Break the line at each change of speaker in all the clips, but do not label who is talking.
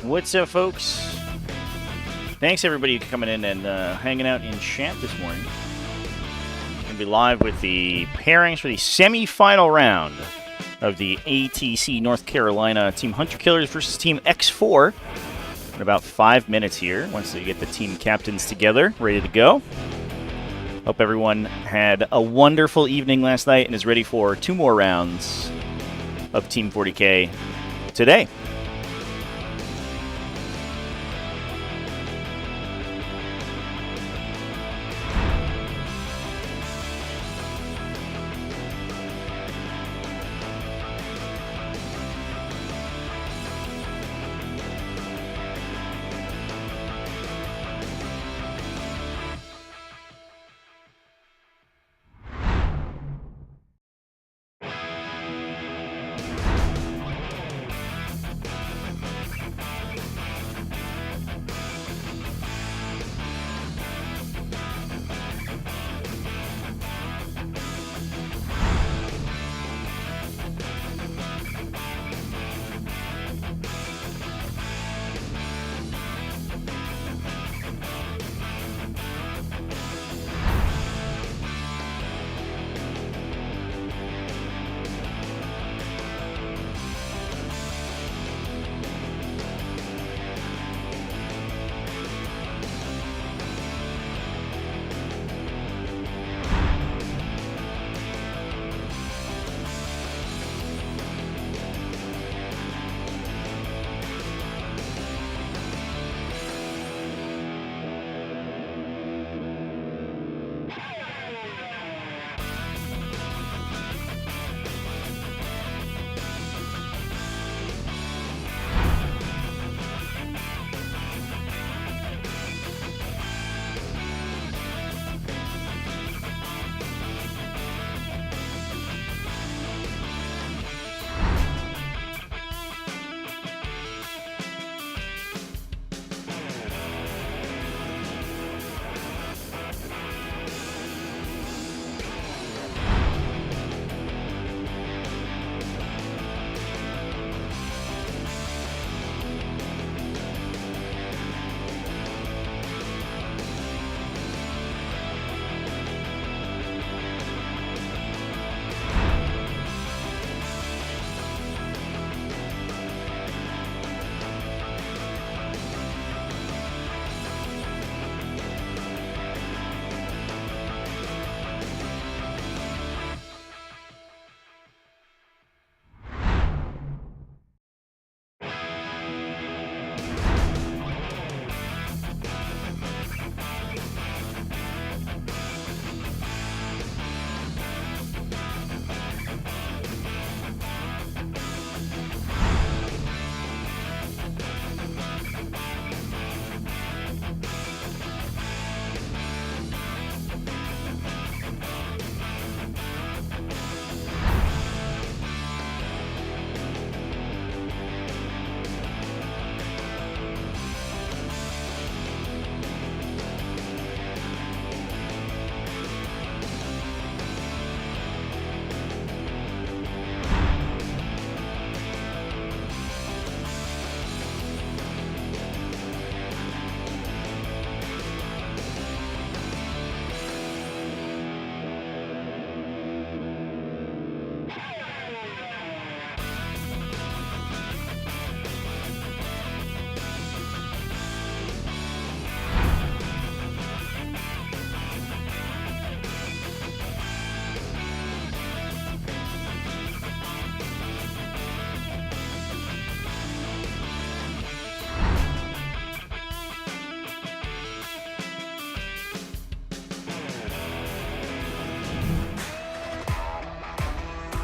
What's up, folks? Thanks, everybody, for coming in and hanging out in chat this morning. Going to be live with the pairings for the semi-final round of the ATC North Carolina Team Hunter Killers versus Team X4. In about 5 minutes here, once they get the team captains together, ready to go. Hope everyone had a wonderful evening last night and is ready for 2 more rounds of Team 40k today.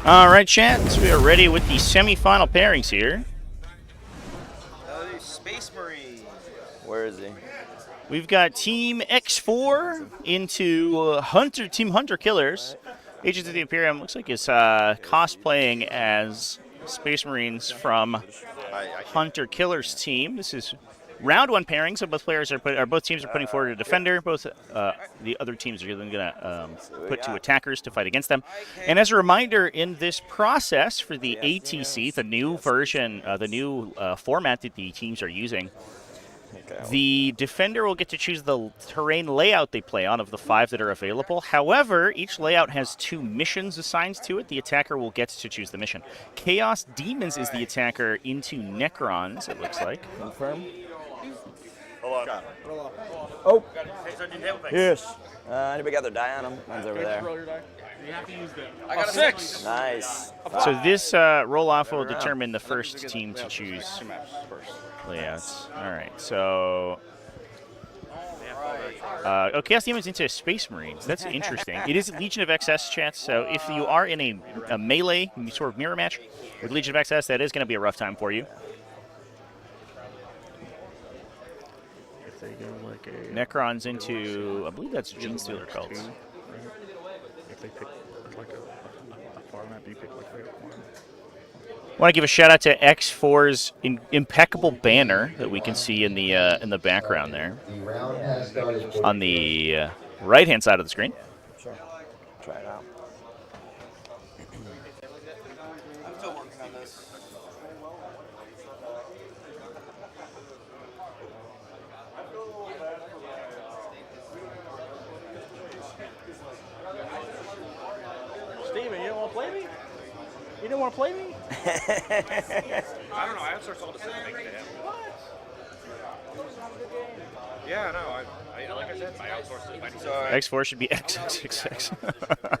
All right, chat. So we are ready with the semi-final pairings here.
Space Marine.
Where is he?
We've got Team X4 into Team Hunter Killers. Agents of the Imperium looks like it's cosplaying as Space Marines from Hunter Killers team. This is Round 1 pairing, so both players are both teams are putting forward a defender. Both the other teams are then going to put 2 attackers to fight against them. And as a reminder, in this process for the ATC, the new version, the new format that the teams are using, the defender will get to choose the terrain layout they play on of the 5 that are available. However, each layout has 2 missions assigned to it. The attacker will get to choose the mission. Chaos Demons is the attacker into Necrons, it looks like.
Confirm.
Hold on.
Oh. Yes. Anybody got their die on them? Mine's over there.
You have to use them.
I got a 6.
Nice.
So this roll-off will determine the first team to choose layouts. All right, so... Chaos Demons into Space Marines. That's interesting. It is Legion of XS, chat, so if you are in a melee sort of mirror match with Legion of XS, that is going to be a rough time for you. Necrons into, I believe that's Genestealer cults.
If they pick like a format, you pick like a format.
I want to give a shout out to X4's impeccable banner that we can see in the background there, on the right hand side of the screen.
Sure. Try it out.
I'm still working on this.
Steven, you don't want to play me? You don't want to play me?
I don't know. I outsourced all the decision making to him. What? Yeah, no. Like I said, I outsourced it. So,
X4 should be XXXX.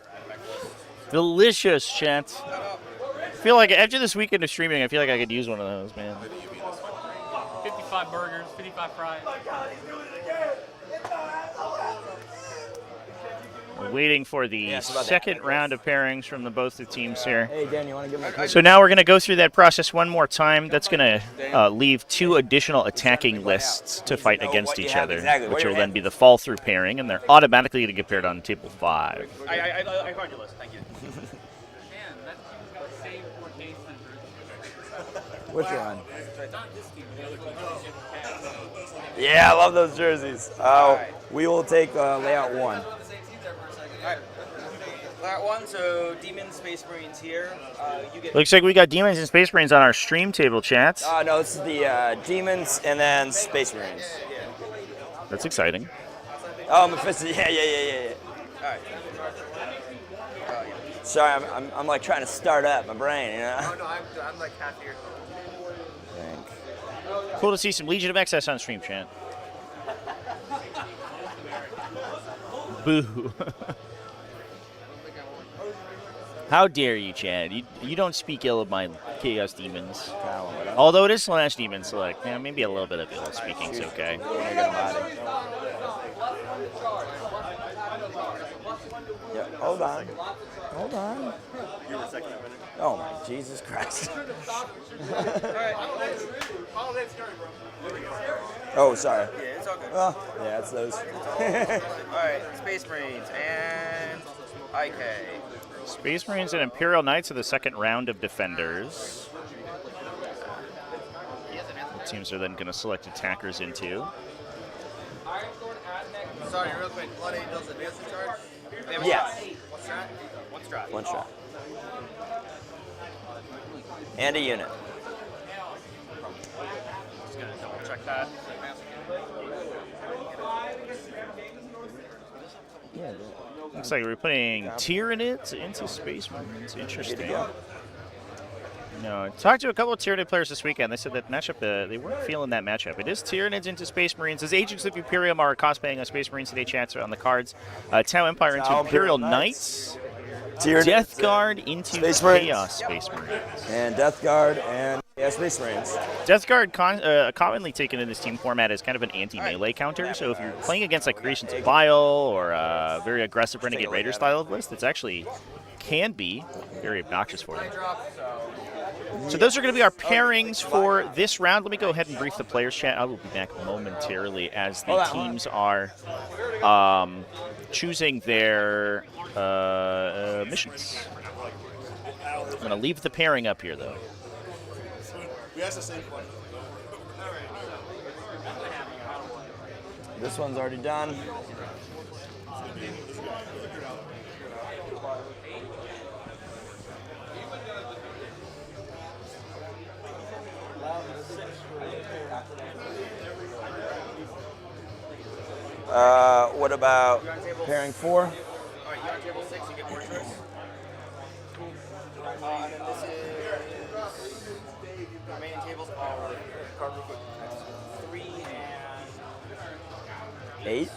Delicious, chat. I feel like after this weekend of streaming, I feel like I could use one of those, man.
55 burgers, 55 fries.
We're waiting for the second round of pairings from both the teams here.
Hey, Dan, you want to give me a quick...
So now we're going to go through that process one more time. That's going to leave 2 additional attacking lists to fight against each other, which will then be the fall-through pairing, and they're automatically going to get paired on table 5.
I found your list. Thank you.
Man, that team's got the same 4K sensors.
Which one?
Not this team, the other team.
Yeah, I love those jerseys. We will take layout 1.
Alright. Layout 1, so Demons, Space Marines here. You get.
Looks like we got Demons and Space Marines on our stream table, chat.
No, this is the Demons and then Space Marines.
That's exciting.
Oh, Mephisto. Yeah.
Alright.
Sorry, I'm like trying to start up my brain, you know?
Oh, no, I'm like half here.
Cool to see some Legion of XS on stream, chat. Boo. How dare you, Chad? You don't speak ill of my Chaos Demons. Although it is Slash Demon Select. Yeah, maybe a little bit of ill speaking's okay.
Yeah, hold on. You were second minute. Oh my Jesus Christ. Oh, sorry.
Yeah, it's all good.
Yeah, it's those.
Alright, Space Marines and IK.
Space Marines and Imperial Knights are the second round of defenders. The teams are then going to select attackers into.
Sorry, real quick. Blood Angels advance in charge?
Yes.
One strat? One strat.
One shot. And a unit.
Just gonna double check that.
Looks like we're putting Tyranids into Space Marines. Interesting. No, I talked to a couple of Tyranid players this weekend. They said that matchup, they weren't feeling that matchup. It is Tyranids into Space Marines. As Agents of Imperium are cosplaying on Space Marines today, chats are on the cards. Tau Empire into Imperial Knights. Death Guard into
Space Marines.
Chaos Space Marines.
And Death Guard and Space Marines.
Death Guard commonly taken in this team format as kind of an anti-melee counter. So if you're playing against like Creations of Bile or a very aggressive Renegade Raider style of list, it's actually can be very obnoxious for them. So those are going to be our pairings for this round. Let me go ahead and brief the players chat. I will be back momentarily as the teams are choosing their missions. I'm going to leave the pairing up here, though.
We asked the same question.
This one's already done. What about pairing 4?
Alright, you're on table 6, you get more choice. And then this is... The remaining tables are card group 3 and...
8?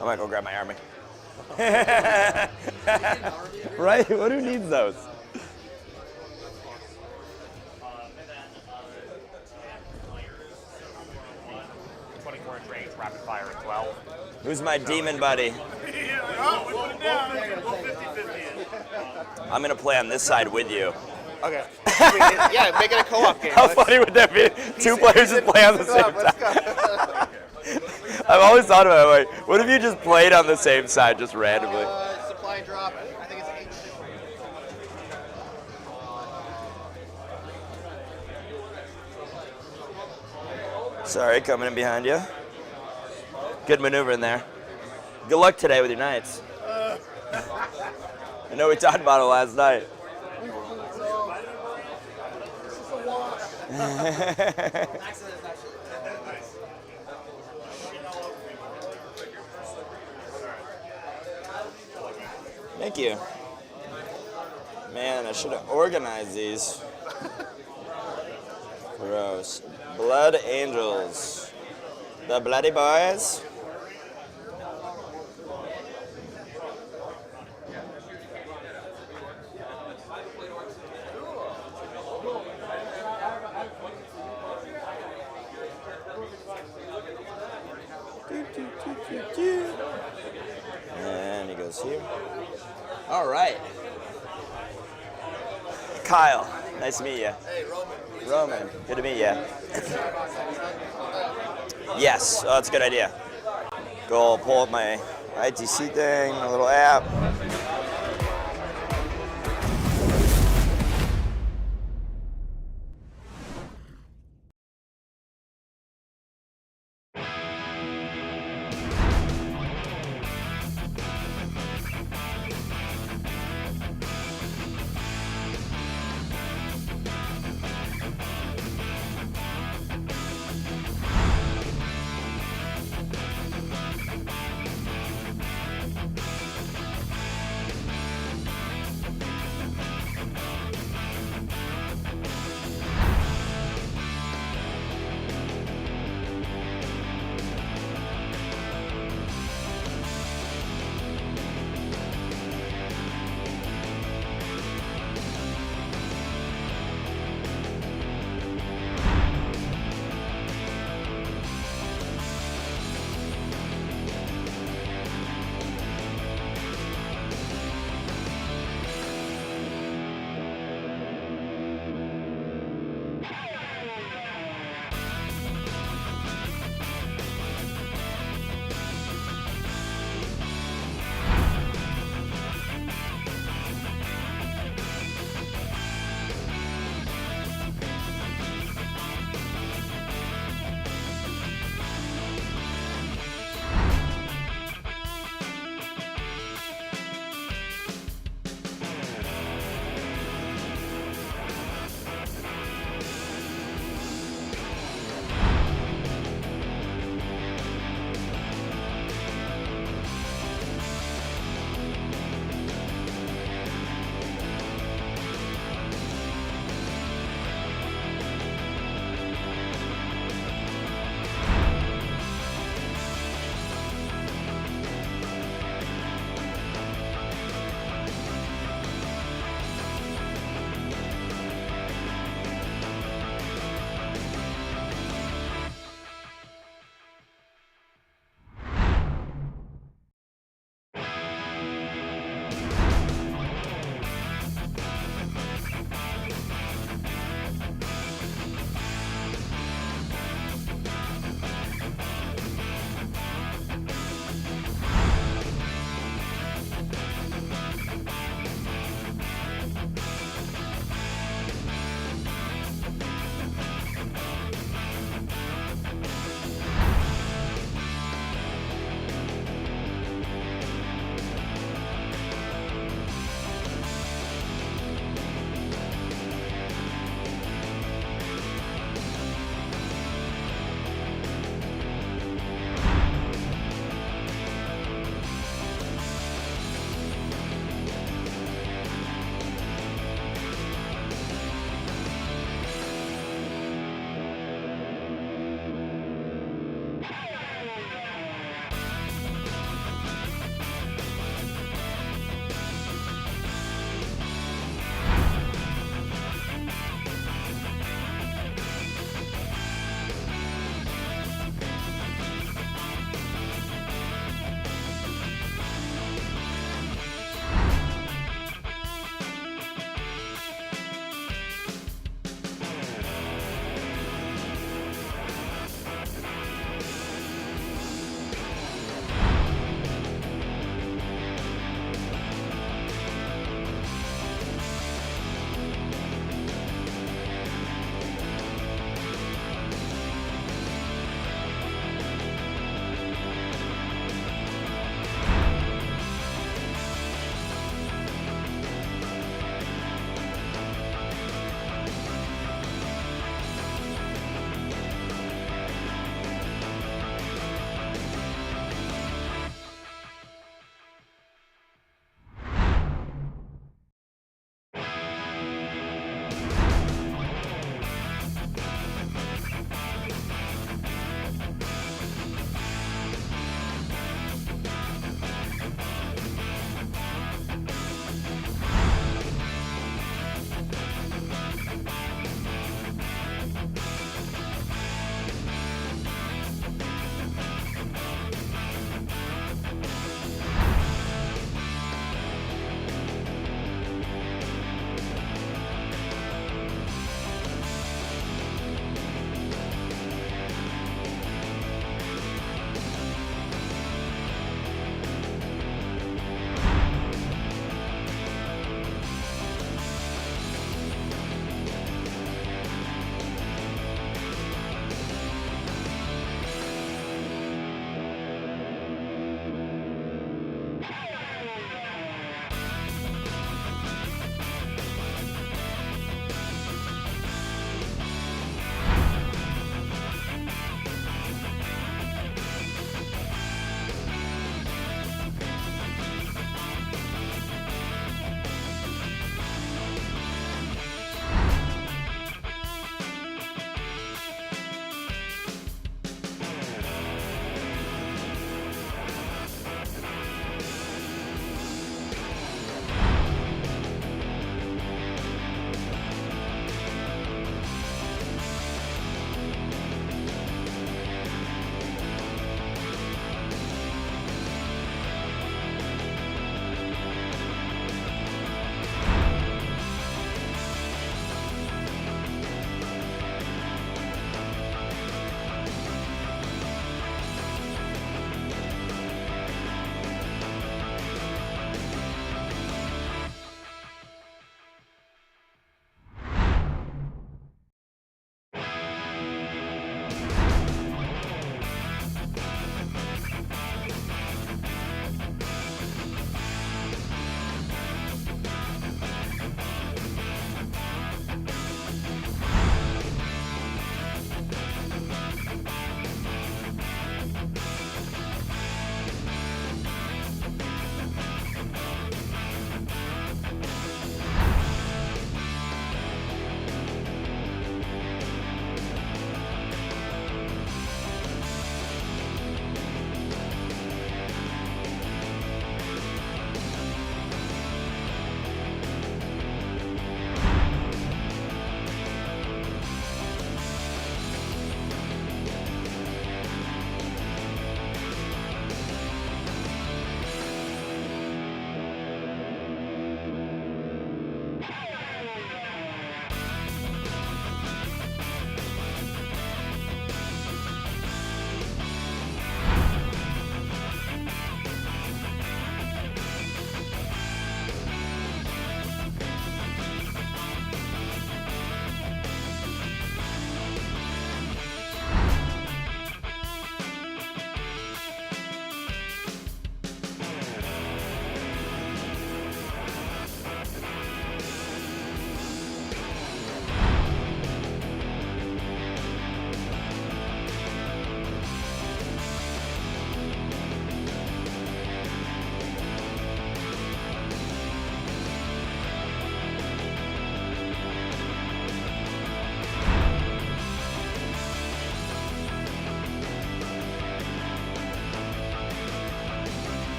I might go grab my army. Right? What who needs those?
Rapid fire at 12.
Who's my demon buddy? I'm gonna play on this side with you.
Okay. Yeah, make it a co-op game.
How funny would that be? Two players just play on the same time. I've always thought about it, like, what if you just played on the same side just randomly?
Supply and drop. I think it's 8.
Sorry, coming in behind you. Good maneuver in there. Good luck today with your knights. I know we talked about it last night. Thank you. Man, I should have organized these. Gross. Blood Angels. The Bloody Boys. And he goes here. All right. Kyle, nice to meet you.
Hey, Roman.
Roman, good to meet you. Yes, oh, that's a good idea. Go pull up my ATC thing, my little app.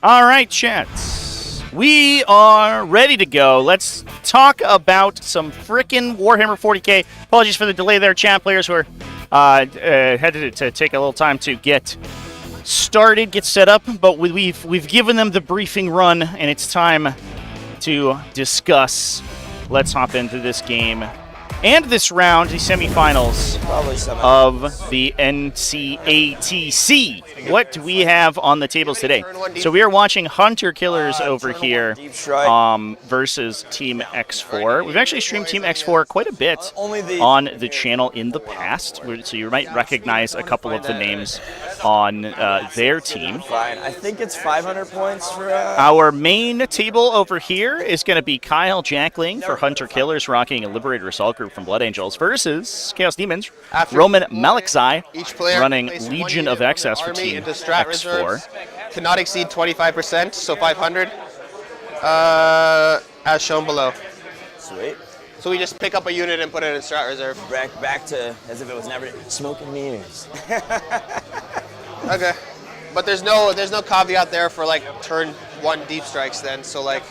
All right, chats. We are ready to go. Let's talk about some frickin' Warhammer 40k. Apologies for the delay there, chat players who are had to take a little time to get started, get set up, but we've given them the briefing run, and it's time to discuss. Let's hop into this game and this round, the semifinals of the ATC. What do we have on the tables today? So we are watching Hunter Killers over here versus Team X4. We've actually streamed Team X4 quite a bit on the channel in the past, so you might recognize a couple of the names on their team.
Fine. I think it's 500 points for...
Our main table over here is going to be Kyle Jackling for Hunter Killers, rocking a Liberator Assault group from Blood Angels, versus Chaos Demons, Roman Malakzai, running Legion of Excess for Team X4.
Cannot exceed 25%, so 500, as shown below.
Sweet.
So we just pick up a unit and put it in strat reserve.
Back to as if it was never smoking mirrors.
Okay, but there's no caveat there for like turn 1 deep strikes then. So like,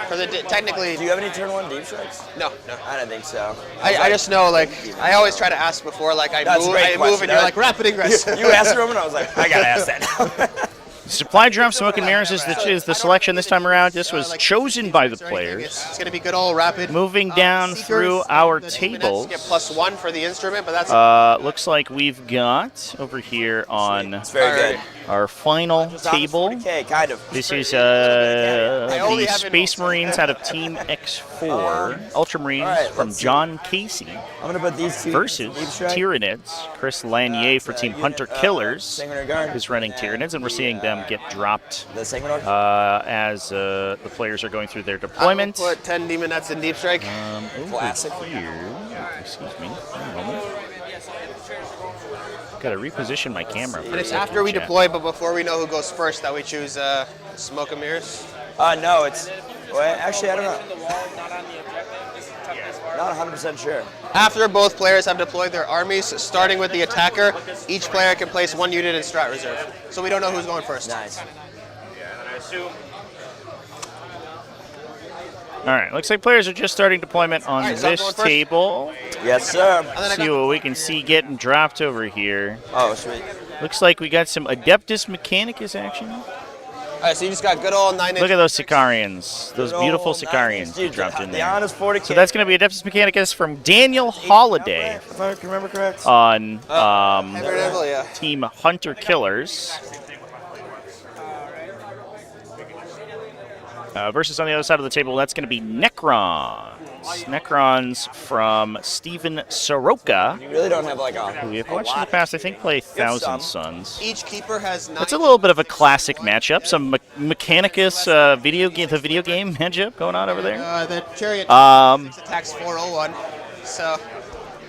because technically.
Do you have any turn 1 deep strikes?
No.
I don't think so.
I just know, like, I always try to ask before, like, I move and you're like, rapid ingress.
You asked Roman, I was like, I gotta ask that now.
Supply Drop Smoke and Mirrors is the selection this time around. This was chosen by the players.
It's going to be good old rapid.
Moving down through our tables.
Get +1 for the instrument, but that's...
Looks like we've got over here on
It's very good.
our final table.
40K, kind of.
This is the Space Marines out of Team X4. Ultramarines from John Casey
I'm gonna put these two
versus
deep strike.
Tyranids. Chris Lanier for Team Hunter Killers
Sanguinary Guard.
is running Tyranids, and we're seeing them get dropped
The Sanguinary Guard.
as the players are going through their deployment.
Put 10 demon nets in deep strike.
Over
Classic.
here, excuse me, one moment. Got to reposition my camera. For
And it's
a second,
after we
chat.
deploy, but before we know who goes first, that we choose smoke and mirrors.
No, it's... Well, actually, I don't know. Not 100% sure.
After both players have deployed their armies, starting with the attacker, each player can place 1 unit in strat reserve. So we don't know who's going first.
Nice.
All right, looks like players are just starting deployment on
All right, so I'm
this
going first?
table.
Yes, sir.
And then I
See
got-
what we can see getting dropped over here.
Oh, sweet.
Looks like we got some Adeptus Mechanicus action.
All right, so you just got good old 9-inch.
Look at those Sicarians, those beautiful
Good old
Sicarians
Dude,
dropped in
the
there.
honest 40K.
So that's going to be Adeptus Mechanicus from Daniel Holiday
If I can remember correct.
on
Yeah.
Team Hunter Killers. Versus on the other side of the table, that's going to be Necrons. Necrons from Steven Soroka,
You really don't have like a...
who we have watched in the past, I think, play Thousand Suns.
Each keeper has 9.
That's a little bit of a classic matchup. Some Mechanicus the video game matchup going on over there.
The chariot attacks 401, so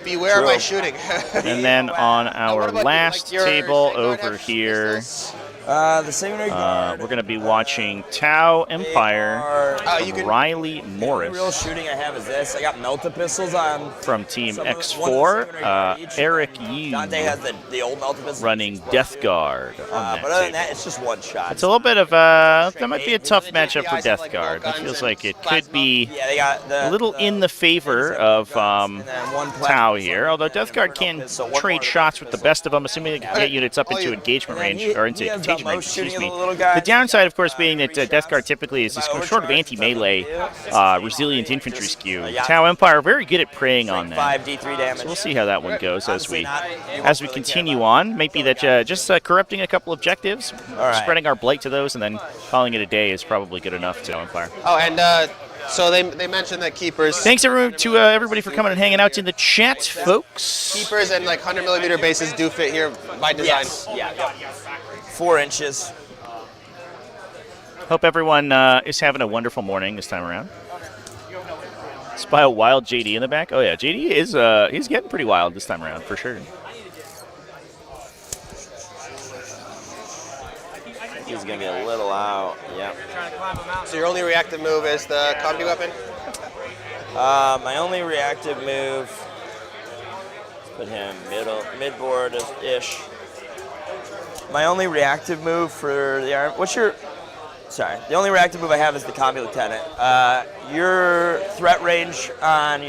beware
True.
of my shooting.
And then on
what
our
about you?
last
Like your
table
Vanguard
over
have
here,
pistols?
The Sanguinary Guard.
we're going to be watching Tau Empire
You
from
can-
Riley
The real
Morris
shooting I have is this. I got melta pistols on.
from Team
Some of the
X4.
ones that each.
Eric Yu
Dante has the old melta pistols.
running Death Guard on that
But other than
table.
that, it's just one shot.
It's a little bit of that might be a tough matchup for Death Guard. It feels like it could be
Yeah, they got the...
a little in the favor of
and then one
Tau here, although Death Guard can trade shots with the best of them, assuming they can get units up into engagement range, or into contagion range, excuse me. The downside, of course, being that Death Guard typically is this sort of anti-melee, resilient infantry skew. Tau Empire, very good at preying on that.
5 D3 damage.
So we'll see how that one goes as we
Honestly,
continue on. Might be that just corrupting a couple objectives,
right.
spreading our blight to those, and then calling it a day is probably good enough to Tau Empire.
Oh, and so they mentioned that keepers,
Thanks to everybody for coming and hanging out in the chat, folks.
keepers and like 100mm bases do fit here by design.
Yes. Yeah. 4 inches.
Hope everyone is having a wonderful morning this time around. Spy a wild JD in the back. Oh yeah, JD is he's getting pretty wild this time around for sure.
He's gonna get a little out. Yeah.
So your only reactive move is the combi weapon?
My only reactive move. Put him midboard-ish. My only reactive move for the arm. What's your? Sorry, the only reactive move I have is the Combi Lieutenant. Your threat range on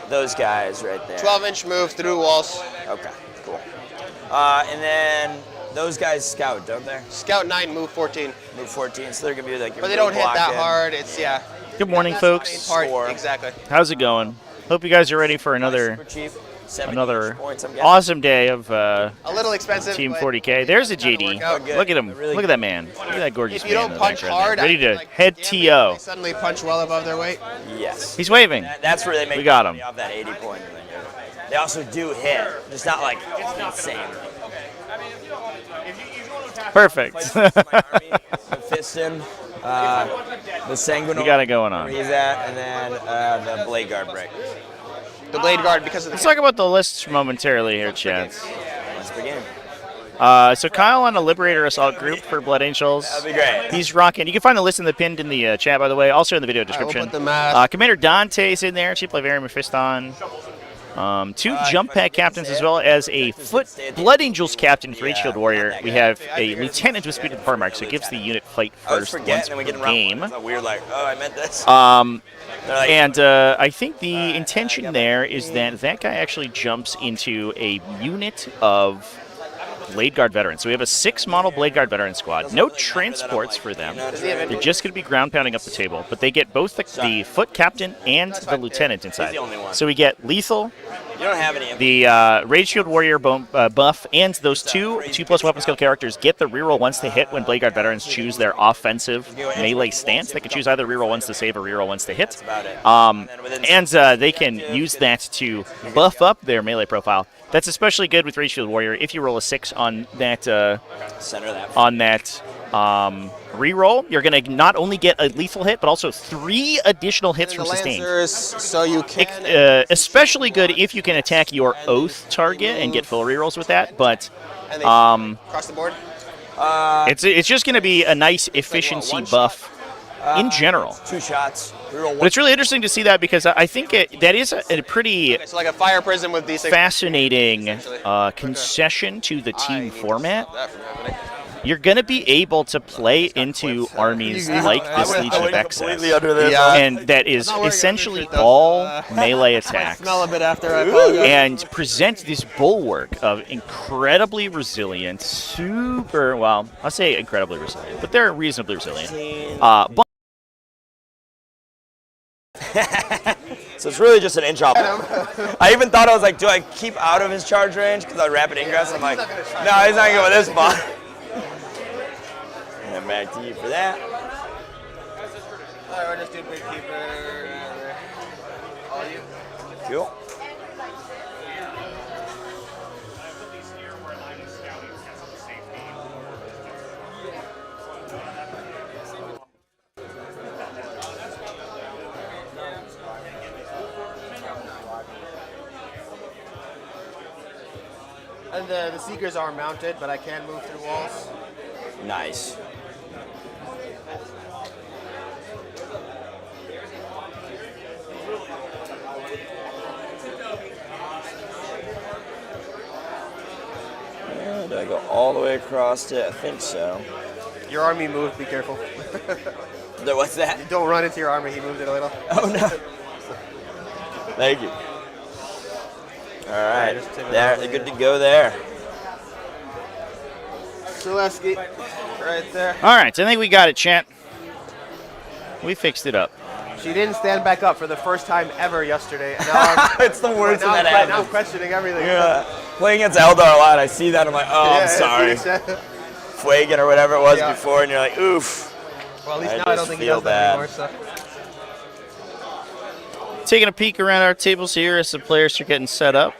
those guys right there.
12-inch move through walls.
Okay, cool. And then those guys scout, don't they?
Scout 9, move 14.
Move 14, so they're gonna be like.
But they don't hit that hard. It's yeah.
Good morning,
That's the
folks.
main part. Exactly.
How's it going? Hope you guys are ready for another
Super cheap. 70
another
points, I'm guessing.
awesome day of
A little expensive.
Team
but
40k. There's a
gotta
JD.
work out.
Good.
Look at him.
Really
Look at that man. Look at that gorgeous
If you
man
don't
in the
punch
background
hard,
there. Ready to
like,
head
gambling,
TO.
they suddenly punch well above their weight.
Yes.
He's waving.
That's where they make
We got
money
him.
off that 80 point. They also do hit, just not like insane.
Perfect.
My army, the Fiston, the Sanguinary.
We got it going on.
Where he's at, and then the Blade Guard break.
The blade guard because of
Let's
the.
talk about the lists momentarily here, chats.
Let's begin.
So Kyle on a Liberator Assault group for Blood Angels.
That'd be great.
He's rocking. You can find the list in the pinned in the chat, by the way. Also in the video
Alright,
description.
we'll put the mask.
Commander Dante's in there. Chief Livarian Mephiston. Two jump pack captains as well as a foot Blood Angels captain for each Shield Warrior. We have a lieutenant with speed of the par mark, so it gives the unit fight
I was
first
forgetting,
once
and we
per
get around.
game.
It's weird, like, oh, I meant this. They're like,
And I think the intention there is that that guy actually jumps into a unit of Blade Guard veterans. So we have a 6-model Blade Guard veteran squad. No transports for them. They're just going to be ground pounding up the table. But they get both the foot captain and the lieutenant inside.
the only one.
So we get lethal,
you don't have any.
the Rage Shield Warrior buff, and those 2+ weapon skill characters get the reroll once they hit when Blade Guard veterans choose their offensive melee stance. They can choose either reroll once to save or reroll once to hit.
That's about it.
And they can use that to buff up their melee profile. That's especially good with Rage Shield Warrior. If you roll a 6 on that
Center that.
reroll, you're going to not only get a lethal hit, but also 3 additional hits from
the
sustained.
Lancers, so you can.
Especially good if you can attack your Oath target and get full rerolls with that. But
And they across the board.
it's just going to be a nice efficiency
one
buff in general.
2 shots. Reroll
But it's really interesting to see that because I think that is a pretty
Okay, so like a fire prism with these.
fascinating concession to the team format.
That from happening.
You're going to be able to play into armies like this Legion of Excess.
completely under this.
Yeah.
And that is
not wearing a
essentially
undershirt, though.
all melee attacks.
Smell a bit after. I apologize.
And present this bulwark of incredibly resilient, well, I'll say incredibly resilient, but they're reasonably resilient. But
So it's really just an inch off. I even thought, I was like, do I keep out of his charge range because I rapid ingress? I'm like, no, he's not going with this bot. And then back to you for that.
Alright, we're just doing big keeper. All you.
Cool.
And the Seekers are mounted, but I can move through walls.
Nice. Do I go all the way across it? I think so.
Your army moved, be careful.
What's that?
Don't run into your army, he moved it a little.
Oh no. Thank you. All right,
just take it
there,
out
they're
there.
good to go there.
Zaleski, right there.
all right, so I think we got it, chat. We fixed it up.
She didn't stand back up for the first time ever yesterday. And now
It's the worst
now,
when that
now I'm
happens.
questioning everything.
Yeah. Playing against Eldar a lot, I see that, I'm like, oh, I'm sorry. Fuegan or whatever it was
Yeah.
before, and you're like, oof.
Well, at least
I
now I don't
just
think he
feel
does that
bad.
anymore. So.
Taking a peek around our tables here as the players are getting set up.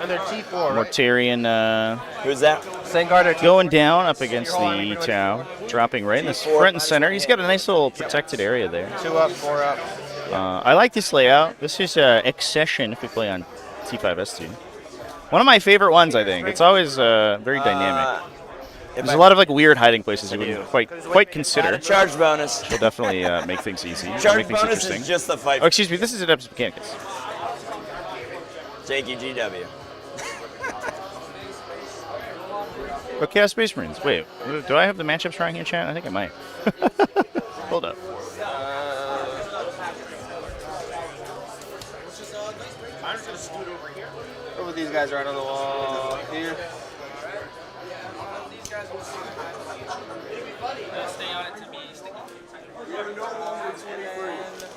And they're T4, right?
Mortarian
Who's that?
Sangard are T4.
going down up against the Tau, dropping right in the front and center. He's got a nice little protected area there.
2 up, 4 up.
I like this layout. This is Accession if we play on T5S2. One of my favorite ones, I think. It's always very dynamic. There's a lot of like weird hiding places you wouldn't quite consider.
Charge bonus.
Will definitely make things easy, make
Charge
things
bonus
interesting.
is just the fight.
Oh, excuse me. This is Adeptus Mechanicus.
JQGW.
Oh, Chaos Space Marines. Wait, do I have the matchups wrong here, chat? I think I might. Hold up.
I'm just gonna scoot over here. Over these guys right on the wall here.
Stay on it to be sticky.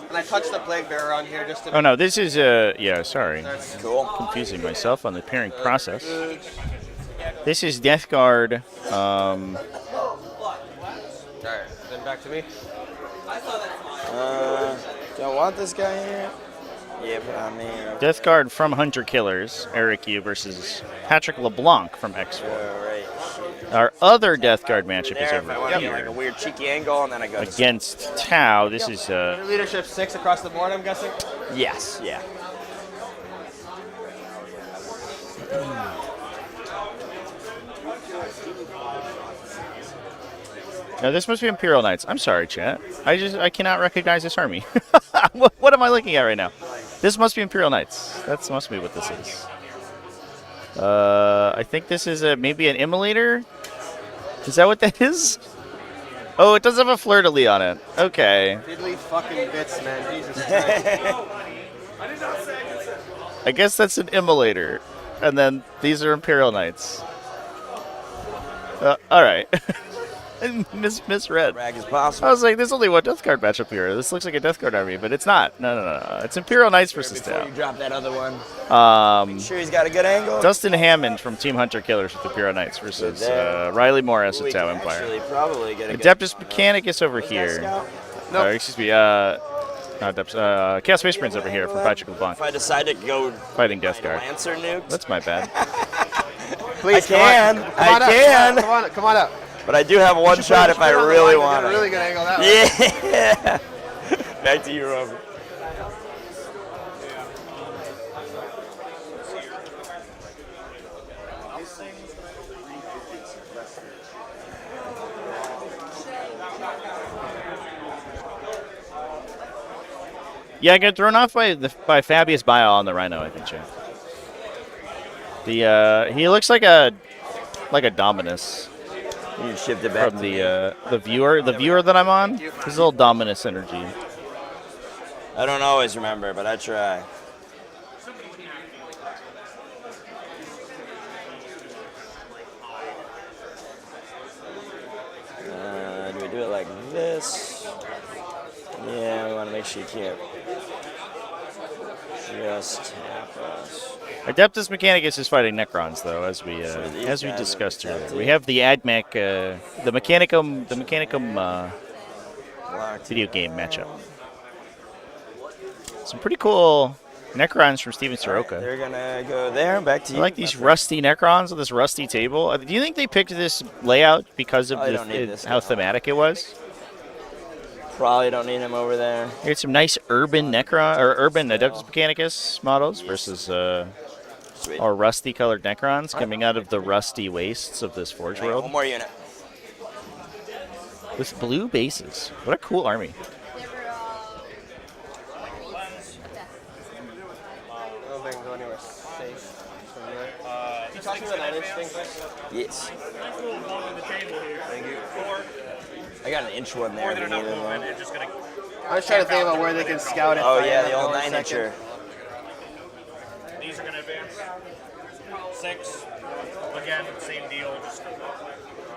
And I touched the Plague Bearer on here just to.
Oh no, this is yeah. Sorry,
Cool.
confusing myself on the pairing process. This is Death Guard.
Alright, then back to me.
Do I want this guy here? Yeah, but I mean.
Death Guard from Hunter Killers, Eric you versus Patrick LeBlanc from X4.
Right.
Our other Death Guard matchup is
There, if I want
over
to get like a
here
weird cheeky angle, and then I go.
against Tau. This is
Leadership 6 across the board, I'm guessing.
Yes. Yeah.
no. This must be Imperial Knights. I'm sorry, chat. I cannot recognize this army. What am I looking at right now? This must be Imperial Knights. That must be what this is. I think this is maybe an Immolator. Is that what that is? Oh, it does have a fleur-de-lis on it. Okay.
Diddly fucking bits, man. Jesus Christ.
I guess that's an Immolator. And then these are Imperial Knights. All right. Misread.
Rag is
I
possible.
was like, there's only one Death Guard matchup here. This looks like a Death Guard army, but it's not. No. It's Imperial Knights versus
Before
Tau.
you drop that other one.
Um,
Sure, he's got a good angle.
Dustin Hammond from Team Hunter Killers with Imperial Knights versus Riley Morris
We
with Tau
can
Empire.
actually probably get a good.
Adeptus Mechanicus over
Was that
here.
Scout?
Excuse me. Not Adeptus. Chaos Space Marines over here from Patrick LeBlanc
If I decide to go
fighting Death Guard.
Lancer nuke,
That's my bad.
Please,
I can.
Come on up.
But I do have one shot if I really want
a
it.
really good angle that way.
Yeah. Back to you, Robert.
Yeah, I got thrown off by Fabius Bio on the Rhino, I think, Jay. He looks like a Dominus
You shift it back
from
to me.
the viewer that I'm on. His little Dominus energy.
I don't always remember, but I try. Do we do it like this? Yeah, we want to make sure you can't just tap us.
Adeptus Mechanicus is fighting Necrons, though, as we
these guys
discussed
are
earlier.
tough,
We
too.
have the AdMech, the Mechanicum
Locked.
video game matchup. Some pretty cool Necrons from Steven Soroka.
They're gonna go there. Back to
I
you.
like these rusty Necrons on this rusty table. Do you think they picked this layout because of
I don't need this
how
now.
thematic it was?
Probably don't need him over there.
Here's some nice urban Necron or urban Adeptus Mechanicus models versus
Sweet.
our rusty colored Necrons coming out of the rusty wastes of this Forge
Hang on,
world
one more unit.
with blue bases. What a cool army!
I don't think I can go anywhere safe from there. Can you toss me the 9-inch thing, please?
Yes.
Thank you.
I got an inch one there. if you needed one.
I was trying to think about where they can scout it.
Oh
by
yeah,
end
the
of
old
going
9-incher.
second.
These are going to advance. 6. Again, same deal. Just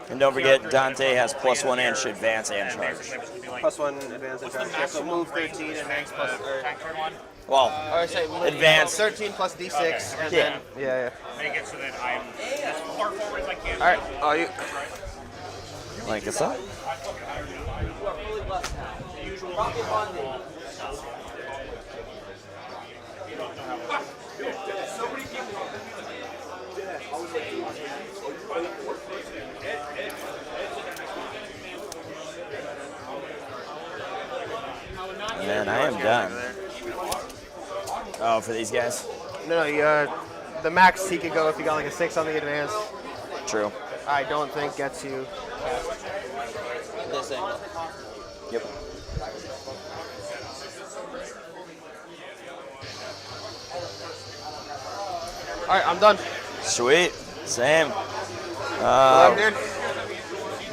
And don't forget, Dante has +1 inch advance and charge.
+1 advance and charge. Yeah, so move 13, advance plus.
tank turn one.
Well,
Or say
Advance.
13 plus D6, and
Yeah.
then yeah.
Make it so that I'm as far forward as I can.
All right. Oh, you.
link us up. Man, I am done. Oh, for these guys?
No, the max he could go if you got like a 6 on the advance.
True.
I don't think gets you past this angle.
Yep.
All right, I'm done.
Sweet. Same.
Dude.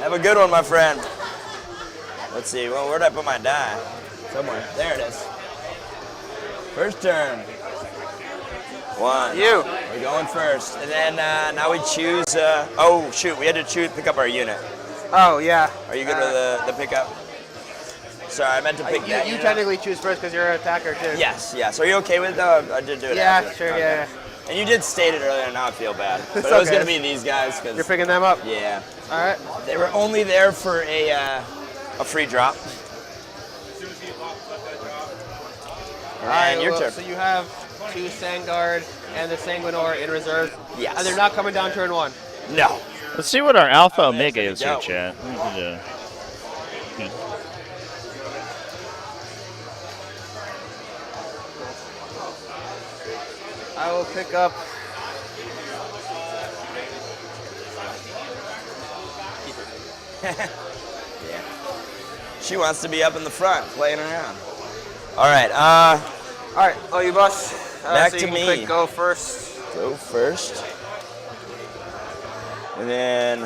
Have a good one, my friend. Let's see. Well, where did I put my die? Somewhere. There it is. First turn. 1.
You.
We're going first. And then now we choose. Oh, shoot. We had to pick up our unit.
Oh, yeah.
Are you good with the pickup? Sorry, I meant to pick that
You
unit
technically choose first because you're an attacker, too.
Yes, yes. Are you okay with I did do it
Yeah,
after.
sure,
Okay.
yeah.
And you did state it earlier, now I feel bad. But
It's
it was
okay.
going to be these guys.
You're picking them up?
Yeah.
All right.
They were only there for a free drop. And your turn.
So you have 2 Sangard and the Sanguinor in reserve.
Yes.
And they're not coming down turn 1.
No.
Let's see what our Alpha
Oh,
Omega
there
is
you
here,
go.
chat. We could,
I will pick up.
Yeah. She wants to be up in the front, playing around. All right.
All right. Oh, you boss.
Back
so
to
you can
me.
click go first.
Go first. And then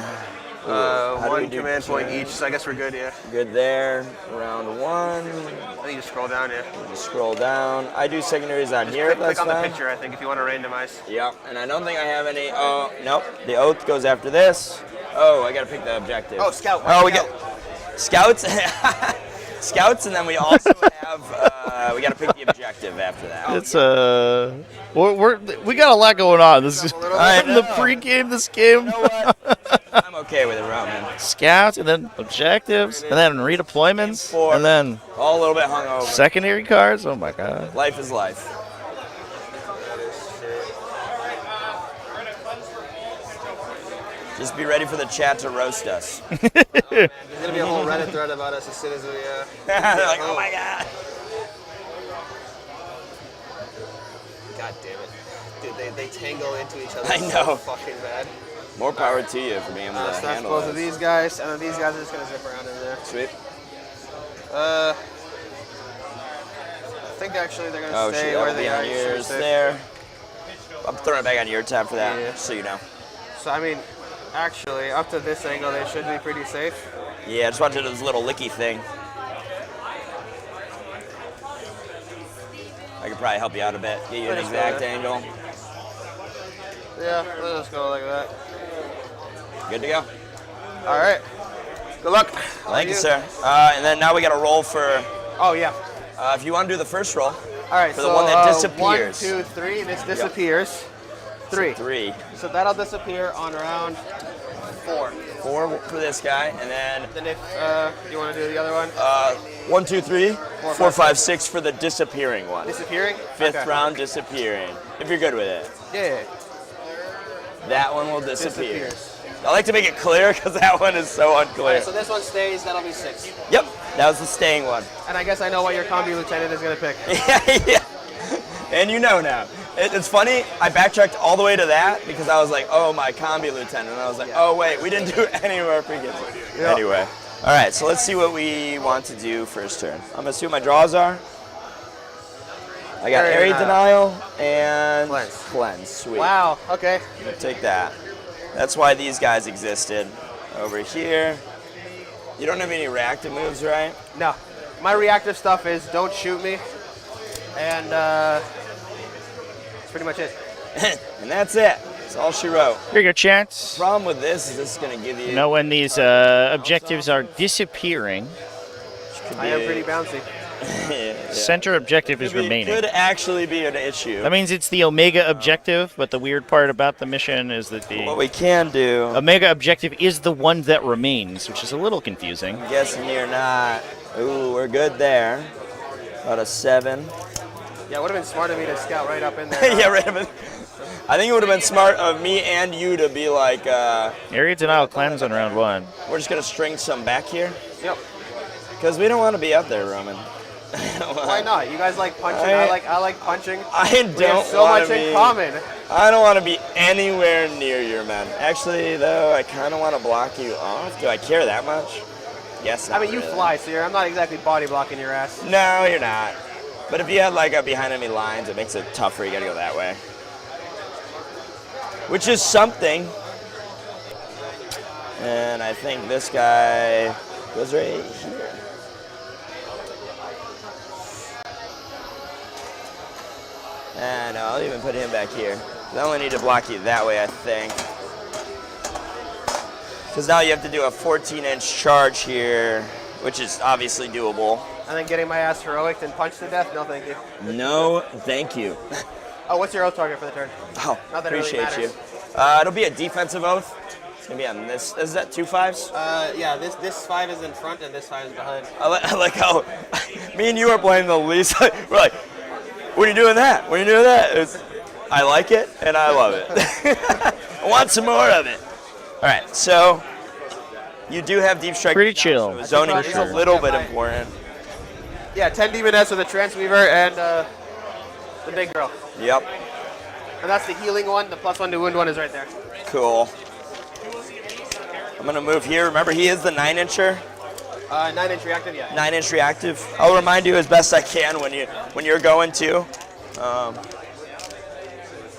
how do we
1
do
command point
turn?
each. So I guess we're good. Yeah.
Good there. Round 1.
I think you just scroll down. Yeah.
Just scroll down. I do secondaries on here.
Click
That's
on the
fine.
picture. I think if you want to randomize.
Yep. And I don't think I have any. Oh, nope. The oath goes after this. Oh, I gotta pick the objective.
Oh, scout.
Oh, we
Scout.
got scouts. Scouts, and then we also have we gotta pick the objective after that.
it's we got a lot going on. This is
I
the
know.
pregame. This game,
You know what? I'm okay with it, Roman.
scouts, and then objectives, and then redeployments,
Four.
and then
All a little bit hungover.
secondary cards. Oh my god!
Life is life. Just be ready for the chat to roast us.
There's gonna be a whole Reddit thread about us as soon as we.
They're like, oh my god.
God damn it, dude! They tangle into each other.
I know.
So fucking bad.
More power to you for being able to
So that's
handle
both of
this.
these guys, and then these guys are just gonna zip around in there.
Sweet.
I think actually they're gonna
Oh
stay
shit,
where
that'll
they
be
are.
on
so
yours
safe.
there. I'm throwing it back on your tab for that,
Yeah.
so you know.
So I mean, actually, up to this angle, they should be pretty safe.
Yeah, I just want to do this little licky thing. I could probably help you out a bit, get you an
Let's go
exact
there.
angle.
Yeah, let's just go like that.
Good to go.
All right. Good luck.
Thank you, sir. And then now we got to roll for,
Oh yeah.
if you want to do the first roll,
All right.
For
so
the one that disappears.
1, 2, 3. This disappears. 3.
3.
So that'll disappear on round 4.
4 for this guy, and then
Then if you want to do the other one,
1, 2, 3, 4,
4,
5, 6 for the disappearing one.
disappearing.
5th
Okay.
round disappearing, if you're good with it.
Yeah.
That one will disappear.
Disappears.
I like to make it clear because that one is so
All
unclear.
right. So this one stays. That'll be 6.
Yep, that was the staying one.
And I guess I know what your combi lieutenant is gonna pick.
Yeah. And you know now. It's funny, I backtracked all the way to that because I was like, oh, my combi lieutenant. And I was like, oh, wait, we didn't do any of our previous.
Yeah.
Anyway. All right, so let's see what we want to do first turn. I'm going to see what my draws are. I got
Area
Area Denial and
Cleanse.
Cleanse. Sweet.
Wow. Okay.
We'll take that. That's why these guys existed. Over here. You don't have any reactive moves, right?
No. My reactive stuff is don't shoot me, and that's pretty much it.
And that's it. That's all she wrote.
Here you go, chat.
Problem with this is this is going to give you...
You know when these objectives are disappearing,
could
I
be
am
a-
pretty bouncy.
yeah.
center objective is remaining.
Could actually be an issue.
That means it's the Omega objective, but the weird part about the mission is that
What
the
we can do,
Omega objective is the one that remains, which is a little confusing.
I'm guessing you're not. Ooh, we're good there. About a 7.
Yeah, it would have been smart of me to scout right up in there.
Yeah, right. I think it would have been smart of me and you to be like,
Area Denial cleanse on round 1.
we're just going to string some back here.
Yep.
Because we don't want to be up there, Roman.
Why not? You guys like punching.
I-
I like punching.
I
We have
don't
so
want
much
to
in
be...
common.
I don't want to be anywhere near your men. Actually, though, I kind of want to block you off. Do I care that much? Yes.
I mean, you fly, so I'm not exactly body blocking your ass.
No, you're not. But if you had like a behind enemy lines, it makes it tougher. You gotta go that way. Which is something. And I think this guy goes right here. And I'll even put him back here. I only need to block you that way, I think. Because now you have to do a 14-inch charge here, which is obviously doable.
And then getting my ass heroic and punched to death? No, thank you.
No, thank you.
Oh, what's your oath target for the turn?
Oh,
Not that it really
appreciate you.
matters.
It'll be a defensive oath. It's gonna be on this. Is that 2 5s?
Yeah, this 5 is in front and this 5 is behind.
I like how me and you are playing the least. We're like, when are you doing that? When are you doing that? I like it and I love it. I want some more of it. All right, so you do have deep strike.
Pretty chill.
So zoning is a little bit important.
Yeah, 10 Demoness with a Transweaver and the big girl.
Yep.
And that's the healing one. The +1 to wound one is right there.
Cool. I'm gonna move here. Remember, he is the 9-incher.
9-inch reactive, yeah.
9-inch reactive. I'll remind you as best I can when you're going to.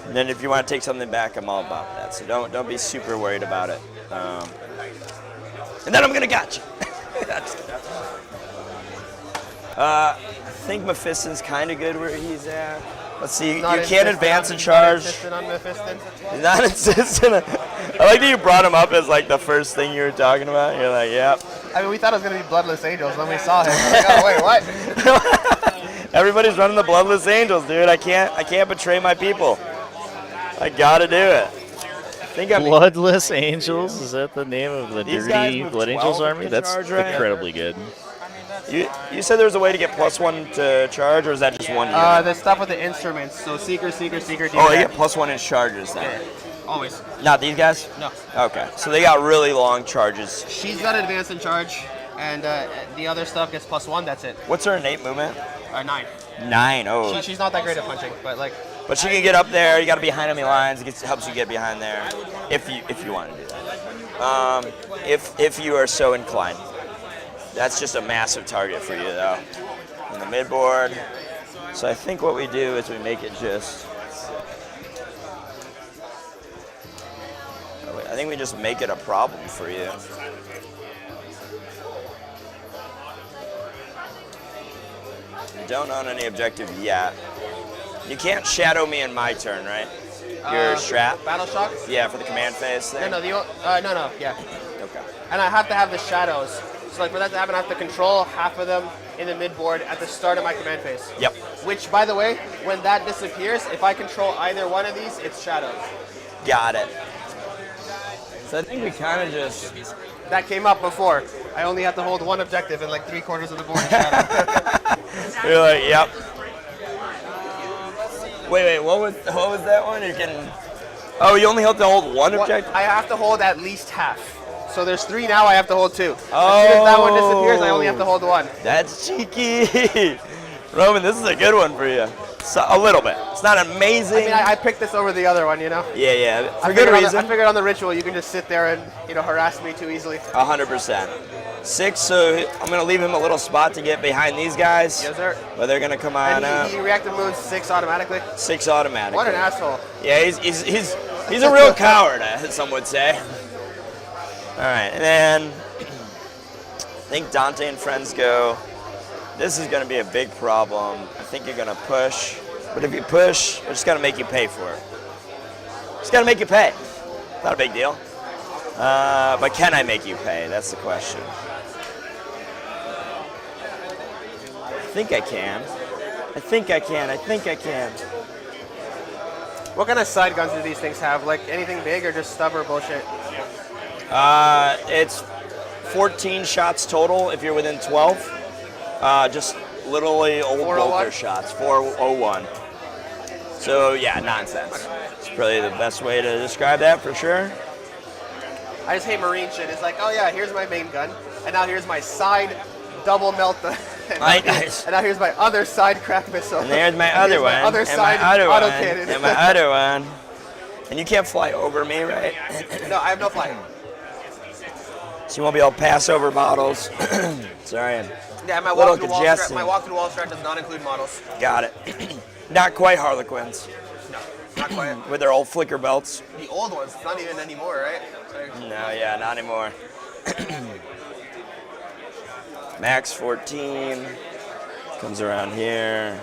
And then if you want to take something back, I'm all about that. So don't be super worried about it. And then I'm gonna got you. I think Mephiston's kind of good where he's at. Let's see. You can't advance and charge. He's not insistent. I like that you brought him up as like the first thing you were talking about. You're like, yep.
I mean, we thought it was going to be Bloodless Angels when we saw him. We're like, oh, wait, what?
Everybody's running the Bloodless Angels, dude. I can't betray my people. I gotta do it.
Bloodless Angels? Is that the name of the
These guys
dirty
move
Blood
12
Angels army?
in
That's
charge, right?
incredibly good.
You said there was a way to get +1 to charge, or is that just one unit?
The stuff with the instruments. So Seeker, Seeker, Seeker.
Oh, they get +1 inch charges then.
Always.
Not these guys?
No.
Okay, so they got really long charges.
She's got advance and charge, and the other stuff gets +1. That's it.
What's her innate movement?
9.
9. Oh.
She's not that great at punching, but like.
But she can get up there. You got to be behind enemy lines. It helps you get behind there, if you want to do that. If you are so inclined. That's just a massive target for you, though. In the midboard. So I think what we do is we make it just. I think we just make it a problem for you. You don't own any objective yet. You can't shadow me in my turn, right? Your strat?
Battle shock?
Yeah, for the command phase thing?
No, yeah.
Okay.
And I have to have the shadows. So like for that to happen, I have to control half of them in the midboard at the start of my command phase.
Yep.
Which, by the way, when that disappears, if I control either one of these, it's shadows.
Got it. So I think we kind of just...
That came up before. I only have to hold one objective and like 3/4 of the board is shadow.
You're like, yep. Wait, what was that one? You're getting... Oh, you only have to hold one objective?
I have to hold at least half. So there's 3 now, I have to hold 2.
Oh.
As soon as that one disappears, I only have to hold 1.
That's cheeky. Roman, this is a good one for you. So, a little bit. It's not amazing.
I mean, I picked this over the other one, you know?
Yeah. For
I
good
figured
reason.
I figured on the ritual, you can just sit there and, harass me too easily.
100%. 6, so I'm going to leave him a little spot to get behind these guys.
Yes, sir.
But they're going to come on
And
up.
he reactive moves 6 automatically.
6 automatic.
What an asshole.
Yeah, he's a real coward, some would say. All right, and then I think Dante and friends go. This is going to be a big problem. I think you're going to push. But if you push, we're just going to make you pay for it. Just got to make you pay. Not a big deal. But can I make you pay? That's the question. I think I can.
What kind of side guns do these things have? Like anything big or just stub or bullshit?
It's 14 shots total if you're within 12. Just literally old
401?
bolter shots, 401. So yeah, nonsense. It's probably the best way to describe that for sure.
I just hate marine shit. It's like, oh yeah, here's my main gun, and now here's my side double melt. And now here's my other side crack missile.
And there's my other one.
My other
and
side
my other one.
autocannon.
And my other one. And you can't fly over me, right?
No, I have no flight.
So you won't be able to pass over models. Sorry.
Yeah, my
Little
walk through wall
congestion.
strat. My walk through wall strat does not include models.
Got it. Not quite Harlequins
No, not quite.
with their old flicker belts.
The old ones, not even anymore, right?
No, yeah, not anymore. Max 14. Comes around here.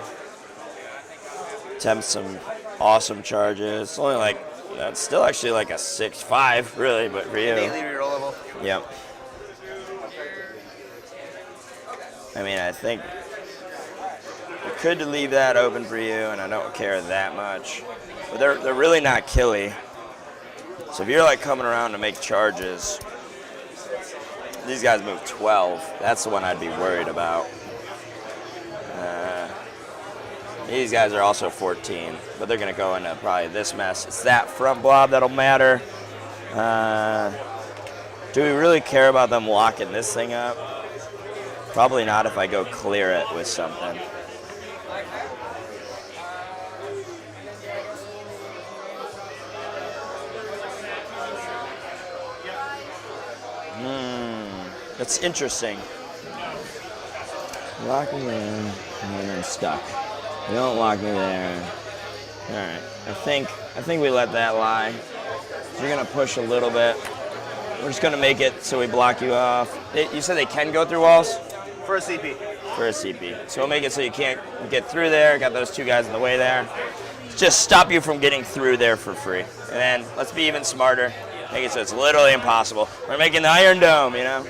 Attempts some awesome charges. It's only like, it's still actually like a 6-5, really, but for you.
Daily rerollable.
Yep. I mean, I think we could leave that open for you, and I don't care that much. But they're really not killy. So if you're like coming around to make charges, these guys move 12. That's the one I'd be worried about. These guys are also 14, but they're going to go into probably this mess. It's that front blob that'll matter. Do we really care about them locking this thing up? Probably not if I go clear it with something. That's interesting. Lock me in, and then I'm stuck. You don't lock me there. All right, I think we let that lie. So you're gonna push a little bit. We're just gonna make it so we block you off. You said they can go through walls?
For a CP.
For a CP. So we'll make it so you can't get through there. Got those two guys in the way there. Just stop you from getting through there for free. And then let's be even smarter. Make it so it's literally impossible. We're making the Iron Dome, you know?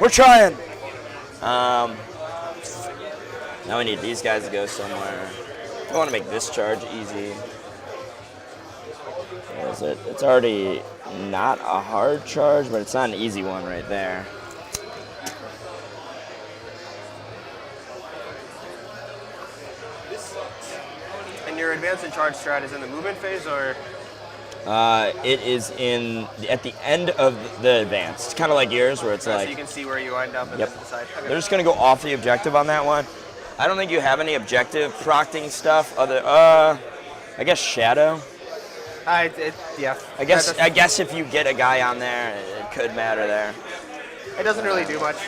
We're trying. Now we need these guys to go somewhere. I want to make this charge easy. Is it? It's already not a hard charge, but it's not an easy one right there.
And your advance and charge strat is in the movement phase, or?
It is at the end of the advance. It's kind of like yours, where it's like.
So you can see where you wind up and
Yep.
then decide. Okay.
They're just gonna go off the objective on that one. I don't think you have any objective procting stuff. I guess shadow.
Yeah.
I guess if you get a guy on there, it could matter there.
It doesn't really do much.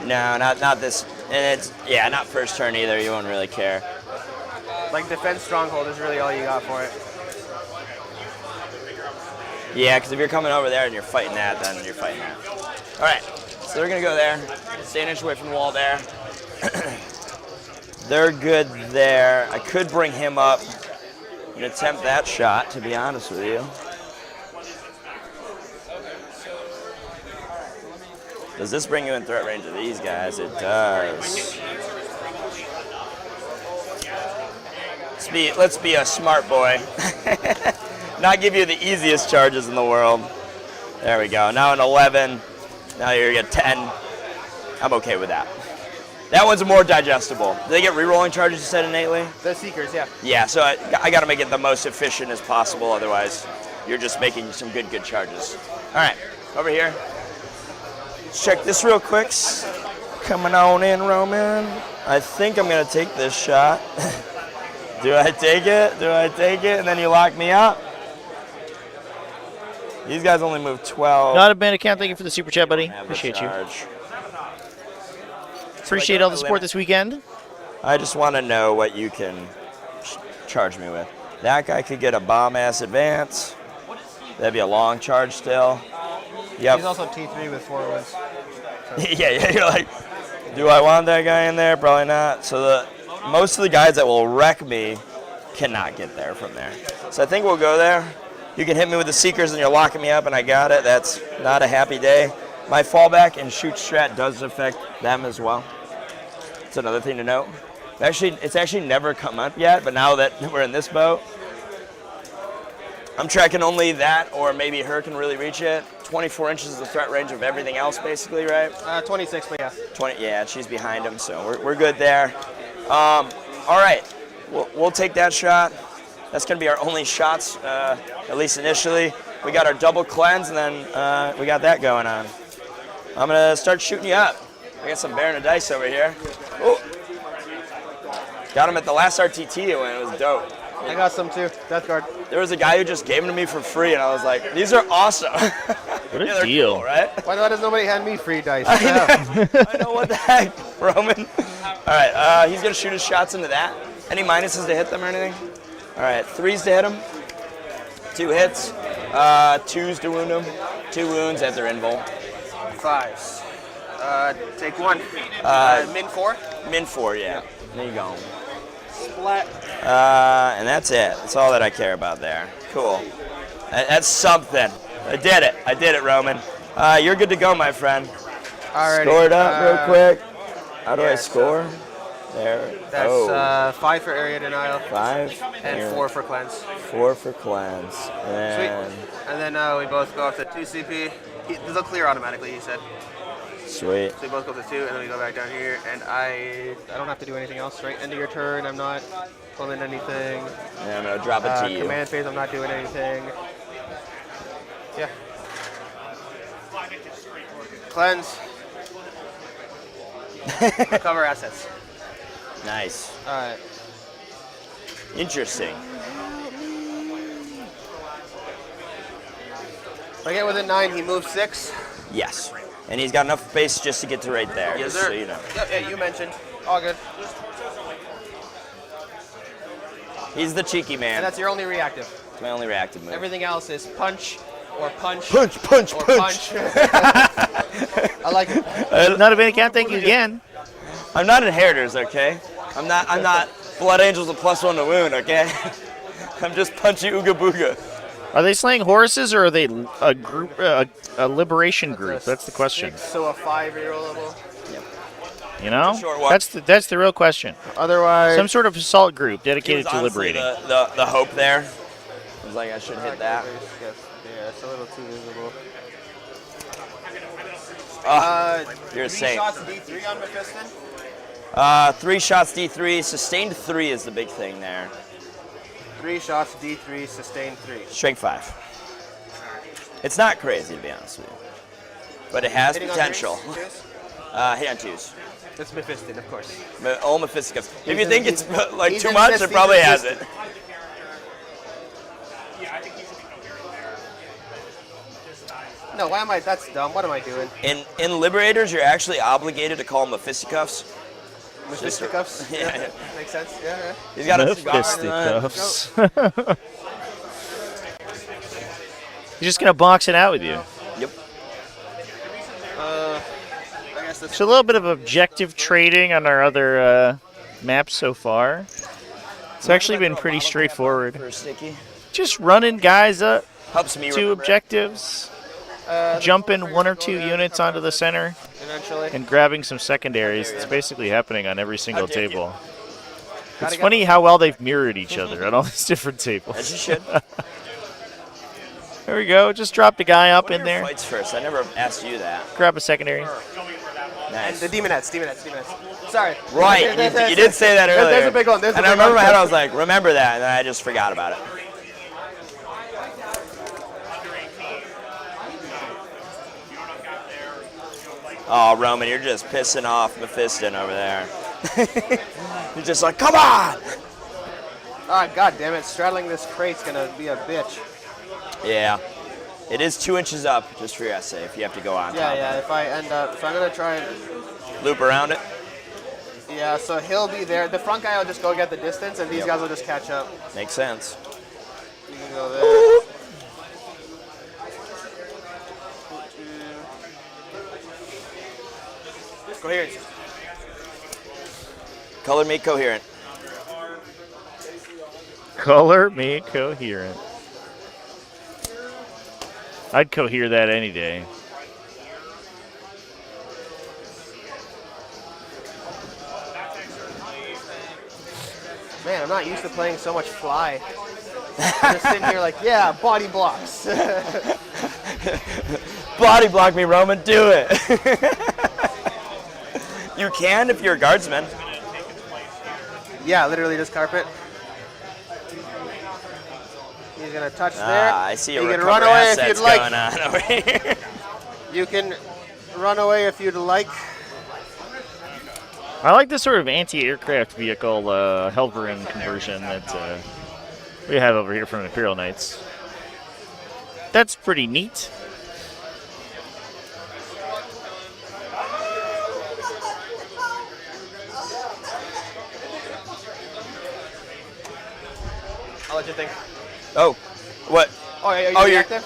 No, not this. And it's not first turn either. You won't really care.
Like defense stronghold is really all you got for it.
Yeah, because if you're coming over there and you're fighting that, then you're fighting that. All right, so they're gonna go there. Stay an inch away from the wall there. They're good there. I could bring him up and attempt that shot, to be honest with you. Does this bring you in threat range of these guys? It does. Let's be a smart boy. Not give you the easiest charges in the world. There we go. Now an 11. Now you're at 10. I'm okay with that. That one's more digestible. Do they get re-rolling charges you said innately?
The Seekers, yeah.
Yeah, so I got to make it the most efficient as possible. Otherwise, you're just making some good charges. All right, over here. Let's check this real quick. Coming on in, Roman. I think I'm going to take this shot. Do I take it? Do I take it? And then you lock me up? These guys only move 12.
Not a band account. Thank you for the super chat, buddy. Appreciate you. Appreciate all the support this weekend.
I just want to know what you can charge me with. That guy could get a bomb-ass advance. That'd be a long charge still. Yep.
He's also T3 with 4 wounds.
Yeah, you're like, do I want that guy in there? Probably not. So most of the guys that will wreck me cannot get there from there. So I think we'll go there. You can hit me with the Seekers and you're locking me up and I got it. That's not a happy day. My fallback and shoot strat does affect them as well. It's another thing to note. It's actually never come up yet, but now that we're in this boat, I'm tracking only that, or maybe her can really reach it. 24 inches is the threat range of everything else, basically, right?
26, but yeah.
20, yeah, she's behind him, so we're good there. All right, we'll take that shot. That's going to be our only shots, at least initially. We got our double cleanse, and then we got that going on. I'm going to start shooting you up. I got some Baron of Dice over here. Ooh. Got him at the last RTT when it was dope.
I got some too. Death Guard.
There was a guy who just gave them to me for free, and I was like, these are awesome.
What a
they're
deal.
cool, right?
Why does nobody hand me free dice?
I know, what the heck, Roman. All right, he's going to shoot his shots into that. Any minuses to hit them or anything? All right, 3s to hit him. 2 hits. 2s to wound them. 2 wounds at their invul.
5s. Take 1. Min 4?
Min 4, yeah. There you go.
Splat.
And that's it. That's all that I care about there. Cool. That's something. I did it, Roman. You're good to go, my friend.
Alrighty.
Score it up real quick. How do I score? There.
That's 5 for area denial.
5.
And 4 for cleanse.
4 for cleanse. And
Sweet. And then we both go up to 2 CP. They'll clear automatically, he said.
sweet.
So we both go up to 2, and then we go back down here. And I don't have to do anything else, right? End of your turn, I'm not pulling anything.
And I'm gonna drop it to you.
Command phase, I'm not doing anything. Yeah. Cleanse. Recover assets.
Nice.
Alright.
Interesting.
If I get within 9, he moves 6.
Yes. And he's got enough space just to get to right there.
Yes,
just
sir.
So you know.
Yep, yeah, you mentioned. All good.
He's the cheeky man.
And that's your only reactive.
It's my only reactive move.
Everything else is punch or punch.
Punch, punch,
or
punch.
I like it.
Not of any count, thank you again.
I'm not inheritors, okay? I'm not Blood Angels with +1 to wound, okay? I'm just punchy ooga booga.
Are they slaying horses or are they a group, a liberation group? That's the question.
6, so a 5 reroll level.
You know,
Short walk.
that's the real question.
Otherwise,
Some sort of assault group dedicated to
Honestly,
liberating.
the hope there. I was like, I should hit that.
Yes, yeah, it's a little too visible.
You're a
3
saint.
shots D3 on Mephiston.
3 shots D3. Sustained 3 is the big thing there.
3 shots D3, sustained 3.
Strength 5. It's not crazy, to be honest with you. But it has
Hitting on
potential.
3s?
Hit on 2s.
That's Mephiston, of course.
All Mephisticus. If you
He's
think
in-
it's like
he's
too
in
much,
this-
it probably
he's in
has
this-
it.
No, why am I? That's dumb. What am I doing?
In Liberators, you're actually obligated to call them Mephisticuffs.
Mephisticuffs?
Yeah.
Makes sense. Yeah.
He's got a cigar.
Fisticuffs. He's just gonna box it out with you.
Yep.
I guess that's
So a little bit of objective trading on our other maps so far. It's actually been pretty straightforward.
For a sticky.
Just running guys up
Helps me
to
remember.
objectives, jumping 1 or 2 units onto the center,
eventually.
and grabbing some secondaries. It's basically happening on every single
take it.
table.
Gotta
It's
get-
funny how well they've mirrored each other on all these different
As
tables.
you should.
There we go. Just drop the guy up
What are
in
your
there.
fights first? I never asked you that.
Grab a secondary.
Nice.
The Demonettes. Sorry.
Right, you did say that earlier.
There's a big one.
And I remember in my head, I was like, remember that, and then I just forgot about it. Oh, Roman, you're just pissing off Mephiston over there. You're just like, come on!
Ah, god damn it. Straddling this crate's gonna be a bitch.
Yeah. It is 2 inches up, just for your essay, if you have to go on top.
Yeah. If I end up, so I'm gonna try and.
Loop around it.
Yeah, so he'll be there. The front guy will just go get the distance, and these guys will just catch up.
Makes sense.
You can go there. Coherence.
Color me coherent.
Color me coherent. I'd cohere that any day.
Man, I'm not used to playing so much fly. I'm just sitting here like, yeah, body blocks.
Body block me, Roman. Do it. You can if you're a guardsman.
Yeah, literally just carpet. He's gonna touch there.
I see a
You can
recover
run away if
assets
you'd like.
going on over here.
You can run away if you'd like.
I like this sort of anti-aircraft vehicle Helverin conversion that we have over here from Imperial Knights. That's pretty neat.
I'll let you think.
Oh, what?
Oh, are you
Oh, you're-
active?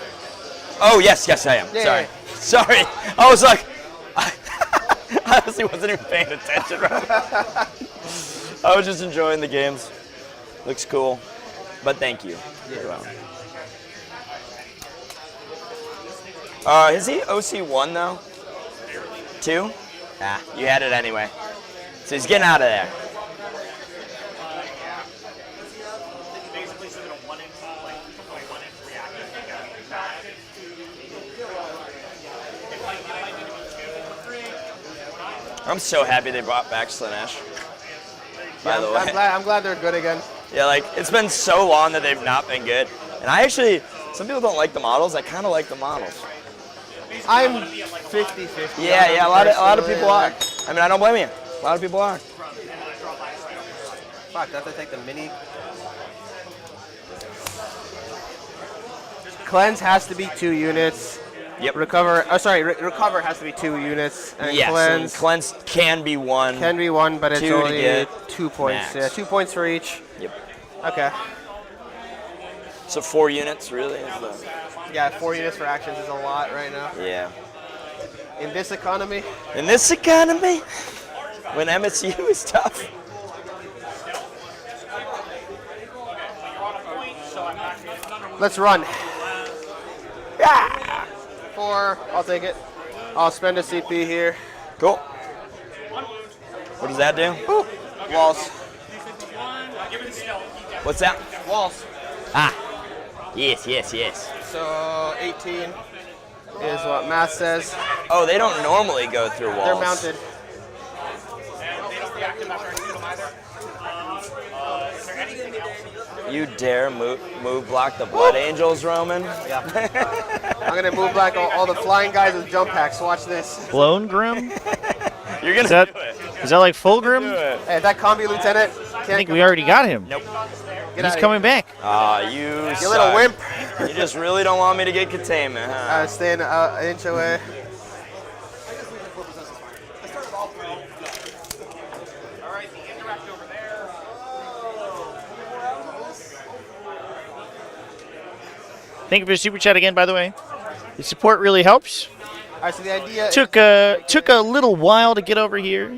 Oh, yes, I am.
Yeah,
Sorry.
yeah.
Sorry. I was like, I honestly wasn't even paying attention. I was just enjoying the games. Looks cool. But thank you. Is he OC1 though? 2? Ah, you had it anyway. So he's getting out of there.
Basically, sort of a 1-inch, like a 1-inch reactor.
I'm so happy they brought back Slanesh. By the way.
I'm glad they're good again.
Yeah, like, it's been so long that they've not been good. And I actually, some people don't like the models. I kind of like the models.
I'm 50-50.
Yeah, a lot of people are. I mean, I don't blame you. A lot of people are.
Fuck, do I have to take the mini? Cleanse has to be 2 units.
Yep.
Recover recover has to be 2 units. And
Yes,
cleanse
and cleanse can be 1.
can be 1, but it's
2 to
only
get
2 points.
max.
Yeah, 2 points for each.
Yep.
Okay.
So 4 units, really? Is the,
Yeah, 4 units for actions is a lot right now.
yeah.
In this economy,
In this economy, when MSU is tough.
let's run. Yeah. 4, I'll take it. I'll spend a CP here.
Cool. What does that do?
Ooh. Walls.
What's that?
Walls.
Ah. Yes.
So 18 is what math says.
Oh, they don't normally go through walls.
They're mounted.
You dare move block the Blood Angels, Roman?
Yeah. I'm gonna move back all the flying guys with jump packs. Watch this.
Blown Grim?
You're gonna
Is that
do it.
is that like full Grim?
Do
I
it.
Hey, that combi lieutenant can't
think we already got him.
Nope.
He's coming back.
Ah, you
You little
suck.
wimp.
You just really don't want me to get containment, huh?
Staying an inch away.
Thank you for the super chat again, by the way. The support really helps.
All right, so the idea
Took a little while to get over here.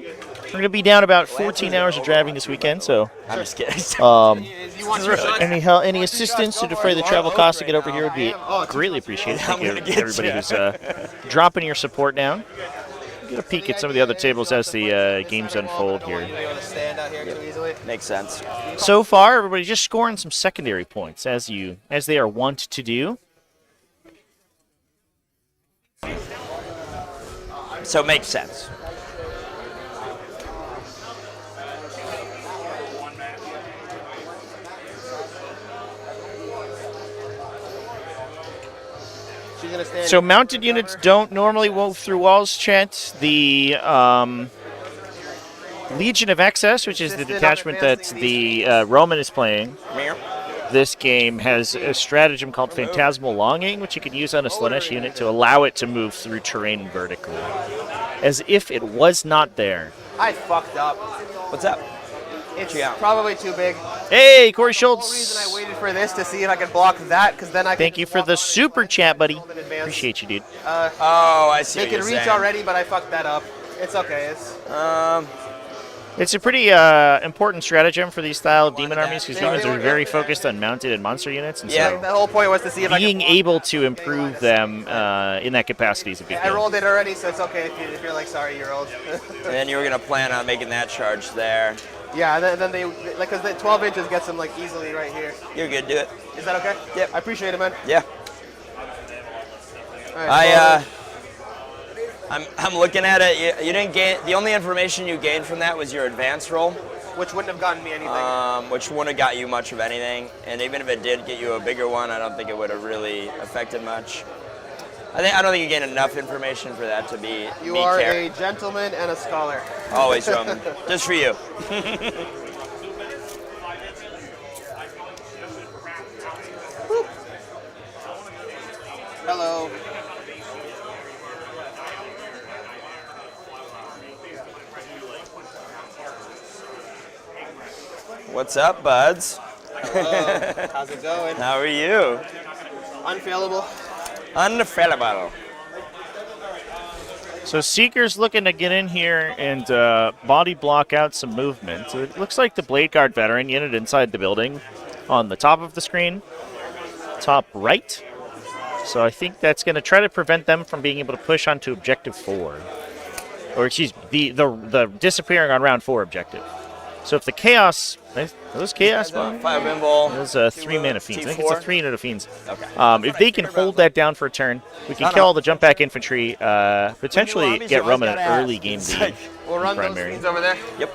We're gonna be down about 14 hours of driving this weekend, so
I'm just kidding.
is you want your shot.
any assistance to defray the travel costs to get over here would be greatly appreciated. Thank you
I'm gonna get
everybody
ya.
who's dropping your support down. Get a peek at some of the other tables as the games unfold
Don't want
here.
you to be able to stand out here too easily.
Makes sense.
So far, everybody just scoring some secondary points as they are wont to do.
So it makes sense.
She's gonna stand.
So mounted units don't normally move through walls, chat. The Legion of Excess, which is the detachment that the Roman is playing, this game has a stratagem called Phantasmal Longing, which you can use on a Slanesh unit to allow it to move through terrain vertically, as if it was not there.
I fucked up.
What's up?
It's
Yeah.
probably too big.
Hey, Corey
The whole reason
Schultz.
I waited for this to see if I could block that, because then I
Thank
could
you for
walk
the
up
super chat, buddy.
in advance.
Appreciate you, dude.
Oh, I see
They
what
can
you're
reach
saying.
already, but I fucked that up. It's okay.
It's a pretty important stratagem for these style of demon armies because demons are very focused on mounted and monster units, and
Yeah.
so
The whole point was to see if I
being
could.
able to improve them in that capacity is a big
I
deal.
rolled it already, so it's okay if you're like, sorry, you're old.
And then you were gonna plan on making that charge there.
Yeah, then they like, cause the 12 inches gets them like easily right here.
You're good. Do it.
Is that okay?
Yep.
I appreciate it, man.
Yeah.
All right,
I'm looking at it. You didn't gain. The only information you gained from that was your advance roll,
which wouldn't have gotten me anything.
which wouldn't have got you much of anything. And even if it did get you a bigger one, I don't think it would have really affected much. I don't think you gained enough information for that to be.
You
be
are
care-
a gentleman and a scholar.
Always, Roman. Just for you.
Hello.
What's up, buds?
Hello. How's it going?
How are you?
Unfailable.
Unfailable.
So Seeker's looking to get in here and body block out some movement. So it looks like the Blade Guard veteran unit inside the building on the top of the screen, top right. So I think that's going to try to prevent them from being able to push onto Objective 4. Or excuse me, the disappearing on round 4 objective. So if the Chaos, are those Chaos?
5 Invul.
Those 3 mana fiends. I think it's a 3 mana fiends.
Okay.
If they can hold that down for a turn, we can kill all the jump back infantry, potentially get Roman an early game lead.
We'll run those fiends over there.
Yep.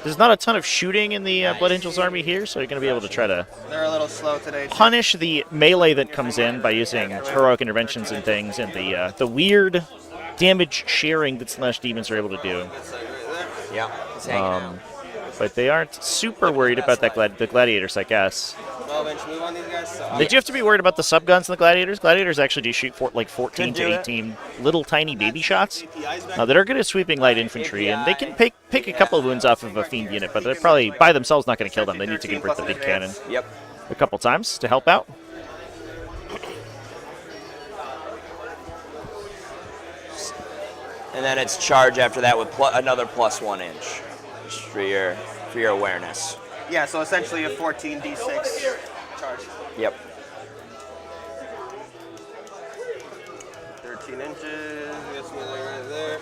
There's not a ton of shooting in the Blood Angels army here, so you're going to be able to try to
They're a little slow today.
punish the melee that comes in by using heroic interventions and things, and the weird damage sharing that Slash Demons are able to do.
Yeah. It's hanging out.
But they aren't super worried about the Gladiators, I guess.
12-inch move on these guys. So
Did you have to be worried about the subguns in the Gladiators? Gladiators actually do shoot like 14
Could
to
do it.
18 little tiny baby shots that are good at sweeping light infantry, and they can pick a couple of wounds off of a Fiend unit, but they're probably by themselves not going to kill them. They need to convert the big cannon
Yep.
a couple times to help out.
And then it's charge after that with another +1 inch, just for your awareness.
yeah, so essentially a 14 d6 charge.
Yep.
13 inches. Gets me there, right there.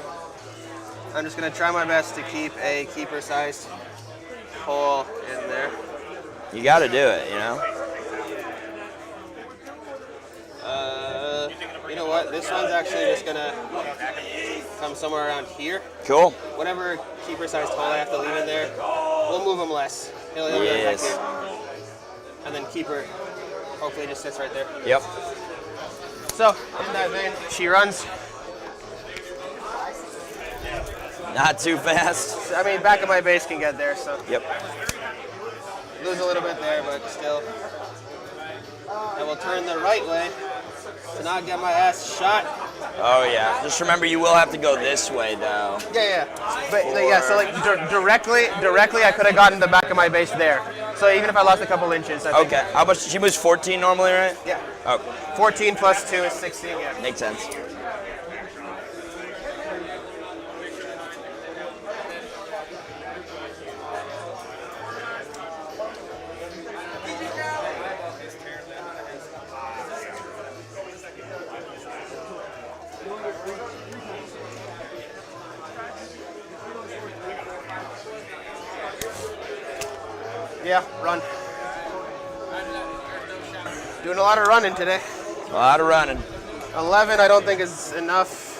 I'm just gonna try my best to keep a keeper-sized hole in there.
You got to do it, you know.
You know what? This one's actually just gonna come somewhere around here.
Cool.
Whatever keeper-sized hole I have to leave in there, we'll move him less. He'll be
Yes.
effective. And then keeper, hopefully, just sits right there.
Yep.
So in that vein, she runs.
Not too fast.
I mean, back of my base can get there, so
Yep.
lose a little bit there, but still. I will turn the right way to not get my ass shot.
Oh yeah. Just remember, you will have to go this way though.
Yeah. But yeah, so like directly, I could have gotten the back of my base there. So even if I lost a couple inches, I think.
Okay. How much? She moves 14 normally, right?
Yeah.
Oh,
14 plus 2 is 16. Yeah.
makes sense.
Yeah. Run. Doing a lot of running today.
A lot of running.
11, I don't think is enough.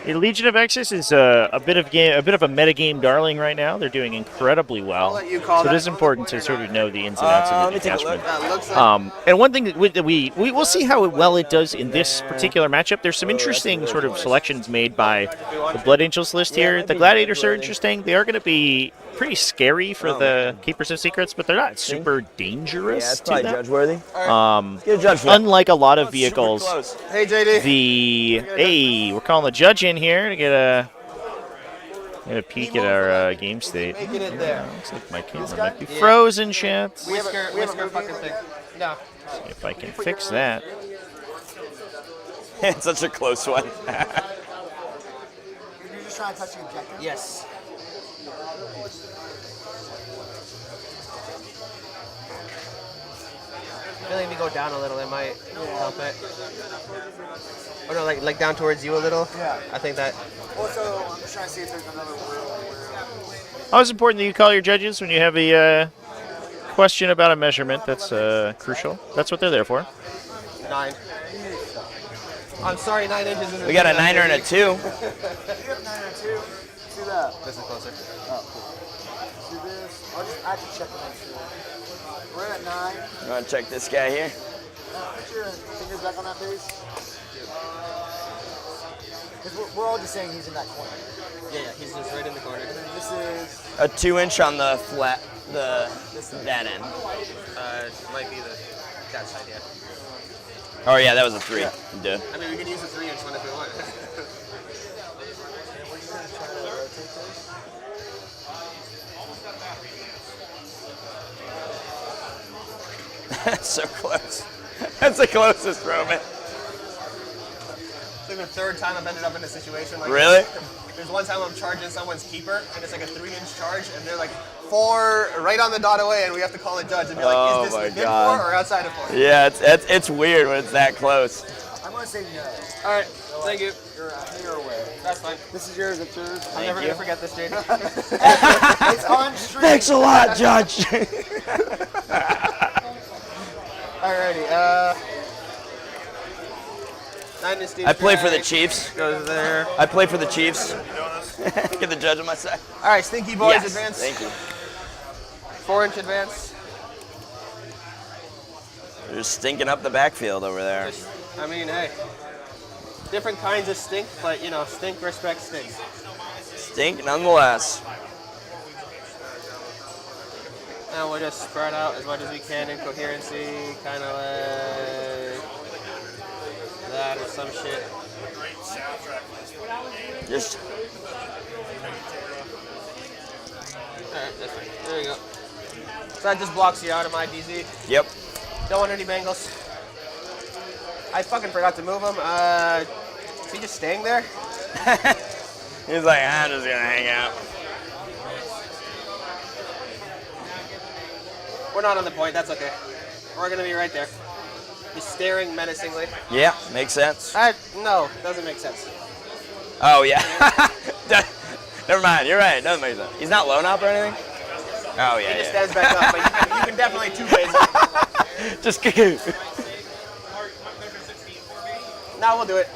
The Legion of Exodus is a bit of a metagame darling right now. They're doing incredibly well.
I'll let you call
So it
that.
is important to sort of know the ins and outs of
let
the
me take a
detachment.
look.
That looks like
And one thing that we will see how well it does in this particular matchup. There's some interesting sort of selections made by the Blood Angels list here. The Gladiators are interesting. They are going to be pretty scary for the Keepers of Secrets, but they're not super dangerous
Yeah, it's
to
probably
them.
judge-worthy. Get a judge for that.
Unlike a lot of
Super
vehicles,
close.
Hey JD.
we're calling the judge in here to get a peek at our game state.
Making it there.
Looks like my camera might be frozen, chat.
Whisker fucking thing. No.
See if I can fix that.
It's such a close one.
You're just trying to touch the objective?
Yes. I feel like if you go down a little, it might help it. Oh no, like down towards you a little.
Yeah.
I think that.
Also, I'm just trying to see if there's another room
How is it important that you call your judges when you have a question about a measurement? That's crucial. That's what they're there for.
9. I'm sorry, 9 inches isn't
We got a
enough.
9 and a 2.
You have 9 or 2. See that?
This is closer.
Oh, cool. See this? I have to check the next one. We're at 9.
You want to check this guy here?
Put your fingers back on that face. Because we're all just saying he's in that corner.
Yeah, he's just right in the corner.
And then this is...
A 2-inch on the flat, that end.
Might be that side, yeah.
Oh yeah, that was a 3.
Yeah.
Duh.
I mean, we can use a 3-inch one if we want.
And we're just going to try to rotate this.
That's so close. That's the closest, Roman.
It's like the third time I've ended up in a situation like
Really?
this. There's one time I'm charging someone's keeper, and it's like a 3-inch charge, and they're like 4 right on the dot away, and we have to call a judge and be like,
Oh
is this
my
within
God.
4 or outside of 4?
Yeah, it's weird when it's that close.
I'm gonna say no.
All right, thank you.
You're away.
That's fine.
This is yours. It's yours.
I'm never gonna forget this, JD.
It's on stream.
Thanks a lot, Judge.
Alrighty, Dynasty.
I play for the
Drag
Chiefs.
Goes there.
I play for the Chiefs. Get the judge on my side.
All right, Stinky Boys
Yes,
advance.
thank you.
4-inch advance.
They're just stinking up the backfield over there.
I mean, hey, different kinds of stink, but you know, stink respects stink.
Stink nonetheless.
And we'll just spread out as much as we can in coherency, kind of like that or some shit.
Just
Alright, that's fine. There you go. So that just blocks you out of my DZ.
yep.
Don't want any bangles. I fucking forgot to move him. Is he just staying there?
He's like, I'm just gonna hang out.
We're not on the point, that's okay. We're gonna be right there. He's staring menacingly.
Yeah, makes sense.
No, doesn't make sense.
Oh yeah. Never mind. You're right. It doesn't make sense. He's not low up or anything. Oh yeah.
He just
yeah.
stands back up, but you can definitely two-phase him.
Just cuckoo.
No, we'll do it.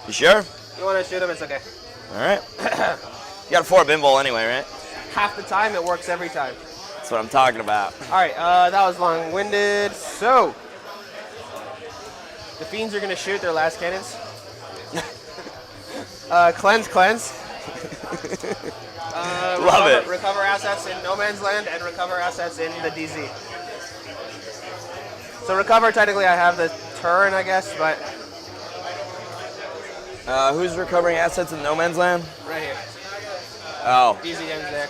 You sure?
You wanna shoot him, it's okay.
All right. You got a 4 bimble anyway, right?
Half the time, it works every time.
That's what I'm talking about.
Alright, that was long-winded. So, the Fiends are gonna shoot their last cannons. Cleanse.
Love it.
Recover assets in No Man's Land and recover assets in the DZ. So recover, technically I have the turn, I guess, but
Who's recovering assets in No Man's Land?
right here.
Oh.
DZ ends there.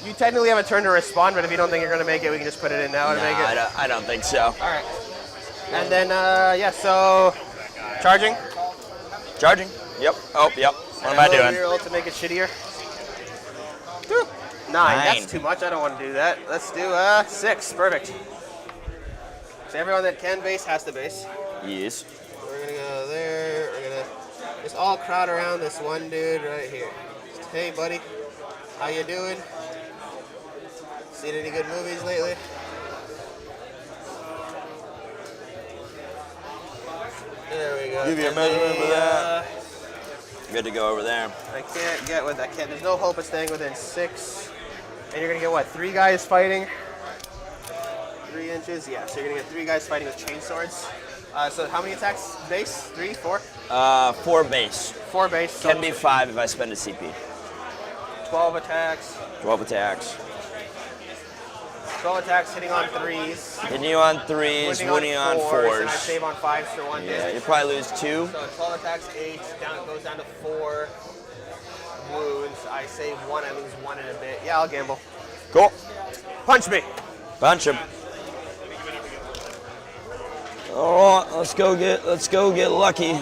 You technically have a turn to respond, but if you don't think you're going to make it, we can just put it in now to make it.
I don't think so.
All right. And then, yeah, so charging.
Charging. Yep. Oh, yep. What am I doing?
Reroll to make it shittier. 9. That's too much. I don't want to do that. Let's do 6. Perfect. So everyone that can base has to base.
Yes.
We're going to go there. We're going to just all crowd around this one dude right here. Just, hey, buddy. How you doing? Seen any good movies lately? There we go.
Give you a
And
measurement for that.
uh,
Good to go over there.
I can't get with that. There's no hope of staying within 6. And you're gonna get what? 3 guys fighting? 3 inches? Yeah. So you're gonna get 3 guys fighting with chain swords. So how many attacks? Base? 3, 4?
4 base.
4 base. So
Can be 5 if I spend a CP.
12 attacks.
12 attacks.
12 attacks hitting on 3s.
Hitting you on 3s, winning on 4s.
And I save on 5s for 1
Yeah,
damage.
you probably lose 2.
So 12 attacks, 8, goes down to 4 wounds. I save 1, I lose 1 in a bit. Yeah, I'll gamble.
Cool.
Punch me.
Bunch him. All right, let's go get lucky.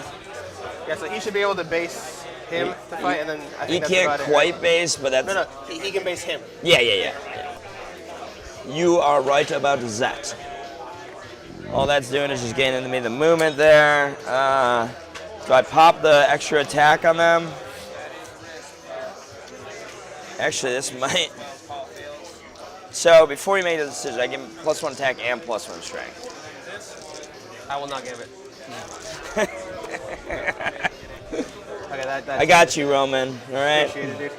Yeah, so he should be able to base him to fight, and then I
He
think that's
can't
about it,
quite
right?
base, but that's
No, he can base him.
yeah. You are right about that. All that's doing is just gaining me the movement there. Do I pop the extra attack on them? Actually, this might. So before you make the decision, I give him +1 attack and +1 strength.
I will not give it. Okay, that's
I got you, Roman. All right.
appreciated, dude.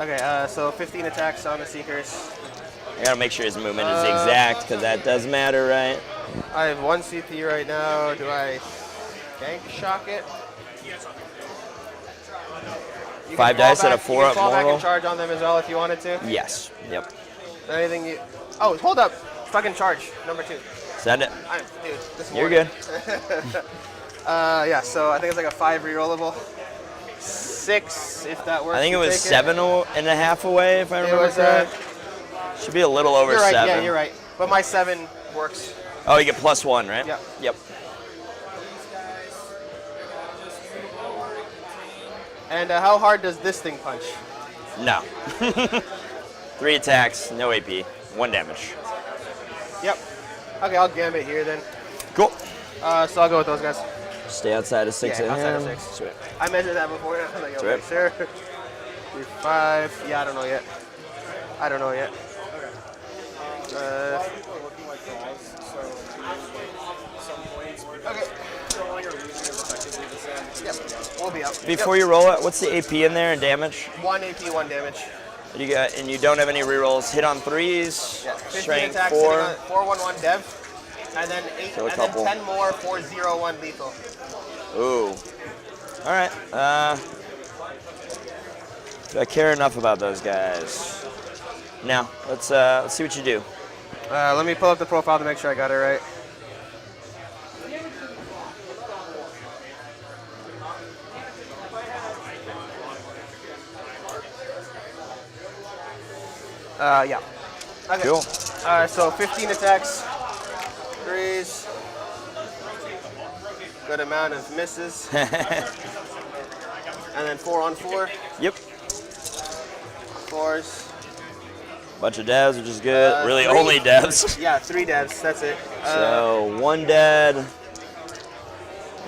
Okay, so 15 attacks on the Seekers.
I gotta make sure his movement is exact, because that does matter, right?
I have 1 CP right now. Do I gank shock it? You
5
can fall
dice at a
back-
4
you
up
can fall back
mortal.
and charge on them as well if you wanted to.
Yes. Yep.
Anything you... Oh, hold up. Fucking charge. Number 2.
Send it.
Dude, this
You're
morning.
good.
Yeah, so I think it's like a 5 rerollable. 6, if that works.
I think it
you
was
take
7.5 away, if I
It
remember
was
correct. Should be a little over
You're right.
7.
Yeah, you're right. But my 7 works.
Oh, you get +1, right?
Yeah.
Yep.
And how hard does this thing punch?
No. 3 attacks, no AP, 1 damage.
Yep. Okay, I'll gambit here then.
Cool.
So I'll go with those guys.
Stay outside of 6
Yeah, outside of
him.
6.
Sweet.
I measured that before. I was like,
Sweet.
okay, sure. 3, 5. Yeah, I don't know yet. I don't know yet.
Looking like draws, so some points. Okay. Drawing or losing is effectively the same.
Yep. We'll be up.
Before you roll it, what's the AP in there and damage?
1 AP, 1 damage.
You got, and you don't have any rerolls. Hit on 3s.
Yeah. 15
Strength
attacks,
4.
4, 1, 1 dev. And then 8,
So a
and
couple.
then 10 more, 4, 0, 1 lethal.
Ooh. All right. Do I care enough about those guys? Now, let's see what you do.
Let me pull up the profile to make sure I got it right. Yeah. Okay.
Cool.
So 15 attacks, 3s, good amount of misses, and then 4 on 4,
Yep.
4s.
Bunch of devs, which is good. Really,
3.
only devs.
Yeah, 3 devs, that's it.
So 1 dead.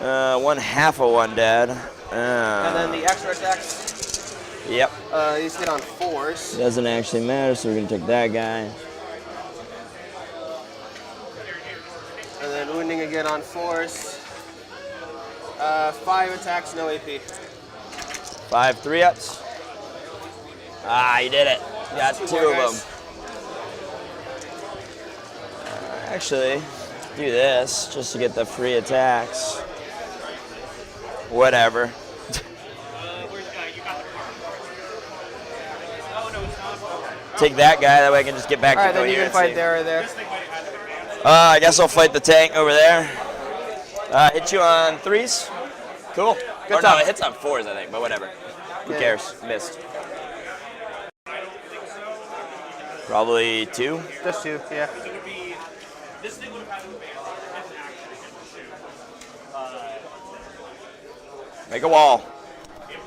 1 half of 1 dead.
And then the extra attacks,
Yep.
he's hit on 4s.
Doesn't actually matter, so we're gonna take that guy.
And then wounding again on 4s. 5 attacks, no AP.
5 3-ups. Ah, you did it. You got 2
more
of
guys.
them. Actually, do this just to get the free attacks. Whatever. Take that guy, that way I can just get back
Alright,
to
then you can
coherency.
fight there or there.
I guess I'll fight the tank over there. Hit you on 3s. Cool.
Good
Or no,
talk.
it hits on 4s, I think, but whatever. Who
Yeah.
cares? Missed. Probably 2.
Just 2, yeah.
Make a wall.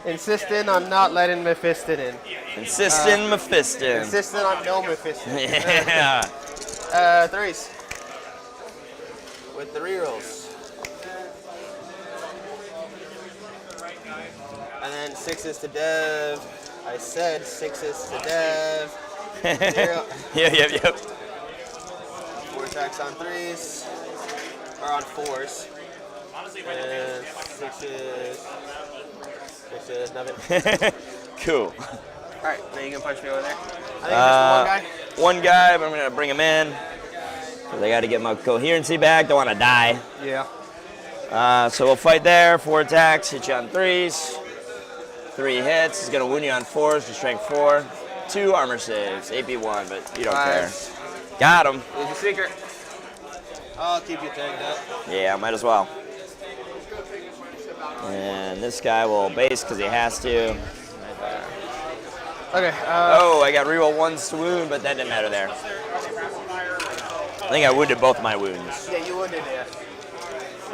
Insisting on not letting Mephiston in.
Insistin' Mephiston.
Insisting on no Mephiston.
Yeah.
3s. With the rerolls. And then 6s to dev. I said 6s to dev. 0.
Yep.
4 attacks on 3s. Or on 4s. And 6s. 6s, nothing.
Cool.
Alright, now you can punch me over there. I think just
One guy, but I'm gonna bring him in. Cause I gotta get my coherency back. Don't wanna die.
one guy. Yeah.
So we'll fight there. 4 attacks, hit you on 3s. 3 hits. He's gonna wound you on 4s for strength 4. 2 armor saves, AP 1, but you don't care. Got him.
Here's the secret. I'll keep you tagged up.
Yeah, might as well. And this guy will base because he has to.
Okay.
Oh, I got reroll 1s to wound, but that didn't matter there. I think I wounded both my wounds.
Yeah, you wounded it.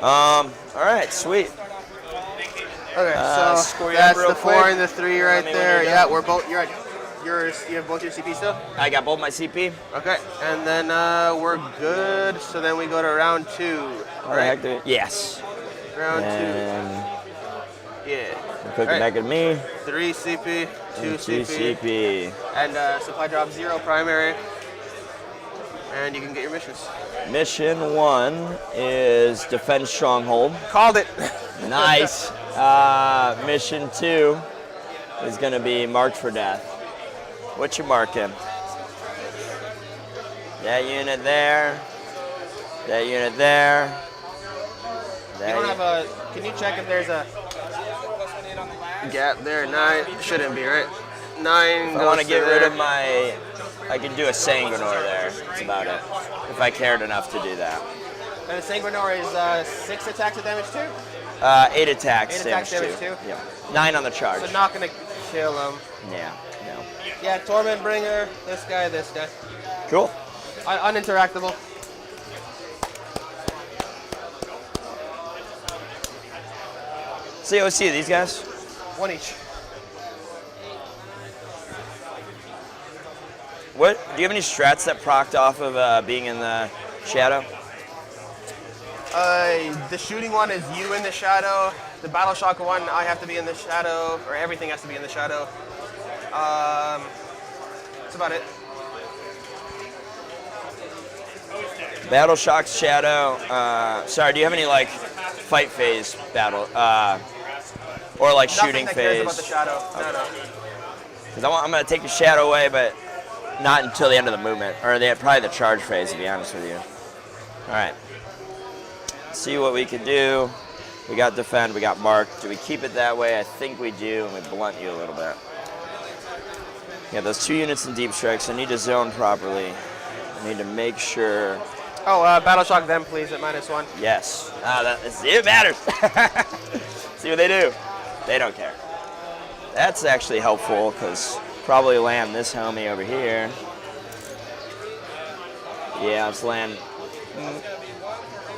All right, sweet.
Okay,
score
so
you
that's
up real
the 4
quick.
and the 3 right
Let me when
there.
you're
Yeah,
done.
we're both. You're at yours. You have both your CP still.
I got both my CP.
Okay, and then we're good. So then we go to round 2. Right?
Yes.
Round
And
2. Yeah.
click
Alright.
back at me.
3 CP, 2
2
CP,
CP.
and supply drop 0 primary. And you can get your missions.
Mission 1 is defend stronghold.
Called it.
Nice. Mission 2 is going to be marked for death. What you marking? That unit there. That unit there.
You don't have a. Can you check if there's a gap there? 9 shouldn't be right. 9.
I want to get rid of my. I can do a Sanguinor there. That's about it. If I cared enough to do that.
And the Sanguinor is 6 attacks of damage too.
8 attacks.
8 attacks damage
too.
too?
Yeah. 9 on the charge.
So not gonna kill him.
Yeah. No.
Yeah, Torment Bringer. This guy. This guy.
Cool.
Uninteractable.
COC, these guys?
One each.
What? Do you have any strats that procced off of being in the shadow?
The shooting one is you in the shadow. The battle shock one, I have to be in the shadow, or everything has to be in the shadow. That's about it.
Battle shock, shadow. Sorry, do you have any like fight phase battle, or like shooting
Nothing that
phase?
cares about the shadow. No, no.
Because I'm gonna take your shadow away, but not until the end of the movement, or probably the charge phase, to be honest with you. All right. See what we can do. We got defend, we got mark. Do we keep it that way? I think we do, and we blunt you a little bit. Yeah, those 2 units in deep strikes. I need to zone properly. I need to make sure.
Oh, battle shock them, please, at -1.
Yes. It matters. See what they do. They don't care. That's actually helpful, because probably land this homie over here. Yeah, let's land.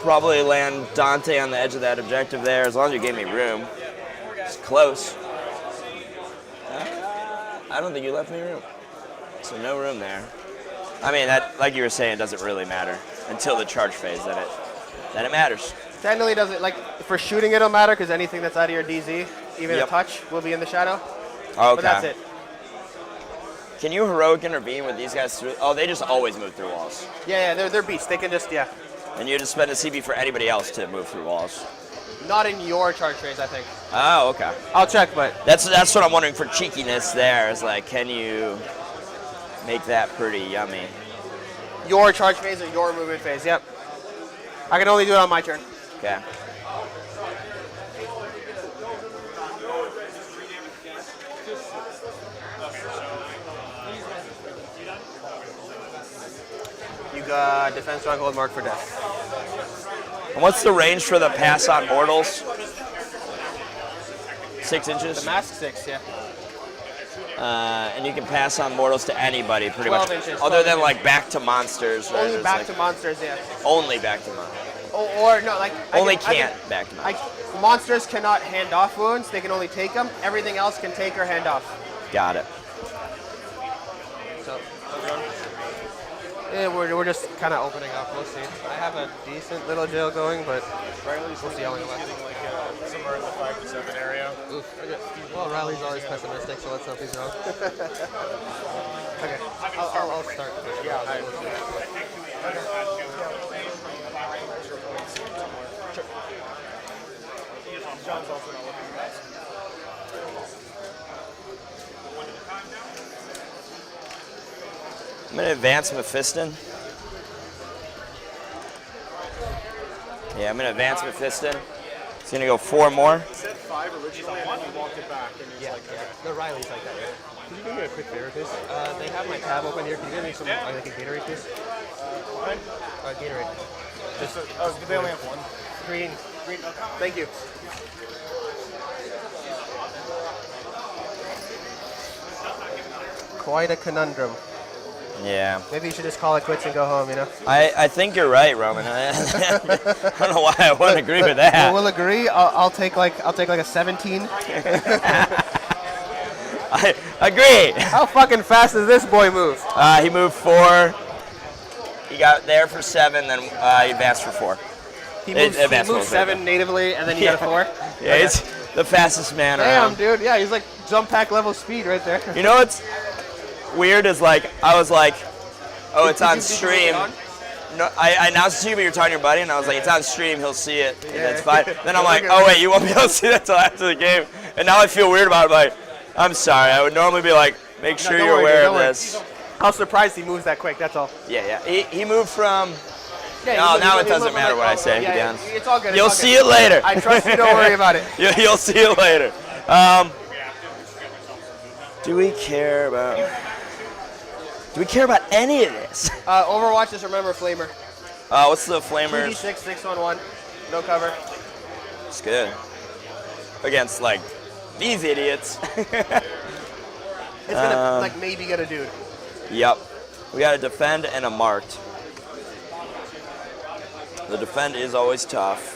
Probably land Dante on the edge of that objective there, as long as you gave me room. It's close. I don't think you left me room. So no room there. I mean, that, like you were saying, doesn't really matter until the charge phase. Then it matters.
Technically, doesn't like for shooting it'll matter because anything that's out of your DZ, even
Yep.
a touch, will be in the shadow.
Okay.
But that's it.
Can you heroic intervene with these guys through? Oh, they just always move through walls.
Yeah, they're beasts. They can just
And you just spend a CB for anybody else to move through walls.
Not in your charge phase, I think.
Oh, okay.
I'll check, but
That's what I'm wondering for cheekiness there. Is like, can you make that pretty yummy?
your charge phase or your movement phase. Yep. I can only do it on my turn.
Okay.
You got defense stronghold mark for death.
And what's the range for the pass on mortals? 6 inches?
The mask 6, yeah.
And you can pass on mortals to anybody, pretty
12
much.
inches,
Other
12
than
inches.
like back to monsters, right?
Only
There's,
back
like,
to monsters, yeah.
Only back to monsters.
Or no, like
Only can't back to monsters.
monsters cannot hand off wounds. They can only take them. Everything else can take or hand off.
Got it.
So yeah, we're just kind of opening up. We'll see. I have a decent little jail going, but
Riley's
we'll see how we go.
like somewhere in the 5 to 7 area.
Oof. Okay. Well, Riley's always pessimistic, so let's hope he's wrong. Okay, I'll start.
Yeah, John's also not looking at us.
I'm going to advance Mephiston. Yeah, I'm going to advance Mephiston. It's going to go 4 more.
It said 5 originally, and then you walked it back, and it's like, okay.
No, Riley's like that. Can you do me a quick favor, please? They have my tab open here. Can you give me some, like a Gatorade, please? Gatorade.
They only have one.
Green. Thank you. Quite a conundrum.
Yeah.
Maybe you should just call it quits and go home, you know?
I think you're right, Roman. I don't know why I wouldn't agree with that.
Well, we'll agree. I'll take like a 17.
I agree.
How fucking fast does this boy move?
He moved 4. He got there for 7, then he advanced for 4.
He
advanced
moves
for
7 natively, and then you got a 4.
Yeah, he's the fastest man
Damn,
around.
dude. Yeah, he's like jump pack level speed right there.
You know what's weird is like, I was like, oh, it's on stream. No, I announced it to you, but you're talking to your buddy, and I was like, it's on stream, he'll see it, and it's fine. Then I'm like, oh wait, you won't be able to see that until after the game. And now I feel weird about it, like, I'm sorry, I would normally be like, make sure
don't
you're
worry,
aware
dude,
of
don't worry.
this.
I was surprised he moves that quick, that's all.
Yeah. He moved from,
Yeah,
no,
he
now
moved-
it doesn't
he moved
matter
from
what I
like,
say,
yeah,
to be honest.
It's all good.
You'll see it later.
I trust you, don't worry about it.
You'll see it later. Do we care about any of this?
Overwatch, just remember Flamer.
What's the flamers?
2d6, 611, no cover.
It's good. Against, like, these idiots.
It's gonna, like, maybe get a dude.
Yep. We got a defend and a marked. The defend is always tough.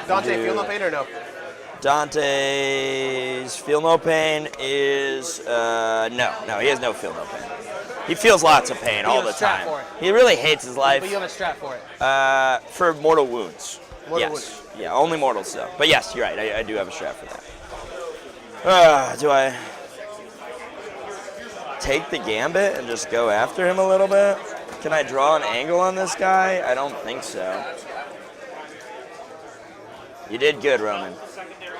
Dante, feel no pain or no?
Dante's feel no pain is no, he has no feel no pain. He feels lots of pain all
have
the
a strap
time.
for it.
He really hates his life.
But you have a strap for it.
For mortal wounds.
Mortal
Yes. Yeah, only mortal stuff. But yes, you're right. I do have a strap for that. Do I take the gambit and just go after him a little bit? Can I draw an angle on this guy? I don't think so. You did good, Roman.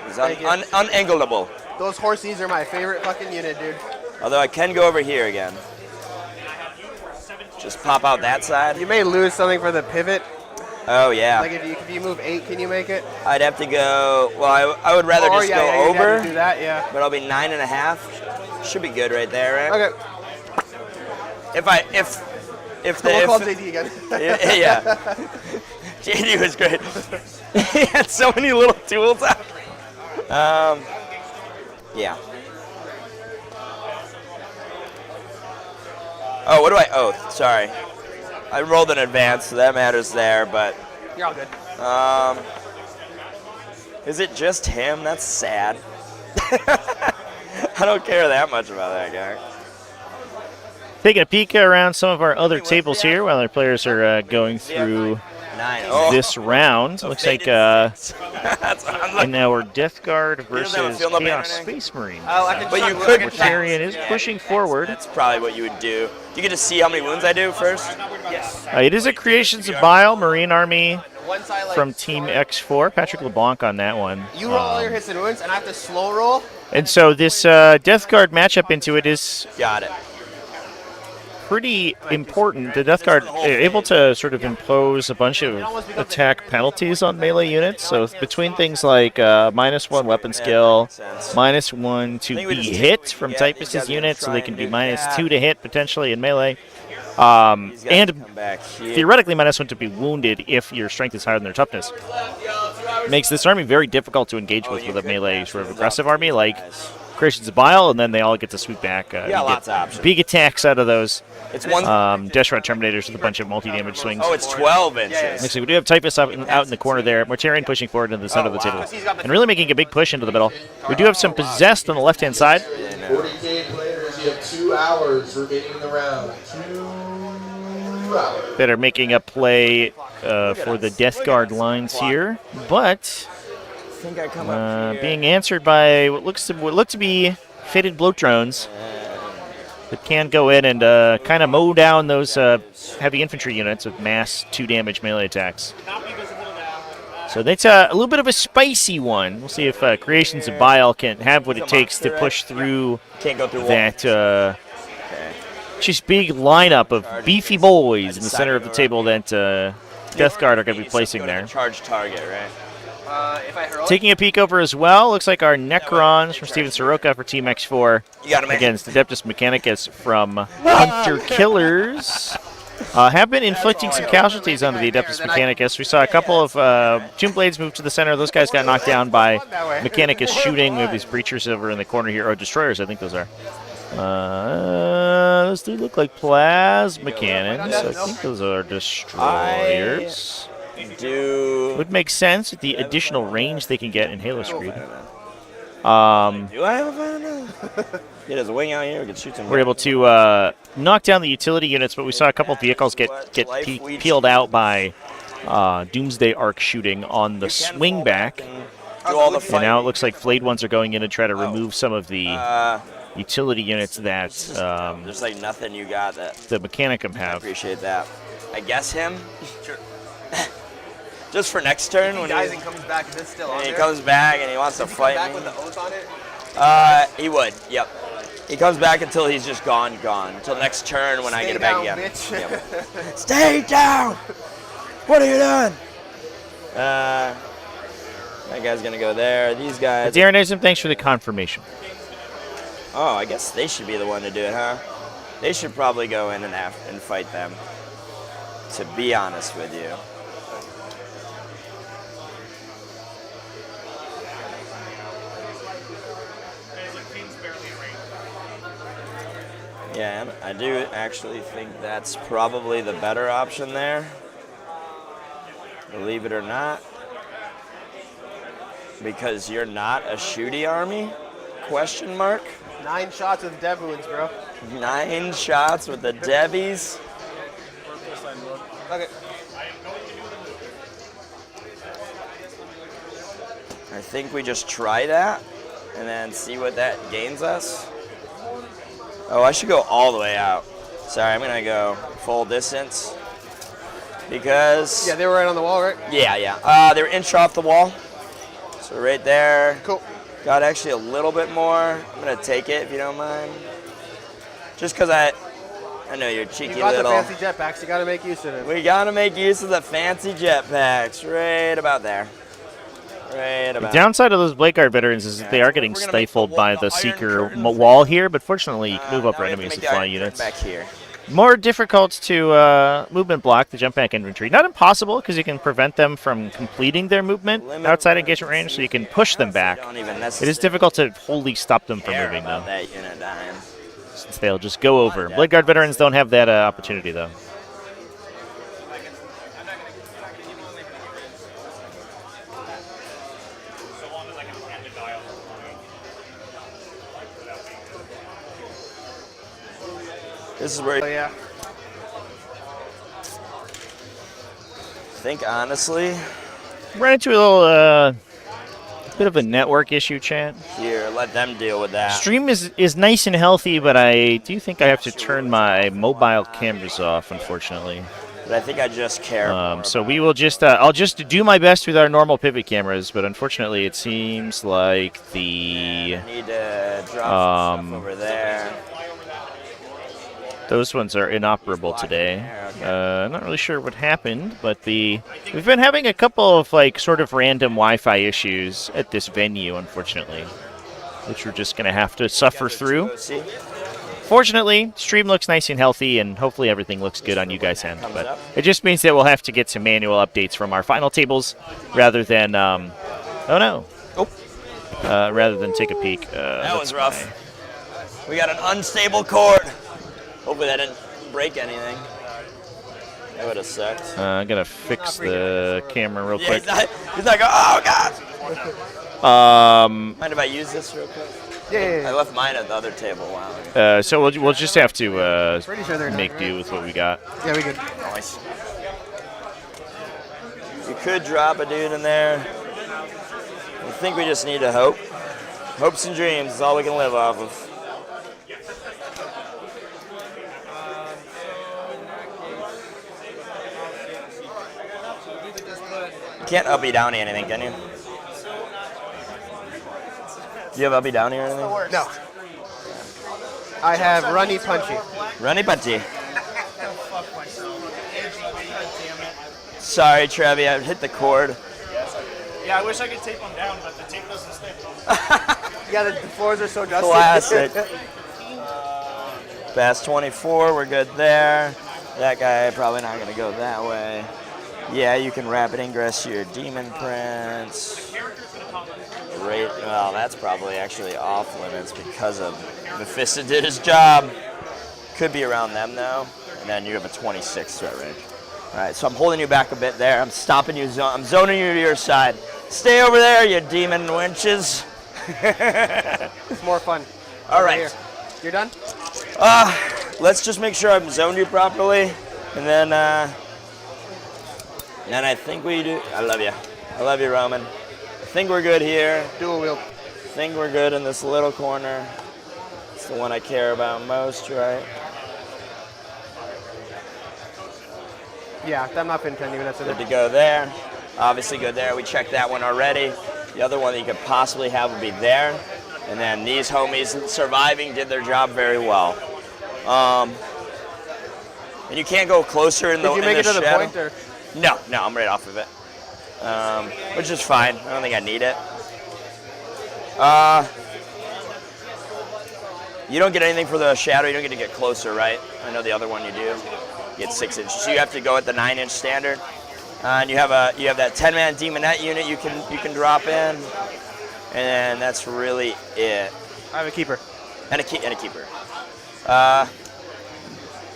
He's unangleable.
Those horsies are my favorite fucking unit, dude.
Although I can go over here again. Just pop out that side.
You may lose something for the pivot.
Oh, yeah.
Like if you move 8, can you make it?
I'd have to go, well, I would rather just go
you'd
over.
have to do that, yeah.
But I'll be 9.5. Should be good right there, right?
Okay.
If
We'll call JD again.
yeah. JD was great. He had so many little tools out. Yeah. Oh, what do I? Oh, sorry. I rolled in advance, so that matters there. But
You're all good.
is it just him? That's sad. I don't care that much about that guy.
Taking a peek around some of our other tables here while our players are going through
9. Oh.
this round. Looks like in our Death Guard versus
feel no pain or
Chaos
anything?
Space Marine.
Oh, I can
But you
shot-
could-
I can shot-
Mortarion is pushing forward.
That's probably what you would do. Do you get to see how many wounds I do first?
Yes.
It is a Creations of Bile Marine Army
Once I, like,
from Team
start-
X4. Patrick LeBlanc on that one.
You roll all your hits and wounds, and I have to slow roll.
And so this Death Guard matchup into it is
Got it.
pretty important. The Death Guard are able to sort of impose a bunch of attack penalties on melee units. So between things like -1 weapon skill,
makes sense.
-1 to
think we
be
just
hit from
yeah, these
Typus's
guys are
units, so they
trying
can be
to-
-2 to hit potentially in melee.
These guys
And
come back here.
theoretically -1 to be wounded if your strength is higher than their toughness. Makes this army very difficult to engage with a melee sort of aggressive army like Creations of Bile, and then they all get to sweep back. You
got lots
get
of options.
big attacks out of those.
It's one.
Death Terminators with a bunch of multi-damage swings.
Oh, it's 12 inches.
Looks like we do have Typus out in the corner there. Mortarion pushing forward into the center of the table. And really making a big push into the middle. We do have some Possessed on the left-hand side.
40k players, you have 2 hours remaining in the round. 2 hours.
That are making a play for the Death Guard lines here. But
I think I come up here.
being answered by what look to be Fated Bloat Drones that can go in and kind of mow down those heavy infantry units with mass 2 damage melee attacks. So that's a little bit of a spicy one. We'll see if Creations of Bile can have what it takes to push through
Can't go through
that just big lineup of beefy boys in the center of the table that Death Guard are going to be placing there.
Charge target, right?
If I hurl
Taking a peek over as well, looks like our Necrons from Steven Soroka for Team X4
You got him, man.
against Adeptus Mechanicus from Hunter Killers. Have been inflicting some casualties onto the Adeptus Mechanicus. We saw a couple of Tomb Blades move to the center. Those guys got knocked down by Mechanicus shooting. We have these Breachers over in the corner here. Or Destroyers, I think those are. Those do look like Plasma Cannons. So I think those are Destroyers. Would make sense with the additional range they can get in Halo Screed.
Do I have a final? Get his wing out here. We can shoot some.
We're able to knock down the utility units, but we saw a couple of vehicles get peeled out by Doomsday Arc shooting on the swing back.
Do all the
And now it looks like flayed ones are going in to try to remove some of the utility units that
There's like nothing you got that.
the Mechanicum
I
have.
appreciate that. I guess him. Sure. Just for next turn
he
when
dies and comes back, is it still on
he
there?
comes back and he wants to
Does he come
fight
back
me.
with the oath on it?
He would. Yep. He comes back until he's just gone. Until next turn when I
Stay
get it back
down,
again.
bitch.
Yep. Stay down! What are you doing? That guy's gonna go there. These guys.
Darren Nation, thanks for the confirmation.
Oh, I guess they should be the one to do it, huh? They should probably go in and fight them. To be honest with you. Yeah, I do actually think that's probably the better option there. Believe it or not. Because you're not a shooty army? Question mark?
9 shots with dev wounds, bro.
9 shots with the Devies.
Okay.
I think we just try that and then see what that gains us. Oh, I should go all the way out. Sorry, I'm gonna go full distance because.
Yeah, they were right on the wall, right?
Yeah. They're inch off the wall. So right there.
Cool.
Got actually a little bit more. I'm gonna take it if you don't mind. Just because I know you're cheeky
You got
little.
the fancy jetpacks. You got to make use of it.
We gotta make use of the fancy jetpacks. Right about there. Right
The
about.
downside of those Blade Guard veterans is that they are getting
We're gonna make
stifled
the
by
wall-
the
the Iron
Seeker
Curtain.
wall here, but fortunately you can move up
Now
our
we have to
enemies
make
with
the
flying
Iron Curtain
units.
back here.
More difficult to movement block the jump back infantry. Not impossible, because you can prevent them from completing their movement
Limit
outside engagement range, so you can push them back.
Don't even
It is difficult to wholly stop them from
care
moving,
about
though,
that unit dying.
since they'll just go over. Blade Guard veterans don't have that opportunity, though.
This is where
Oh, yeah.
I think, honestly,
Ran into a little bit of a network issue, chat.
here, let them deal with that.
Stream is nice and healthy, but I do think I have to turn my mobile cameras off, unfortunately.
But I think I just care more
So
about
we will just, I'll just do my best with our normal pivot cameras, but unfortunately it seems like the,
I need to drop some stuff over there.
those ones are inoperable today. I'm not really sure what happened, but we've been having a couple of like sort of random Wi-Fi issues at this venue, unfortunately, which we're just going to have to suffer through.
See?
Fortunately, stream looks nice and healthy, and hopefully everything looks good on you guys' end. But it just means that we'll have to get some manual updates from our final tables rather than, rather than take a peek.
That was rough. We got an unstable cord. Hopefully that didn't break anything. That would have sucked.
I gotta fix the camera real quick.
He's like, oh god. Mind if I use this real quick?
Yeah.
I left mine at the other table. Wow.
So we'll just have to
Pretty sure they're
make
not,
do
right?
with what we got.
Yeah, we good.
Nice. You could drop a dude in there. I think we just need to hope. Hopes and dreams is all we can live off of. You can't uppy downy anything, can you? Do you have uppy downy or anything?
No. I have runny punchy.
Runny punchy. Sorry, Trevi, I hit the cord.
Yeah, I wish I could tape them down, but the tape doesn't stick.
Yeah, the floors are so dusty.
Classic. Bass 24, we're good there. That guy probably not gonna go that way. Yeah, you can rapid ingress your demon prints. Great. Well, that's probably actually off limits because of Mephisto did his job. Could be around them though. And then you have a 26 threat range. All right, so I'm holding you back a bit there. I'm stopping you. I'm zoning you to your side. Stay over there, you demon winches.
It's more fun.
All right.
Here. You're done?
Let's just make sure I've zoned you properly, and then I think we do. I love you. I love you, Roman. I think we're good here.
Dual wield.
I think we're good in this little corner. It's the one I care about most, right?
Yeah, I'm not been 10 minutes in
Good to
it.
go there. Obviously good there. We checked that one already. The other one that you could possibly have would be there. And then these homies surviving did their job very well. And you can't go closer in the
Did you make
in
it to the
shadow.
point? Or?
No, I'm right off of it. Which is fine. I don't think I need it. You don't get anything for the shadow. You don't get to get closer, right? I know the other one you do. You get 6 inches. So you have to go at the 9-inch standard. And you have that 10-man demonette unit you can drop in, and that's really it.
I have a keeper.
And a keeper.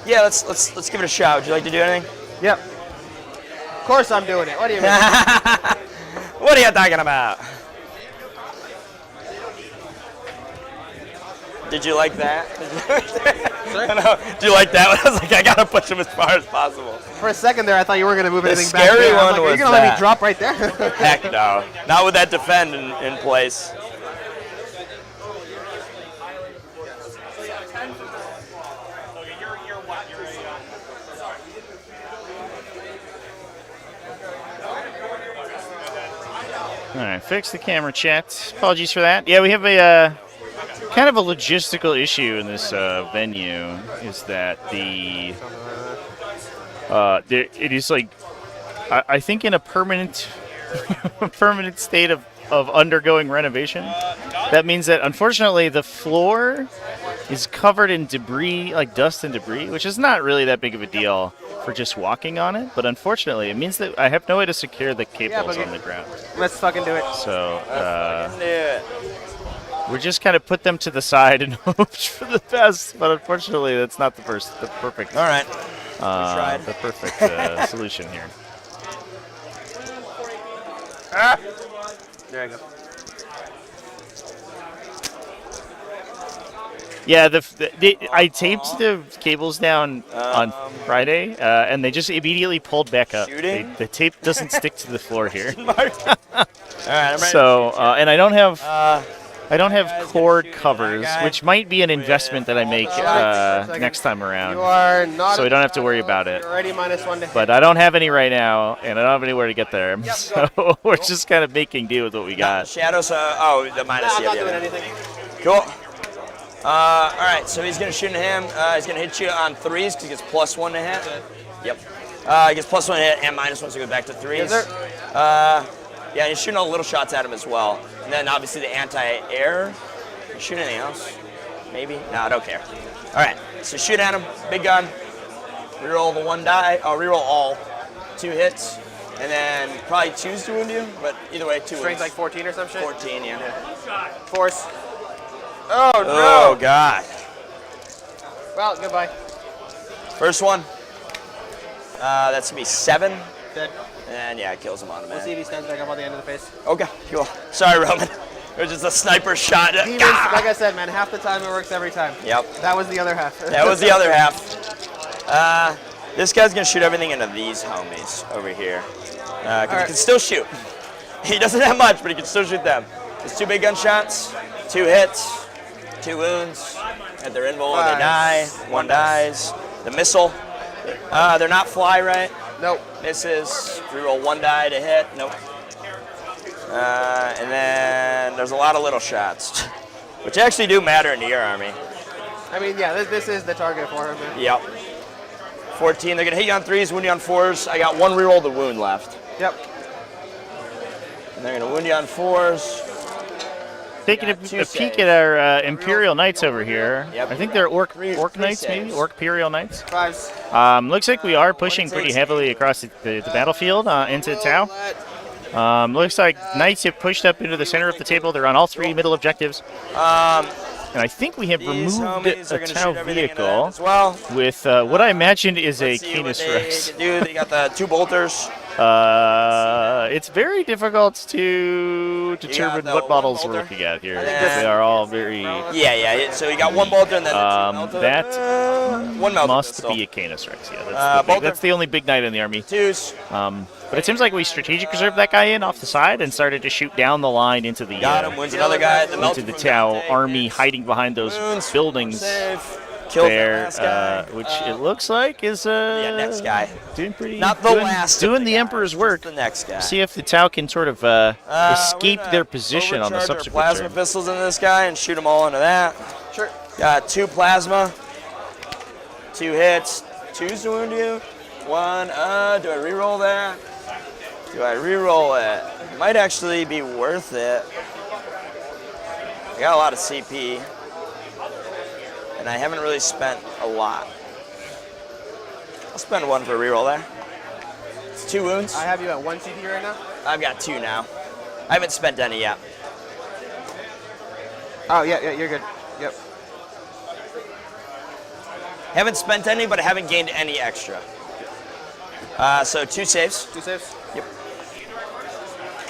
Yeah, let's give it a shot. Would you like to do anything?
Yep. Of course I'm doing it. What do you mean?
What are you talking about? Did you like that? Did you like that? I was like, I gotta push him as far as possible.
For a second there, I thought you were gonna move
The
anything back
scary
there. I'm
one
like,
was
are you gonna let
that.
me drop right there?
Heck no. Not with that defend in place.
All right, fix the camera chat. Apologies for that. Yeah, we have a kind of a logistical issue in this venue. Is that it is like I think in a permanent permanent state of undergoing renovation. That means that unfortunately the floor is covered in debris, like dust and debris, which is not really that big of a deal for just walking on it, but unfortunately it means that I have no way to secure the cables on the ground.
Let's fucking do it.
So we just kind of put them to the side and hoped for the best, but unfortunately that's not the perfect.
All right.
The perfect solution here.
There you go.
Yeah, I taped the cables down on Friday, and they just immediately pulled back up.
Shooting?
The tape doesn't stick to the floor here.
All right, I'm ready.
So, and I don't have cord covers, which might be an investment that I make next time around.
You are not.
So we don't have to worry about it.
You're already -1 to hit.
But I don't have any right now, and I don't have anywhere to get there. So we're just kind of making do with what we got.
Shadows. The minus.
I'm not doing anything.
Cool. All right, so he's gonna shoot at him. He's gonna hit you on 3s because he gets +1 to hit. Yep. He gets +1 to hit and -1, so go back to 3s.
Yes,
Yeah, you're shooting all the little shots at him as well. And then obviously the anti-air. You shoot anything else? Maybe? No, I don't care. All right, so shoot at him, big gun. Reroll the 1 die. Oh, reroll all. 2 hits. And then probably choose to wound you, but either way, 2
Strength
wounds.
like 14 or some shit?
14, yeah.
Force. Oh, no.
Oh, God.
Well, goodbye.
First one. That's going to be 7.
Dead.
And yeah, it kills him on him.
We'll see if he stands back up on the end of the face.
Okay, cool. Sorry, Roman. It was just a sniper shot.
Demons, like I said, man, half the time it works every time.
Yep.
That was the other half.
That was the other half. This guy's going to shoot everything into these homies over here. Because he can still shoot. He doesn't have much, but he can still shoot them. It's 2 big gunshots, 2 hits, 2 wounds. At their invul, they die. 1 dies. The missile. They're not fly right.
Nope.
Misses. Reroll 1 die to hit. Nope. And then there's a lot of little shots, which actually do matter in your army.
I mean, yeah, this is the target for him. Man.
Yep. 14. They're going to hit you on 3s, wound you on 4s. I got 1 reroll the wound left.
Yep.
And they're going to wound you on 4s.
Taking a peek at our Imperial Knights over here.
Yep.
I think they're Orc
Three
Knights, maybe?
saves.
Orc Imperial Knights.
5s.
Looks like we are pushing pretty heavily across the battlefield into Tau. Looks like Knights have pushed up into the center of the table. They're on all 3 middle objectives. And I think we have removed a Tau vehicle
as well.
with what I imagined is a
Let's see what
Canis
they
Rex.
can do. They got the 2 bolters.
It's very difficult to determine
the
what
one
models we're
bolter?
looking at here.
I think this-
They are all very...
Yeah. So you got 1 bolter and then the 2 melter.
that
1 melter
must
pistol.
be a Canis Rex. Yeah,
bolter.
that's the only big knight in the army.
2s.
But it seems like we strategic reserved that guy in off the side and started to shoot down the line into the
Got him. Wins another guy. The
into
melter
the
from
Tau
Dante.
army hiding behind those
Wounds.
buildings
Save. Killed
there,
that last guy.
which it looks like is
next guy.
doing pretty
Not the last of
doing
the
the
guys,
Emperor's
just
work.
the next guy.
See if the Tau can sort of escape their position on the
Overcharge our
subsequent
plasma
turn.
pistols into this guy and shoot them all into that.
Sure.
Got 2 plasma. 2 hits. 2s to wound you. 1. Do I reroll that? Do I reroll it? Might actually be worth it. I got a lot of CP. And I haven't really spent a lot. I'll spend 1 for a reroll there. It's 2 wounds.
I have you at 1 CP right now?
I've got 2 now. I haven't spent any yet.
Oh, yeah, you're good. Yep.
Haven't spent any, but I haven't gained any extra. So 2 saves.
2 saves.
Yep.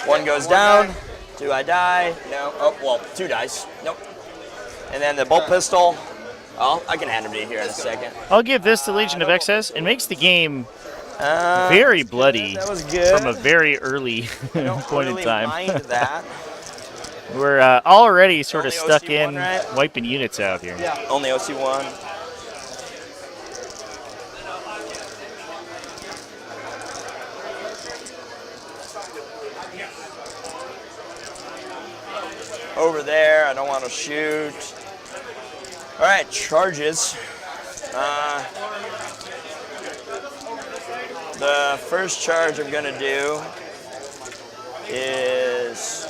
1 goes down. 2 I die. No. Oh, well, 2 dice. Nope. And then the bolt pistol. Oh, I can hand him to you here in a second.
I'll give this to Legion of Excess. It makes the game very bloody
that was good.
from a very early
I don't
point
really
in time.
mind that.
We're already sort of
Only
stuck
OC1,
in
right?
wiping units out here.
Yeah.
Only OC1. Over there, I don't want to shoot. All right, charges. The first charge I'm gonna do is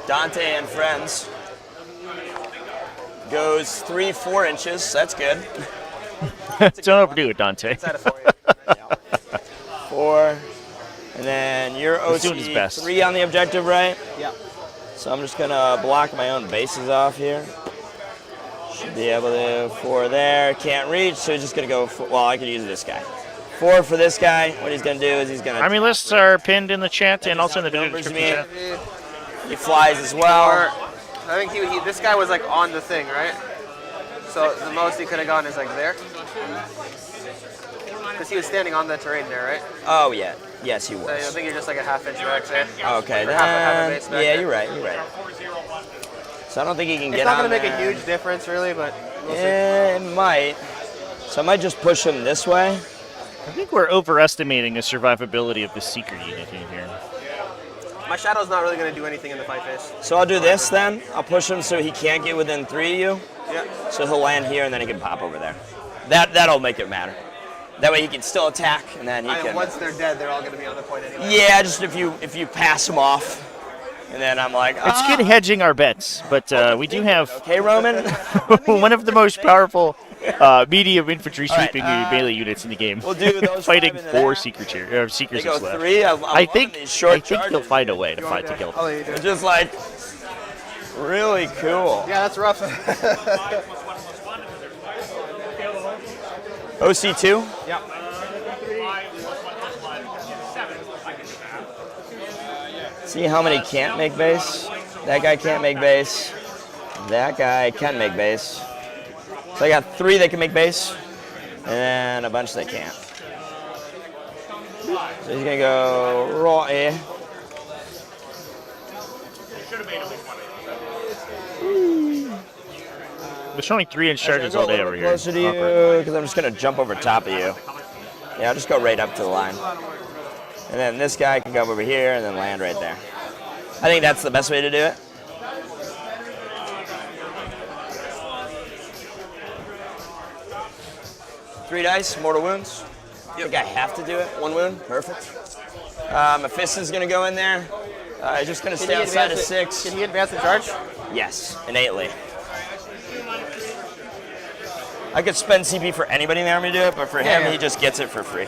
Dante and Friends. Goes 3-4 inches. That's good.
Don't overdo it, Dante.
4. And then you're
He's doing his best.
OC 3 on the objective, right?
Yeah.
So I'm just gonna block my own bases off here. Should be able to 4 there. Can't reach, so he's just gonna go. Well, I could use this guy. 4 for this guy. What he's gonna do is he's gonna.
Army lists are pinned in the chat and also in the video
numbers
description
mean.
chat.
He flies as well.
I think this guy was like on the thing, right? So the most he could have gone is like there. Because he was standing on the terrain there, right?
Oh yeah. Yes, he was.
So I think you're just like a half-inch back there.
Okay,
Or
then.
half a base back
Yeah,
there.
you're right. You're right. So I don't think he can
It's
get
not
on
going to make a
there.
huge difference, really, but we'll see.
Yeah, it might. So I might just push him this way.
I think we're overestimating the survivability of the Seeker unit in here.
My Shadow's not really going to do anything in the fight phase.
So I'll do this then. I'll push him so he can't get within 3 of you.
Yeah.
So he'll land here and then he can pop over there. That'll make it matter. That way he can still attack and then he
And
can.
once they're dead, they're all going to be on the point anyway.
Yeah, just if you pass him off, and then I'm like,
It's good hedging our bets, but we do have
Okay, Roman.
one of the most powerful medium infantry
All right,
sweeping melee units in the game.
We'll do those
fighting
5 into
4
that.
Seekers
They
Seekers
go
left.
3.
I think
short
he'll
charges.
find a way to fight to kill
Oh,
them.
you do.
It's just like really cool.
Yeah, that's rough.
OC2.
Yeah.
See how many can't make base? That guy can't make base. That guy can make base. So I got 3 that can make base, and then a bunch that can't. So he's gonna go raw A.
We're showing 3-inch charges all day over here.
Closer to you, because I'm just gonna jump over top of you. Yeah, I'll just go right up to the line. And then this guy can come over here and then land right there. I think that's the best way to do it. Three dice, mortal wounds. I think I have to do it. 1 wound, perfect. Mephiston's gonna go in there. Just gonna stay outside of 6.
Can he advance the charge?
Yes, innately. I could spend CP for anybody in the army to do it, but for him,
Yeah.
he just gets it for free.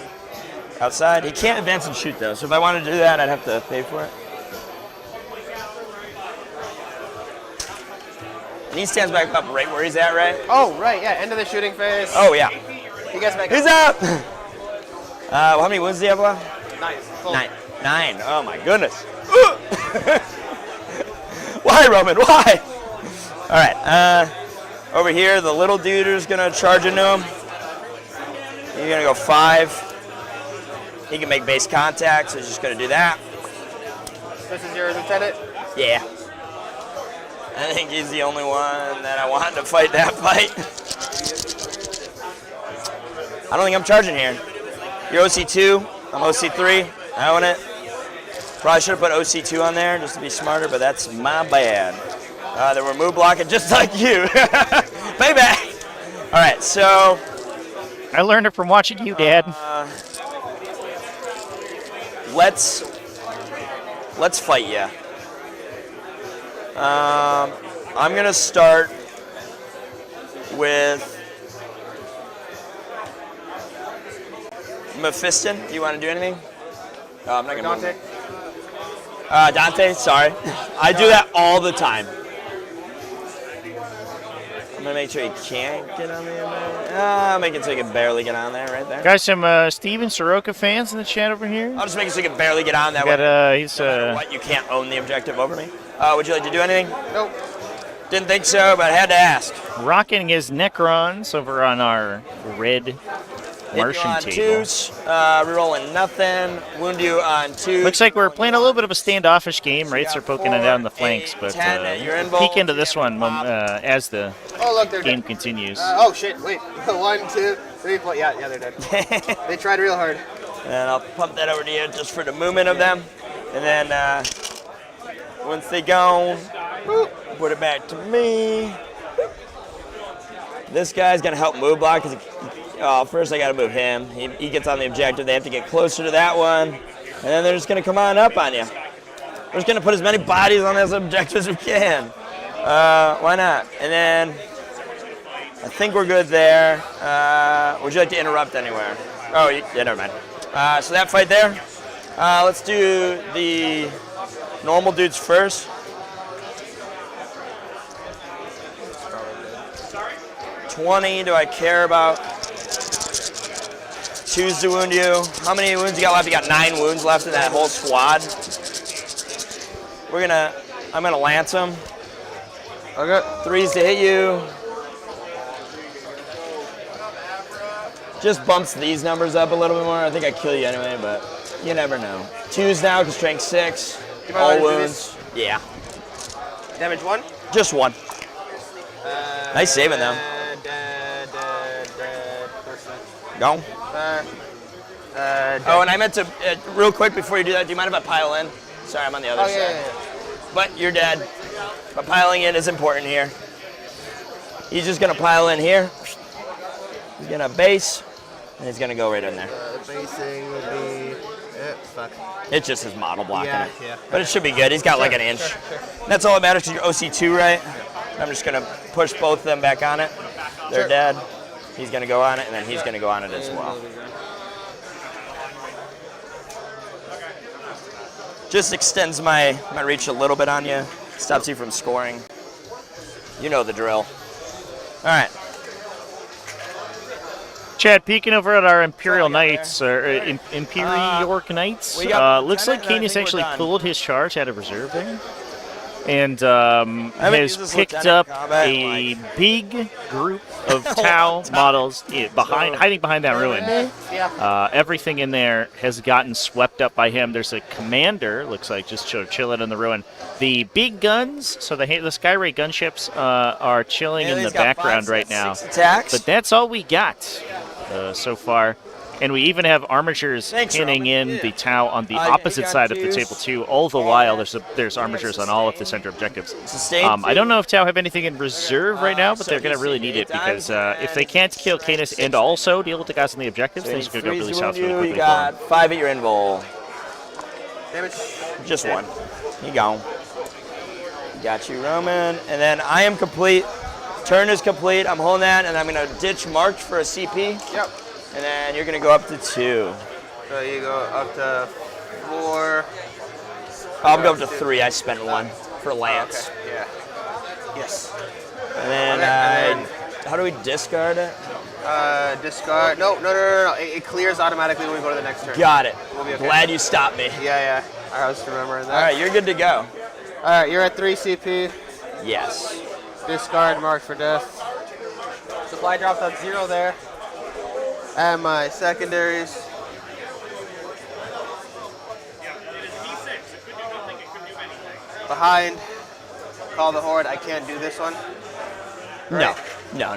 Outside, he can't advance and shoot though, so if I wanted to do that, I'd have to pay for it. And he stands back up right where he's at, right?
Oh, right, yeah, end of the shooting phase.
Oh, yeah.
He gets back
He's
up.
up! How many wounds do you have left?
9. Full.
9. 9. Oh my goodness. Why, Roman? Why? All right. Over here, the little dude is gonna charge into him. You're gonna go 5. He can make base contact, so he's just gonna do that.
This is your lieutenant?
Yeah. I think he's the only one that I want to fight that fight. I don't think I'm charging here. You're OC2, I'm OC3. I own it. Probably should have put OC2 on there just to be smarter, but that's my bad. Then we're move blocking just like you. Payback. All right, so.
I learned it from watching you, Dad.
Let's fight ya. I'm gonna start with Mephiston. Do you want to do anything? I'm not gonna.
Dante?
Dante, sorry. I do that all the time. I'm gonna make sure he can't get on the I'll make it so he can barely get on there, right there.
Got some Steven Soroka fans in the chat over here.
I'll just make it so he can barely get on that
Got,
way.
he's,
no matter what, you can't own the objective over me. Would you like to do anything?
Nope.
Didn't think so, but I had to ask.
rocking his Necrons over on our red Martian
Hit you on
table.
twos, rerolling nothing. Wound you on two.
Looks like we're playing a little bit of a standoffish game. Wraiths are poking it out on the flanks,
8,
but
10, you're
we'll
involved.
peek into this one as the
Oh, look, they're
game
dead.
continues.
Oh, shit, wait. 1, 2, 3, 4. Yeah, they're dead. They tried real hard.
And I'll pump that over to you just for the movement of them. And then once they gone, put it back to me. This guy's gonna help move block because first I gotta move him. He gets on the objective. They have to get closer to that one, and then they're just gonna come on up on you. We're just gonna put as many bodies on this objective as we can. Why not? And then I think we're good there. Would you like to interrupt anywhere? Oh, yeah, never mind. So that fight there. Let's do the normal dudes first. 20, do I care about? Choose to wound you. How many wounds you got left? You got 9 wounds left in that whole squad. I'm gonna lance him.
Okay.
3s to hit you. Just bumps these numbers up a little bit more. I think I kill you anyway, but you never know. 2s now, because strength 6.
You might
All
wanna do
wounds. Yeah.
Damage 1.
Just 1. Nice saving though. Go. Oh, and I meant to, real quick before you do that, do you mind if I pile in? Sorry, I'm on the other side.
Yeah.
But you're dead. But piling in is important here. He's just going to pile in here. He's going to base, and he's going to go right in there.
Basing would be... fuck.
It's just his model blocking it.
Yeah.
But it should be good. He's got like an inch.
Sure.
That's all that matters because you're OC2, right? I'm just going to push both of them back on it. They're
Sure.
dead. He's going to go on it, and then he's going to go on it as well. Just extends my reach a little bit on you. Stops you from scoring. You know the drill. All right.
Chad, peeking over at our Imperial Knights, or Imperial Knights,
we got
looks like
Lieutenant, and I
Canis
think we're
actually
done.
pulled his charge out of reserve there. And
haven't
has
used this
picked
Lieutenant
up
combat in,
a big group of Tau models hiding behind that ruin.
Yeah.
Everything in there has gotten swept up by him. There's a commander, looks like, just chilling in the ruin. The big guns, so the Skyray gunships are chilling in the
He's got
background
5,
right
so
now.
that's 6 attacks.
But that's all we got so far. And we even have armatures
Thanks,
pinning
Roman.
in the Tau on the
You
opposite
got
side of the
2s.
table too. All the while, there's armatures on all of the center objectives.
Sustained
I don't know if Tau have anything in reserve right now, but
so
they're going to
he's
really
seen
need it
8
because
times,
if they can't kill Canis and also deal with the guys on the objectives,
So
things
he
could go really
3s
south
wound
really
you.
quickly
You
for him.
got 5 at your invul.
Damage.
Just 1. You gone. Got you, Roman. And then I am complete. Turn is complete. I'm holding that, and I'm going to ditch March for a CP.
Yep.
And then you're going to go up to 2.
So you go up to 4.
I'll go up to 3. I spent 1 for Lance.
Okay. Yeah. Yes.
And then,
And
how do we discard it?
discard. No. It clears automatically when we go to the next turn.
Got it.
We'll be okay.
Glad you stopped me.
Yeah. I was remembering that.
All right, you're good to go.
All right, you're at 3 CP.
Yes.
Discard, mark for death. Supply drops at 0 there. And my secondaries. Behind. Call the Horde. I can't do this one.
No,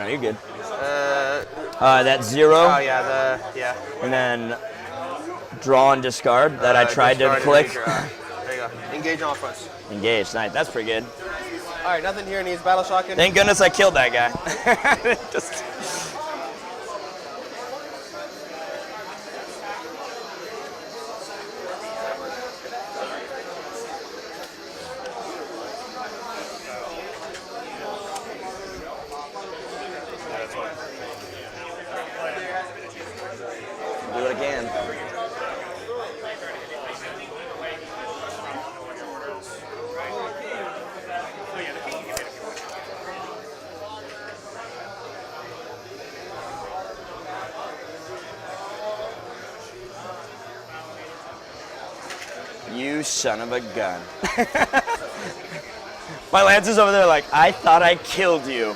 you're good.
Uh,
That 0,
oh yeah,
and then draw and discard that I tried to
discard,
click.
There you go. Engage on all fronts.
Engage, nice. That's pretty good.
All right, nothing here needs battle shotgun.
Thank goodness I killed that guy. Just. Do it again. You son of a gun. My Lance is over there like, I thought I killed you.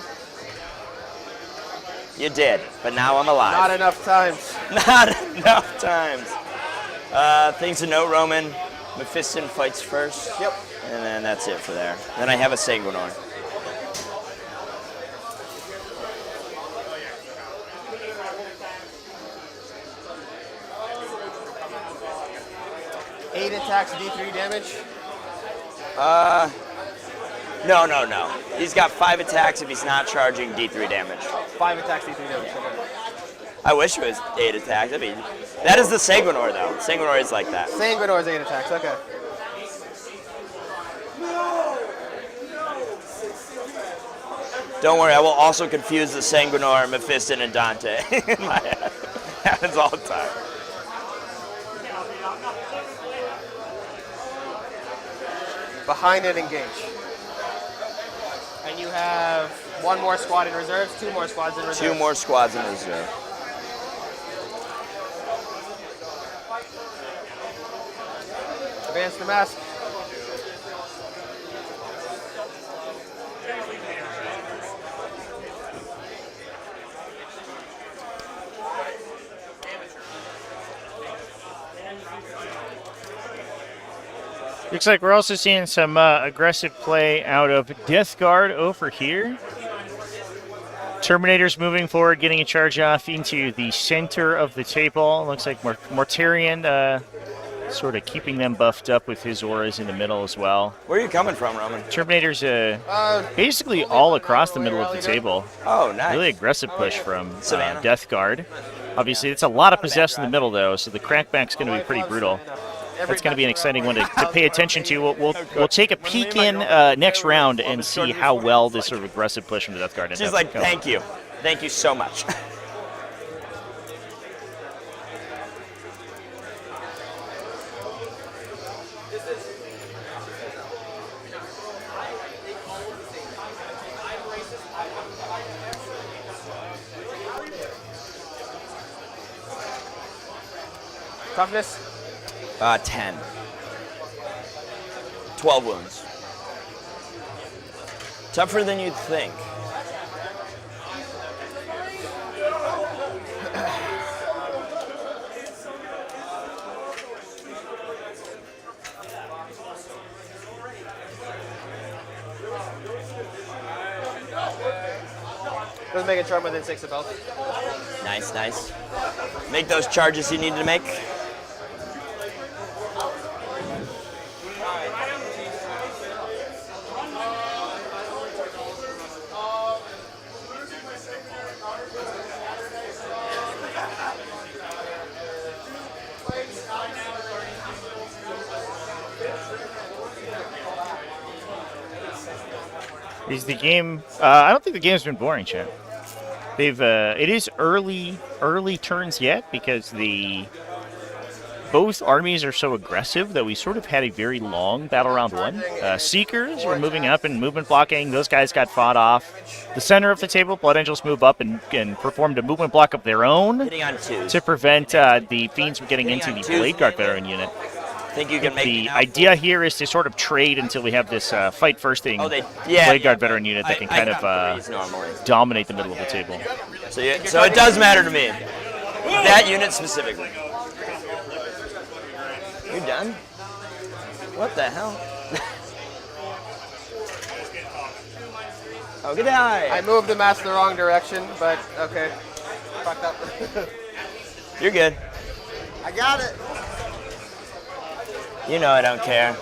You did, but now I'm alive.
Not enough times.
Not enough times. Things to note, Roman. Mephiston fights first.
Yep.
And then that's it for there. Then I have a Sanguinor.
Eight attacks, D3 damage.
No. He's got 5 attacks if he's not charging D3 damage.
5 attacks, D3 damage. Okay.
I wish it was 8 attacks. I mean, that is the Sanguinor, though. Sanguinor is like that.
Sanguinor is 8 attacks, okay.
Don't worry, I will also confuse the Sanguinor, Mephiston, and Dante in my head. Happens all the time.
Behind it, engage. And you have 1 more squad in reserves, 2 more squads in reserves.
2 more squads in reserve.
Advance the mask.
Looks like we're also seeing some aggressive play out of Death Guard over here. Terminator's moving forward, getting a charge off into the center of the table. Looks like Mortarion sort of keeping them buffed up with his auras in the middle as well.
Where are you coming from, Roman?
Terminator's basically all across the middle of the table.
Oh, nice.
Really aggressive push from
Savannah.
Death Guard. Obviously, it's a lot of possessed in the middle, though, so the crackback's going to be pretty brutal. That's going to be an exciting one to pay attention to. We'll take a peek in next round and see how well this sort of aggressive push from the Death Guard ends
She's
up
like,
going.
thank you. Thank you so much.
Toughness.
10. 12 wounds. Tougher than you'd think.
Doesn't make a charm within 6 of both.
Nice, nice. Make those charges you need to make.
Is the game? I don't think the game's been boring, Chad. They've. It is early turns yet because both armies are so aggressive that we sort of had a very long battle round 1. Seekers were moving up and movement blocking. Those guys got fought off. The center of the table, Blood Angels move up and performed a movement block of their own
Hitting on 2s.
to prevent the Fiends from getting into the Blade Guard veteran unit.
Think you can make
The idea here is to sort of trade until we have this fight firsting Blade Guard veteran unit that can kind of dominate the middle of the table.
So it does matter to me. That unit specifically. You done? What the hell? Oh, good eye.
I moved the mask the wrong direction, but okay. Fucked up.
You're good.
I got it.
You know I don't care.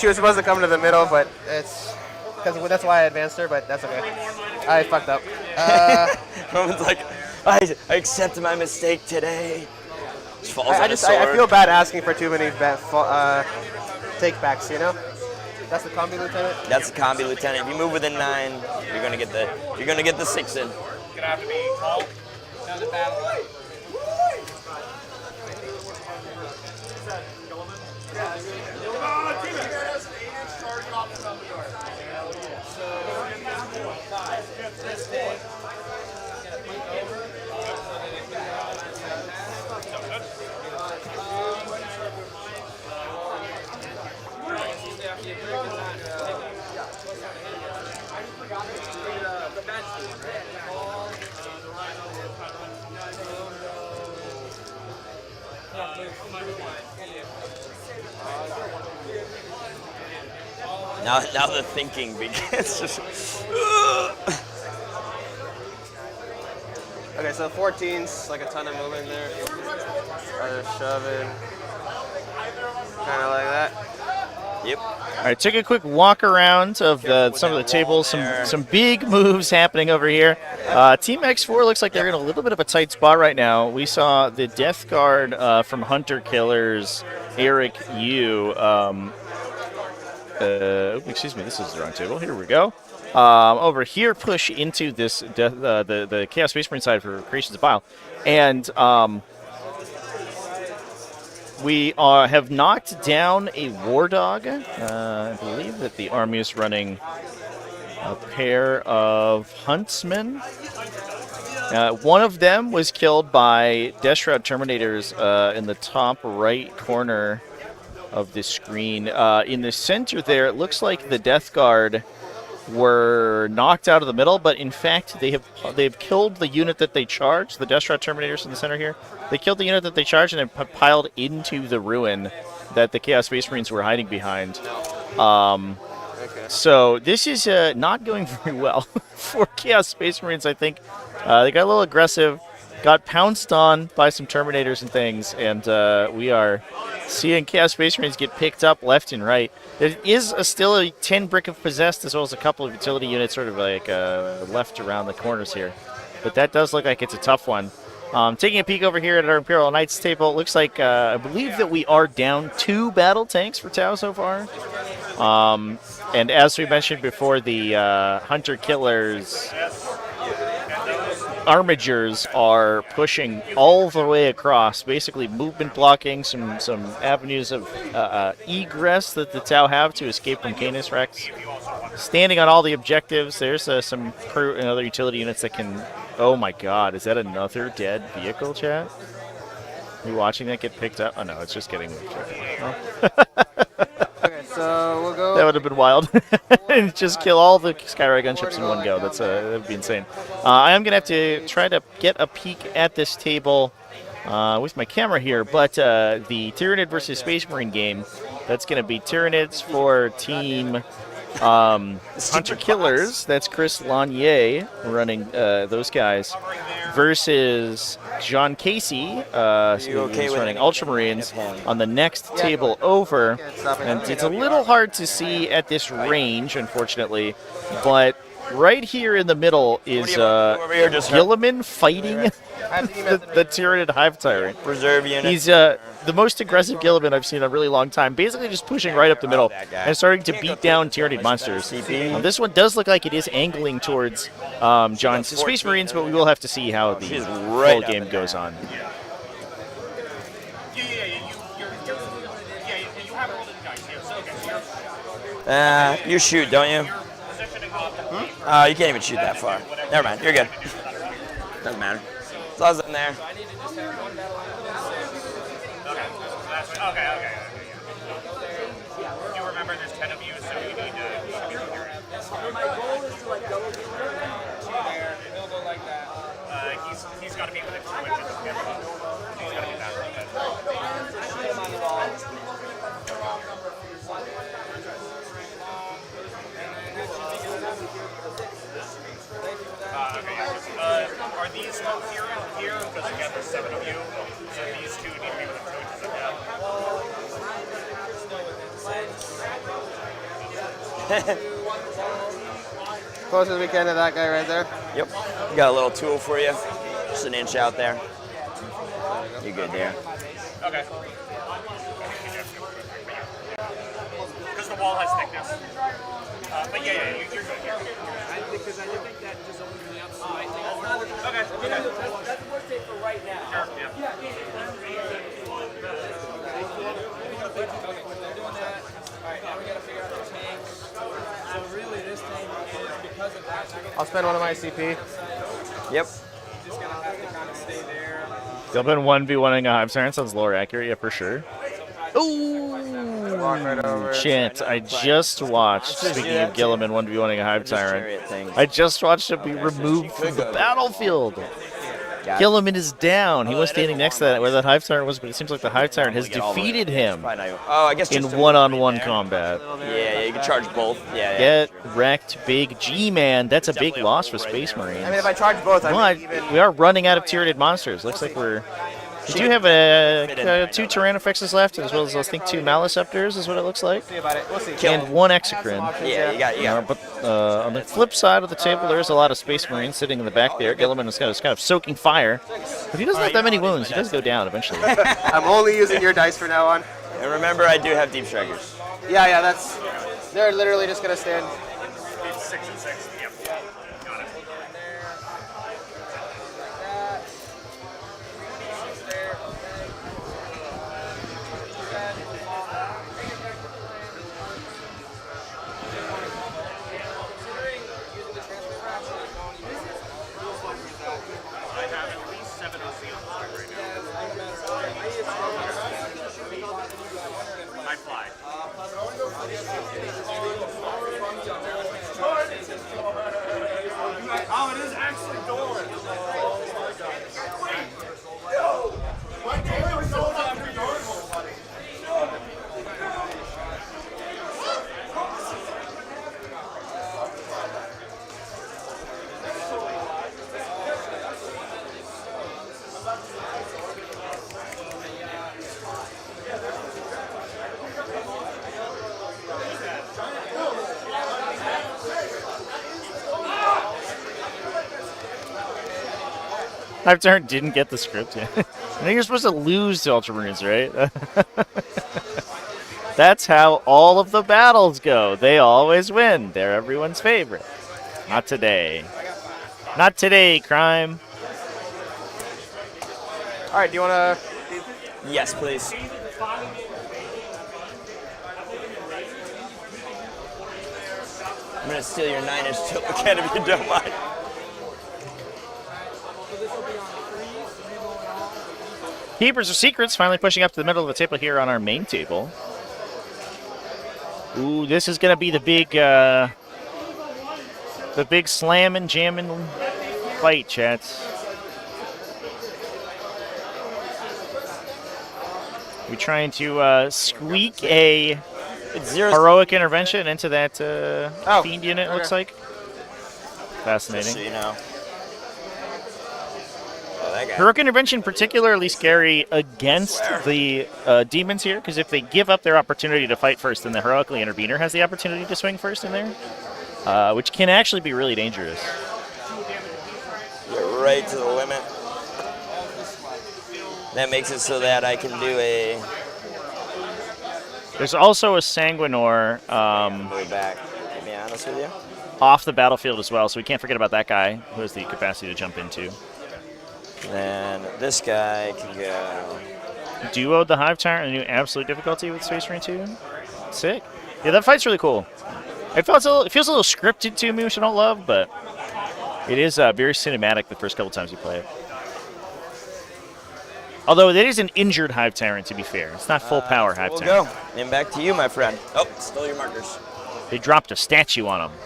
She was supposed to come to the middle, but it's because that's why I advanced her, but that's okay. I fucked up.
Roman's like, I accept my mistake today. Just falls on his sword.
I feel bad asking for too many take backs, you know? That's the combi lieutenant?
That's the combi lieutenant. If you move within 9, you're gonna get the 6 in.
Gonna have to be called.
Another battle.
Now the thinking begins.
Okay, so 14's like a ton of movement there. Other shoving. Kind of like that.
Yep.
All right, took a quick walk around of some of the tables. Some big moves happening over here. Team X4 looks like they're in a little bit of a tight spot right now. We saw the Death Guard from Hunter Killers, Eric Yu. Excuse me, this is the wrong table. Here we go. Over here, push into this the Chaos Space Marine side for Creations of Bile, and we have knocked down a War Dog. I believe that the army is running a pair of Huntsmen. One of them was killed by Death Shroud Terminators in the top right corner of the screen. In the center there, it looks like the Death Guard were knocked out of the middle, but in fact they've killed the unit that they charged. The Death Shroud Terminators in the center here. They killed the unit that they charged and then piled into the ruin that the Chaos Space Marines were hiding behind. So this is not going very well for Chaos Space Marines, I think. They got a little aggressive, got pounced on by some Terminators and things, and we are seeing Chaos Space Marines get picked up left and right. There is still a 10 Brick of Possessed, as well as a couple of utility units sort of like left around the corners here. But that does look like it's a tough one. Taking a peek over here at our Imperial Knights table, it looks like I believe that we are down 2 battle tanks for Tau so far. And as we mentioned before, the Hunter Killers Armigers are pushing all the way across, basically movement blocking some avenues of egress that the Tau have to escape from Canis Rex. Standing on all the objectives, there's some crew and other utility units that can... Oh my god, is that another dead vehicle, chat? Are you watching that get picked up? Oh no, it's just getting moved.
Okay, so we'll go.
That would have been wild. And just kill all the Skyray gunships in one go. That would be insane. I am going to have to try to get a peek at this table with my camera here, but the Tyranid versus Space Marine game, that's going to be Tyranids for Team Hunter Killers. That's Chris Lanier running those guys versus John Casey, who's running Ultramarines on the next table over. And it's a little hard to see at this range, unfortunately, but right here in the middle is Gilliman fighting the Tyranid Hive Tyrant.
Reserve unit.
He's the most aggressive Gilliman I've seen in a really long time, basically just pushing right up the middle and starting to beat down Tyranid monsters. This one does look like it is angling towards John's Space Marines, but we will have to see how the whole game goes on.
You shoot, don't you? You can't even shoot that far. Never mind, you're good. Doesn't matter. As long as it's in there.
Okay. You remember there's 10 of you, so you need to shoot your end.
My goal is to like double there. He'll go like that.
He's got to be within 2 inches of him. He's got to be that little bit.
Shoot him on the ball.
Are these folks here? Because again, there's 7 of you, so these 2 need to be within 2 inches of them.
Close as we can to that guy right there.
Yep. Got a little tool for you. Just an inch out there. You're good there.
Okay. Because the wall has thickness. But yeah, you're good here.
Because I think that just opens me up slightly.
Okay.
That's the worst take for right now.
Sure, yeah.
I'll spend one of my CP.
Yep.
Just gonna have to kind of stay there.
Gilliman 1v1ing a Hive Siren sounds lower accurate, yeah, for sure. Ooh,
walk right over.
Chance, I just watched, speaking of Gilliman 1v1ing a Hive Tyrant, I just watched him be removed from the battlefield. Gilliman is down. He was standing next to that where that Hive Tyrant was, but it seems like the Hive Tyrant has defeated him
Oh, I guess
in
just
one-on-one combat.
Yeah, you can charge both. Yeah.
Get wrecked, Big G, man. That's a big loss for Space Marines.
I mean, if I charge both, I
But
mean, even...
we are running out of tiered monsters. Looks like we're... We do have 2 Tyrannofexes left, as well as I think 2 Maliceptors is what it looks like.
See about it. We'll see.
And 1 Exocrine.
Yeah, you got
But on the flip side of the table, there is a lot of Space Marines sitting in the back there. Gilliman is kind of soaking fire. But he doesn't have that many wounds. He does go down eventually.
I'm only using your dice for now on.
And remember, I do have Deep Strikers.
Yeah, that's... They're literally just going to stand...
It's 6 and 6. Yep. Got it. I have at least 7 OC on the board right now. I fly. Oh, it is actually Doran.
Hive Tyrant didn't get the script yet. I think you're supposed to lose to Ultramarines, right? That's how all of the battles go. They always win. They're everyone's favorite. Not today. Not today, crime.
All right, do you want to...
Yes, please. I'm going to steal your 9-inch tilt again if you don't mind.
Keepers of Secrets finally pushing up to the middle of the table here on our main table. Ooh, this is going to be the big slamming, jamming fight, chats. We're trying to squeak a heroic intervention into that fiend unit, looks like. Fascinating.
Just so you know.
Heroic Intervention particularly scary against the demons here, because if they give up their opportunity to fight first, then the Heroically Intervener has the opportunity to swing first in there, which can actually be really dangerous.
Get right to the limit. That makes it so that I can do a...
There's also a Sanguinor
Move back, to be honest with you.
off the battlefield as well, so we can't forget about that guy who has the capacity to jump into.
Then this guy can go...
Duo the Hive Tyrant and a new absolute difficulty with Space Marine 2. Sick. Yeah, that fight's really cool. It feels a little scripted to me, which I don't love, but it is very cinematic the first couple times you play it. Although it is an injured Hive Tyrant, to be fair. It's not full power Hive
We'll
Tyrant.
go. And back to you, my friend. Oh, stole your markers.
They dropped a statue on him.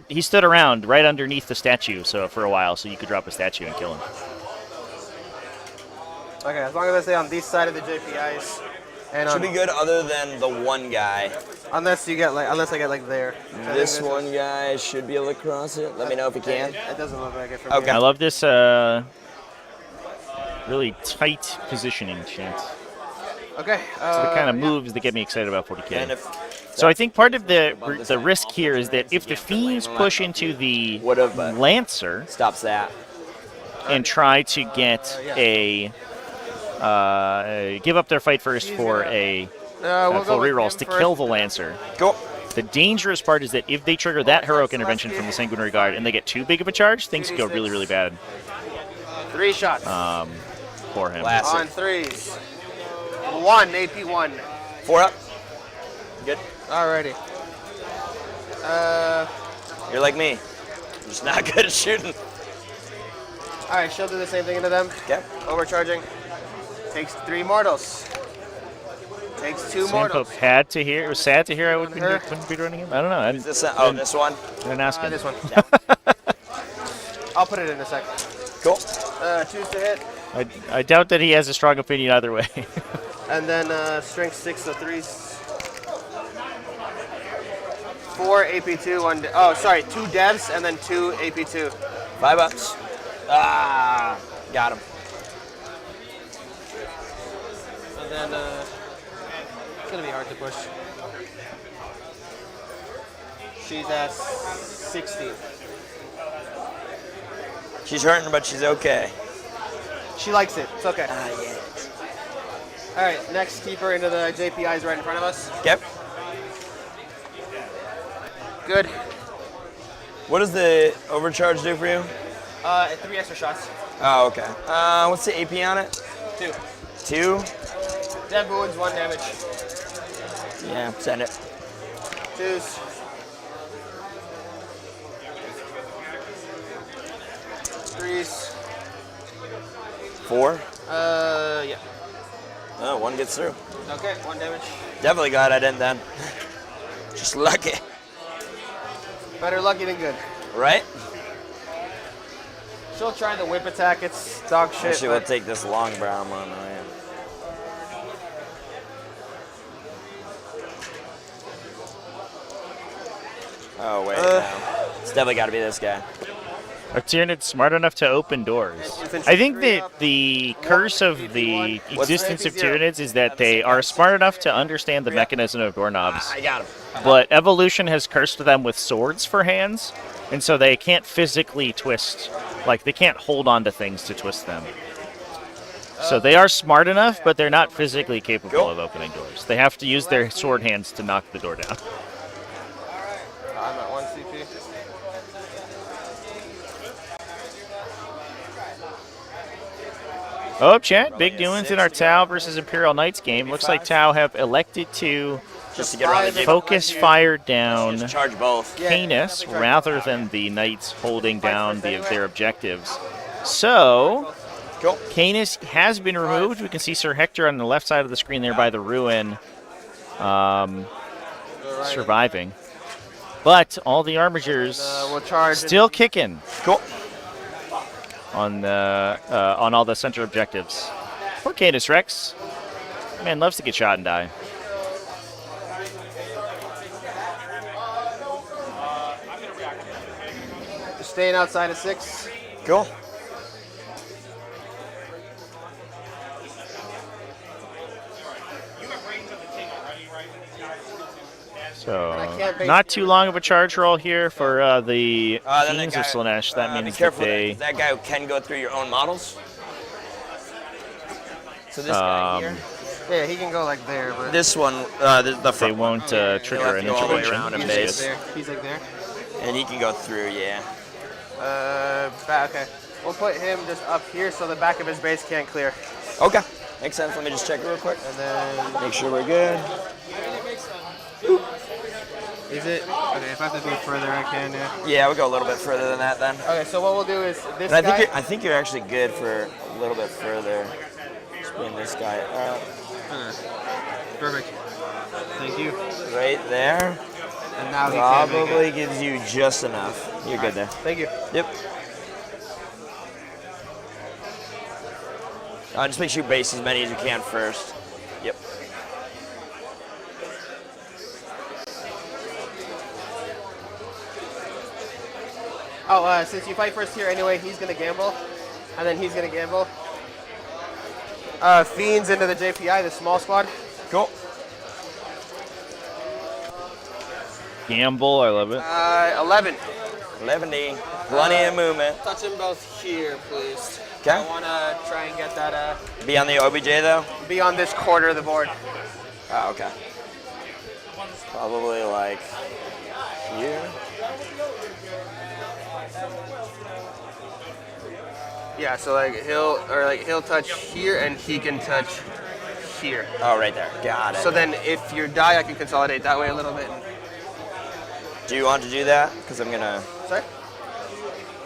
He stood around right underneath the statue for a while, so you could drop a statue and kill him.
Okay, as long as I stay on this side of the JPIs. And
Should be good other than the one guy.
Unless I get like there.
This one guy should be able to cross it. Let me know if he can.
It doesn't look like it from
Okay.
I love this really tight positioning, Chance.
Okay.
So the kind of moves that get me excited about 40k.
And if
So I think part of the risk here is that if the Fiends push into the Lancer
stops that
and try to get a give up their fight first for a full rerolls to kill the Lancer.
Go.
The dangerous part is that if they trigger that heroic intervention from the Sanguinary Guard and they get too big of a charge, things go really, really bad.
3 shots.
For him.
Classic.
On 3s. 1, AP 1.
4 up. Good.
Alrighty.
You're like me. I'm just not good at shooting.
Alright, she'll do the same thing into them.
Okay.
Overcharging. Takes 3 mortals. Takes 2
Sandpope
mortals.
had to hear. It was sad to hear I wouldn't be running him. I don't know. I didn't,
This, oh, this one?
didn't ask him.
This one. I'll put it in a second.
Cool.
2s to hit.
I doubt that he has a strong opinion either way.
And then strength 6, so 3s. 4 AP2, 1. Oh, sorry, 2 devs and then 2 AP2.
$5. Ah, got him.
And then it's gonna be hard to push. She's at 16.
She's hurting, but she's okay.
She likes it. It's okay.
Ah, yeah.
All right, next keep her into the JPIs right in front of us.
Yep.
Good.
What does the overcharge do for you?
3 extra shots.
Oh, okay. What's the AP on it?
2.
2?
Dev wounds, 1 damage.
Yeah, send it.
2s. 3s.
4?
Yeah.
Oh, 1 gets through.
Okay, 1 damage.
Definitely glad I didn't then. Just lucky.
Better lucky than good.
Right?
She'll try the whip attack. It's dog shit.
Actually, we'll
but
take this long brown one. Oh, yeah. Oh, wait. No. It's definitely got to be this guy.
Are Tyranids smart enough to open doors? I think that the curse of the existence of Tyranids is that they are smart enough to understand the mechanism of doorknobs.
I got him.
But evolution has cursed them with swords for hands, and so they can't physically twist. Like, they can't hold on to things to twist them. So they are smart enough, but they're not physically capable of opening doors. They have to use their sword hands to knock the door down.
I'm at 1 CP.
Oh, chat, big doings in our Tau versus Imperial Knights game. Looks like Tau have elected to
Just to get around the game.
focus fire down
Just charge both.
Canis rather than the Knights holding down their objectives. So,
Cool.
Canis has been removed. We can see Sir Hector on the left side of the screen there by the ruin surviving. But all the armigers
We'll charge.
still kicking
Cool.
on all the center objectives. Poor Canis Rex. Man, loves to get shot and die.
Staying outside of 6.
Cool.
So, not too long of a charge roll here for the
then
Kings
that
of
guy-
Slaanesh. That
be
means that
careful.
they...
That guy who can go through your own models. So this guy here.
Yeah, he can go like there, but
This one, the
They
front
won't
He'll
trigger
have
an
to go all the way
intervention.
around and
he's
base.
like there. He's like there.
And he can go through, yeah.
Okay. We'll put him just up here so the back of his base can't clear.
Okay. Makes sense. Let me just check it real quick.
And then,
Make sure we're good.
is it? Okay, if I have to do it further, I can, yeah.
Yeah, we'll go a little bit further than that then.
Okay, so what we'll do is this
And
guy.
I think you're actually good for a little bit further. Just being this guy
Perfect. Thank you.
right there.
And now he can't make
Probably
it.
gives you just enough. You're good there.
Thank you.
Yep. Just make sure you base as many as you can first. Yep.
Oh, since you fight first here anyway, he's gonna gamble, and then he's gonna gamble. Fiends into the JPI, the small squad.
Cool.
Gamble, I love it.
11.
11D. Plenty of movement.
Touch them both here, please.
Okay.
I wanna try and get that,
Be on the OBJ though?
be on this corner of the board.
Oh, okay. Probably like here.
Yeah, so like he'll touch here and he can touch here.
Oh, right there. Got it.
So then if you die, I can consolidate that way a little bit.
do you want to do that? Because I'm gonna.
Sorry?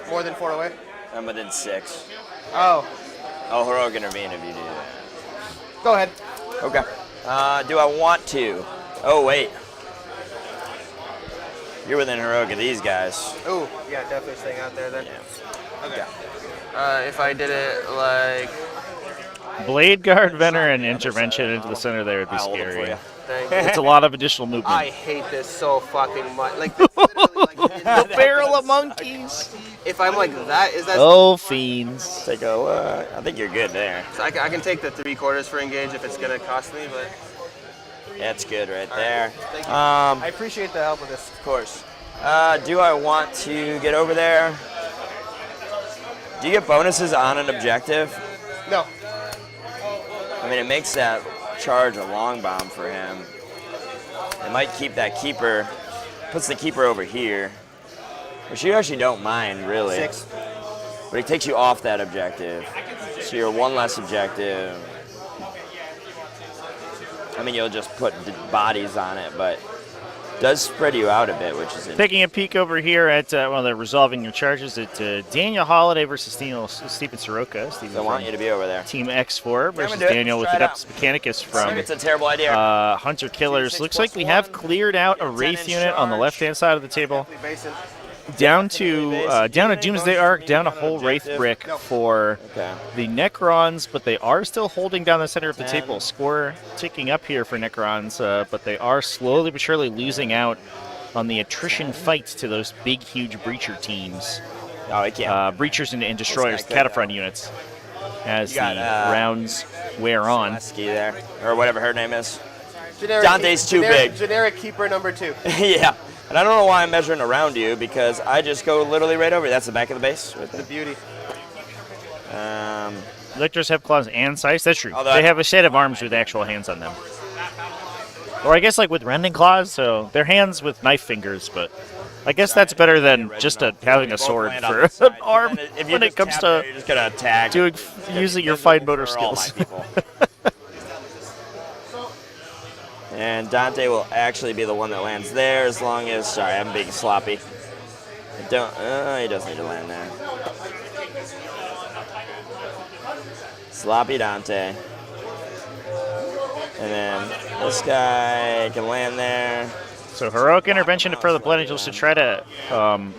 More than 4 away?
I'm within 6.
Oh,
I'll heroic intervene if you do that.
go ahead.
Okay. Do I want to? Oh, wait. You're within heroic of these guys.
Ooh, yeah, definitely staying out there then.
Yeah.
Okay. If I did it like...
Blade Guard, Vener, and Intervention into the center there would be
I'll hold it for
scary.
you.
Thank you.
It's a lot of additional movement.
I hate this so fucking much. Like, this literally, like,
The barrel of monkeys.
if I'm like that, is that...
Oh, fiends.
Take a I think you're good there.
So I can take the 3/4 for engage if it's gonna cost me, but...
That's good right
All
there.
right, thank you. I appreciate the help with this.
Of course. Do I want to get over there? Do you get bonuses on an objective?
No.
I mean, it makes that charge a long bomb for him. It might keep that keeper, puts the keeper over here, which you actually don't mind, really.
6.
But it takes you off that objective. So you're one less objective. I mean, you'll just put bodies on it, but it does spread you out a bit, which is interesting.
Taking a peek over here at, well, they're resolving your charges at Daniel Holiday versus Stephen Soroka. Stephen
I want
from
you to be over there.
Team X4 versus
do it.
Daniel with
Try it
Adeptus Mechanicus from
It's a terrible idea.
Hunter Killers. Looks like we have cleared out a Wraith unit on the left-hand side of the table.
Basin.
Down to Doomsday Ark, down a whole Wraith brick for
Okay.
the Necrons, but they are still holding down the center of the table. Score ticking up here for Necrons, but they are slowly but surely losing out on the attrition fight to those big, huge Breacher teams.
Oh, it can't.
Breachers and Destroyers,
This guy could,
Cataphront units, as
You got,
the rounds wear on.
Ski there, or whatever her name is.
Generic
Dante's too big.
Generic keeper number 2.
Yeah. And I don't know why I'm measuring around you, because I just go literally right over. That's the back of the base. Right
The
there.
beauty.
Lictors have claws and scythes. That's true.
Although
They
I-
have a set of arms with actual hands on them. Or I guess like with rending claws, so they're hands with knife fingers, but I guess that's better than just having a sword
Land on
for
this side.
an arm
If you
when it
just
comes
tap
to
there, you're just gonna attack.
using your fine motor
For all my
skills.
people. And Dante will actually be the one that lands there, as long as. Sorry, I'm being sloppy. He does need to land there. Sloppy Dante. And then this guy can land there.
So heroic intervention for the Blood Angels to try to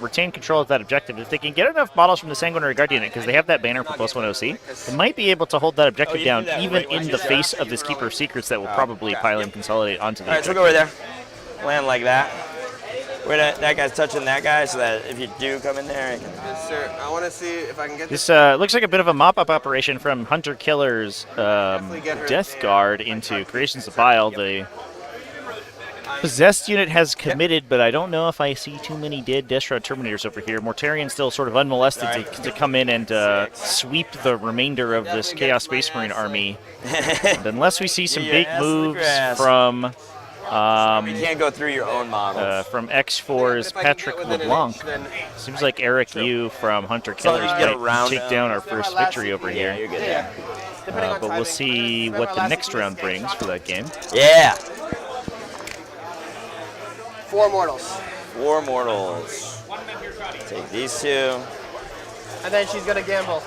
retain control of that objective. If they can get enough models from the Sanguinary Guardian, because they have that banner for +1 OC, they might be able to hold that objective
you
down,
do that
even
right when
in
you
the
do that.
face of this Keeper of Secrets that will probably pile and consolidate onto the
All right, so
objective.
go over there. Land like that. That guy's touching that guy, so that if you do come in there, you can.
Yes, sir. I want to see if I can get
This looks like a bit of a mop-up operation from Hunter Killer's Death Guard into Creations of Bile. The Possessed unit has committed, but I don't know if I see too many dead Destro Terminators over here. Mortarion still sort of unmolested to come in and sweep the remainder of this Chaos Space Marine army. And unless we see some
Your
big
ass in the
moves
grass.
from
You can't go through your own models.
from X4's
If I can get
Patrick
within an
LeBlanc.
inch, then-
Seems like Eric Yu from Hunter
So
Killers
you get
might
around
take down our first
last
victory over
Yeah,
here.
you're good
Yeah.
there.
Depending on
But we'll
timing.
see
Remember
what the
last
next
week we
round
just
brings for that game.
Yeah.
4 mortals.
4 mortals. Take these 2.
And then she's going to gamble.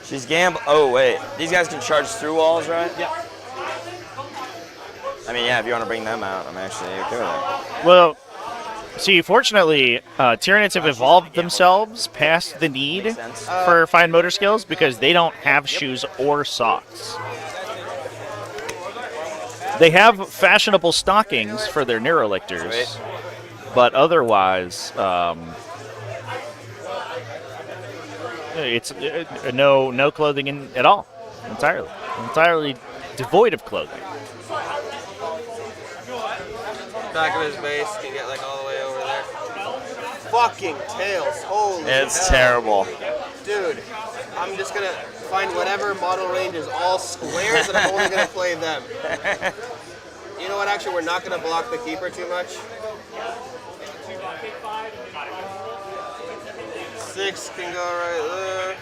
She's gamble. Oh wait, these guys can charge through walls, right?
Yeah.
I mean, yeah. If you want to bring them out, I'm actually okay with that.
Well, see, fortunately, Tyranids have evolved themselves past the need
sense.
for fine motor skills because they don't have shoes or socks. They have fashionable stockings for their Neurolictors,
Sweet.
but otherwise, it's no clothing in at all, entirely devoid of clothing.
Back of his base can get like all the way over there. Fucking tails. Holy
It's
hell.
terrible.
Dude, I'm just going to find whatever model range is all squares and I'm only going to play them. You know what? Actually, we're not going to block the keeper too much. 6 can go right there.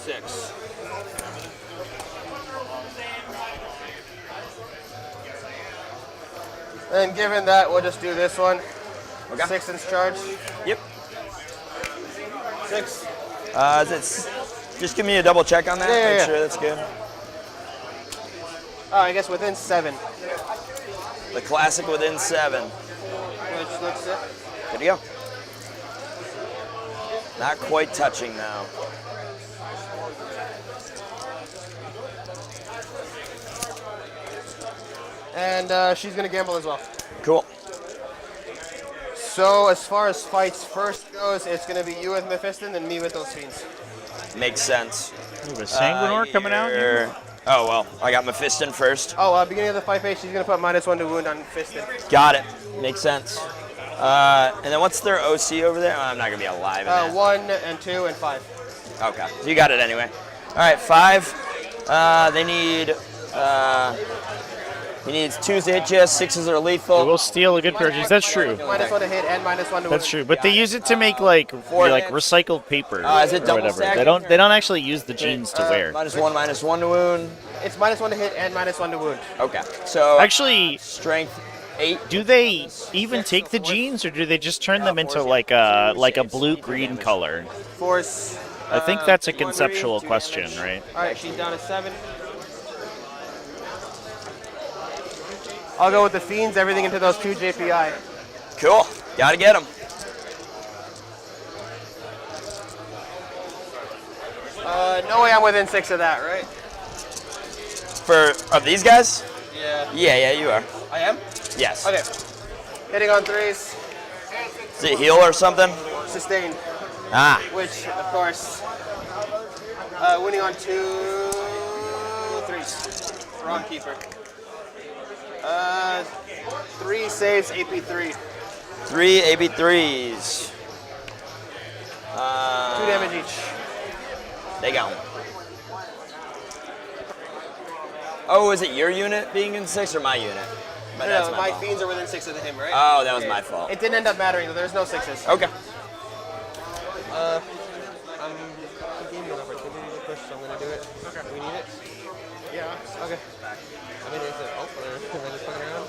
6. And given that, we'll just do this one.
Okay.
6 inch charge.
Yep.
6.
Just give me a double check on that.
Yeah.
Make sure that's good.
Oh, I guess within 7.
The classic within 7.
Which looks it.
Good to go. Not quite touching now.
And she's going to gamble as well.
Cool.
So as far as fights first goes, it's going to be you with Mephiston and me with those fiends.
Makes sense.
We have a Sanguinor coming out here.
Oh, well, I got Mephiston first.
Oh, beginning of the fight phase, she's going to put -1 to wound on Mephiston.
Got it. Makes sense. And then what's their OC over there? Oh, I'm not going to be alive in that.
1 and 2 and 5.
Okay, so you got it anyway. All right, 5. They need... he needs 2s to hit you, 6s are lethal.
We'll steal a good purchase. That's true.
-1 to hit and -1 to wound.
That's true. But they use it to make like recycled paper
Is it
or
double
whatever.
stack?
They don't actually use the jeans to wear.
-1 to wound.
It's -1 to hit and -1 to wound.
Okay, so
Actually,
strength 8.
do they even take the jeans, or do they just turn them into like a blue-green color?
Force.
I think that's a conceptual question, right?
All right, she's down to 7. I'll go with the fiends, everything into those 2 JPI.
Cool. Gotta get them.
No way I'm within 6 of that, right?
Of these guys?
Yeah.
Yeah, you are.
I am?
Yes.
Okay. Hitting on 3s,
Is it heal or something?
sustained,
Ah.
which, of course, winning on 2 3s. Wrong keeper. 3 saves, AP3.
3 AB3s.
2 damage each.
They got one. Oh, is it your unit being in 6 or my unit? But that's
No,
my
my
fault.
fiends are within 6 of him, right?
Oh, that was my fault.
It didn't end up mattering, though. There's no 6s.
Okay.
He gave me an opportunity to push, so I'm going to do it. Okay. Do we need it? Yeah. Okay. I mean, is it open or am I just fucking around?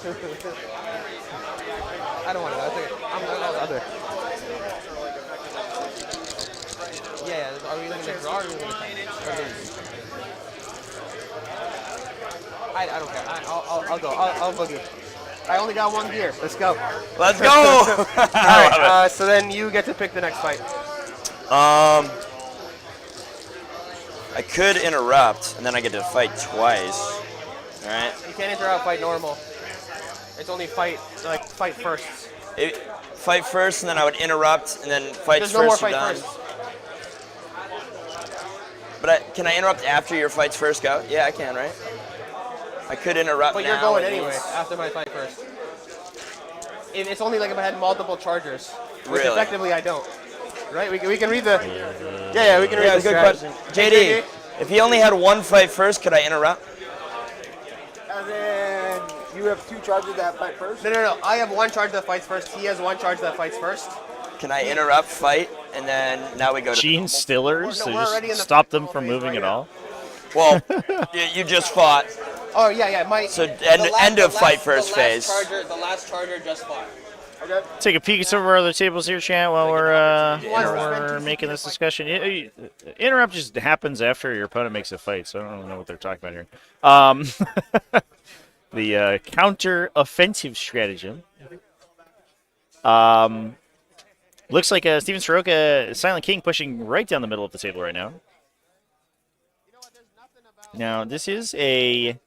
I don't want to know. It's okay. I'm not the other. Yeah, are we going to draw or are we going to I don't care. I'll go. I'll boogie. I only got 1 gear. Let's go.
Let's go!
All right, so then you get to pick the next fight.
I could interrupt, and then I get to fight twice. All right.
You can't interrupt fight normal. It's only fight first.
Fight first, and then I would interrupt, and then fight
There's no more
first.
fight
Done.
first.
But can I interrupt after your fights first go? Yeah, I can, right? I could interrupt.
But you're
now,
going
at
anyway
least.
after my fight first. It's only like if I had multiple chargers, which
Really?
effectively I don't. Right? We can read the. Yeah, we can read
Yeah,
the
good
strategy.
question. JD, if he only had 1 fight first, could I interrupt?
And then you have 2 charges that fight first?
No. I have 1 charge that fights first. He has 1 charge that fights first.
Can I interrupt, fight, and then now we go to...
Gene stillers to
we're already in
just
the
stop them
fight
from
phase
moving
right
at
now.
all.
Well, you just fought.
Oh yeah.
So end of fight first phase.
The last charger just fought. Okay.
Take a peek at some of our other tables here, chat, while
spend
we're
2
making this discussion. Interrupt just happens after your opponent makes a fight, so I don't know what they're talking about here. The counter-offensive stratagem. Looks like Steven Soroka, Silent King, pushing right down the middle of the table right now. Now, this is a...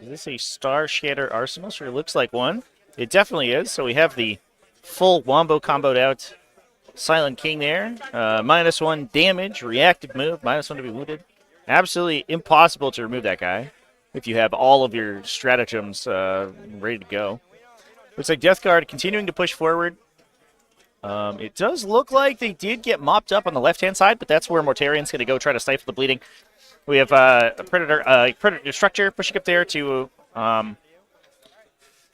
is this a Star Shatter Arsenal? Sure looks like one. It definitely is. So we have the full wombo comboed out Silent King there. -1 damage, reactive move, -1 to be wounded. Absolutely impossible to remove that guy if you have all of your stratagems ready to go. Looks like Death Guard continuing to push forward. It does look like they did get mopped up on the left-hand side, but that's where Mortarian's going to go try to stifle the bleeding. We have a Predator Destructor pushing up there to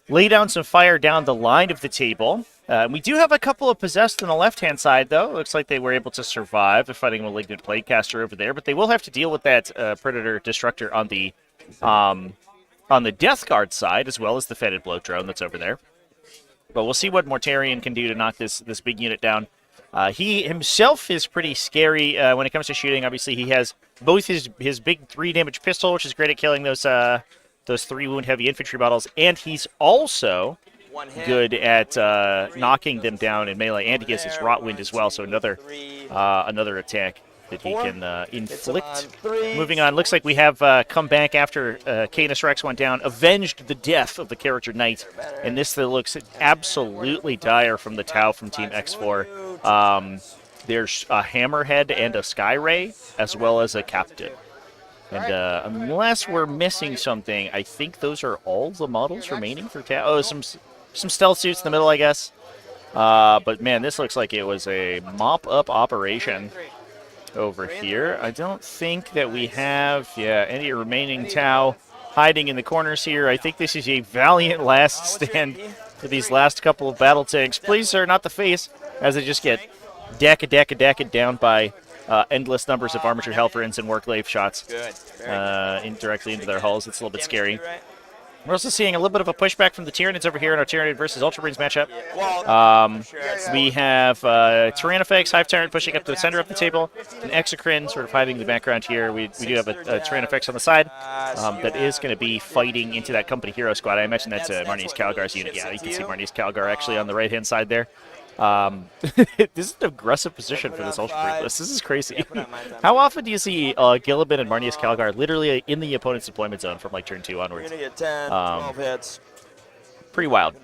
lay down some fire down the line of the table. We do have a couple of Possessed on the left-hand side, though. Looks like they were able to survive. They're fighting a Malignant Plaguecaster over there, but they will have to deal with that Predator Destructor on the Death Guard side, as well as the Fetid Bloat Drone that's over there. But we'll see what Mortarian can do to knock this big unit down. He himself is pretty scary when it comes to shooting. Obviously, he has both his big 3-damage pistol, which is great at killing those 3-wound heavy infantry models, and he's also good at knocking them down in melee, and he gets his Rot Wind as well, so another attack that he can inflict. Moving on, looks like we have come back after Canis Rex went down, avenged the death of the character Knight, and this looks absolutely dire from the Tau from Team X4. There's a Hammerhead and a Sky Ray, as well as a Captain. And unless we're missing something, I think those are all the models remaining for Tau. Oh, some stealth suits in the middle, I guess. But man, this looks like it was a mop-up operation over here. I don't think that we have any remaining Tau hiding in the corners here. I think this is a valiant last stand for these last couple of battle tanks. Please, sir, not the face, as they just get decked down by endless numbers of armatured Hellfirins and Warglaive shots directly into their hulls. It's a little bit scary. We're also seeing a little bit of a pushback from the Tyranids over here in our Tyranid versus Ultramarines matchup. We have Tyrannofex, Hive Tyrant pushing up to the center of the table, and Exocrine sort of hiding in the background here. We do have a Tyrannofex on the side that is going to be fighting into that Company Hero squad. I mentioned that's Marnius Calgar's unit. Yeah, you can see Marnius Calgar actually on the right-hand side there. This is an aggressive position for this Ultramarine list. This is crazy. How often do you see Gilliban and Marnius Calgar literally in the opponent's deployment zone from like turn 2 onwards?
You're gonna get 10, 12 hits.
Pretty wild,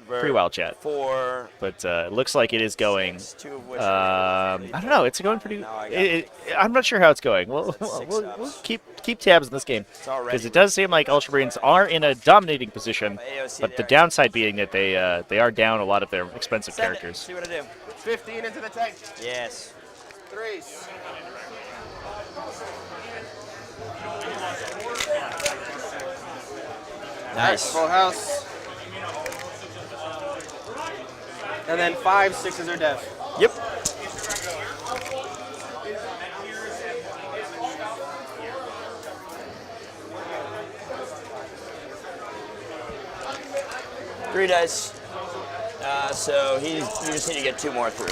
chat. But it looks like it is going. I don't know. It's going pretty. I'm not sure how it's going. We'll keep tabs in this game because it does seem like Ultramarines are in a dominating position, but the downside being that they are down a lot of their expensive characters.
See what I do.
15 into the tank.
Yes.
3s.
Nice.
Full house. And then 5, 6s are dev.
Yep. Three dice. So you just need to get 2 more through.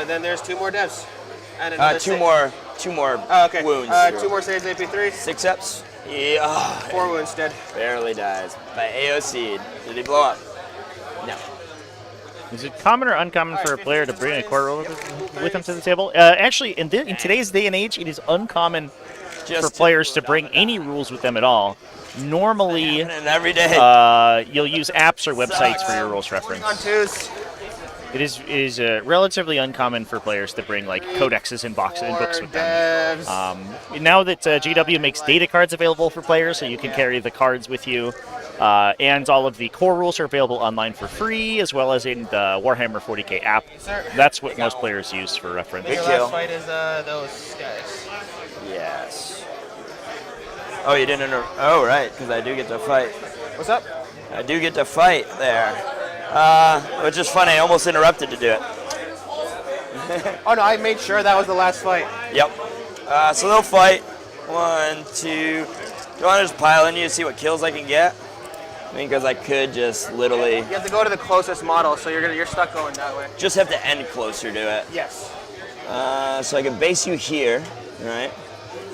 Then there's 2 more devs. And another
2 more
okay.
wounds.
2 more saves, AP3.
6 ups. Yeah.
4 wounds dead.
Barely dies by AOC. Did he blow up? No.
Is it common or uncommon for a player to bring a core roll with them to the table? Actually, in today's day and age, it is uncommon for players to bring any rules with them at all. Normally,
every day.
You'll use apps or websites for your rules reference.
On 2s.
It is relatively uncommon for players to bring like codexes and books with them. Now that GW makes data cards available for players, so you can carry the cards with you, and all of the core rules are available online for free, as well as in the Warhammer 40k app. That's what most players use for reference.
Your last fight is those guys.
Yes. Oh, you didn't oh, right, because I do get to fight.
What's up?
I do get to fight there. Which is funny, I almost interrupted to do it.
Oh no, I made sure that was the last fight.
Yep. So they'll fight. 1, 2. Do you want to just pile in you to see what kills I can get? I mean, because I could just literally.
You have to go to the closest model, so you're stuck going that way.
Just have to end closer to it.
Yes.
So I can base you here, right?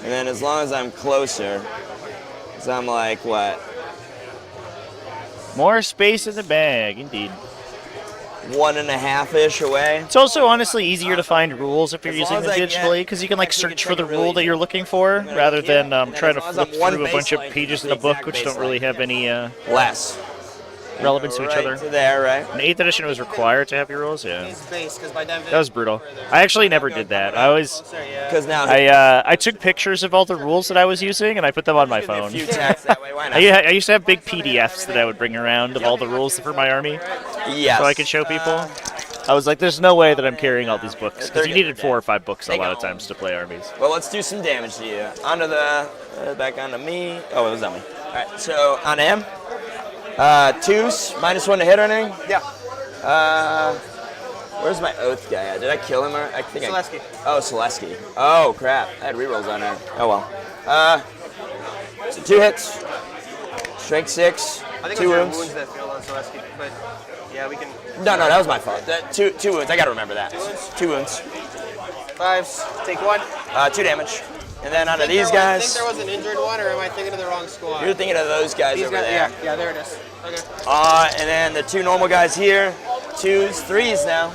And then as long as I'm closer, because I'm like what?
More space in the bag, indeed.
1.5-ish away.
It's also honestly easier to find rules if you're using them digitally, because you can like search for the rule that you're looking for, rather than trying to flip through a bunch of pages in a book which don't really have any relevance to each other.
To there, right?
In 8th edition, it was required to have your rules. Yeah,
Base, by
that was brutal. I actually never did that.
Because now
I took pictures of all the rules that I was using and I put them on my phone. I used to have big PDFs that I would bring around of all the rules for my army.
Yes.
So I could show people. I was like, there's no way that I'm carrying all these books, because you needed 4 or 5 books a lot of times to play armies.
Well, let's do some damage to you. Onto the back onto me. Oh, it was on me. All right. So on him. 2s, -1 to hit or anything?
Yeah.
Where's my Oath guy at? Did I kill him? Or I think
Selesky.
Oh, Selesky. Oh, crap. I had rerolls on there. Oh, well. So 2 hits. Strength 6.
I think
2
it was
wounds.
wounds that failed on Selesky, but Yeah, we can.
No, that was my fault. Two wounds. I gotta remember that. 2 wounds.
5s. Take 1.
2 damage. And then out of these
I
guys.
think there was an injured one, or am I thinking of the wrong squad?
You're thinking of those guys over there.
Yeah, there it is. Okay.
And then the 2 normal guys here. 2s, 3s now.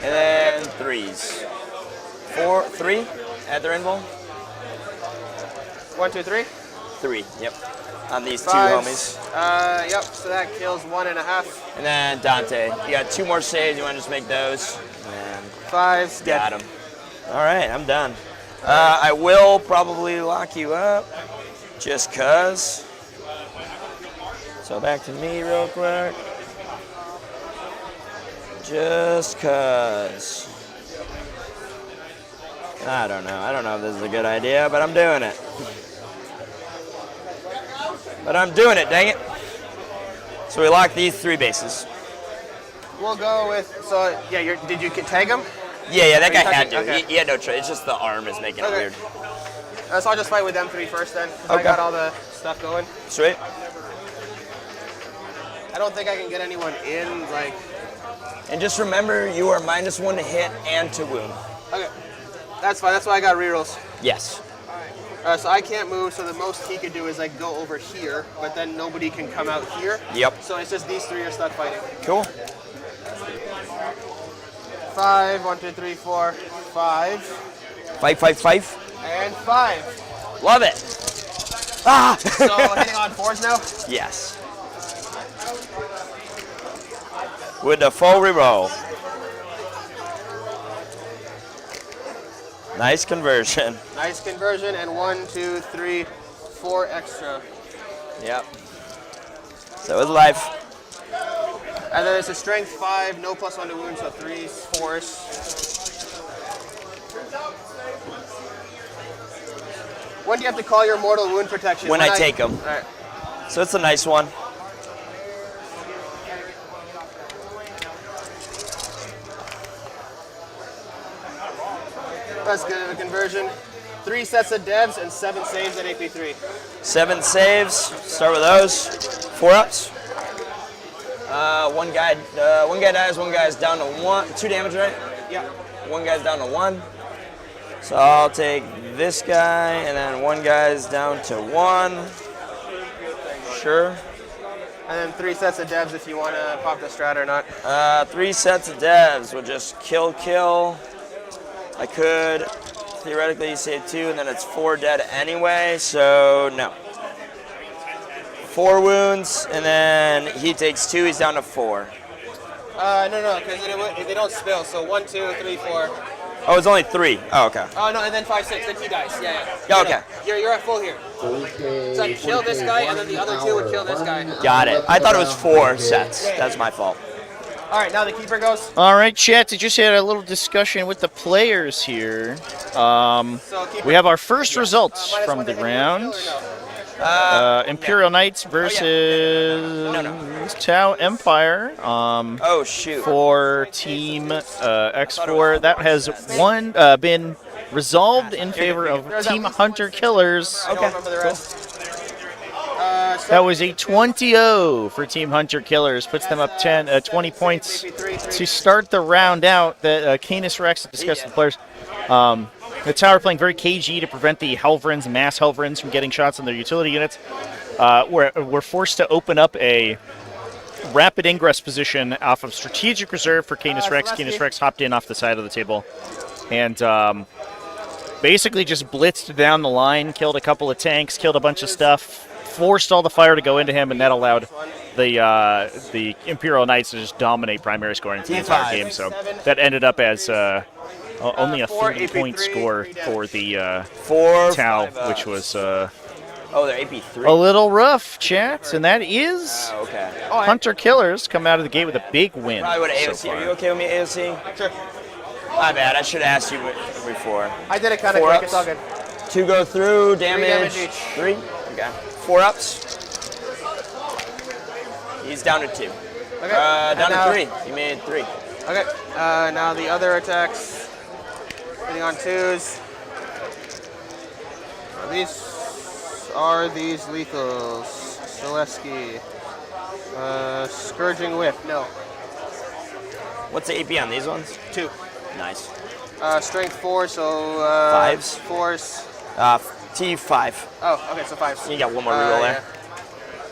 And then 3s. 4, 3 at their invul.
1, 2, 3.
3, yep. On these 2
5s.
homies.
Yep, so that kills 1.5.
And then Dante. You got 2 more saves. You want to just make those? And
5s.
got him. All right, I'm done. I will probably lock you up, just cause. So back to me real quick. Just cause. I don't know if this is a good idea, but I'm doing it. Dang it. So we lock these 3 bases.
We'll go with, so yeah, did you tag him?
Yeah, that guy had to.
Okay.
He had no choice. It's just the arm is making it weird.
So I'll just fight with them 3 first then, because
Okay.
I got all the stuff going.
Sweet.
I don't think I can get anyone in, like...
And just remember, you are -1 to hit and to wound.
Okay, that's fine. That's why I got rerolls.
Yes.
So I can't move, so the most he could do is like go over here, but then nobody can come out here.
Yep.
So it's just these 3 are stuck fighting.
Cool.
5, 1, 2, 3, 4, 5.
5.
And 5.
Love it. Ah!
So hitting on 4s now?
Yes. With the full reroll. Nice conversion.
Nice conversion, and 1, 2, 3, 4 extra.
Yep. So it's life.
And then it's a strength 5, no +1 to wound, so 3s, 4s. When do you have to call your mortal wound protection?
When I take them.
All right.
So it's a nice one.
That's good of a conversion. 3 sets of devs and 7 saves at AP3.
7 saves. Start with those. 4 ups. One guy dies. One guy's down to 1. 2 damage, right?
Yeah.
One guy's down to 1. So I'll take this guy, and then one guy's down to 1. Sure.
And then 3 sets of devs if you want to pop the strat or not.
3 sets of devs will just kill. I could theoretically save 2, and then it's 4 dead anyway, so no. 4 wounds, and then he takes 2, he's down to 4.
No, because they don't spill, so 1, 2, 3, 4.
Oh, it's only 3. Oh, okay.
Oh, no, and then 5, 6, then he dies. Yeah.
Yeah, okay.
You're at full here. So I kill this guy, and then the other 2 would kill this guy.
Got it. I thought it was 4 sets. That's my fault.
All right, now the keeper goes.
All right, chat. I just had a little discussion with the players here. We have our first results from the round. Imperial Knights versus Tau Empire.
Oh, shoot.
For Team X4. That has been resolved in favor of Team Hunter Killers.
Okay. Cool.
That was a 20-0 for Team Hunter Killers. Puts them up 20 points to start the round out. That Canis Rex discussed with the players. The tower playing very cagey to prevent the Helverins, mass Helverins, from getting shots on their utility units. We're forced to open up a rapid ingress position off of strategic reserve for Canis Rex. Canis Rex hopped in off the side of the table and basically just blitzed down the line, killed a couple of tanks, killed a bunch of stuff, forced all the fire to go into him, and that allowed the Imperial Knights to just dominate primary scoring for the entire game. So that ended up as only a 30-point score for the Tau, which was
they're AP3.
a little rough, chat. And that is
Okay.
Hunter Killers come out of the gate with a big win.
Probably would have
so
AOC.
far.
Are you okay with me, AOC?
Sure.
My bad. I should have asked you before.
I did it kind of
4
quick.
ups.
It's all good.
2 go through. Damage.
3
3? Okay. 4 ups. He's down to 2.
Okay.
Down
now,
to 3. He made 3.
Okay. Now the other attacks. Hitting on 2s. These are these lethals. Selesky. Scourging Whip, no.
What's the AP on these ones?
2.
Nice.
Strength 4, so...
5s?
4s.
T5.
Oh, okay, so 5s.
You got one more reroll there.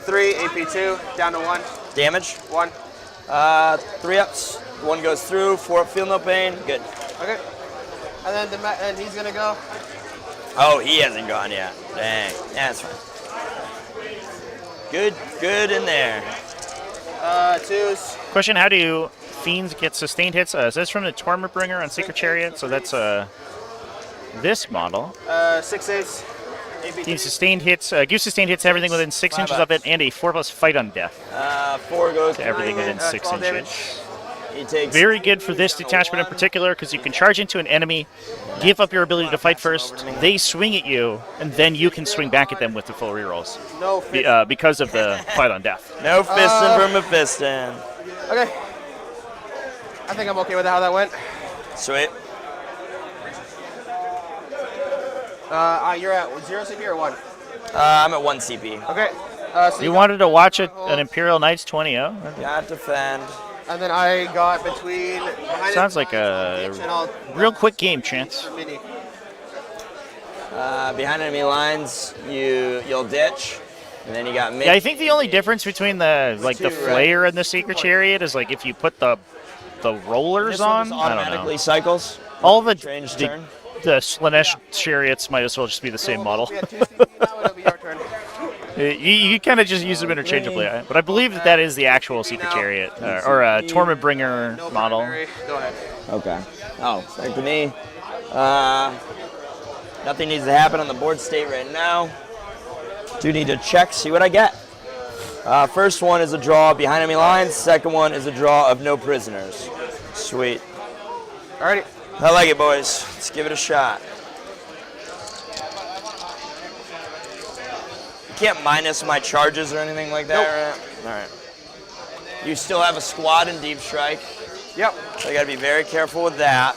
3, AP 2, down to 1.
Damage?
1.
3 ups. 1 goes through, 4 up, feel no pain. Good.
Okay. And then and he's gonna go.
Oh, he hasn't gone yet. Dang. Yeah, that's fine. Good in there.
2s.
Question: how do fiends get sustained hits? Is this from the Tormentbringer on Secret Chariot? So that's this model.
6 8s.
Gives sustained hits. Gives sustained hits to everything within 6 inches of it, and a 4+ fight on death
4 goes
to everything within 6
12 damage.
inches.
He takes
Very good for this detachment in particular, because you can charge into an enemy, give up your ability to fight first, they swing at you, and then you can swing back at them with the full rerolls.
No
because of the fight on death.
no fisting for Mephiston.
Okay. I think I'm okay with how that went.
Sweet.
You're at 0 CP or 1?
I'm at 1 CP.
Okay. So
You wanted to watch an Imperial Knights 20-0?
Got defend.
And then I got between. Behind
Sounds like a real quick game, Chance.
Mini.
Behind enemy lines, you'll ditch, and then you got mid.
Yeah, I think the only difference between the Flayer and the Secret Chariot is like if you put the rollers on. I don't
automatically
know.
cycles.
All the
Strange turn.
the Slanesh chariots might as well just be the same model.
We have 2 CP now, it'll be your turn.
You kind of just use them interchangeably, but I believe that is the actual Secret Chariot or Tormentbringer model.
Go ahead.
Okay. Oh, back to me. Nothing needs to happen on the board state right now. Do need to check, see what I get. First one is a draw behind enemy lines. Second one is a draw of no prisoners. Sweet.
Alrighty.
I like it, boys. Let's give it a shot. You can't minus my charges or anything like that, right? All right. You still have a squad in Deep Strike.
Yep.
So you got to be very careful with that.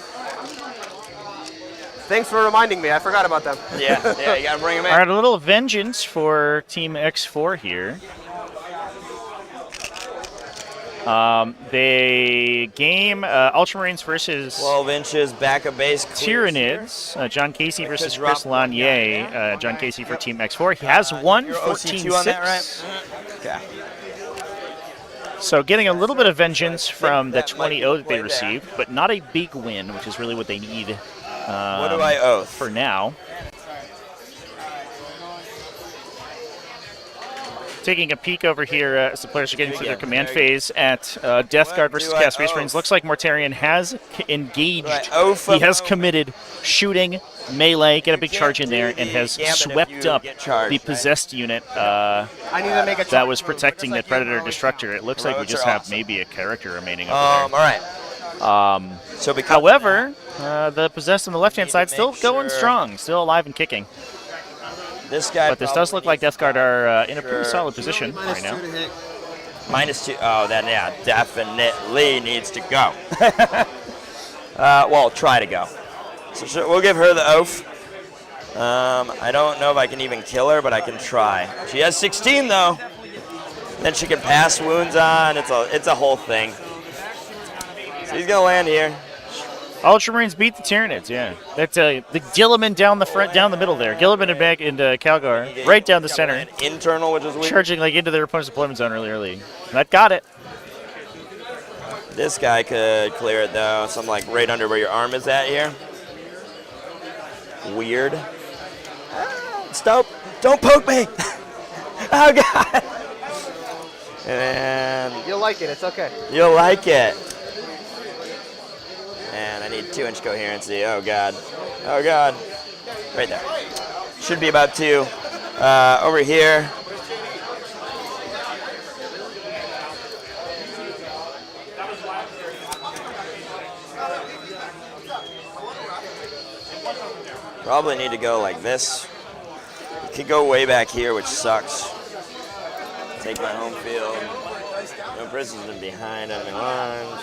Thanks for reminding me. I forgot about them.
Yeah, you got to bring them in.
All right, a little vengeance for Team X4 here. They game Ultramarines versus
12 inches back of base.
Tyranids. John Casey versus Chris Lanier. John Casey for Team X4. He has won 14-6.
on that, right? Okay.
So getting a little bit of vengeance from the 20-0 that they received, but not a big win, which is really what they need
What do I owe?
for now. Taking a peek over here as the players are getting through their command phase at Death Guard versus Chaos Space Marines. Looks like Mortarion has engaged. He has committed shooting, melee, get a big charge in there, and has swept up the possessed unit
I need to make a
that was protecting the Predator Destructor. It looks like we just have maybe a character remaining over
All right.
there. However, the possessed on the left-hand side still going strong, still alive and kicking.
This guy.
But this does look like Death Guard are in a pretty solid position right now.
-2. Oh, that definitely needs to go. Well, try to go. So we'll give her the oath. I don't know if I can even kill her, but I can try. She has 16 though. Then she can pass wounds on. It's a whole thing. So he's gonna land here.
Ultramarines beat the Tyranids, yeah. That's the Gilliman down the front, down the middle there. Gilliman and back into Calgar, right down the center.
Internal, which is weird.
Charging like into their opponent's deployment zone early. That got it.
This guy could clear it though. So I'm like right under where your arm is at here. Weird. Stop! Don't poke me! Oh God! And
You'll like it. It's okay.
you'll like it. And I need 2-inch coherency. Oh God. Oh God. Right there. Should be about 2. Over here. Probably need to go like this. Could go way back here, which sucks. Take my home field. No prisoners in behind enemy lines.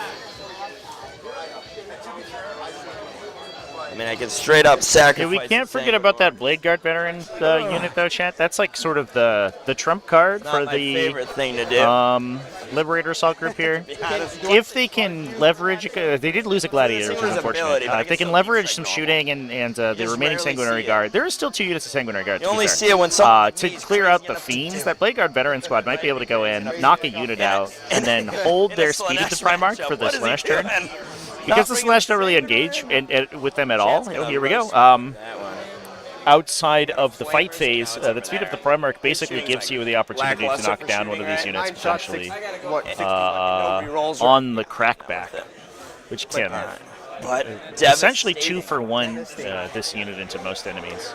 mean, I can straight up sacrifice.
Yeah, we can't
the
forget
Sanguinary.
about that Blade Guard veteran unit, though, chat. That's like sort of the trump card
Not
for
my
the
favorite thing to do.
Liberator Assault Group here.
honest.
If they can leverage, they did lose a Gladiator, which is
Singular's
unfortunate.
ability, but I
If they
guess
can
they'll
leverage
keep
some
that
shooting and the
just
remaining
rarely
Sanguinary
see it.
Guard, there are still 2 units of Sanguinary Guard.
You
to be
only
fair.
see it when someone
to
needs
clear out
crazy
the
enough to
Fiends,
do
that Blade Guard veteran squad might be able to go in, knock a unit out, and then hold their speed at the Primarch for the Slash turn. Because the Slash don't really engage with them at all. Oh, here we go. Outside of the fight phase, the speed of the Primarch basically gives you the opportunity to knock down one of these units potentially on the crackback, which can
But
essentially 2 for 1 this unit into most enemies.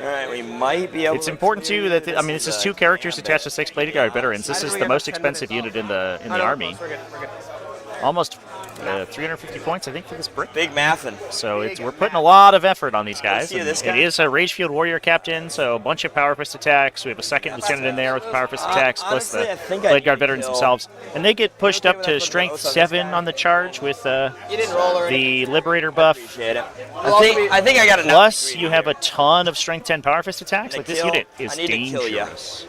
All right, we might be able.
It's important too that I mean this is 2 characters attached to 6 Blade Guard veterans. This is the most expensive unit in the army.
We're good.
Almost 350 points, I think, for this brick.
Big Maffin.
So we're putting a lot of effort on these guys.
see
And
this guy?
it is a Ragefield Warrior Captain, so a bunch of Power Fist attacks. We have a second lieutenant in there with Power Fist attacks, plus
honestly, I
the
think I
Blade Guard
need to
veterans
kill-
themselves. And they get pushed up
maybe
to
that's what
Strength
the oath on this
7
guy.
on the charge with
You didn't roll already.
the Liberator buff.
Appreciate it.
also be-
I think I got enough.
Plus, you have a ton of Strength 10 Power Fist attacks.
I'm
Like,
gonna
this
kill-
unit is
I need to kill ya.
dangerous.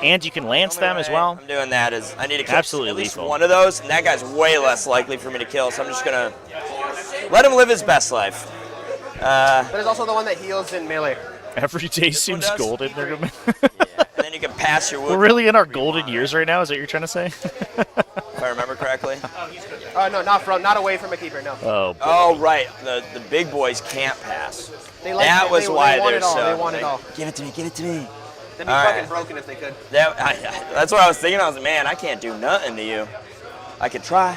And you can lance them as well.
I'm doing that. I need to kill
Absolutely
at least
lethal.
one of those, and that guy's way less likely for me to kill. So I'm just gonna let him live his best life.
But there's also the one that heals in melee.
Every day
This one
seems
does?
golden.
And then you can pass your
We're
wound.
really in our golden years right now, is that what you're trying to say?
If I remember correctly.
No, not away from a keeper. No.
Oh, boy.
Oh right, the big boys can't pass.
They like
That was why
they want
they're
it all.
so.
They want it all.
Give it to me. Give it to me.
They'd be
All
fucking
right.
broken if they could.
That's what I was thinking. I was like, man, I can't do nothing to you. I could try.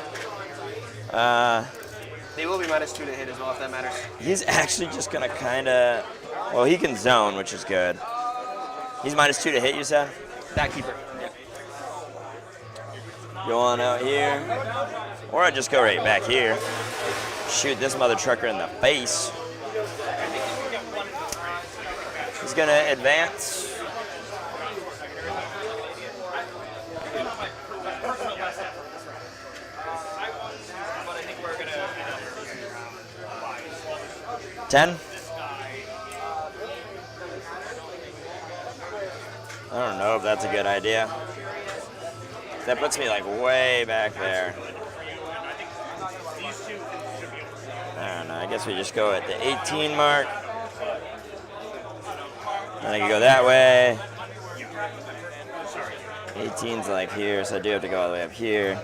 They will be -2 to hit as well if that matters.
He's actually just gonna kind of. Well, he can zone, which is good. He's -2 to hit. You said.
That keeper. Yeah.
Go on out here, or I just go right back here. Shoot this mother trucker in the face. He's gonna advance. Ten. I don't know if that's a good idea. That puts me like way back there. I don't know. I guess we just go at the 18 mark. And I can go that way. 18's like here, so I do have to go all the way up here.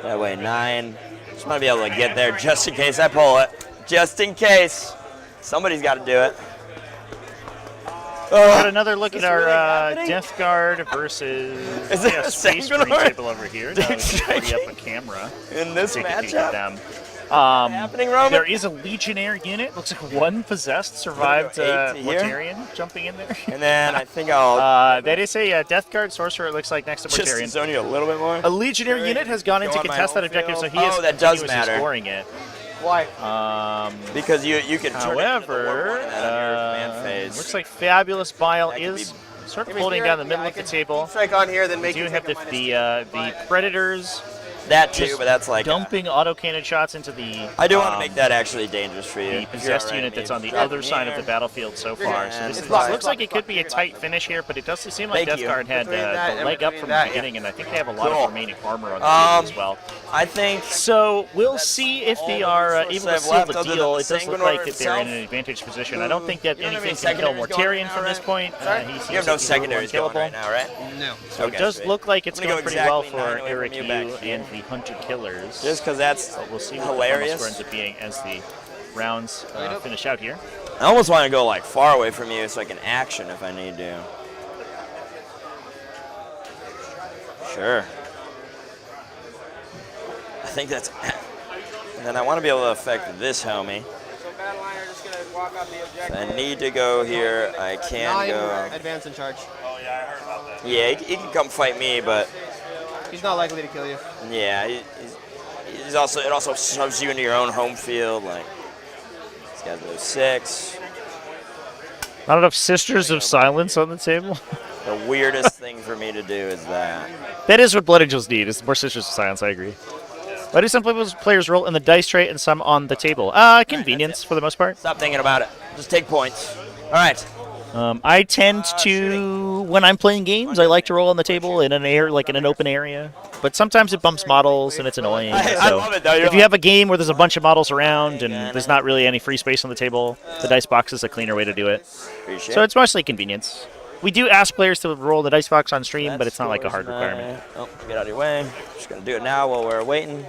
That way 9. Just want to be able to get there just in case I pull it. Just in case. Somebody's got to do it.
Got another look at our Death Guard versus
Is it a
Space Marine
Sanguinary?
table over here. Now we can bring up a camera.
In this
Take a peek at
matchup?
them.
Happening, Roman?
There is a Legionnaire unit. Looks like 1 possessed survived
Eight to here.
Mortarion jumping in there.
And then I think I'll
That is a Death Guard sorcerer, it looks like, next to
just
Mortarion.
zone you a little bit more.
A Legionnaire unit has gone in to
Go on my
contest that
home
objective, so
field.
he is
Oh, that does
continuously
matter.
scoring it.
Why?
Because you can turn it into the
However,
warlord and then on your command phase.
looks like Fabulous Bile
That could
is
be-
sort of
I mean,
holding
here,
down the
yeah,
middle
I
of the
could
table.
Strike on here, then
We
make
do
you
have
take a
the Predators
that too,
just
but that's like
dumping autocannon shots into the
I do want to make that actually dangerous for you.
the
If you're
possessed
alright
unit
with
that's
me.
on the
Drop
other
me
side of
here.
the battlefield so far. So this
It's
looks like it could be a tight finish here, but it does seem like
Thank
Death
you.
Guard had
Between that
the
and
leg up
between
from
that,
the
yeah.
beginning, and I think they have a lot
Cool.
of remaining armor on the table as well.
I think
So we'll see if they
all
are
the
able to
resources I have
seal
left
the
other than
deal.
the
It does look
Sanguinary
like that they're in
himself.
an advantage position. I don't think that
You don't have
anything
any
can kill
secondaries going
Mortarion
right
from
now,
this
right?
point. He seems
you have no
like he's a little
secondaries going
unkillable.
right now, right?
No.
So it does look like it's
I'm gonna
going
go
pretty well
exactly
for
9 away
Eric
from
Yu
you back
and the Hunter Killers.
Just because that's
But we'll see what the final
hilarious.
score ends up being as the rounds finish out here.
I almost want to go like far away from you so I can action if I need to. Sure. I think that's. And then I want to be able to affect this homie.
So battle line are just gonna walk up the
If
objective.
I need to go here, I can
9
go.
advance in charge.
Yeah, he can come fight me, but
He's not likely to kill you.
yeah, he's also it also shoves you into your own home field. Like this guy's low 6.
Not enough Sisters of Silence on the table.
The weirdest thing for me to do is that.
That is what Blood Angels need, is more Sisters of Silence, I agree. Why do some players roll in the dice tray and some on the table? Convenience for the most part.
Stop thinking about it. Just take points. All right.
I tend to, when I'm playing games, I like to roll on the table in an in an open area. But sometimes it bumps models and it's annoying.
I love it though.
If you have a game where there's a bunch of models around and there's not really any free space on the table, the dice box is a cleaner way to do it. So it's mostly convenience. We do ask players to roll the dice box on stream, but it's not like a hard requirement.
Oh, get out of your way. Just gonna do it now while we're waiting.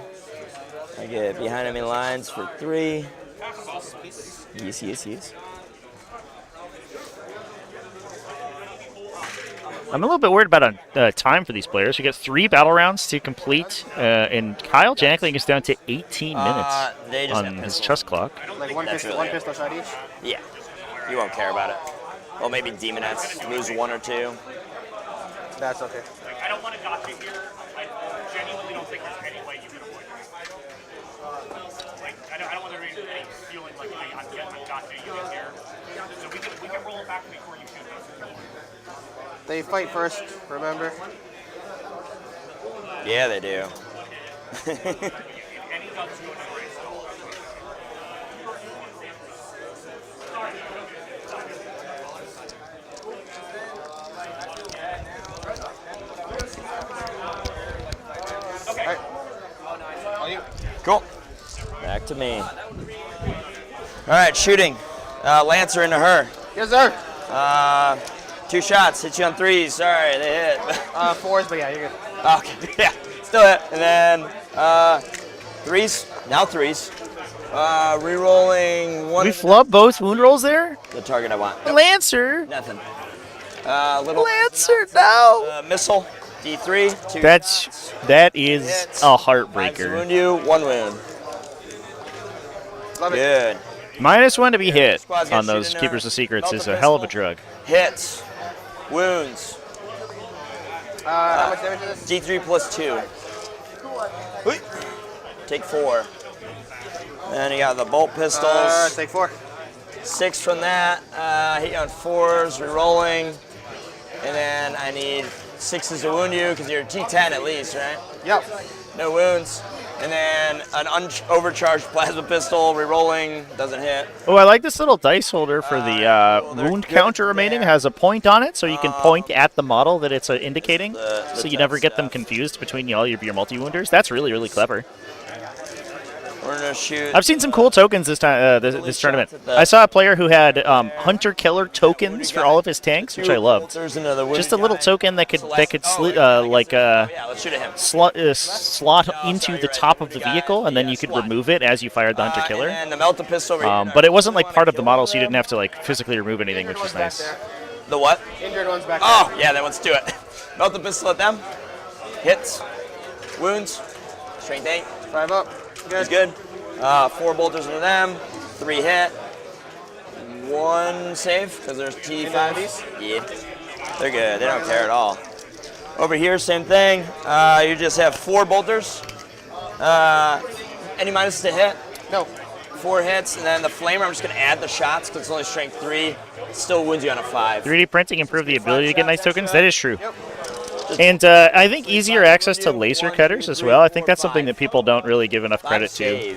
I get behind enemy lines for 3. Yes.
I'm a little bit worried about time for these players. We get 3 battle rounds to complete, and Kyle Jankling is down to 18 minutes on his chess clock.
Like one pistol shot each?
Yeah. You won't care about it. Well, maybe Demonettes lose 1 or 2.
That's okay.
I don't want to gotcha here. I genuinely don't think there's any way you can avoid it. Like, I don't want there to be any feeling like I'm getting gotcha you in here. So we can roll it back before you shoot this.
They fight first, remember?
Yeah, they do.
Any guns go to race.
Cool. Back to me. All right, shooting. Lancer into her.
Yes, sir.
2 shots. Hit you on 3s. Sorry, they hit.
4s, but yeah, you're good.
Okay, yeah, still hit. And then 3s. Now 3s. Rerolling 1.
We flub both wound rolls there?
The target I want.
Lancer.
Nothing. Little
Lancer, no.
missile. D3. 2.
That is
hits.
a
5
heartbreaker.
wound you. 1 wound.
Love it.
Good.
-1 to be hit
Squad's gonna
on those
shoot in
Keepers
her.
of Secrets
Melt
is
the
a hell of a
pistol.
drug.
Hits. Wounds.
How much damage is this?
D3 plus 2. Take 4. Then you got the bolt pistols.
Take 4.
6 from that. Hit you on 4s, rerolling. And then I need 6s to wound you because you're T10 at least, right?
Yep.
No wounds. And then an overcharged plasma pistol, rerolling, doesn't hit.
Oh, I like this little dice holder for the
they're
wound
good
counter remaining.
there.
Has a point on it, so you can point at the model that it's indicating,
the
so you
tough
never get them
stuff.
confused between all your multi-wounders. That's really, really clever.
We're gonna shoot.
I've seen some cool tokens this time, this tournament. I saw a player who had hunter-killer tokens for all of his tanks, which I loved.
There's another wound
Just a little
guy.
token that could
Yeah, let's shoot at him.
slot into the top of the vehicle, and then you could remove it as you fired the hunter-killer.
And the melt the pistol.
But it wasn't like part of the model, so you didn't have to like physically remove anything, which was nice.
The what?
Injured one's back
Oh,
there.
yeah, then let's do it. Melt the pistol at them. Hits. Wounds. Strength 8.
5 up.
That's good. 4 bolters into them. 3 hit. 1 save, because there's T5s. Yeah. They're good. They don't care at all. Over here, same thing. You just have 4 bolters. Any minuses to hit?
No.
4 hits, and then the flamer, I'm just going to add the shots because it's only strength 3. Still wounds you on a 5.
3D printing improved the ability to get nice tokens. That is true. And I think easier access to laser cutters as well. I think that's something that people don't really give enough credit to.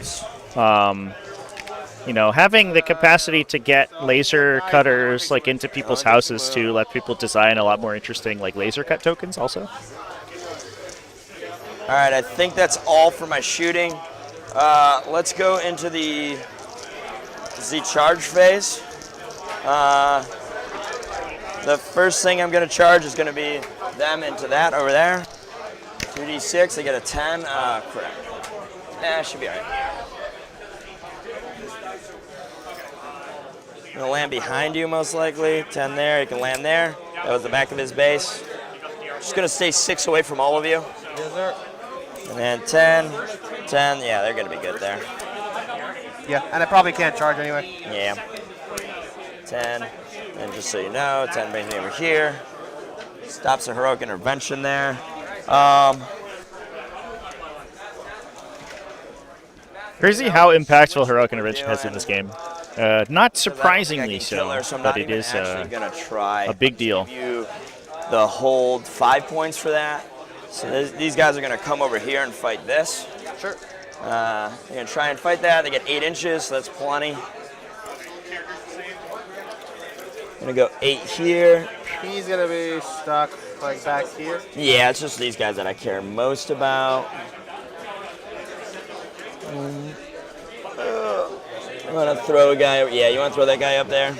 You know, having the capacity to get laser cutters like into people's houses to let people design a lot more interesting like laser cut tokens also.
All right, I think that's all for my shooting. Let's go into the charge phase. The first thing I'm going to charge is going to be them into that over there. 2d6, they get a 10. Crap. Nah, should be all right. I'm going to land behind you most likely. 10 there, you can land there. That was the back of his base. Just going to stay 6 away from all of you.
Yes, sir.
And then 10, 10, yeah, they're going to be good there.
Yeah, and I probably can't charge anyway.
Yeah. 10, and just so you know, 10 brings me over here. Stops a heroic intervention there.
Crazy how impactful heroic intervention has in this game. Not surprisingly so, but it is a big deal.
Give you the hold 5 points for that. So these guys are going to come over here and fight this.
Sure.
They're gonna try and fight that. They get 8 inches, so that's plenty. Gonna go 8 here.
He's gonna be stuck like back here.
Yeah, it's just these guys that I care most about. I'm gonna throw a guy. Yeah, you want to throw that guy up there?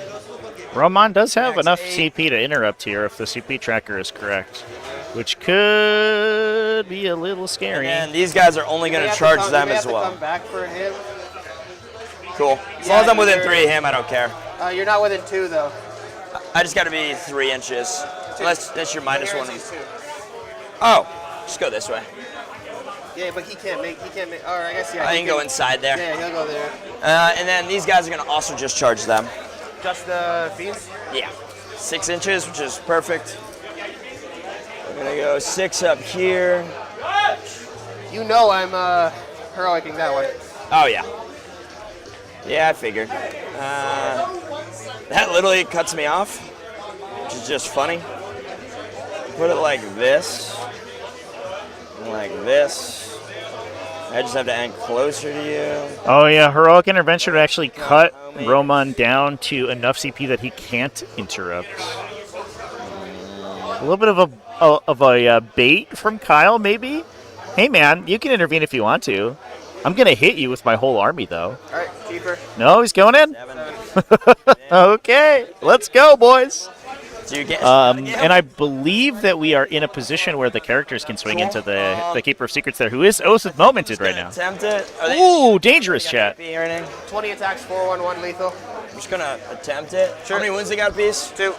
Roman does have enough CP to interrupt here if the CP tracker is correct, which could be a little scary.
And these guys are only gonna charge them as well.
Come back for him.
Cool. As long as I'm within 3 of him, I don't care.
You're not within 2 though.
I just got to be 3 inches. That's your -1. Oh, just go this way.
Yeah, but he can't make. Or I guess yeah.
I can go inside there.
Yeah, he'll go there.
And then these guys are gonna also just charge them.
Just the fiends?
Yeah. 6 inches, which is perfect. I'm gonna go 6 up here.
You know I'm heroicing that way.
Oh yeah. Yeah, I figured. That literally cuts me off, which is just funny. Put it like this. Like this. I just have to angle closer to you.
Oh yeah, heroic intervention would actually cut Roman down to enough CP that he can't interrupt. A little bit of a bait from Kyle, maybe. Hey man, you can intervene if you want to. I'm gonna hit you with my whole army though.
All right, keeper.
No, he's going in. Okay, let's go, boys.
So you get,
and I believe that we are in a position where the characters can swing into the Keeper of Secrets there, who is Oath Momented right now.
Attempt it.
Ooh, dangerous, chat.
20 attacks, 4/1/1 lethal.
I'm just gonna attempt it. Sure. How many wounds they got apiece?
2.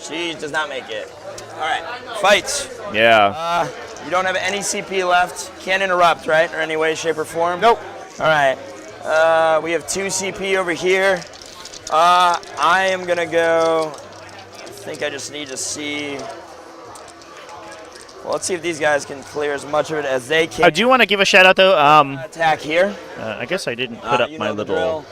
She does not make it. All right, fights.
Yeah.
You don't have any CP left. Can't interrupt, right? Or any way, shape, or form?
Nope.
All right. We have 2 CP over here. I am gonna go. I think I just need to see. Well, let's see if these guys can clear as much of it as they can.
I do want to give a shout out though.
Attack here.
I guess I didn't put up my little.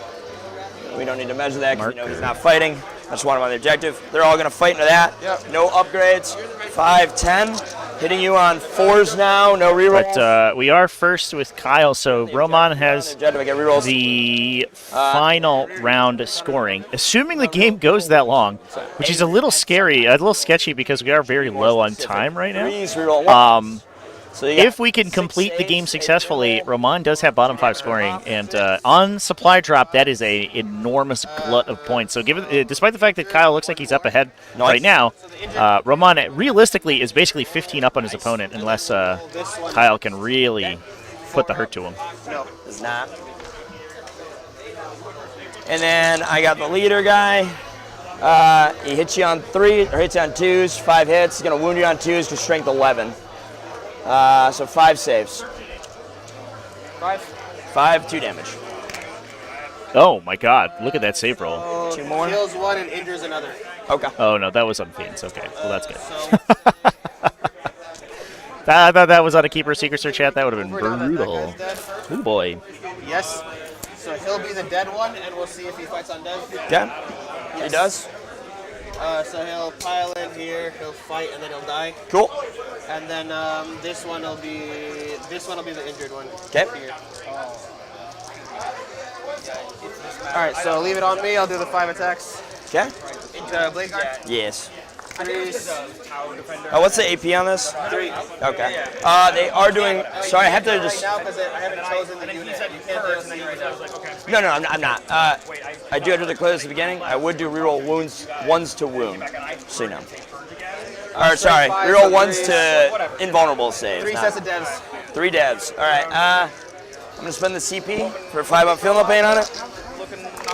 We don't need to measure that because we know he's not fighting. I just want him on the objective. They're all going to fight into that.
Yep.
No upgrades. 5, 10. Hitting you on 4s now. No rerolls.
But we are first with Kyle, so Roman has
the
final round scoring. Assuming the game goes that long, which is a little scary, a little sketchy because we are very low on time right now. So if we can complete the game successfully, Roman does have bottom 5 scoring, and on supply drop, that is a enormous glut of points. So despite the fact that Kyle looks like he's up ahead right now, Roman realistically is basically 15 up on his opponent unless Kyle can really put the hurt to him.
No, it's not. And then I got the leader guy. He hits you on 3, or hits you on 2s, 5 hits. He's going to wound you on 2s to strength 11. So 5 saves. 5, 2 damage.
Oh my god, look at that save roll.
2 more.
Kills 1 and injures another.
Okay.
Oh no, that was on Fiends. Okay, well that's good. I thought that was on a Keeper Secret Search chat. That would have been brutal. Oh boy.
Yes. So he'll be the dead one, and we'll see if he fights on dead.
Okay. Yes. He does.
So he'll pile in here, he'll fight, and then he'll die.
Cool.
And then this one will be the injured one.
Okay.
All right, so leave it on me. I'll do the 5 attacks.
Okay.
Into Blade Guard.
Yes.
3s.
Oh, what's the AP on this?
3.
Okay. They are doing. Sorry, I have to just.
Right now, because I haven't chosen the unit. You can't do
No, I'm not. I do have to declare this at the beginning. I would do reroll wounds, 1s to wound. So you know. Or sorry, reroll 1s to invulnerable saves.
3 sets of devs.
3 devs. All right. I'm gonna spend the CP for 5 up feel no pain on it.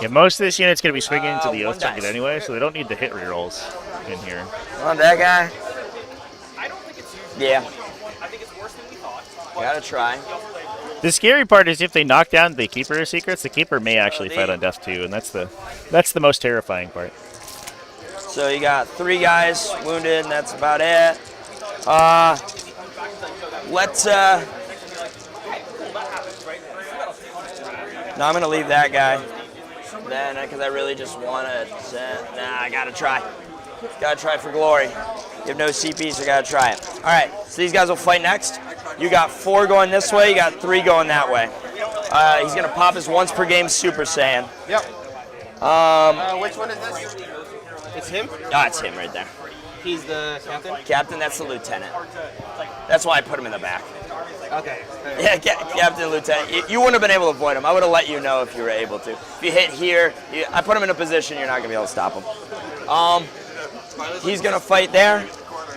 Yeah, most of this unit's going to be swinging into the Oath target anyway, so they don't need the hit rerolls in here.
On that guy.
I don't think it's usually
Yeah.
I think it's worse than we thought.
Gotta try.
The scary part is if they knock down the Keeper of Secrets, the Keeper may actually fight on death too, and that's the most terrifying part.
So you got 3 guys wounded, and that's about it. Let's No, I'm gonna leave that guy. Then, because I really just want to. Nah, I gotta try. Gotta try for glory. You have no CPs, you gotta try it. All right, so these guys will fight next. You got 4 going this way, you got 3 going that way. He's gonna pop his once per game Super Saiyan.
Yep. Which one is this? It's him?
Ah, it's him right there.
He's the captain?
Captain, that's the lieutenant. That's why I put him in the back.
Okay.
Yeah, Captain, Lieutenant. You wouldn't have been able to avoid him. I would have let you know if you were able to. If you hit here, I put him in a position you're not going to be able to stop him. He's going to fight there.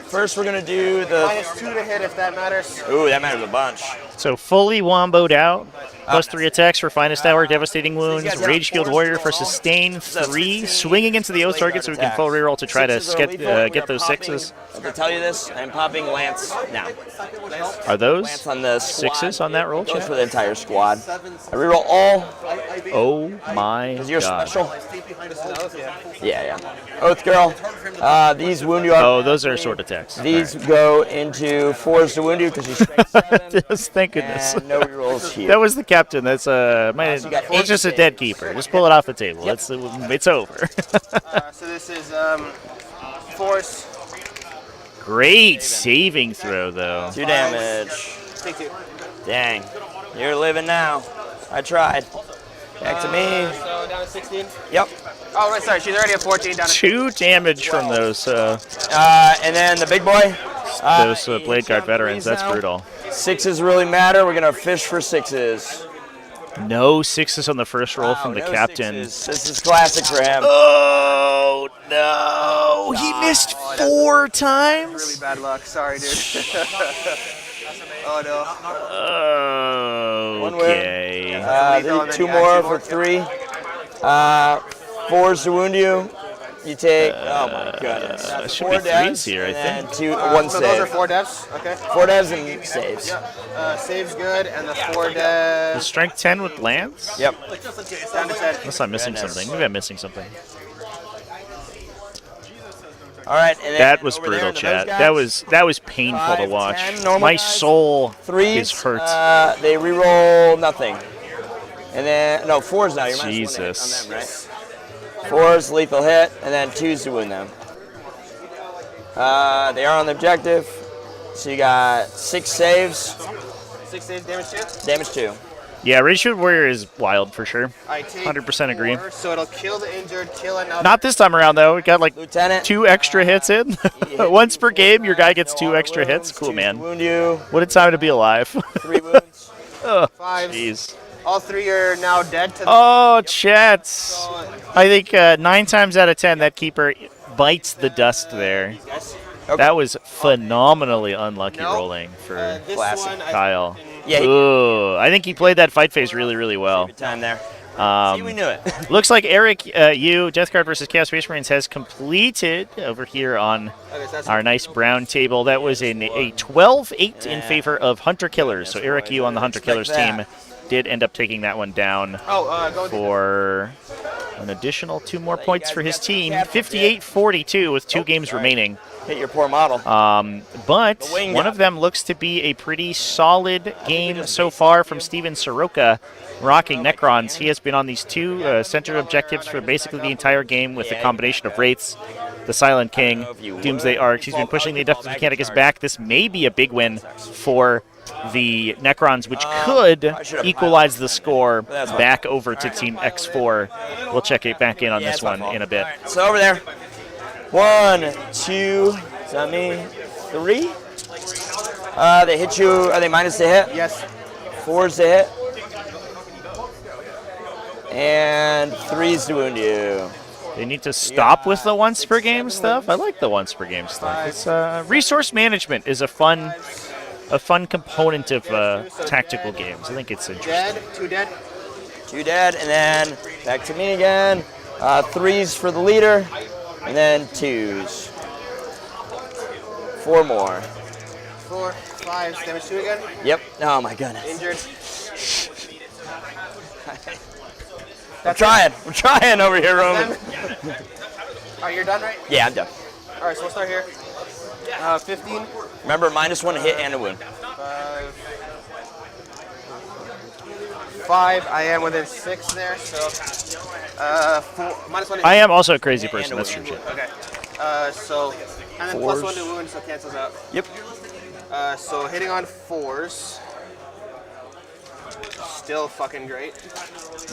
First, we're going to do the...
-2 to hit if that matters.
Ooh, that matters a bunch.
So fully womboed out. +3 attacks for Finest Hour, Devastating Wounds, Rage Guild Warrior for Sustain 3, swinging into the Oath target so we can full reroll to try to get those 6s.
To tell you this, I'm popping Lance now.
Are those
Lance on the squad.
6s on that roll,
Goes
chat?
for the entire squad. I reroll all.
Oh my
Because you're
god.
special. Yeah. Oath Girl. These wound you up.
Oh, those are sword attacks.
These go into 4s to wound you because you strength 7.
Just thank goodness.
And no rerolls here.
That was the captain. That's
you got
it's
8
just a
saves.
dead keeper. Just pull it off the table.
Yep.
It's over.
So this is force.
Great saving throw though.
2 damage.
Take 2.
Dang. You're living now. I tried. Back to me.
So down to 16.
Yep.
Oh, right, sorry. She's already at 14. Down to
2 damage from those
And then the big boy.
Blade Guard veterans. That's brutal.
6s really matter. We're going to fish for 6s.
No 6s on the first roll from the
No
captain.
6s. This is classic for him.
Oh no! He missed 4 times.
really bad luck. Sorry, dude. Oh no.
Okay.
Then 2 more for 3. 4s to wound you. You take, oh my goodness.
That should
4
be 3s
devs,
here, I
and
think.
then 1
So
save.
those are 4 devs. Okay.
4 devs and saves.
Saves good, and the 4
Is
devs
strength 10 with Lance?
Yep.
down to 10.
Unless I'm missing
Goodness.
something. Maybe I'm missing something.
All right. And then
That was
over there
brutal,
into
chat.
those guys,
That was painful
5,
to watch.
10 normal
My
guys.
soul
3s,
is hurt.
they reroll nothing. And then, no, 4s now. You're minus 1
Jesus.
on them, right? 4s, lethal hit, and then 2s to wound them. They are on the objective. So you got 6 saves,
6 saves, damage 2.
damage 2.
Yeah, Rage Shield Warrior is wild for sure.
I take
100% agree.
4, so it'll kill the injured, kill another.
Not this time around, though. We got like
Lieutenant.
2 extra hits in. Once per game, your guy gets 2 extra hits. Cool,
2s
man.
Wound you.
What a time to be alive.
3 wounds.
Oh,
5s.
jeez.
All 3 are now dead to the
Oh, chats. I think 9 times out of 10, that keeper bites the dust there.
Okay.
That was phenomenally unlucky
No.
rolling for
this
Classic.
one, I
Kyle.
Yeah,
Ooh, I think he played that fight phase really, really well.
Good time there. See, we knew it.
Looks like Eric, you, Death Guard versus Chaos Space Marines, has completed over here on
Okay, so that's
our nice brown table. That was a 12-8 in favor of Hunter Killers. So Eric, you on the Hunter Killers team did end up taking that one down
go
for an additional 2 more points for his team. 58-42 with 2 games remaining.
Hit your poor model.
But
wing
one
guy.
of them looks to be a pretty solid game so far from Steven Soroka, rocking Necrons. He has been on these 2 center objectives for basically the entire game with a combination of Wraiths, the Silent King, Doomsday Arcs. He's been pushing the Adeptus Mechanicus back. This may be a big win for the Necrons, which could equalize the score back over to Team X4. We'll check it back in on this one in a bit.
So over there. 1, 2, is that me? 3? They hit you. Are they minus to hit?
Yes.
4s to hit. And 3s to wound you.
They need to stop with the once per game stuff. I like the once per game stuff. It's resource management is a fun component of tactical games. I think it's interesting.
Dead. 2 dead.
2 dead, and then back to me again. 3s for the leader, and then 2s. 4 more.
4, 5, damage 2 again.
Yep. Oh my goodness.
Injured.
I'm trying over here, Roman.
Are you done, right?
Yeah, I'm done.
All right, so we'll start here. 15.
Remember, -1 to hit and a wound.
5. I am within 6 there, so 4, -1.
I am also a crazy person. That's true. Shit.
Okay. And then +1 to wound, so it cancels out.
Yep.
So hitting on 4s. Still fucking great.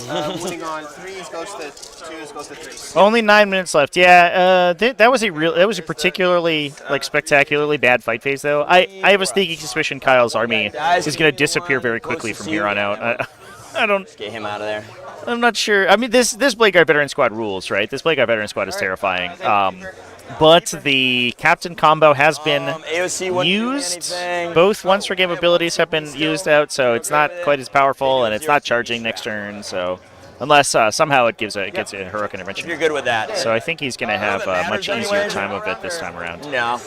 Wounding on 3s goes to 2s goes to 3s.
Only 9 minutes left. Yeah, that was a particularly spectacularly bad fight phase though. I have a sneaky suspicion Kyle's army is going to disappear very quickly from here on out. I don't.
Get him out of there.
I'm not sure. I mean, this Blade Guard Veteran Squad rules, right? This Blade Guard Veteran Squad is terrifying. But the Captain combo has been used. Both once per game abilities have been used out, so it's not quite as powerful, and it's not charging next turn. So unless somehow it gets a heroic intervention.
You're good with that.
So I think he's going to have a much easier time of it this time around.
No.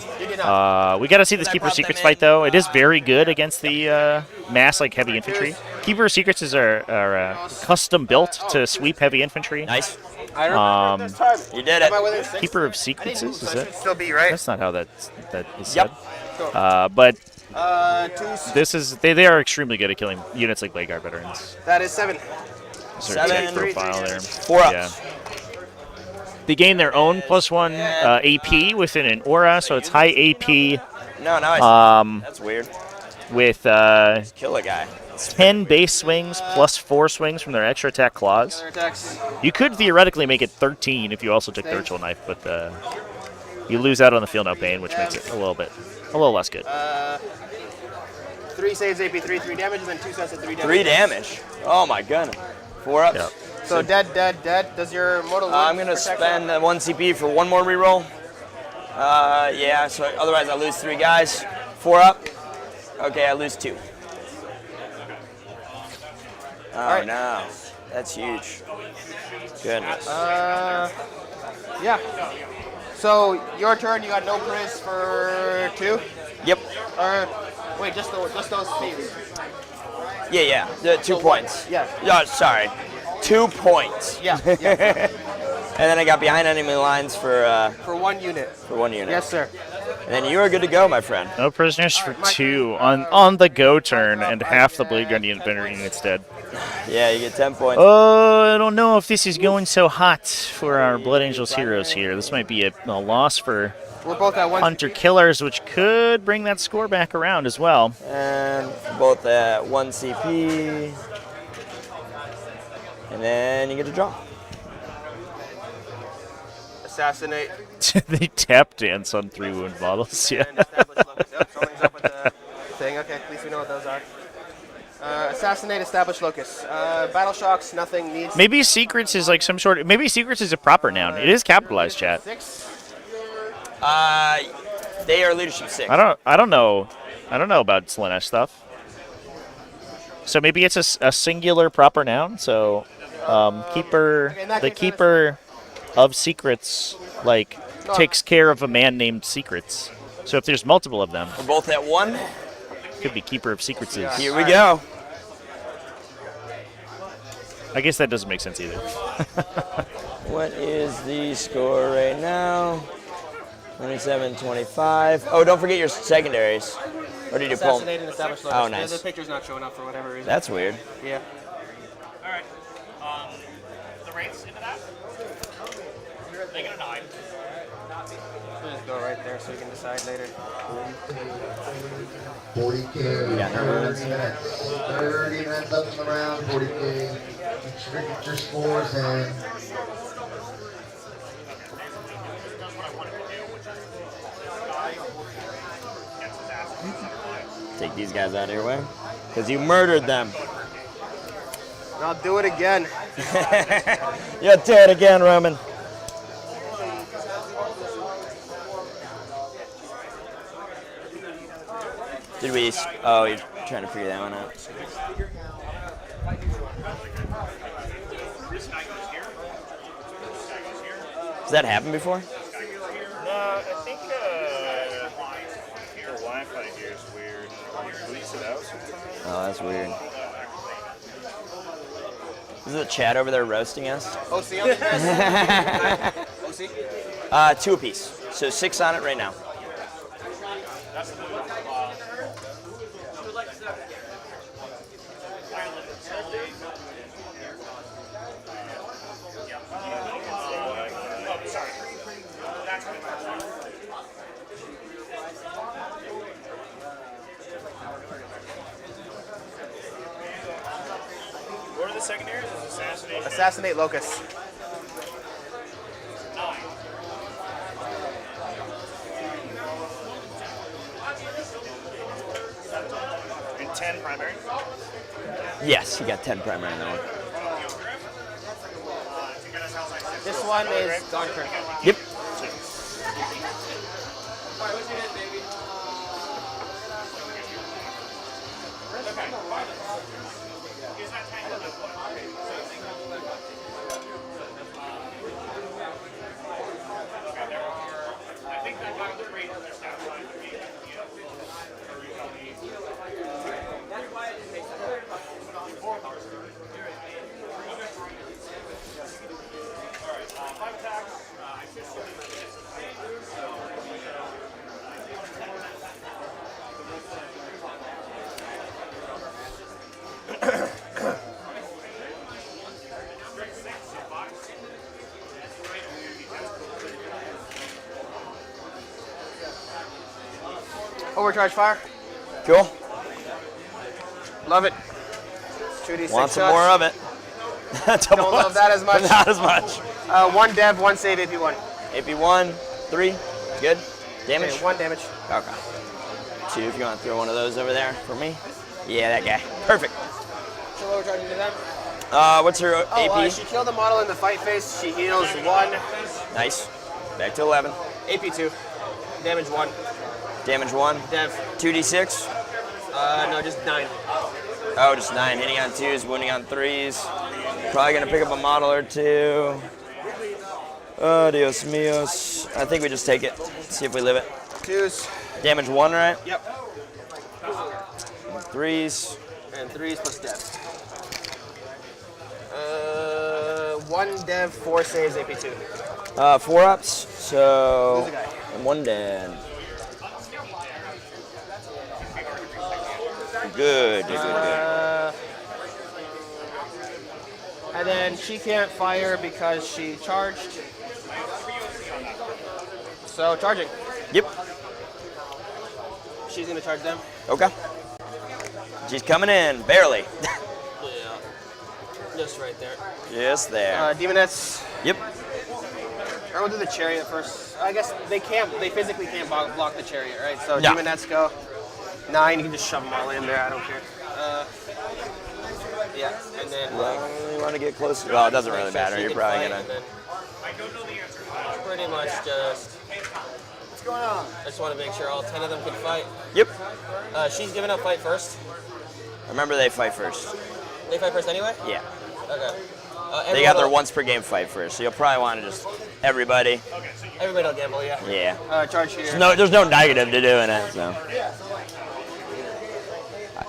We got to see this Keeper of Secrets fight, though. It is very good against the mass heavy infantry. Keeper of Secrets are custom built to sweep heavy infantry.
Nice.
You
did it.
Keeper of Secrets is that?
Still be right.
That's not how that is said.
Yep.
But
Two.
they are extremely good at killing units like Blade Guard veterans.
That is 7.
Is there a tech profile there?
4 ups.
Yeah. They gain their own +1 AP within an aura, so it's high AP.
No, that's weird.
With
Kill a guy.
10 base swings plus 4 swings from their extra attack claws. You could theoretically make it 13 if you also took the Ritual Knife, but you lose out on the Feel No Pain, which makes it a little less good.
3 saves AP 3 damage, and then 2 sets of 3 damage.
3 damage. Oh my goodness. 4 ups.
Yep.
So dead. Does your mortal wound
I'm gonna spend 1 CP for 1 more reroll. Yeah. So otherwise I lose 3 guys. 4 up. Okay, I lose 2. Oh no, that's huge. Goodness.
Yeah. So your turn. You got no Priz for 2.
Yep.
Wait, just those thieves.
Yeah. The 2 points.
Yeah.
No, sorry. 2 points.
Yeah.
And then I got behind enemy lines for
1 unit.
For 1 unit.
Yes, sir.
And then you are good to go, my friend.
No prisoners for 2 on the go turn, and half the Blade Guard unit's dead.
Yeah, you get 10 points.
Oh, I don't know if this is going so hot for our Blood Angels heroes here. This might be a loss for
We're both at 1
Hunter Killers, which could bring that score back around as well.
And both at 1 CP. And then you get to draw.
Assassinate.
They tap dance on 3 wound bottles, yeah.
And establish locus. Yep, something's up with the thing. Okay, at least we know what those are. Assassinate, establish locus. Battle shocks, nothing needs.
Maybe Secrets is like some sort of. Maybe Secrets is a proper noun. It is capitalized, chat.
6.
They are leadership 6.
I don't know about Slanesh stuff. So maybe it's a singular proper noun. So the keeper of secrets takes care of a man named Secrets. So if there's multiple of them,
We're both at 1.
could be keeper of secrets.
Here we go.
I guess that doesn't make sense either.
What is the score right now? 27-25. Oh, don't forget your secondaries. Or did you pull
Assassinate and establish locus.
Oh, nice.
The picture's not showing up for whatever reason.
That's weird.
Yeah.
All right. The rates into that? They get a 9.
We'll just go right there so we can decide later.
40K.
Yeah,
30 minutes. 30 minutes left in the round. 40K. Get your scores and.
Take these guys out of your way. Because you murdered them.
And I'll do it again.
Yeah, do it again, Roman. Did we? Oh, you're trying to figure that one out. Has that happened before?
No, I think your Wi-Fi here is weird. You lease it out sometimes.
Oh, that's weird. Is the chat over there roasting us?
OC on the OC?
2 apiece. So 6 on it right now.
secondaries is assassination.
Assassinate Locust.
9. And 10 primary.
Yes, you got 10 primary in that one.
This one is gone critical.
Yep.
Overcharge fire.
Cool.
Love it. 2d6
Want some
shots.
more of it.
Don't love that as much.
Not as much.
1 dev, 1 save, AP1.
AP1, 3. Good. Damage?
Okay, 1 damage.
Okay. 2 if you want to throw one of those over there for me. Yeah, that guy. Perfect.
She'll overcharge into them.
What's her AP?
She killed the model in the fight phase. She heals 1.
Nice. Back to 11.
AP2. Damage 1.
Damage 1.
Dev.
2d6.
No, just 9.
Oh, just 9. Hitting on 2s, wounding on 3s. Probably going to pick up a model or 2. Oh, Dios míos. I think we just take it. See if we live it.
2s.
Damage 1, right?
Yep.
3s.
And 3s plus dev. 1 dev, 4 saves, AP2.
4 ups, so
Who's the guy?
1 dead. Good.
And then she can't fire because she charged. So charging.
Yep.
She's gonna charge them.
Okay. She's coming in, barely.
Yeah. Just right there.
Just there.
Demonettes.
Yep.
Or we'll do the chariot first. I guess they physically can't block the chariot, right? So
No.
Demonettes go. 9, you can just shove them all in there, I don't care. Yeah, and then
You want to get close? Well, it doesn't really matter.
she
You're
can
probably
fight,
gonna.
and then pretty much just. What's going on? I just want to make sure all 10 of them can fight.
Yep.
She's giving up fight first.
Remember, they fight first.
They fight first anyway?
Yeah.
Okay.
They got their once per game fight first, so you'll probably want to just everybody.
Everybody will gamble, yeah.
Yeah.
Charge here.
There's no negative to doing it. So.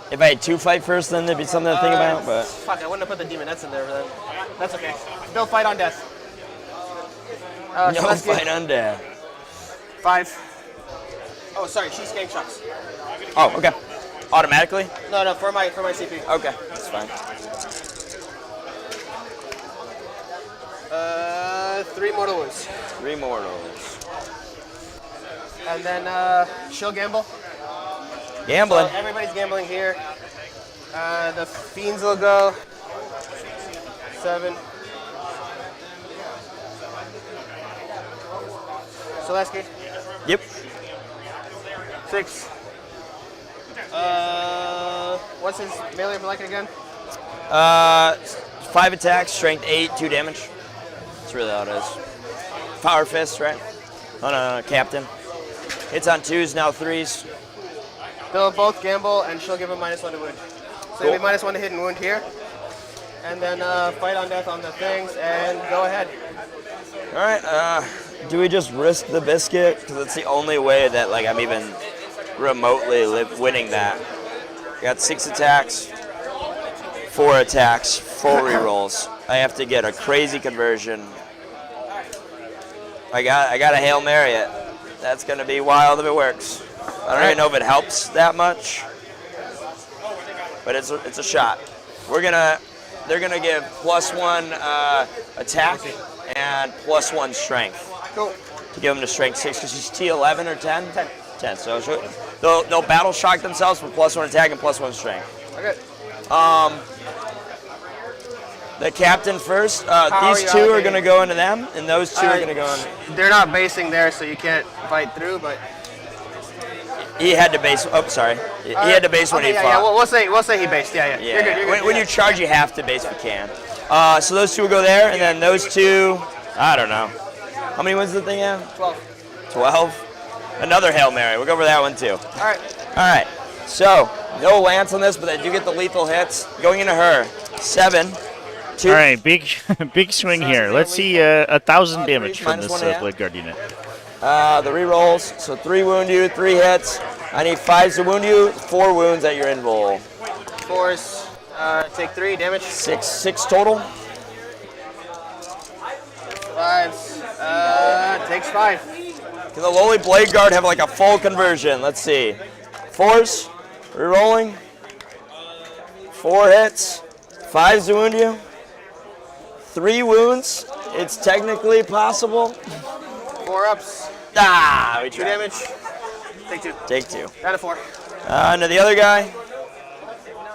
If I had 2 fight first, then there'd be something to think about. But
Fuck, I wouldn't have put the demonettes in there for them. That's okay. Still fight on death.
no
Celestia,
fight undead.
5. Oh, sorry, she skank shocks.
Oh, okay. Automatically?
No, for my CP.
Okay, that's fine.
3 mortal wounds.
3 mortals.
And then she'll gamble.
Gambling.
So everybody's gambling here. The fiends will go. 7. Celestia.
Yep.
6. What's his melee like again?
5 attacks, strength 8, 2 damage. That's really all it is. Power fist, right? On a captain. Hits on 2s, now 3s.
They'll both gamble, and she'll give him -1 to wound. So
Cool.
you have -1 to hit and wound here. And then fight on death on the things, and go ahead.
All right, do we just risk the biscuit? Because it's the only way that I'm even remotely winning that. Got 6 attacks, 4 attacks, 4 rerolls. I have to get a crazy conversion. I got to Hail Mary it. That's going to be wild if it works. I don't even know if it helps that much, but it's a shot. They're gonna give +1 attack and +1 strength.
Cool.
To give them the strength 6 because she's T11 or 10? 10. So they'll battle shock themselves with +1 attack and +1 strength.
Okay.
The captain first.
are
These
you
two are
allocating?
going to go into them, and those two are going to go in.
They're not basing there, so you can't fight through. But
He had to base. Oh, sorry. He had to base when
okay,
he
yeah,
fought.
Yeah, we'll say he based. Yeah.
Yeah.
You're good. You're good.
When you charge, you have to base if you can. So those two will go there, and then those two, I don't know. How many wins did the thing have?
12.
12. Another Hail Mary. We'll go over that one too.
All right.
All right. So no lance on this, but I do get the lethal hits going into her. 7. 2.
All right, big big swing here. Let's see 1,000 damage from
minus
this
1.5.
Blade Guard unit.
The rerolls. So 3 wound you, 3 hits. I need 5s to wound you, 4 wounds at your invul.
4s. Take 3 damage.
6 total.
5s. Takes 5.
Can the lowly Blade Guard have like a full conversion? Let's see. 4s, rerolling. 4 hits, 5s to wound you. 3 wounds. It's technically possible.
4 ups.
Ah, we
2
tried.
damage. Take 2.
Take 2.
Down to 4.
Into the other guy.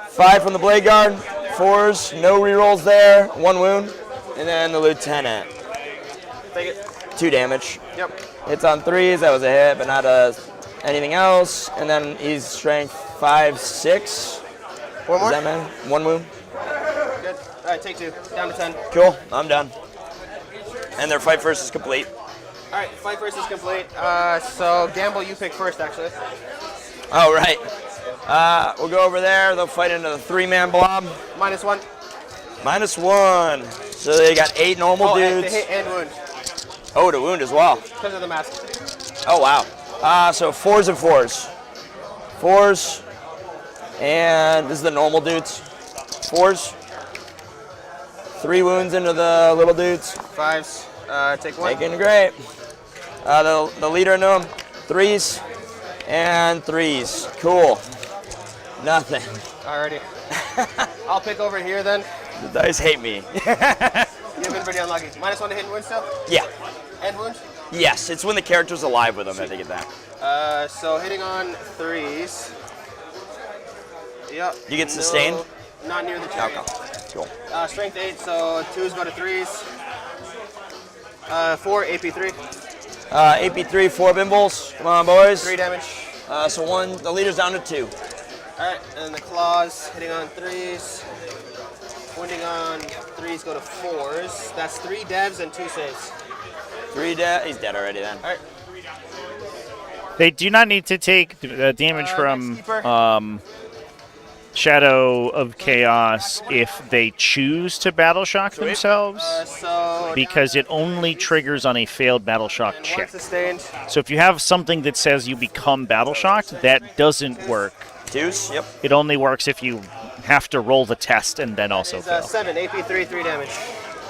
5 from the Blade Guard. 4s, no rerolls there. 1 wound. And then the Lieutenant.
Take it.
2 damage.
Yep.
Hits on 3s. That was a hit, but not anything else. And then he's strength 5, 6.
4 more.
Does that matter? 1 wound.
Good. All right, take 2. Down to 10.
Cool. I'm done. And their fight first is complete.
All right, fight first is complete. So Gamble, you pick first, actually.
Oh, right. We'll go over there. They'll fight into the 3-man blob.
-1.
-1. So they got 8 normal
And
dudes.
hit and wound
Oh, to wound as well.
because of the mask.
Oh, wow. So 4s and 4s. 4s. And this is the normal dudes. 4s. 3 wounds into the little dudes.
5s. Take 1.
Making great. The leader into them. 3s. And 3s. Cool. Nothing.
Alrighty. I'll pick over here then.
The dice hate me.
You've been pretty unlucky. -1 to hit and wound still?
Yeah.
And wound?
Yes, it's when the character's alive with them that they get that.
So hitting on 3s. Yep.
You get sustained?
Not near the target.
Okay. Cool.
Strength 8, so 2s go to 3s. 4, AP3.
AP3, 4 bimbles. Come on, boys.
3 damage.
So 1, the leader's down to 2.
Alright, and then the claws hitting on 3s. Wounding on 3s go to 4s. That's 3 devs and 2 saves.
3 dead. He's dead already then.
Alright.
They do not need to take damage from
next keeper.
Shadow of Chaos if they choose to Battle Shock
Sweet.
themselves,
So
because it only triggers on a failed Battle Shock
one
check.
sustained.
So if you have something that says you become Battle Shocked, that doesn't work.
2s, yep.
It only works if you have to roll the test and then also
Is
fail.
7, AP3, 3 damage.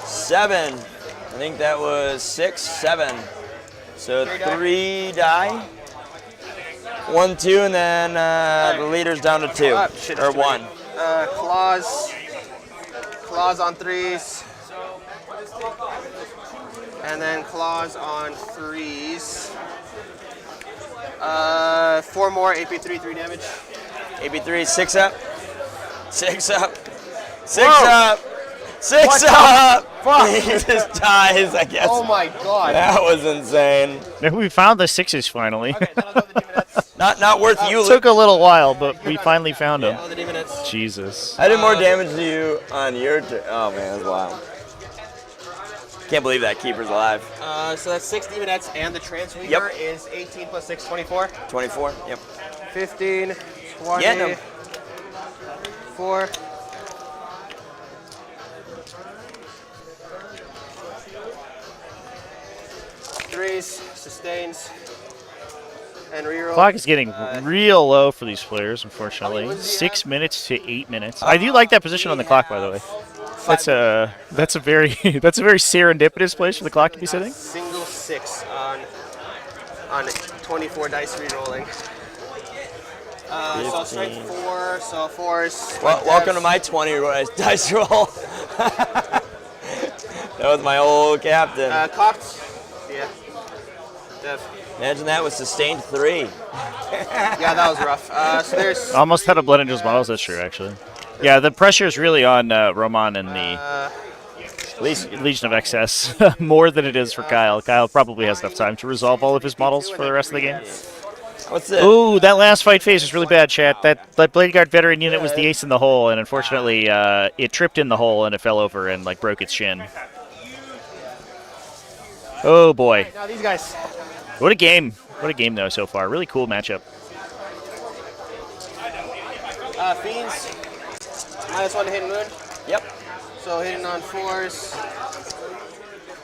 7. I think that was 6, 7. So
3 die.
3 die. 1, 2, and then the leader's down to 2.
Shit,
Or
it's
1.
Claws. Claws on 3s. And then claws on 3s. 4 more, AP3, 3 damage.
AP3, 6 up. 6 up. 6
Whoa.
up. 6
What the
up.
fuck?
He just dies, I guess.
Oh my god.
That was insane.
We found the 6s finally.
Okay, then I'll go with the Demonettes.
Not worth you.
It took a little while, but we finally found them.
I'll go with the Demonettes.
Jesus.
I did more damage to you on your turn. Oh man, that's wild. Can't believe that keeper's alive.
So that's 6 Demonettes, and the Transweaver
Yep.
is 18 plus 6, 24.
24. Yep.
15, 20,
Getting 'em.
4. Threes, sustains, and reroll.
Clock is getting real low for these players, unfortunately.
wounds do you
6 minutes to 8 minutes. I do like that position on the clock, by the way. That's a very that's a very serendipitous place for the clock to be sitting.
Single 6 on 24 dice rerolling. So strength 4, so 4s.
Well, welcome to my 20 dice roll. That was my old captain.
Cocked. Yeah. Dev.
Imagine that was sustained 3.
Yeah, that was rough. So there's
Almost had a Blood Angels models, that's true, actually. Yeah, the pressure is really on Roman and the Legion of Excess more than it is for Kyle. Kyle probably has enough time to resolve all of his models for the rest of the game.
What's it?
Ooh, that last fight phase was really bad, chat. That Blade Guard veteran unit was the ace in the hole, and unfortunately, it tripped in the hole and it fell over and like broke its shin. Oh boy!
Now these guys.
What a game! What a game though so far. Really cool matchup.
Fiends. -1 to hit and wound.
Yep.
So hitting on 4s.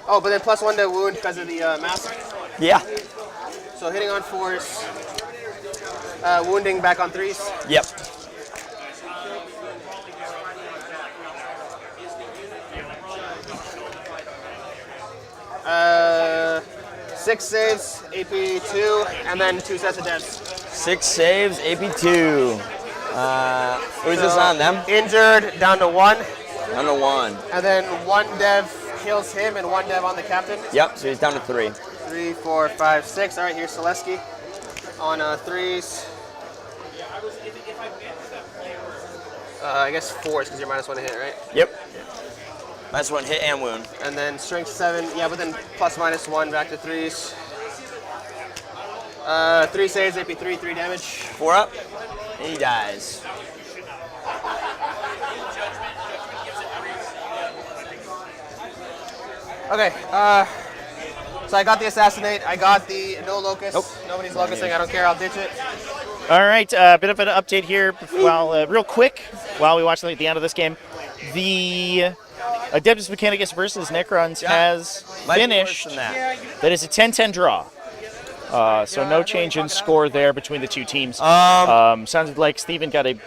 Oh, but then +1 to wound because of the mask.
Yeah.
So hitting on 4s. Wounding back on 3s.
Yep.
Six saves, AP 2, and then 2 sets of devs.
6 saves, AP 2. Who's this on them?
Injured, down to 1.
Down to 1.
And then 1 dev kills him and 1 dev on the captain.
Yep, so he's down to 3.
3, 4, 5, 6. All right, here's Selesky on 3s. I guess 4s because you're -1 to hit, right?
Yep. -1 hit and wound.
And then strength 7, yeah, but then +/-1 back to 3s. 3 saves, AP 3, 3 damage.
4 up, and he dies.
Okay, so I got the assassinate, I got the no locust.
Nope.
Nobody's locusting, I don't care, I'll ditch it.
All right, bit of an update here. While real quick, while we watch the end of this game, the Adeptus Mechanicus versus Necrons has finished. That is a 10-10 draw. So no change in score there between the two teams. Sounded like Steven got a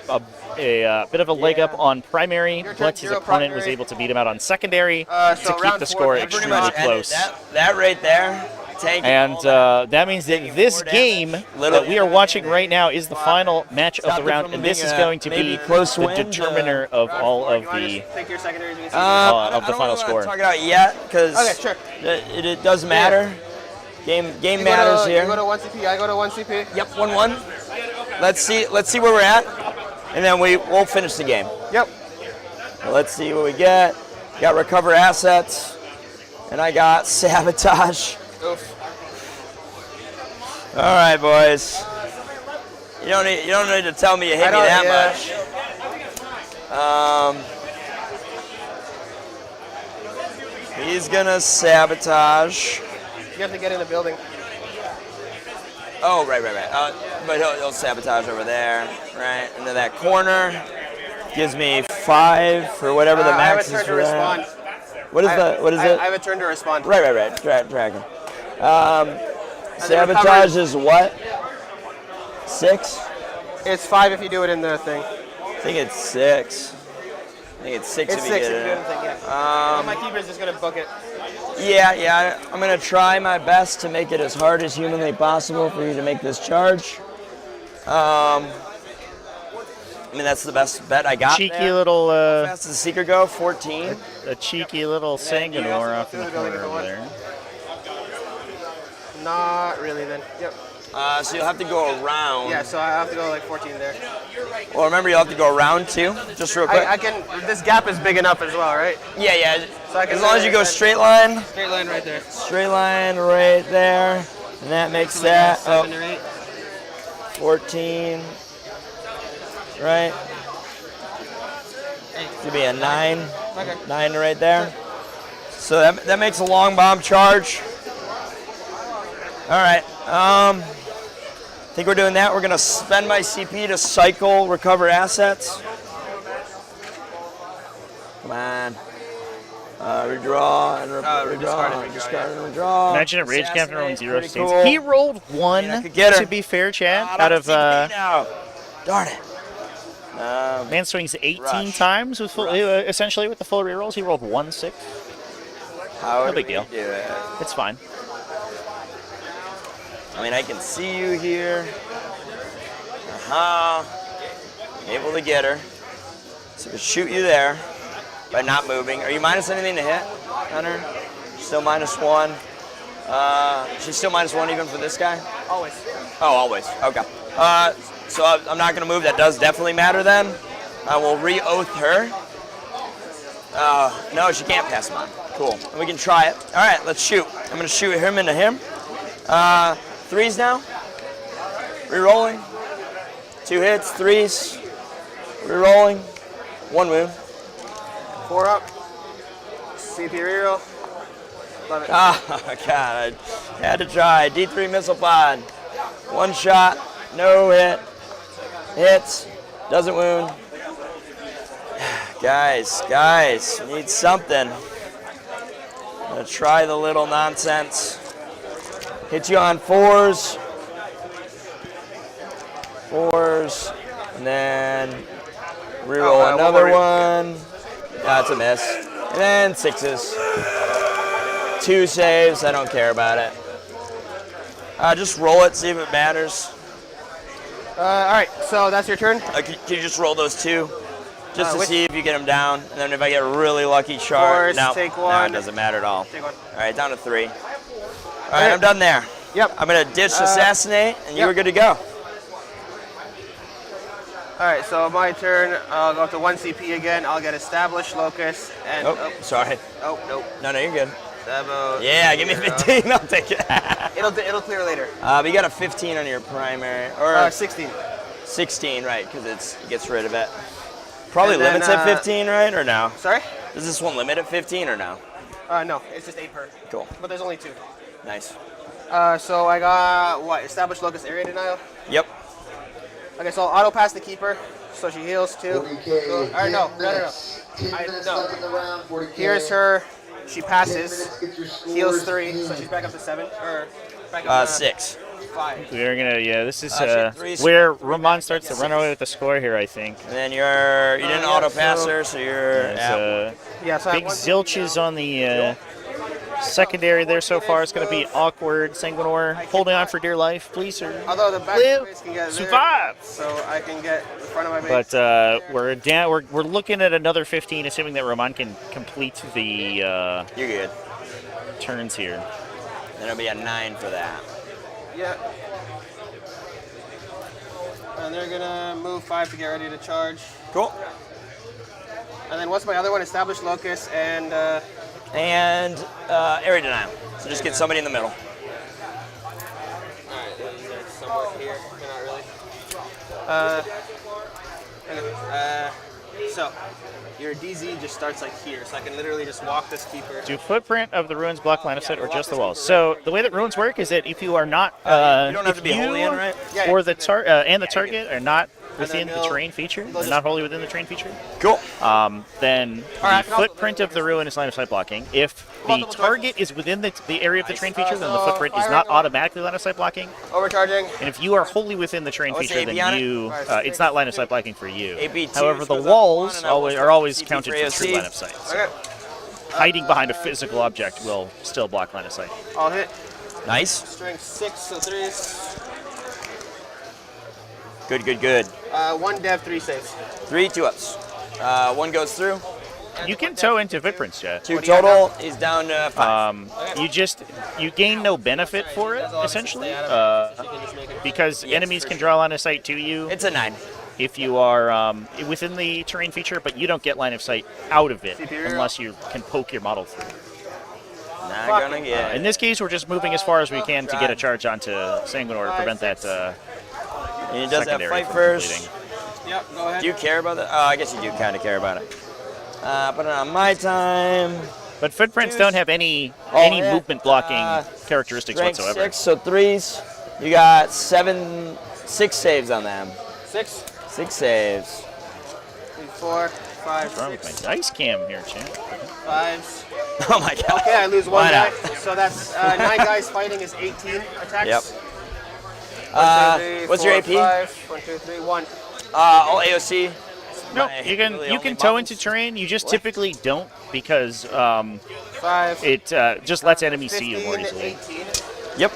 bit of a leg up on primary, but his opponent was able to beat him out on secondary to keep the score extremely close.
That right there.
And that means that this game that we are watching right now is the final match of the round, and this is going to be the determiner of all of the final score.
Talk it out yet, because it does matter. Game matters here.
You go to 1 CP, I go to 1 CP.
Yep, 1-1. Let's see where we're at, and then we'll finish the game.
Yep.
Well, let's see what we get. Got recover assets, and I got sabotage.
Oof.
All right, boys. You don't need to tell me you hit me that much. He's gonna sabotage.
You have to get in the building.
Oh, right. But he'll sabotage over there, right into that corner. Gives me 5 for whatever the max is for that. What is it?
I have a turn to respond.
Right. Dragon. Sabotage is what? 6?
It's 5 if you do it in the thing.
I think it's 6. If you get it.
If you do it in the thing, yeah. My keeper's just going to book it.
Yeah. I'm going to try my best to make it as hard as humanly possible for you to make this charge. I mean, that's the best bet I got.
Cheeky little.
How fast does the Seeker go? 14.
A cheeky little Sanguinor off in the corner over there.
Not really, then. Yep.
So you'll have to go around.
Yeah, so I have to go like 14 there.
Well, remember you'll have to go around too, just real quick.
I can. This gap is big enough as well, right?
Yeah.
So I can
as long as you go straight line.
Straight line right there.
Straight line right there, and that makes that
7 or 8.
14. Right. Could be a 9.
Okay.
9 right there. So that makes a long bomb charge. All right. I think we're doing that. We're gonna spend my CP to cycle recover assets. Come on. Redraw and redraw.
Imagine a Rage Captain rolling 0 states.
Cool.
He rolled 1, to be fair, Chad, out of...
Darn it.
Man swings 18 times with essentially with the full rerolls. He rolled 1 6. No big deal. It's fine.
I mean, I can see you here. Able to get her. So I can shoot you there by not moving. Are you minus anything to hit, Hunter? Still -1. She's still -1 even for this guy?
Always.
Oh, always. Okay. So I'm not going to move. That does definitely matter then. I will re-oath her. No, she can't pass mine. Cool. And we can try it. All right, let's shoot. I'm going to shoot him into him. 3s now. Rerolling. 2 hits, 3s. Rerolling. 1 wound.
4 up. CP reroll. Love it.
Oh, God. I had to try. D3 missile pod. 1 shot. No hit. Hits. Doesn't wound. Guys, need something. I'm going to try the little nonsense. Hit you on 4s. 4s. And then reroll another one. That's a miss. And then 6s. 2 saves. I don't care about it. Just roll it, see if it matters.
All right, so that's your turn.
Can you just roll those 2? Just to see if you get them down. And then if I get a really lucky chart, no,
take
no,
1.
it doesn't matter at all.
Take 1.
All right, down to 3. All right, I'm done there.
Yep.
I'm going to ditch Assassinate, and you were good to go.
All right, so my turn. I'll go up to 1 CP again. I'll get Established Locus. And,
Sorry.
Oh, nope.
No, you're good.
About
Yeah, give me 15. I'll take it.
It'll clear later.
But you got a 15 on your primary. Or
16.
16, right, because it gets rid of it. Probably
And then,
limits at 15, right, or no?
Sorry?
Does this one limit at 15 or no?
No, it's just 8 per.
Cool.
But there's only 2.
Nice.
So I got, what, Established Locus Area Denial?
Yep.
Okay, so I'll auto pass the Keeper, so she heals 2.
40K.
So, or no.
10 minutes left in the round. 40K.
Here's her. She
10
passes.
minutes, get your scores
Heals 3,
in.
so she's back up to 7. Or back up to
6.
5.
We're gonna, this is
three
where Ramon starts to run away with the score here, I think.
And then you didn't auto pass her, so you're at
Yeah, so I
big
have 1
zilches on the secondary there so far. It's gonna be awkward. Sanguinor holding on for dear life, please, sir.
Although the back
Live,
base can get there,
survive.
so I can get the front of my base.
But we're down. We're looking at another 15, assuming that Ramon can complete the
you're good.
turns here.
Then it'll be a 9 for that.
Yeah. And they're gonna move 5 to get ready to charge.
Cool.
And then what's my other one? Established Locus and
Area Denial. So just get somebody in the middle.
Alright, they're somewhere here. They're not really. So your DZ just starts like here, so I can literally just walk this Keeper.
Do footprint of the ruins block line of sight or just the walls? So the way that ruins work is that if you are not,
you don't have to be wholly in, right?
Or the and the target are not within the terrain feature, or not wholly within the terrain feature.
Cool.
Then the footprint of the ruin is line of sight blocking. If the target is within the area of the terrain feature, then the footprint is not automatically line of sight blocking.
Overcharging.
And if you are wholly within the terrain feature, then it's not line of sight blocking for you.
AP2
However, the
shows up
walls
one, and
are always
CP
counted
for
for true
AOC.
line of sight. So
Okay.
hiding behind a physical object will still block line of sight.
I'll hit.
Nice.
Strength 6, so 3s.
Good.
1 dev, 3 saves.
3 2-ups. 1 goes through.
You can tow into footprints, Jet.
2 total. He's down to 5.
You gain no benefit for it, essentially, because enemies can draw line of sight to you
It's a 9.
if you are within the terrain feature, but you don't get line of sight out of it unless you can poke your model through.
Not gonna get.
In this case, we're just moving as far as we can to get a charge onto Sanguinor to prevent that
He does that
secondary
fight
from
first.
completing.
Yep, go ahead.
Do you care about that? Oh, I guess you do kind of care about it. Put it on my time.
But footprints don't have any
yeah.
movement blocking characteristics
Strength
whatsoever.
6, so 3s. You got 6 saves on them.
6,
6 saves.
4, 5,
What's wrong with
6,
my dice cam here, champ?
5s.
Oh my god.
Okay, I lose 1
Why
guy.
not?
So that's 9 guys fighting is 18 attacks.
Yep.
1, 2, 3,
What's
4,
your AP?
5, 1, 2, 3, 1.
All AOC.
No,
My
you can
really
you
only
can tow
buttons.
into terrain. You just typically don't because
5.
it just lets enemies see you more
15,
easily.
18.
Yep.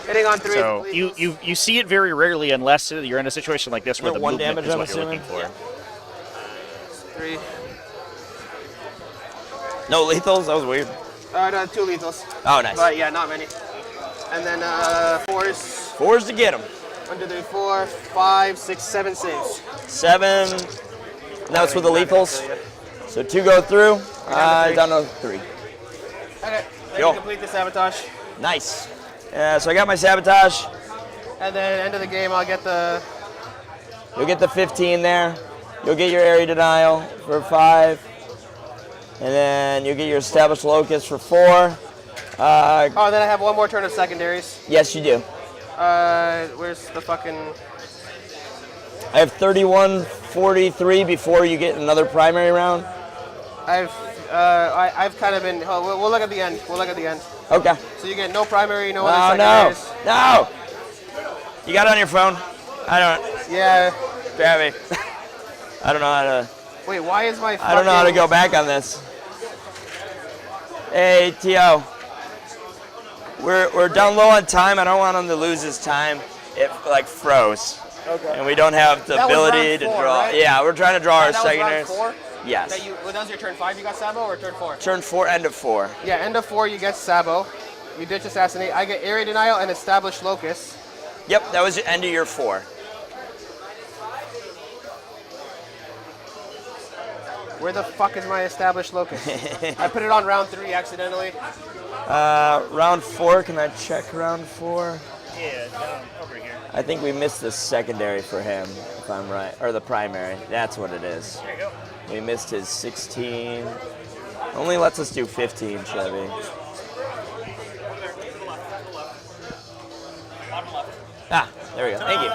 Hitting on 3.
So you see it very rarely unless you're in a situation like this where
Is it
the
1
movement
damage,
is
I'm
what you're looking
assuming?
for.
3.
No lethals? That was weird.
No, 2 lethals.
Oh, nice.
But yeah, not many. And then 4s.
4s to get him.
1, 2, 3, 4, 5, 6, 7 saves.
7. Now it's with the lethals. So 2 go through. Down to 3.
Okay. Then
Yo.
you complete the sabotage.
Nice. So I got my sabotage.
And then end of the game, I'll get the.
You'll get the 15 there. You'll get your area denial for 5. And then you'll get your established locust for 4.
Oh, then I have one more turn of secondaries.
Yes, you do.
Where's the fucking?
I have 31-43 before you get another primary round.
I've kind of been. Oh, we'll look at the end. We'll look at the end.
Okay.
So you get no primary, no
Oh,
other
no.
secondaries.
No. You got it on your phone? I don't.
Yeah.
Grab me. I don't know how to.
Wait, why is my?
I don't know how to go back on this. Hey, T.O. We're down low on time. I don't want him to lose his time. It like froze.
Okay.
And we don't have the
That was
ability
round
to
4,
draw.
right?
Yeah, we're trying to draw our
That was round
secondaries.
4?
Yes.
That was your turn 5 you got Sabo or turn 4?
Turn 4, end of 4.
Yeah, end of 4 you get Sabo. You ditch assassinate. I get area denial and establish locus.
Yep, that was the end of your 4.
Where the fuck is my established locus? I put it on round 3 accidentally.
Round 4, can I check round 4?
Yeah, down over here.
I think we missed the secondary for him, if I'm right. Or the primary. That's what it is.
There you go.
We missed his 16. Only lets us do 15, Chevy. Ah, there we go. Thank you.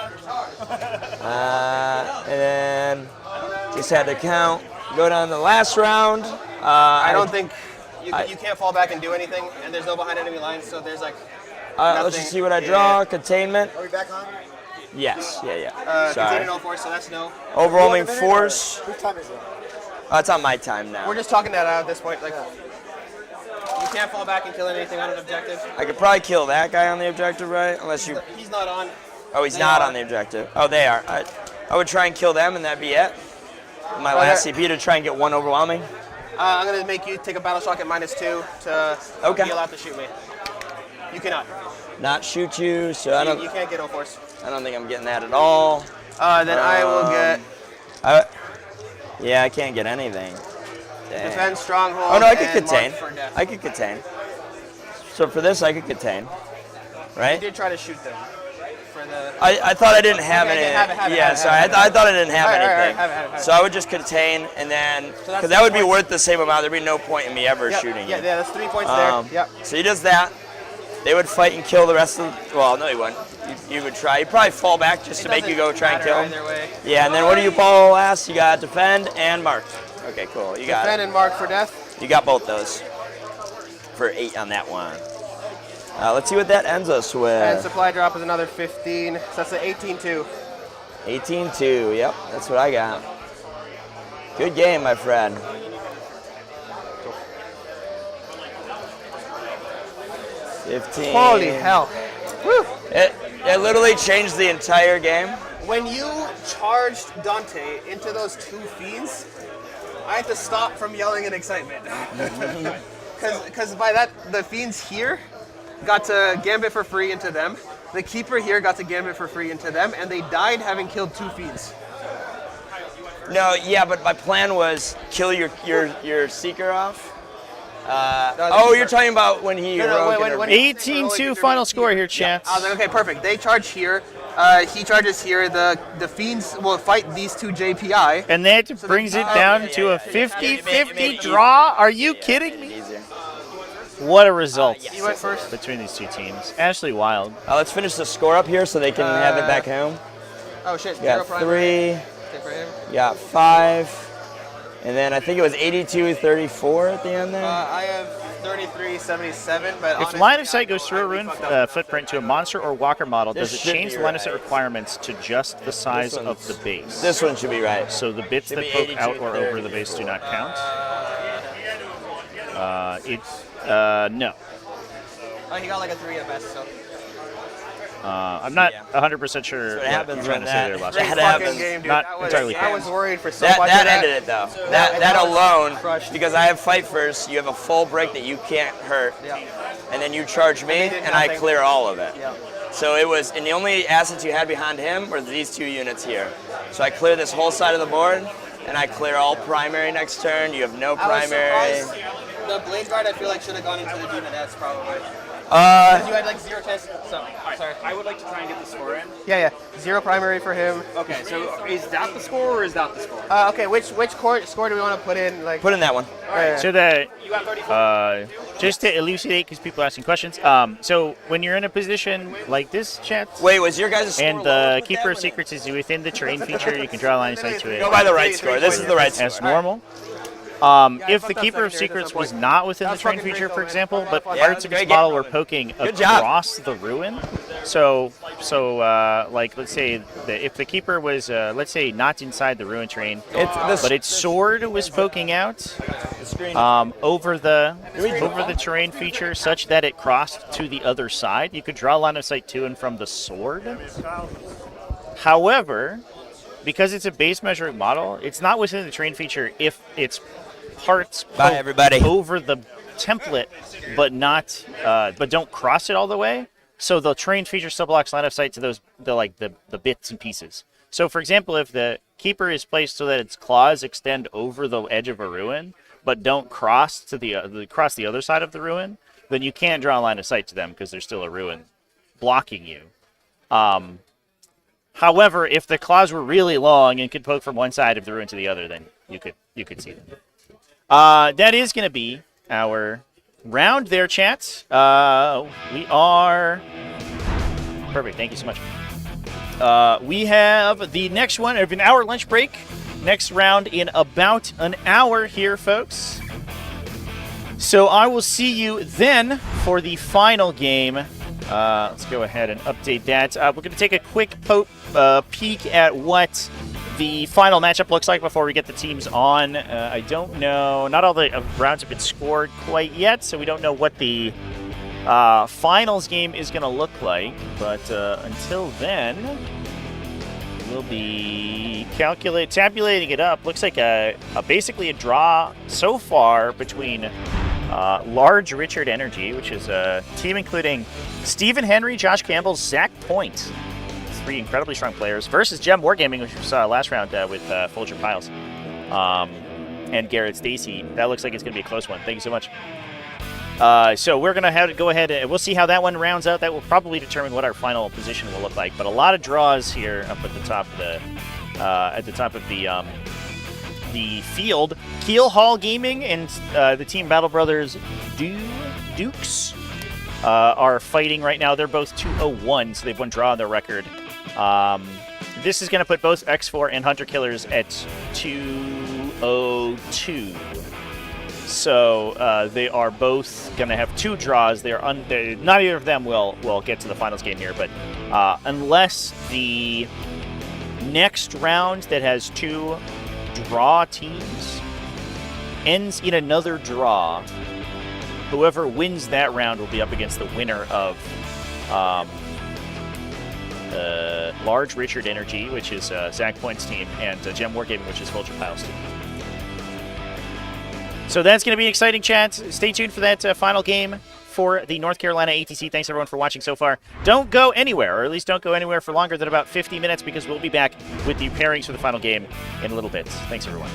And then just had to count. Go down the last round.
I don't think you can't fall back and do anything, and there's no behind enemy lines, so there's like.
Let's just see what I draw.
Yeah.
Containment.
Are we back on?
Yes. Yeah.
Containing
Sorry.
all force, so that's no.
Overwhelming
You want a minute,
force.
or whose time is it?
It's on my time now.
We're just talking that out at this point. Like, you can't fall back and kill anything on an objective.
I could probably kill that guy on the objective, right? Unless you.
He's not on.
Oh, he's
They
not
are.
on the objective. Oh, they are. I would try and kill them, and that'd be it. My last CP to try and get one overwhelming.
I'm gonna make you take a battle shock at -2 to
Okay.
be allowed to shoot me. You cannot.
Not shoot you, so I don't.
You can't get no force.
I don't think I'm getting that at all.
Then I will get
Yeah, I can't get anything. Dang.
defend stronghold.
Oh no, I could
and
contain.
mark for death.
I could contain. So for this, I could contain,
I
right?
did try to shoot them for the.
I thought I didn't have
Okay,
any.
have it,
Yeah, sorry. I thought I didn't have
All right,
anything.
have it.
So I would just contain, and then
So that's
because that would be
3
worth the same amount. There'd be no point in me ever
Yep,
shooting
yeah,
you.
that's 3 points
Um,
there. Yep.
So he does that. They would fight and kill the rest of the. Well, no, he wouldn't. You would try. You'd probably fall back just to make you go try and kill him.
Either way.
Yeah, and then what do you Paul last? You got defend and mark. Okay, cool. You got
Defend
it.
and mark for death.
You got both those. For 8 on that one. Let's see what that ends us
And
with.
supply drop is another 15. So that's an 18-2.
18-2. Yep, that's what I got. Good game, my friend.
Holy hell. Woo.
It literally changed the entire game.
When you charged Dante into those 2 fiends, I had to stop from yelling in excitement. Because by that, the fiends here got to gambit for free into them. The keeper here got to gambit for free into them, and they died having killed 2 fiends.
No, yeah, but my plan was kill your seeker off. You're talking about when he heroic
when-
intervened.
when-
18-2 final score here, chance.
I was like, okay, perfect. They charge here. He charges here. The fiends will fight these 2 JPI.
And that brings it down to a 50-50 draw? Are you kidding me?
Easier.
What a result
You went first.
between these 2 teams. Ashley Wild.
Let's finish the score up here so they can have it back home.
Oh shit!
You got 3,
Take for him.
you got 5, and then I think it was 82-34 at the end there.
I have 33-77, but
If
honestly,
line of sight goes
I
through a
really
rune
fucked up.
footprint to a monster or walker model,
This
does it
should
change
be
the line of sight
right.
requirements to just the size of
one's-
the base?
This one should be right.
So the bits
Should
that
be
poke out or over the base do not count? No.
Oh, he got like a 3 at best, so.
I'm not 100% sure
That's what
what
happens
you're trying
when
to say there, boss.
that
Fucking
happens.
game, dude.
Not
That was,
entirely
I was worried for so
That,
much
that
of that.
ended it though.
that
That
was
alone,
crushed.
because I have fight first, you have a full break that you can't hurt,
Yeah.
and then you charge me,
did
and I
nothing.
clear all of it.
Yeah.
So it was, and the only assets you had behind him were these 2 units here. So I clear this whole side of the board, and I clear all primary next turn. You have no
I was
primary.
surprised. The Blade Guard, I feel like, should have gone into the Demoness, probably. You had like 0 chance. Sorry.
I would like to try and get the score in.
Yeah. 0 primary for him.
Okay, so is that the score or is that the score?
Okay, which score do we want to put in? Like,
Put in that one.
So the
You got 34.
just to elucidate, because people are asking questions. So when you're in a position like this, chat,
Wait, was your guys' score
and
lower
the
with
Keeper
that
of
one?
Secrets is within the terrain feature, you can draw a line of sight to it
Go by the right score. This is the right score.
as normal. If the Keeper of Secrets was not within the terrain feature, for example, but parts of its model were poking
job.
across the ruin, like let's say if the Keeper was let's say not inside the ruin terrain, but its sword was poking out over the terrain feature such that it crossed to the other side, you could draw a line of sight to and from the sword. However, because it's a base measuring model, it's not within the terrain feature if it's parts
Bye, everybody.
over the template, but don't cross it all the way. So the terrain feature still blocks line of sight to the bits and pieces. So for example, if the Keeper is placed so that its claws extend over the edge of a ruin, but don't cross to the other side of the ruin, then you can't draw a line of sight to them because there's still a ruin blocking you. However, if the claws were really long and could poke from one side of the ruin to the other, then you could see them. That is going to be our round there, chat. We are perfect. Thank you so much. We have the next one. We have an hour lunch break. Next round in about an hour here, folks. So I will see you then for the final game. Let's go ahead and update that. We're going to take a quick peek at what the final matchup looks like before we get the teams on. I don't know. Not all the rounds have been scored quite yet, so we don't know what the finals game is going to look like. But until then, we'll be tabulating it up. Looks like basically a draw so far between Large Richard Energy, which is a team including Stephen Henry, Josh Campbell, Zach Point, 3 incredibly strong players, versus Gem Wargaming, which we saw last round with Folger Piles, and Garrett Stacy. That looks like it's going to be a close one. Thank you so much. So we're going to have to go ahead and we'll see how that one rounds out. That will probably determine what our final position will look like. But a lot of draws here up at the top of the field. Keel Hall Gaming and the Team Battle Brothers Dukes are fighting right now. They're both 2-0-1, so they've one draw on their record. This is going to put both X4 and Hunter Killers at 2-0-2. So they are both going to have 2 draws. Not either of them will get to the finals game here, but unless the next round that has 2 draw teams ends in another draw, whoever wins that round will be up against the winner of Large Richard Energy, which is Zach Point's team, and Gem Wargaming, which is Folger Piles' team. So that's going to be an exciting chat. Stay tuned for that final game for the North Carolina ATC. Thanks, everyone, for watching so far. Don't go anywhere, or at least don't go anywhere for longer than about 50 minutes, because we'll be back with the pairings for the final game in a little bit. Thanks, everyone.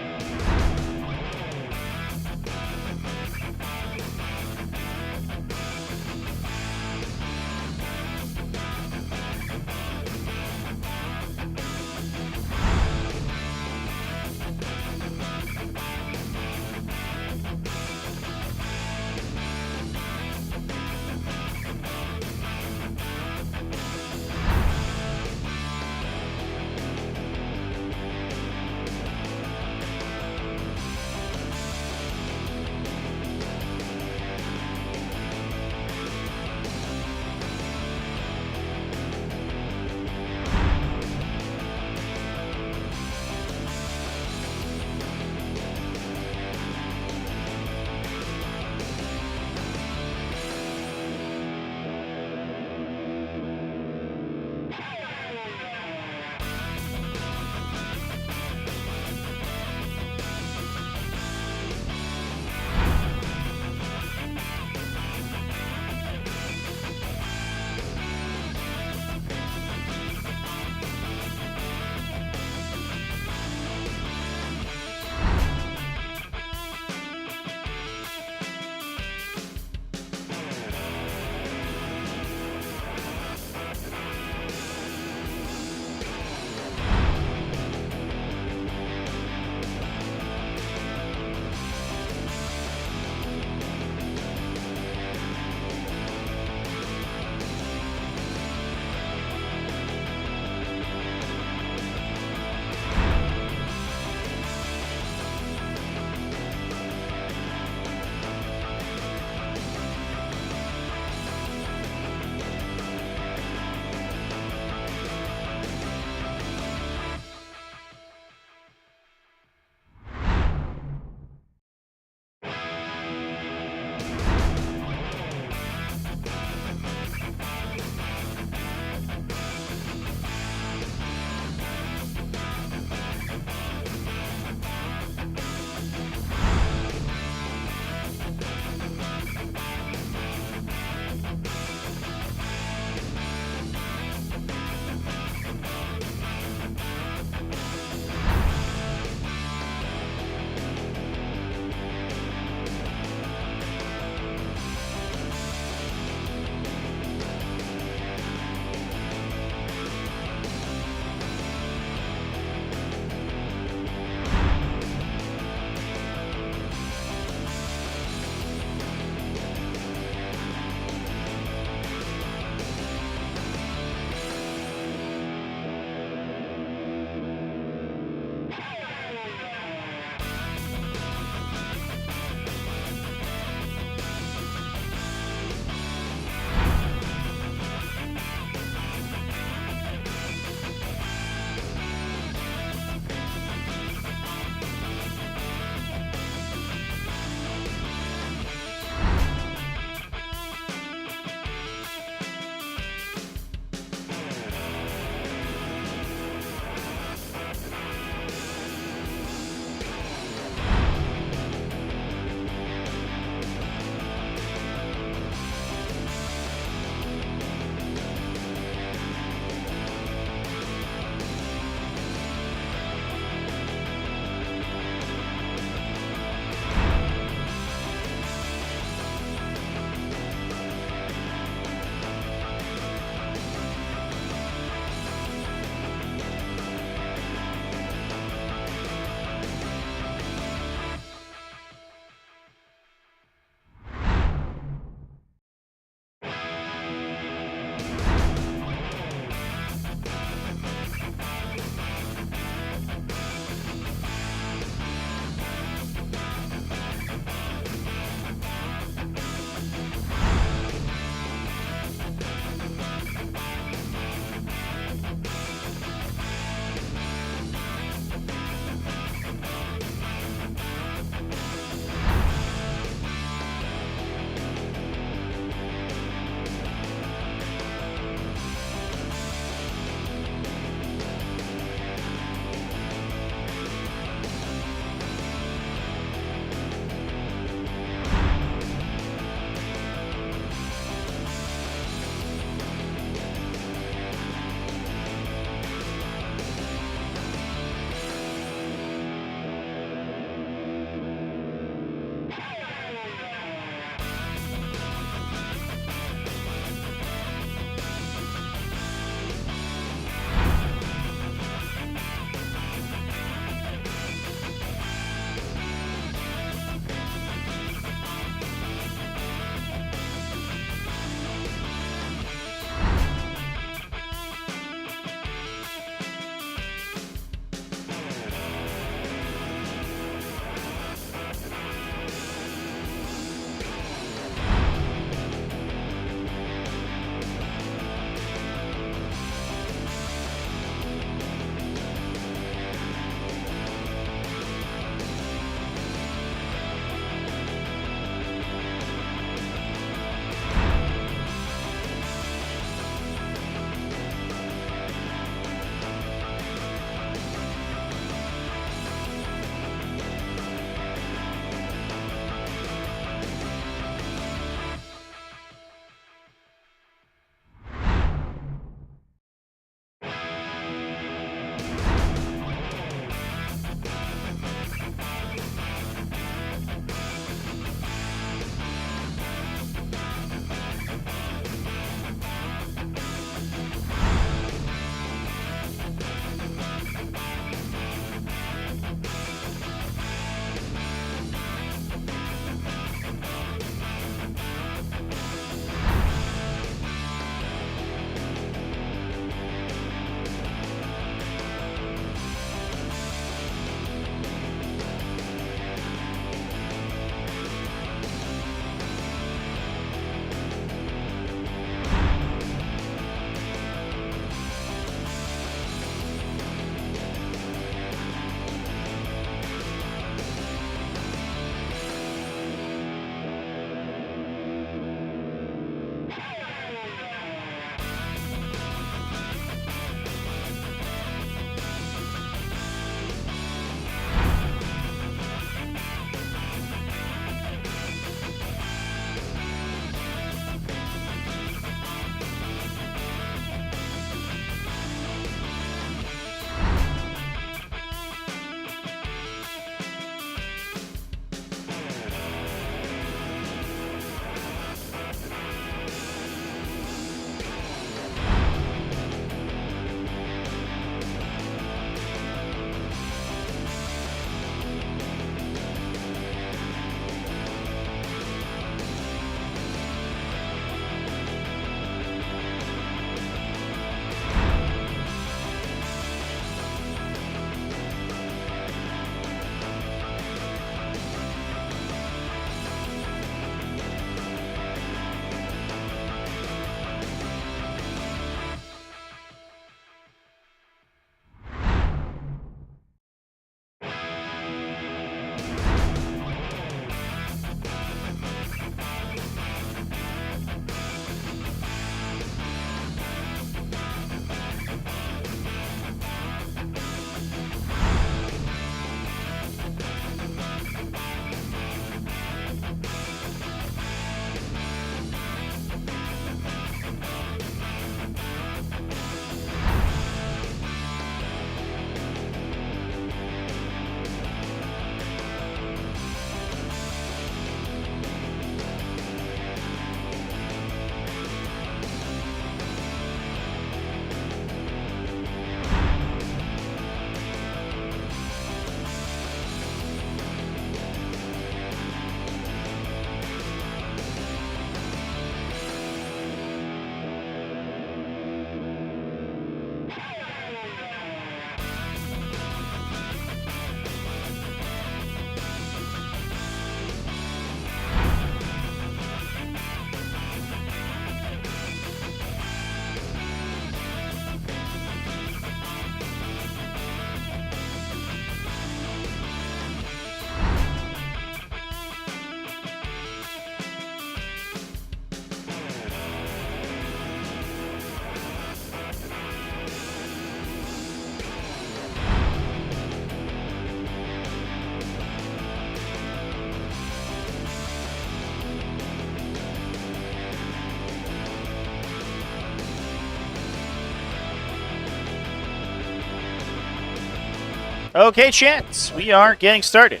Okay, chance. We are getting started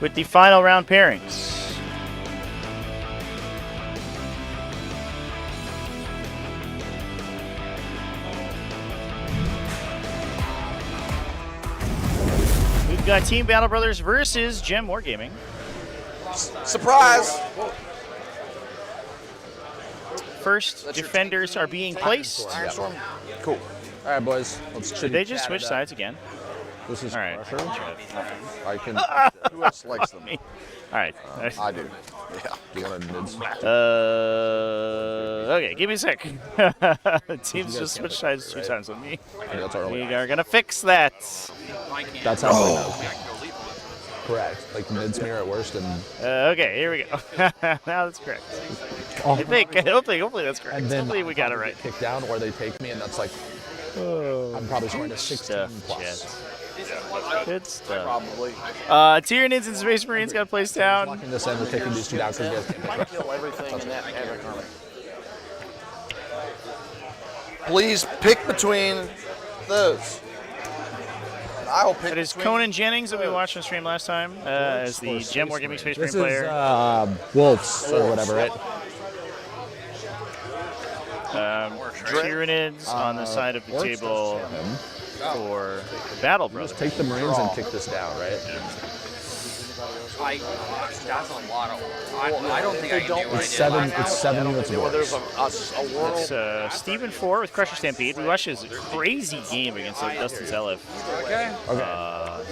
with the final round pairings. We've got Team Battle Brothers versus Gem Wargaming.
Surprise!
First, defenders are being placed.
Cool. All right, boys. Let's
Did they just switch sides again?
This is
All right.
Crusher. I can. Who else likes them?
All right.
I do. Yeah. You want to nids?
Okay, give me a sec. Teams just switched sides 2 times with me.
That's our
We are gonna fix that.
That's how we know. Correct. Like nids mirror at worst, and
Okay, here we go. Now that's correct. I think. Hopefully that's correct.
and then
Hopefully we got it right.
Kick down, or they take me, and that's like I'm probably scoring a 16
Stuff,
plus.
Jets. Good stuff.
Probably.
Tyranids and Space Marines got placed down.
Locking this end, we're taking these two down because you guys can't.
Might kill everything in that ever.
Please pick between those. I will pick
That is
between
Conan Jennings that we watched on stream last time as the Gem Wargaming Space Marine
This is
player.
Wolves or whatever, right?
Tyranids on the side of the table for the Battle Brothers.
Just take the Marines and kick this down, right?
That's a lot of. I don't think I can do what I did
It's seven.
last
It's 7 units of
There's
Orks.
a world.
It's Stephen 4 with Crusher Stampede. We watched his crazy game against Dustin Zelef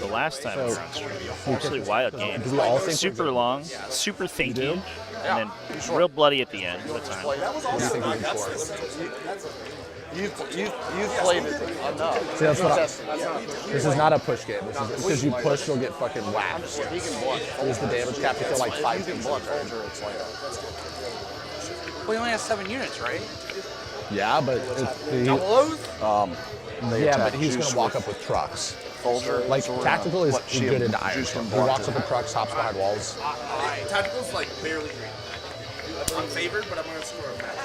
the last time we were on stream. Absolutely wild game.
Do we all think
Super long, super thinky, and then real bloody at the end of the time.
What do you think we can score?
You've played it enough.
See, that's what this is not a push game. This is because you push, you'll get fucking whacked.
He can blunt.
Here's the damage cap to kill like 5
You can
things.
blunt Folger. It's like
Well, he only has 7 units, right?
Yeah, but he's gonna walk up with trucks.
Folger.
Like tactical is
What,
good into iron.
juice
He
from blunt
walks
to-
up with trucks, hops behind walls.
Tactical's like barely green. I'm favored, but I'm going to score a match.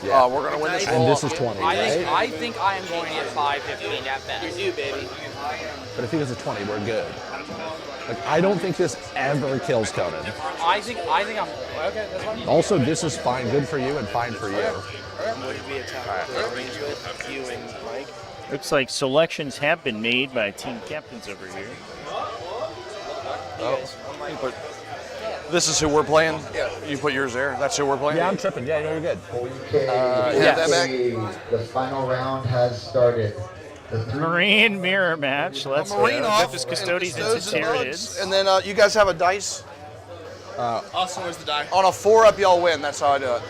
Yeah.
We're gonna win this
And
roll.
this is 20, right?
I think I am going to get 5-15 at best. You do, baby.
But if he gets a 20, we're good. Like I don't think this ever kills Conan.
I think I'm okay. That's fine.
Also, this is fine, good for you and fine for you.
Looks like selections have been made by team captains over here.
This is who we're playing. Yeah. You put yours there. That's who we're playing.
Yeah, I'm tripping. Yeah, you're good.
The final round has started. The
Marine mirror match. Let's go.
Marine off.
Memphis Custodians and Tyranids.
And then you guys have a dice. Also, where's the die? On a 4-up, y'all win. That's how I do it.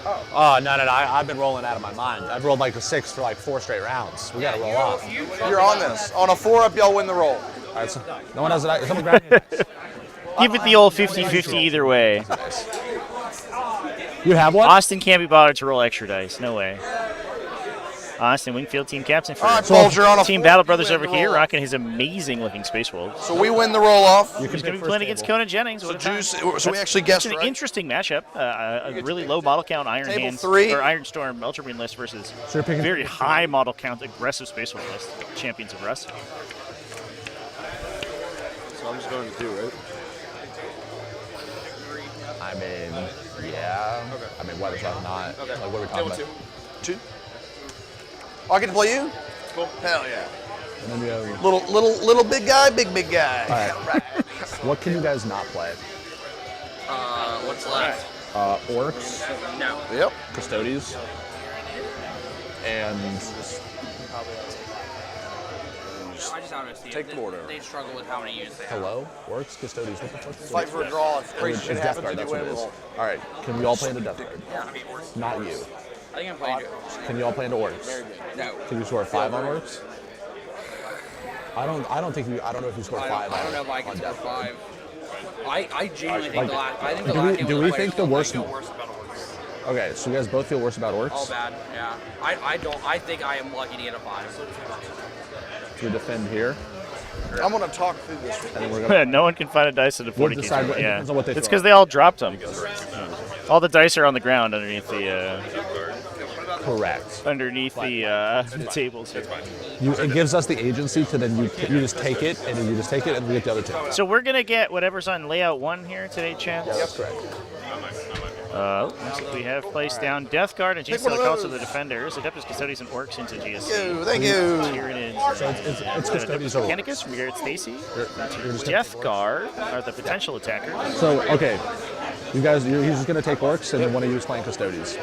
Oh, no. I've been rolling out of my mind. I've rolled like a 6 for like 4 straight rounds. We got to roll off.
You're on this. On a 4-up, y'all win the roll.
All right, so no one has a dice. Someone grab me.
Give it the old 50-50 either way.
You have one?
Austin can't be bothered to roll extra dice. No way. Austin Wingfield, team captain for
All right, Folger, on a
Team
4-up,
Battle
you
Brothers
win
over
the
here,
roll.
rocking his amazing-looking Space Wolves.
So we win the roll off.
You
He's
can
going to
pick
be playing
first
against
table.
Conan Jennings. What a time.
So we actually guessed
It's an
right.
interesting matchup. A really low model count Iron
Table
Hands
3.
or Iron Storm Ultramarine list versus
So you're picking
very high model count aggressive Space Wolf list. Champions of Rust.
So I'm just going to 2, right?
I mean, yeah. Okay. I mean, what is that not? Okay. Like, what are we talking about?
2. Oh, I get to play you? Cool. Hell yeah.
And then we have,
Little big guy, big guy.
all right. What can you guys not play?
What's left?
Orks,
No.
Yep.
Custodies, and
I just don't see
Take
it.
the board over.
They struggle with how many units they have.
hello? Orks, Custodies, what the fuck?
Fight for a draw. If crazy
It's
shit
Death
happens,
Guard,
and
that's
you
what
win,
it is.
we'll.
All right, can we all play into Death Guard? Not you.
I think I'm playing it.
Can you all play into Orks?
No.
Can you score 5 on Orks? I don't know if you score 5
I don't know if I can score 5. I genuinely think the last. I think the last game
do
was
we
played
think the
will
worst?
feel worse about Orks.
Okay, so you guys both feel worse about Orks?
All bad. Yeah. I don't. I think I am lucky to get a 5.
Do we defend here?
I'm going to talk through this.
And then we're gonna
No one can find a dice at a 40k.
We'll decide
tournament.
what- it
Yeah,
depends on what they
it's
throw.
because they all dropped them. All the dice are on the ground underneath the.
Correct.
underneath the tables. Here.
It gives us the agency to then you just take it, and then you just take it, and we get the other two.
So we're gonna get whatever's on layout 1 here today, Chance.
Yeah, that's correct.
Looks like we have placed down Death Guard and Genestealer calls to the defenders, Adeptus, Custodians, and Orks into GSC.
Thank you.
Tyranids,
So it's Custodians or Orks.
Mechanicus from Garrett Stacy. Death Guard are the potential attackers.
So okay, you guys, he's just gonna take Orcs, and then one of you is playing Custodians.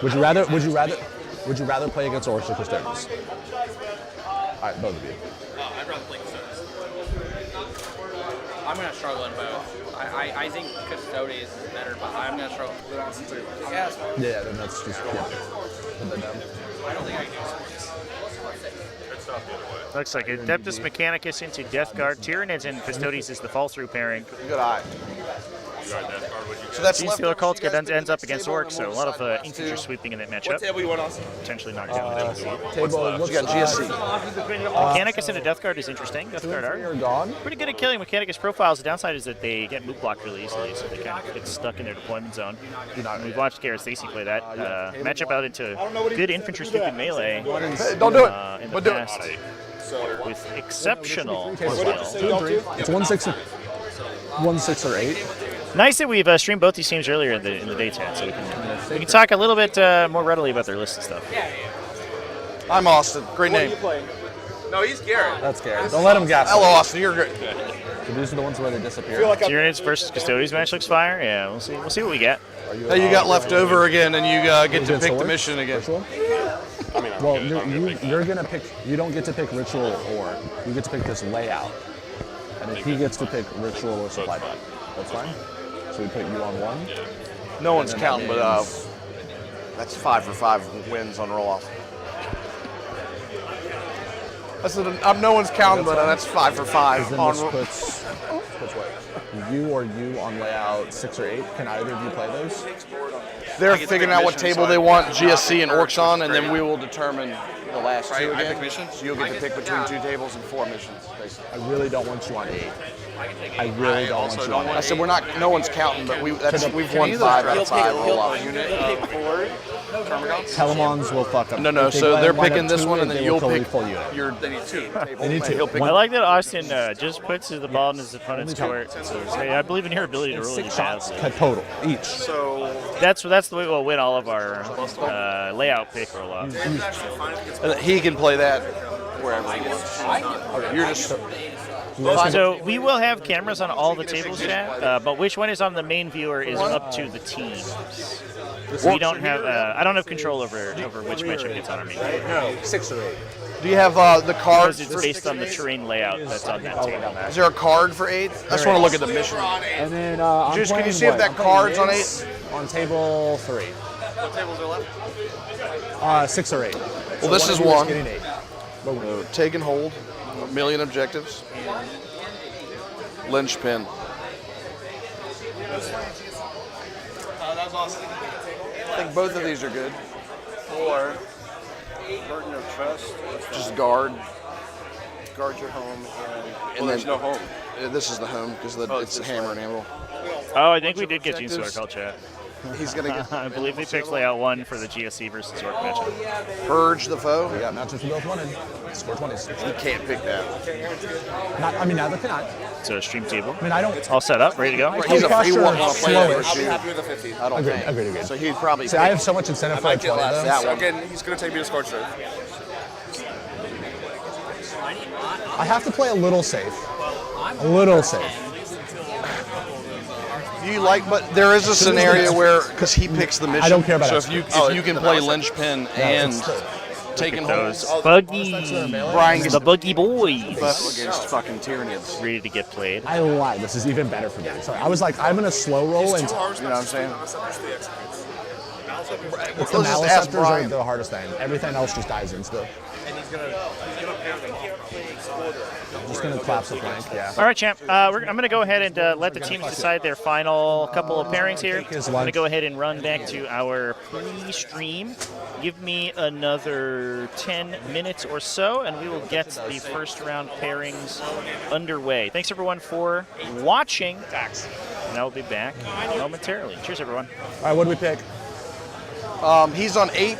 Would you rather play against Orcs or Custodians? All right, both of you.
I'd rather play Custodians. I'm going to struggle in both. I think Custodians is better, but I'm going to struggle.
Yeah, then that's just Put that down.
I don't think I can do sports.
Looks like Adeptus Mechanicus into Death Guard. Tyranids and Custodians is the fall-through pairing.
Good eye. So that's
Genestealer Cults ends up against Orcs, so a lot of infantry sweeping in that matchup.
What table you want, Austin?
Potentially knock down the
Table.
you got GSC.
Mechanicus into Death Guard is interesting. Death Guard are
gone.
pretty good at killing Mechanicus profiles. The downside is that they get move blocked really easily, so they kind of get stuck in their deployment zone. We've watched Garrett Stacy play that. Matchup out into good infantry sweeping melee.
Don't do it.
In the past. With exceptional skill.
It's 1-6 or 8.
Nice that we've streamed both these teams earlier in the day chat, so we can talk a little bit more readily about their list and stuff.
I'm Austin. Great name.
No, he's Garrett.
That's Garrett. Don't let him guess.
Hello, Austin. You're great.
So these are the ones where they disappear.
Tyranids versus Custodians match looks fire. Yeah, we'll see. We'll see what we get.
Hey, you got left over again, and you get to pick the mission again.
Well, you're gonna pick. You don't get to pick ritual or you get to pick this layout, and then he gets to pick ritual or supply drop. That's fine. So we put you on 1.
No one's counting, but that's 5 for 5 wins on roll off. No one's counting, but that's 5 for 5
Then
on
this puts what? You or you on layout 6 or 8. Can either of you play those?
They're figuring out what table they want GSC and Orcs on, and then we will determine the last two again.
I pick missions.
So you'll get to pick between 2 tables and 4 missions, basically.
I really don't want you on 8. I really don't want you on 8.
I said we're not. No one's counting, but we've won 5 out of 5 roll off.
Telemons will fuck up.
No.
If they
So
land
they're
one
picking
at
this
2,
one, and then
they
you'll
will totally
pick
full unit.
your.
They need 2 tables.
They need 2.
I like that Austin just puts the ball in his opponent's court and says, "Hey, I believe in your ability to roll
6
these
shots
badly."
total each.
So
That's the way we'll win all of our layout pick roll up.
He can play that wherever he wants. You're just.
So we will have cameras on all the tables, chat, but which one is on the main viewer is up to the teams. We don't have. I don't have control over which matchup gets on our main viewer.
No, 6 or 8.
Do you have the cards?
Because it's based on the terrain layout that's on that table.
Is there a card for 8? I just want to look at the mission.
And then I'm
Just, can you
playing
see if
what?
that
I'm
card's on
playing
8?
this On table 3.
what tables are left?
6 or 8.
Well, this is
of you
one.
getting 8.
So, take and hold. 1,000,000 objectives. Linchpin.
That was awesome.
I think both of these are good.
Or burden of trust.
Just guard.
Guard your home
And
there's
then
no home.
This is the home because it's the hammer and anvil.
Oh, I think we did get Genestealer call, chat.
He's gonna get
I believe they picked layout 1 for the GSC versus Orc matchup.
purge the foe.
We got matchups we both wanted. Score 20s.
You can't pick that.
Neither can I.
So stream table.
I mean, I don't.
All set up, ready to go.
He's a
Posture
he won't want to play
slow
that
it.
for you.
Happy with the 50.
I don't think.
Agreed.
So he'd probably.
See, I have so much incentive for a 12.
that one.
Again, he's going to take me to Scorch Earth.
I have to play a little safe. A little safe.
You like, but there is a scenario where because he picks the mission.
I don't care about
So
it.
if you can play linchpin and take and hold,
Those buggy,
Brian gets
the buggy boys,
against fucking Tyranids.
ready to get played.
I lied. This is even better for me. Sorry, I was like, I'm gonna slow roll and
You know what I'm saying?
it's the
Let's just ask
Maliceptors are
Brian.
the hardest thing. Everything else just dies instantly. I'm just gonna collapse the flank. Yeah.
All right, champ. I'm going to go ahead and let the teams decide their final couple of pairings here. I'm going to go ahead and run back to our pre-stream. Give me another 10 minutes or so, and we will get the first round pairings underway. Thanks, everyone, for watching. And I will be back momentarily. Cheers, everyone.
All right, what do we pick?
He's on 8.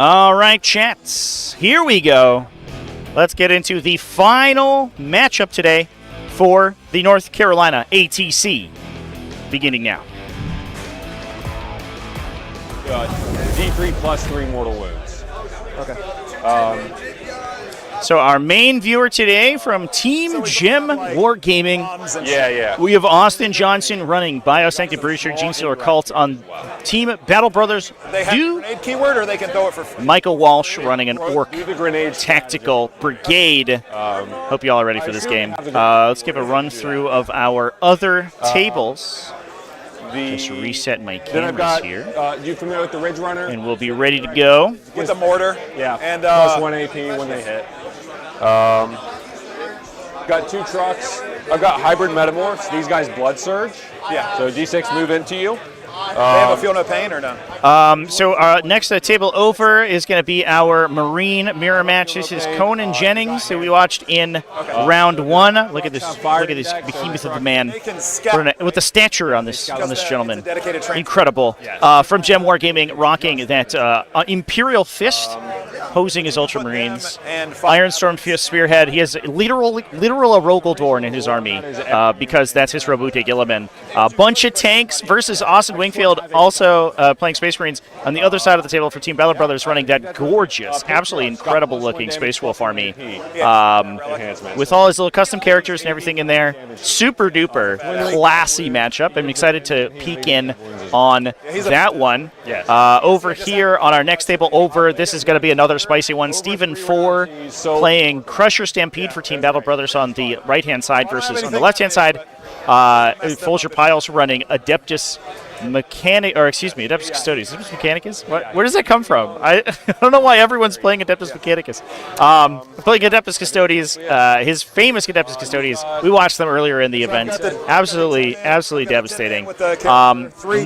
All right, chats. Here we go. Let's get into the final matchup today for the North Carolina ATC. Beginning now.
D3 plus 3 mortal wounds.
Okay.
So our main viewer today from Team Gem Wargaming.
Yeah.
We have Austin Johnson running Biosancted Brewster, Genestealer Cult on Team Battle Brothers.
They have a grenade keyword, or they can throw it for free.
Michael Walsh running an Ork
Do the grenades.
Tactical Brigade. Hope you all are ready for this game. Let's give a run through of our other tables. Just reset my
Then I've got,
cameras here.
you familiar with the Ridge Runner?
And we'll be ready to go.
With the mortar.
Yeah,
And
plus 1 AP when they hit. Got 2 trucks. I've got hybrid metamorphs. These guys blood surge.
Yeah.
So D6 move into you.
They have a feel no pain or no?
So next table over is going to be our Marine mirror match. This is Conan Jennings, who we watched in round 1. Look at this! Look at this behemoth of a man with the stature on this gentleman. Incredible. From Gem Wargaming, rocking that Imperial Fist, hosing his Ultramarines. Ironstorm Spearhead. He has literal a Rogaldorn in his army because that's his Robute Gilliman. A bunch of tanks versus Austin Wingfield, also playing Space Marines on the other side of the table for Team Battle Brothers, running that gorgeous, absolutely incredible-looking Space Wolf army with all his little custom characters and everything in there. Super-duper classy matchup. I'm excited to peek in on that one. Over here on our next table over, this is going to be another spicy one. Stephen 4 playing Crusher Stampede for Team Battle Brothers on the right-hand side versus on the left-hand side. Folger Piles running Adeptus Adeptus Custodes. Adeptus Mechanicus? Where does that come from? I don't know why everyone's playing Adeptus Mechanicus. Playing Adeptus Custodes, his famous Adeptus Custodes. We watched them earlier in the event. Absolutely devastating.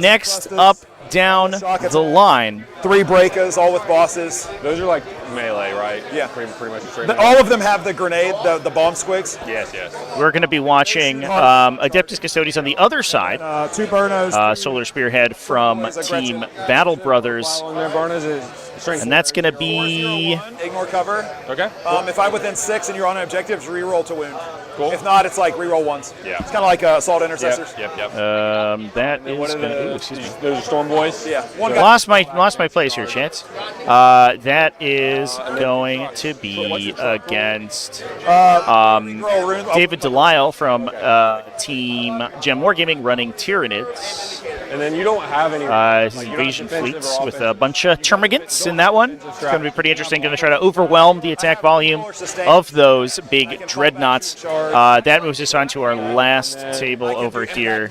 Next up, down the line.
3 breakers, all with bosses.
Those are like melee, right?
Yeah.
Pretty much straight.
All of them have the grenade, the bomb squigs.
Yes.
We're going to be watching Adeptus Custodes on the the other side.
2 Burnos.
Solar Spearhead from Team Battle Brothers. And that's going to be...
Ignore cover.
Okay.
If I'm within 6 and you're on an objective, just reroll to wound.
Cool.
If not, it's like reroll ones.
Yeah.
It's kind of like Assault Intercessors.
Yep.
That is going to... Excuse me.
Those are Storm Boys?
Yeah.
Lost my place here, Chance. That is going to be against David Delisle from Team Gem Wargaming running Tyranids.
And then you don't have any
invasion fleets with a bunch of termagants in that one. It's going to be pretty interesting. Going to try to overwhelm the attack volume of those big dreadnoughts. That moves us on to our last table over here.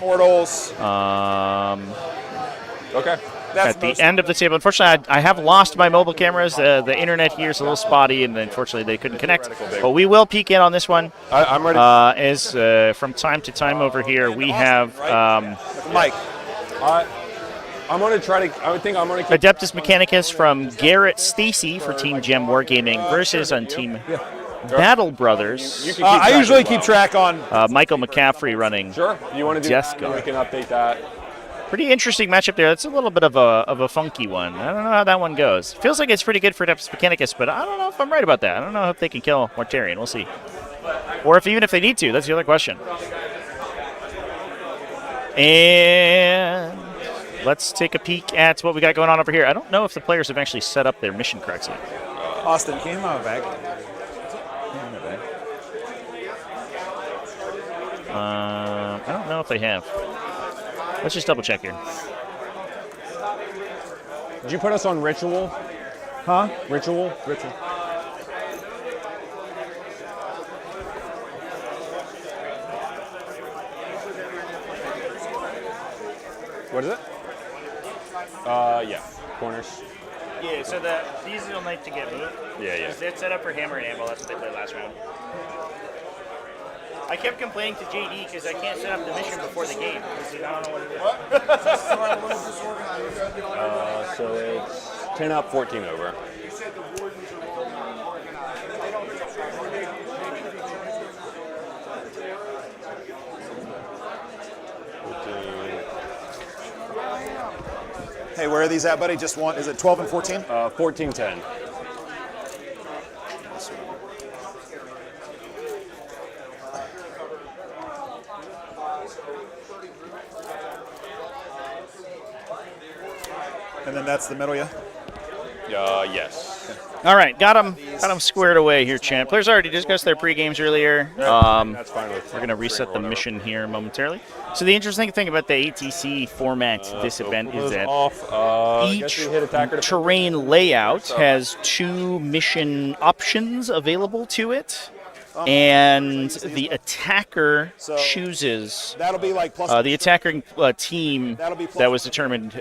Okay.
At the end of the table. Unfortunately, I have lost my mobile cameras. The internet here is a little spotty, and unfortunately they couldn't connect. But we will peek in on this one.
I'm ready.
As from time to time over here, we have
Mike.
I'm going to try to... I would think I'm going to...
Adeptus Mechanicus from Garrett Stacy for Team Gem Wargaming versus on Team Battle Brothers.
I usually keep track on...
Michael McCaffrey running
Sure. You want to do
Death
that?
Guard.
We can update that.
Pretty interesting matchup there. That's a little bit of a funky one. I don't know how that one goes. Feels like it's pretty good for Adeptus Mechanicus, but I don't know if I'm right about that. I don't know if they can kill Mortarion. We'll see. Or even if they need to. That's the other question. And let's take a peek at what we got going on over here. I don't know if the players have actually set up their mission correctly.
Austin, can you have my bag?
I don't know if they have. Let's just double check here.
Did you put us on Ritual?
Huh?
Ritual. What is it? Yeah. Corners.
Yeah, so these will like to get moved.
Yeah.
It's set up for Hammer and Anvil. That's what they played last round. I kept complaining to JD because I can't set up the mission before the game. I don't know what it is.
So it's 10 up, 14 over.
Hey, where are these at, buddy? Just one. Is it 12 and 14?
14-10.
And then that's the middle, yeah?
Yes.
All right, got him squared away here, champ. Players already discussed their pre-games earlier.
That's fine with
We're going to reset the mission here momentarily. So the interesting thing about the ATC format this event is that each terrain layout has 2 mission options available to it. And the attacker chooses
that'll be like plus
the attacking team that was determined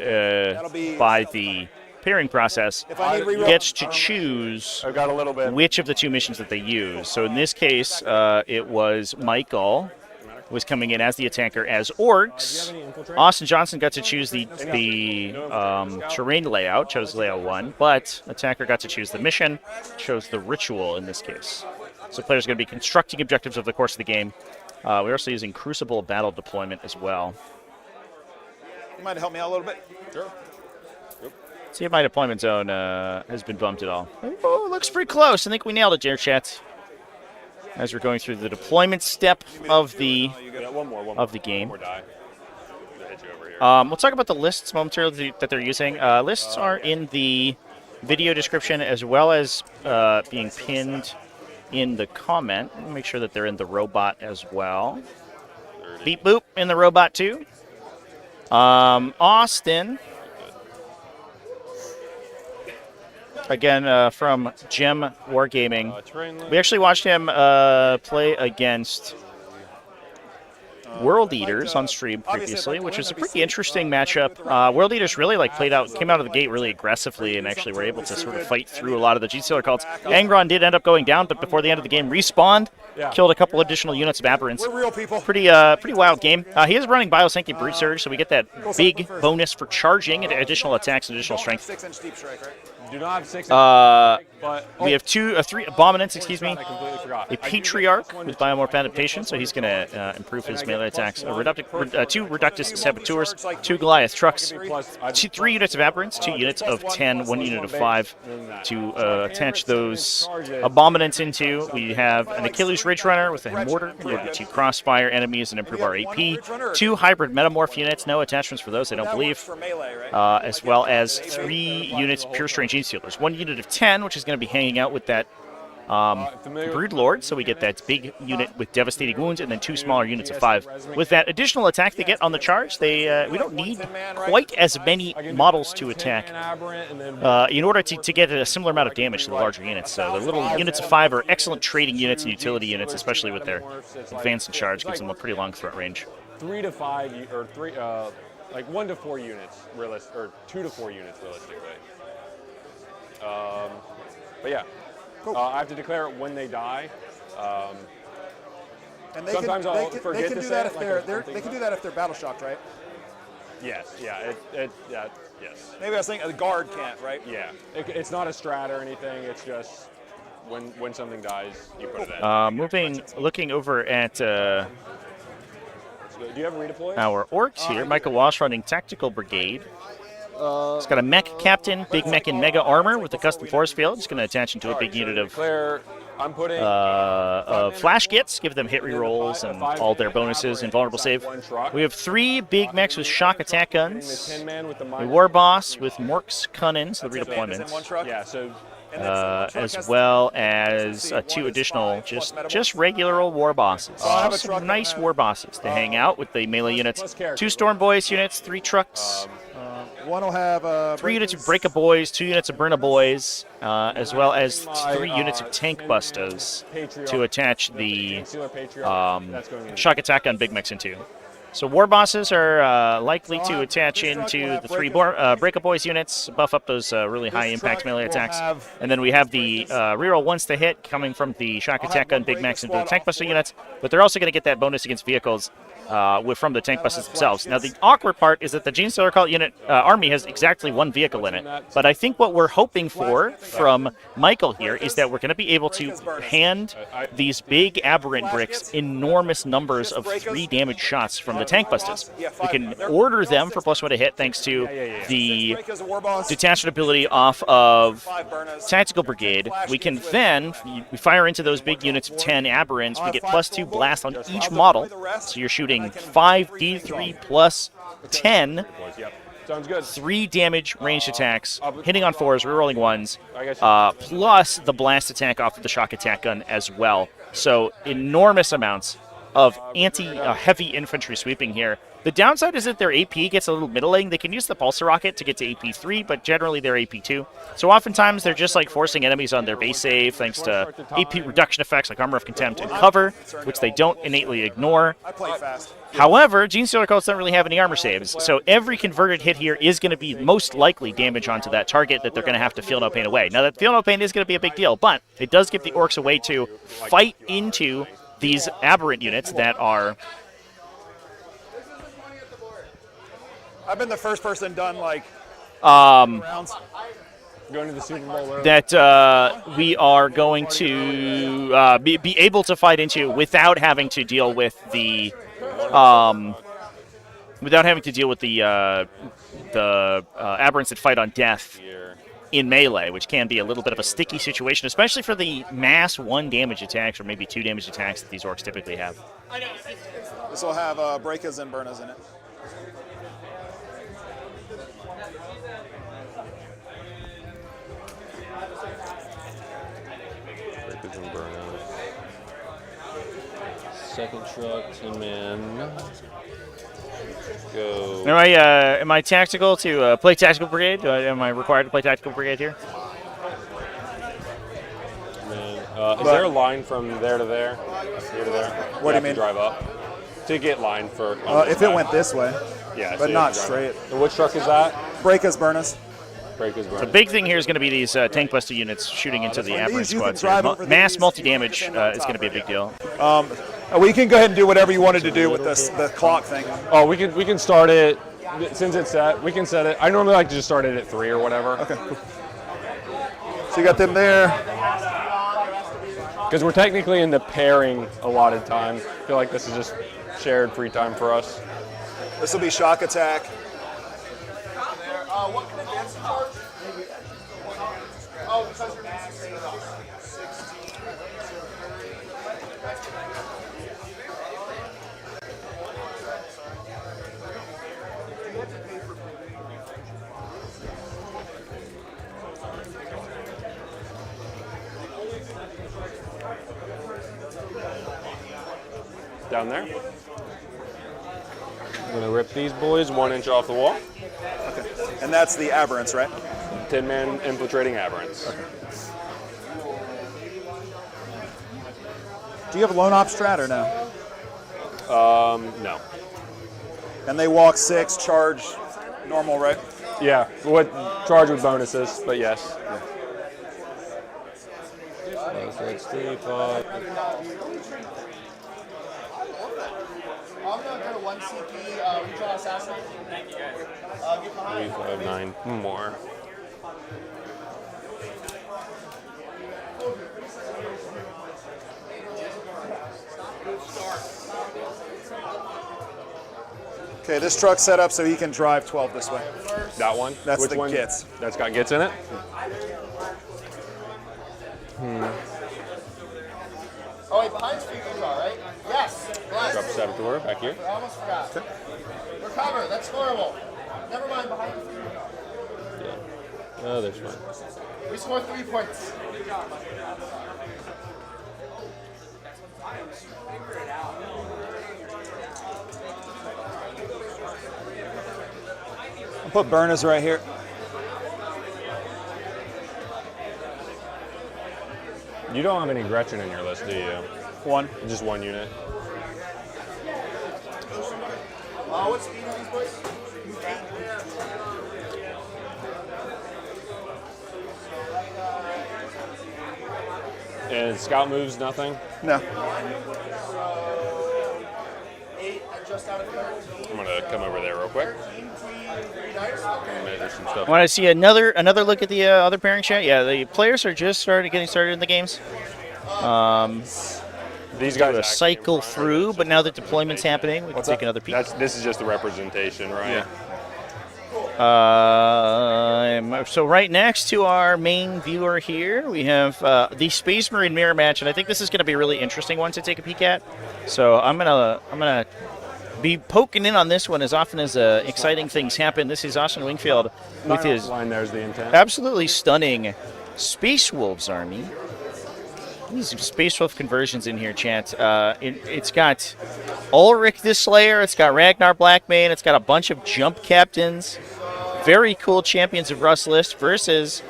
by the pairing process gets to choose which of the 2 missions that they use. So in this case, it was Michael was coming in as the attacker as Orks. Austin Johnson got to choose the terrain layout, chose layout 1, but attacker got to choose the mission, chose the ritual in this case. So players are going to be constructing objectives over the course of the game. We're also using Crucible Battle Deployment as well.
You might help me out a little bit?
Sure.
See if my deployment zone has been bumped at all. Oh, looks pretty close. I think we nailed it, dear chat. As we're going through the deployment step of the game. We'll talk about the lists momentarily that they're using. Lists are in the video description as well as being pinned in the comment. Make sure that they're in the robot as well. Beep boop in the robot too. Austin. Again, from Gem Wargaming. We actually watched him play against World Eaters on stream previously, which was a pretty interesting matchup. World Eaters really came out of the gate really aggressively and actually were able to sort of fight through a lot of the Genestealer cults. Angron did end up going down, but before the end of the game respawned, killed a couple additional units of Aberrants.
We're real people.
Pretty wild game. He is running Biosanky Brute Surge, so we get that big bonus for charging and additional attacks and additional strength.
6-inch deep strike, right?
Do not have 6
we have 3 Abominants, a Patriarch with Biomorph Adaptation, so he's going to improve his melee attacks. 2 Reductus Saboteurs, 2 Goliath Trucks, 3 units of Aberrants, 2 units of 10, 1 unit of 5 to attach those Abominants into. We have an Achilles Ridge Runner with a Mortar in order to crossfire enemies and improve our AP. 2 Hybrid Metamorph units, no attachments for those, I don't believe. As well as 3 units of Pure Strange Genestealers. 1 unit of 10, which is going to be hanging out with that Brood Lord, so we get that big unit with devastating wounds, and then 2 smaller units of 5. With that additional attack they get on the charge, we don't need quite as many models to attack in order to get a similar amount of damage to the larger units. So the little units of 5 are excellent trading units and utility units, especially with their advance and charge, gives them a pretty long threat range.
3 to 5 or 3, like 1 to 4 units, or 2 to 4 units realistically. But yeah, cool. I have to declare it when they die.
And they
sometimes I'll forget to say it.
They can do that if they're battle shocked, right?
Yes. Yeah. Yes.
Maybe I was thinking the guard can't, right?
Yeah. It's not a strat or anything. It's just when something dies, you put it in.
Looking over at.
Do you have a redeploy?
Our Orks here. Michael Walsh running Tactical Brigade. It's got a mech captain, big mech and mega armor with a custom force field. It's going to attach into a big unit of flash gits, give them hit rerolls and all their bonuses and vulnerable save. We have 3 big mechs with shock attack guns, a war boss with Morks Cunnin, so the redeployment.
Yeah, so
as well as 2 additional just regular old war bosses. Some nice war bosses to hang out with the melee units. 2 Storm Boys units, 3 trucks.
1 will have
3 units of Break-A Boys, 2 units of Burn-A Boys, as well as 3 units of Tank Bustos to attach the shock attack on Big Mechs into. So war bosses are likely to attach into the 3 Break-A Boys units, buff up those really high impact melee attacks. And then we have the reroll once to hit coming from the shock attack on Big Mechs into the Tank Buster units, but they're also going to get that bonus against vehicles from the tank buses themselves. Now, the awkward part is that the Genestealer cult unit army has exactly 1 vehicle in it. But I think what we're hoping for from Michael here is that we're going to be able to hand these big aberrant bricks enormous numbers of 3 damage shots from the tank busters. We can order them for +1 to hit thanks to the detachment ability off of Tactical Brigade. We can then, we fire into those big units of 10 aberrants, we get +2 blast on each model. So you're shooting 5d3 plus 10.
Sounds good.
3 damage ranged attacks, hitting on 4s, rerolling 1s, plus the blast attack off of the shock attack gun as well. So enormous amounts of heavy infantry sweeping here. The downside is that their AP gets a little middling. They can use the pulsar rocket to get to AP 3, but generally they're AP 2. So oftentimes they're just like forcing enemies on their base save thanks to AP reduction effects like Armor of Contempt and Cover, which they don't innately ignore.
I play fast.
However, Genestealer cults don't really have any armor saves, so every converted hit here is going to be most likely damage onto that target that they're going to have to feel no pain away. Now, that feel no pain is going to be a big deal, but it does give the Orks a way to fight into these aberrant units that are...
I've been the first person done, like,
rounds. Going to the Super Bowl early.
That we are going to be able to fight into without having to deal with the... without having to deal with the aberrants that fight on death in melee, which can be a little bit of a sticky situation, especially for the mass 1 damage attacks or maybe 2 damage attacks that these Orks typically have.
This will have breakers and burners in it.
Breakers and burners. Second truck, 10 man. Go.
Am I tactical to play Tactical Brigade? Am I required to play Tactical Brigade here?
Is there a line from there to there? Here to there?
What do you mean?
Drive up to get line for.
If it went this way.
Yeah,
but not straight.
And which truck is that?
Breakers, burners.
The big thing here is going to be these tank buster units shooting into the aberrant squads. Mass multi-damage is going to be a big deal.
We can go ahead and do whatever you wanted to do with this, the clock thing.
Oh, we can start it, since it's set, we can set it. I normally like to just start it at 3 or whatever.
Okay, cool. So you got them there.
Because we're technically in the pairing allotted time. I feel like this is just shared free time for us.
This will be shock attack.
What can advance charge? Oh, because you're max 16.
Down there. I'm gonna rip these boys 1 inch off the wall.
Okay. And that's the aberrants, right?
10 man infiltrating aberrants.
Okay. Do you have a lone op strat or no?
No.
And they walk 6, charge normal, right?
Yeah, what charge with bonuses, but yes. Yeah. 6, 3, 5.
I'm going to go to 1 CP, redraw assassin. Thank you guys.
3, 5, 9 more.
Okay, this truck's set up so he can drive 12 this way.
That one?
That's
Which
the
one?
Gits.
That's got Gits in it?
Oh, wait, behind's for you redraw, right? Yes. Bless.
Drop Saboteur back here.
I almost forgot. Okay. Recover, that's scoreable. Never mind, behind you.
Yeah. Oh, there's one.
We score 3 points.
I'll put burners right here.
You don't have any Gretchen in your list, do you?
1.
Just 1 unit.
What speed are these boys?
And scout moves, nothing?
No.
8, just out of 13.
I'm gonna come over there real quick. Measure some stuff.
Want to see another look at the other pairing chat? Yeah, the players are just getting started in the games.
These guys
do a cycle through, but now that deployment's happening, we can take another peek.
This is just the representation, right?
Yeah. So right next to our main viewer here, we have the Space Marine mirror match, and I think this is going to be a really interesting one to take a peek at. So I'm gonna be poking in on this one as often as exciting things happen. This is Austin Wingfield with his
there's the intent.
Absolutely stunning Space Wolves army. These Space Wolf conversions in here, chat. It's got Ulrich the Slayer, it's got Ragnar Blackmane, it's got a bunch of jump captains. Very cool Champions of Rust list versus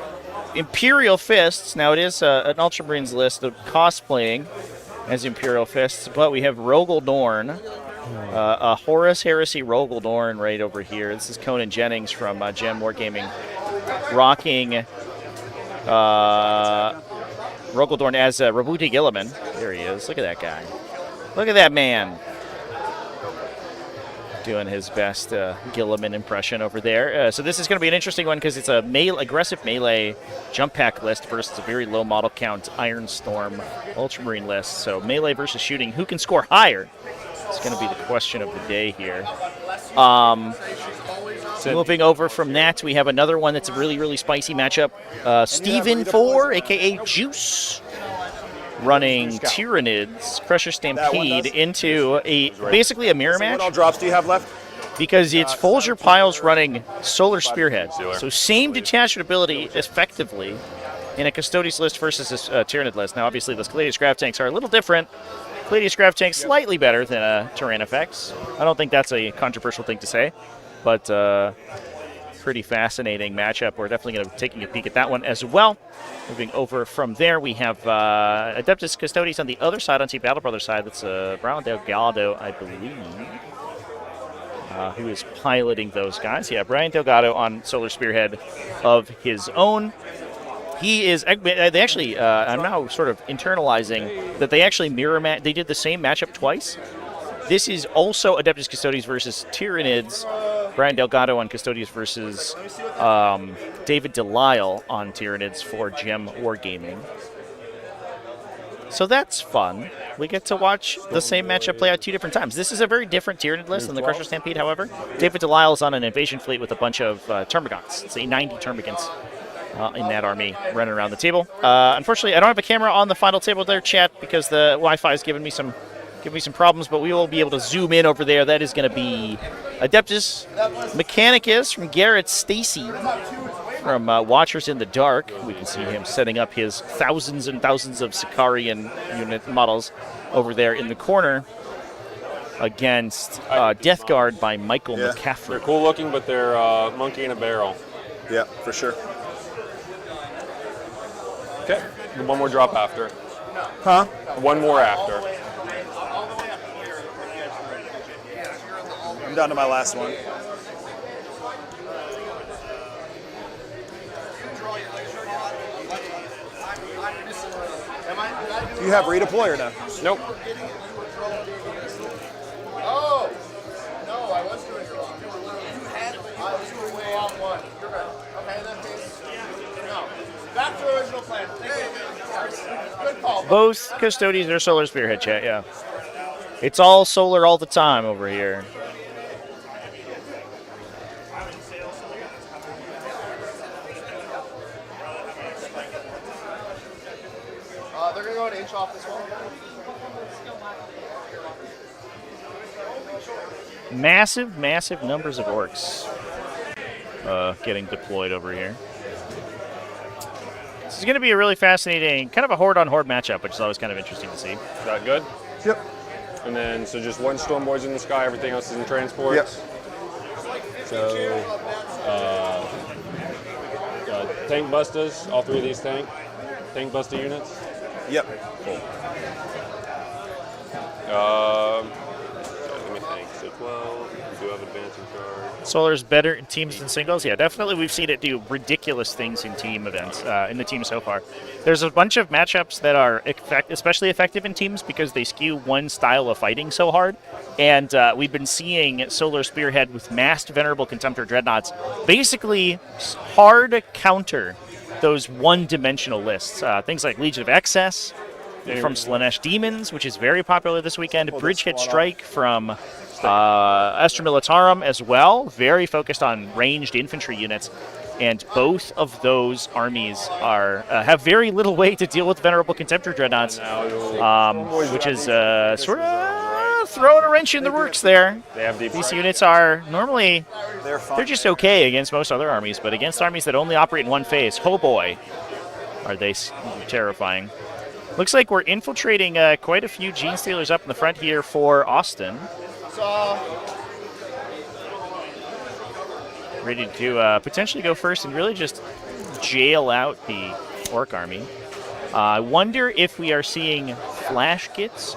Imperial Fists. Now it is an Ultramarines list of cosplaying as Imperial Fists, but we have Rogel Dorn, a Horus Heresy Rogel Dorn right over here. This is Conan Jennings from Jam Wargaming, rocking Rogel Dorn as Rabuti Gilliman. There he is. Look at that guy. Look at that man. Doing his best Gilliman impression over there. So this is going to be an interesting one because it's a aggressive melee jump pack list versus a very low model count Iron Storm Ultramarine list. So melee versus shooting, who can score higher? It's going to be the question of the day here. Moving over from that, we have another one that's a really, really spicy matchup. Stephen 4, a.k.a. Juice, running Tyranids, Crusher Stampede into basically a mirror match.
What all drops do you have left?
Because it's Folger Piles running Solar Spearhead. So same detachment ability effectively in a Custodes list versus a Tyranid list. Now obviously those Caladius Grav Tanks are a little different. Caladius Grav Tanks slightly better than a Tyrannifex. I don't think that's a controversial thing to say, but pretty fascinating matchup. We're definitely going to be taking a peek at that one as well. Moving over from there, we have Adeptus Custodes on the other side, on Team Battle Brothers side. That's Brian Delgado, I believe, who is piloting those guys. Yeah, Brian Delgado on Solar Spearhead of his own. He is, they actually, I'm now sort of internalizing that they actually they did the same matchup twice. This is also Adeptus Custodes versus Tyranids. Brian Delgado on Custodes versus David Delisle on Tyranids for Gem Wargaming. So that's fun. We get to watch the same matchup play out 2 different times. This is a very different Tyranid list than the Crusher Stampede, however. David Delisle is on an invasion fleet with a bunch of Termagants. It's a 90 Termagants in that army running around the table. Unfortunately, I don't have a camera on the final table there, chat, because the Wi-Fi is giving me some problems, but we will be able to zoom in over there. That is going to be Adeptus Mechanicus from Garrett Stacy from Watchers in the Dark. We can see him setting up his thousands and thousands of Sicarian unit models over there in the corner against Death Guard by Michael McCaffrey.
They're cool looking, but they're monkey in a barrel.
Yeah, for sure.
Okay, one more drop after.
Huh?
One more after.
I'm down to my last one. Do you have redeploy or no?
Nope.
Oh! No, I was doing it wrong. I was doing way on one. You're right. Okay, in that case, no. Back to original plan. Good call.
Both Custodes are Solar Spearhead, chat, yeah. It's all solar all the time over here.
They're going to go an inch off this one.
Massive, massive numbers of Orks getting deployed over here. This is going to be a really fascinating, kind of a horde-on-horde matchup, which is always kind of interesting to see.
Is that good?
Yep.
And then, so just one Stormboard's in the sky, everything else is in transports?
Yep.
So, tank busters, all 3 of these tank buster units?
Yep.
Cool. Let me think. So 12, we do have advancing charge.
Solar's better in teams than singles. Yeah, definitely we've seen it do ridiculous things in team events, in the team so far. There's a bunch of matchups that are especially effective in teams because they skew one style of fighting so hard. And we've been seeing Solar Spearhead with massed Venerable Contemptor Dreadnoughts basically hard counter those one-dimensional lists. Things like Legion of Excess, from Slanesh Demons, which is very popular this weekend. Bridgehead Strike from Astra Militarum as well, very focused on ranged infantry units. And both of those armies are have very little way to deal with Venerable Contemptor Dreadnoughts, which is sort of throwing a wrench in the works there. These units are normally, they're just okay against most other armies, but against armies that only operate in one phase, oh boy, are they terrifying. Looks like we're infiltrating quite a few Genestealers up in the front here for Austin. Ready to potentially go first and really just jail out the Orc army. I wonder if we are seeing flash kits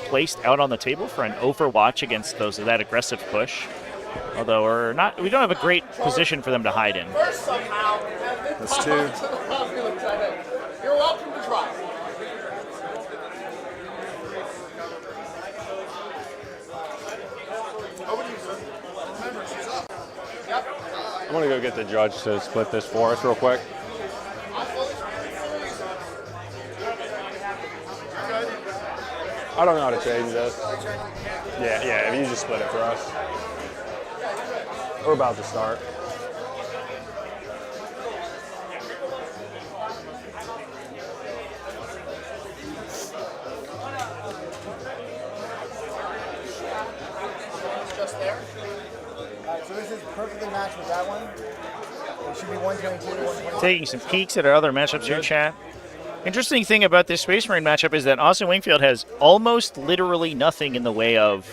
placed out on the table for an overwatch against that aggressive push. Although we don't have a great position for them to hide in.
That's 2.
You're welcome to try.
I'm going to go get the judge to split this for us real quick. I don't know how to change this. Yeah, if you just split it for us. We're about to start.
Just there. So this is perfectly matched with that one. It should be 122 to 120.
Taking some peeks at our other matchups here, chat. Interesting thing about this Space Marine matchup is that Austin Wingfield has almost literally nothing in the way of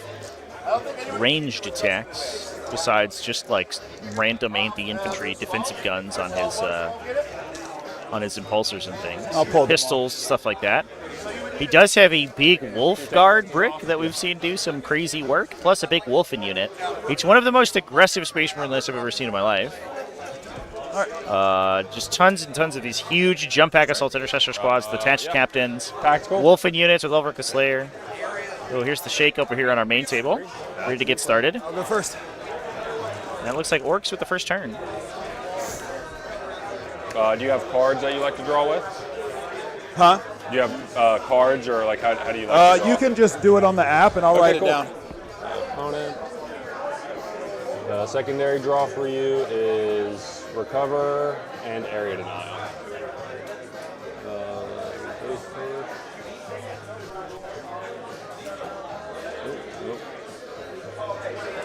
ranged attacks, besides just like random anti-infantry defensive guns on his impulsors and things, pistols, stuff like that. He does have a big Wolf Guard brick that we've seen do some crazy work, plus a big Wolfen unit. It's one of the most aggressive Space Marine lists I've ever seen in my life. Just tons and tons of these huge jump pack assault intercessor squads, detached captains, Wolfen units with Ulrich the Slayer. Oh, here's the shake over here on our main table, ready to get started.
I'll go first.
And it looks like Orks with the first turn.
Do you have cards that you like to draw with?
Huh?
Do you have cards, or like how do you like to draw?
You can just do it on the app, and I'll write it down.
Opponent. Secondary draw for you is recover and area denial.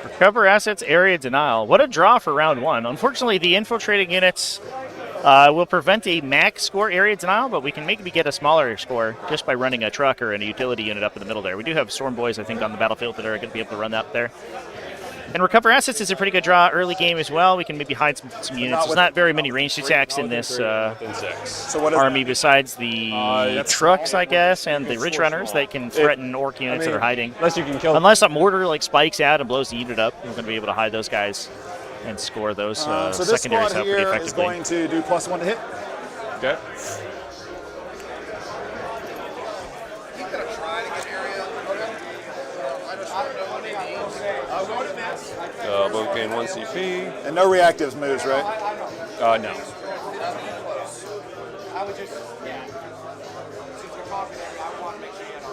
Recover assets, area denial. What a draw for round one. Unfortunately, the infiltrating units will prevent a max score area denial, but we can maybe get a smaller score just by running a truck or a utility unit up in the middle there. We do have Storm Boys, I think, on the battlefield that are going to be able to run up there. And recover assets is a pretty good draw early game as well. We can maybe hide some units. There's not very many ranged attacks in this army besides the trucks, I guess, and the Ridge Runners that can threaten Orc units that are hiding.
Unless you can kill.
Unless a mortar like spikes out and blows the unit up, we're going to be able to hide those guys and score those
so this
secondaries
squad
out pretty
here
effectively.
is going to do +1 to hit.
Okay. Both gain 1 CP.
And no reactive moves, right?
No.
I would just, yeah. Since you're talking there, I want to make sure you had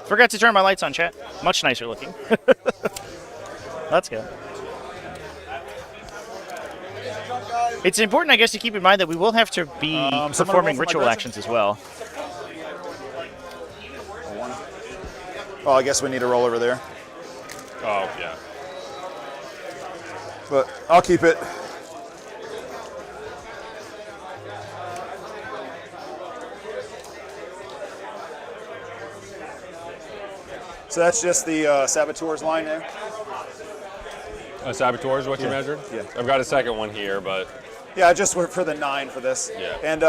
Forgot to turn my lights on, chat. Much nicer looking. Let's go. It's important, I guess, to keep in mind that we will have to be performing ritual actions as well.
Oh, I guess we need to roll over there.
Oh, yeah.
But I'll keep it. So that's just the Saboteurs line there?
Saboteurs, what you measured?
Yeah.
I've got a second one here, but...
Yeah, just for the 9 for this.
Yeah.
And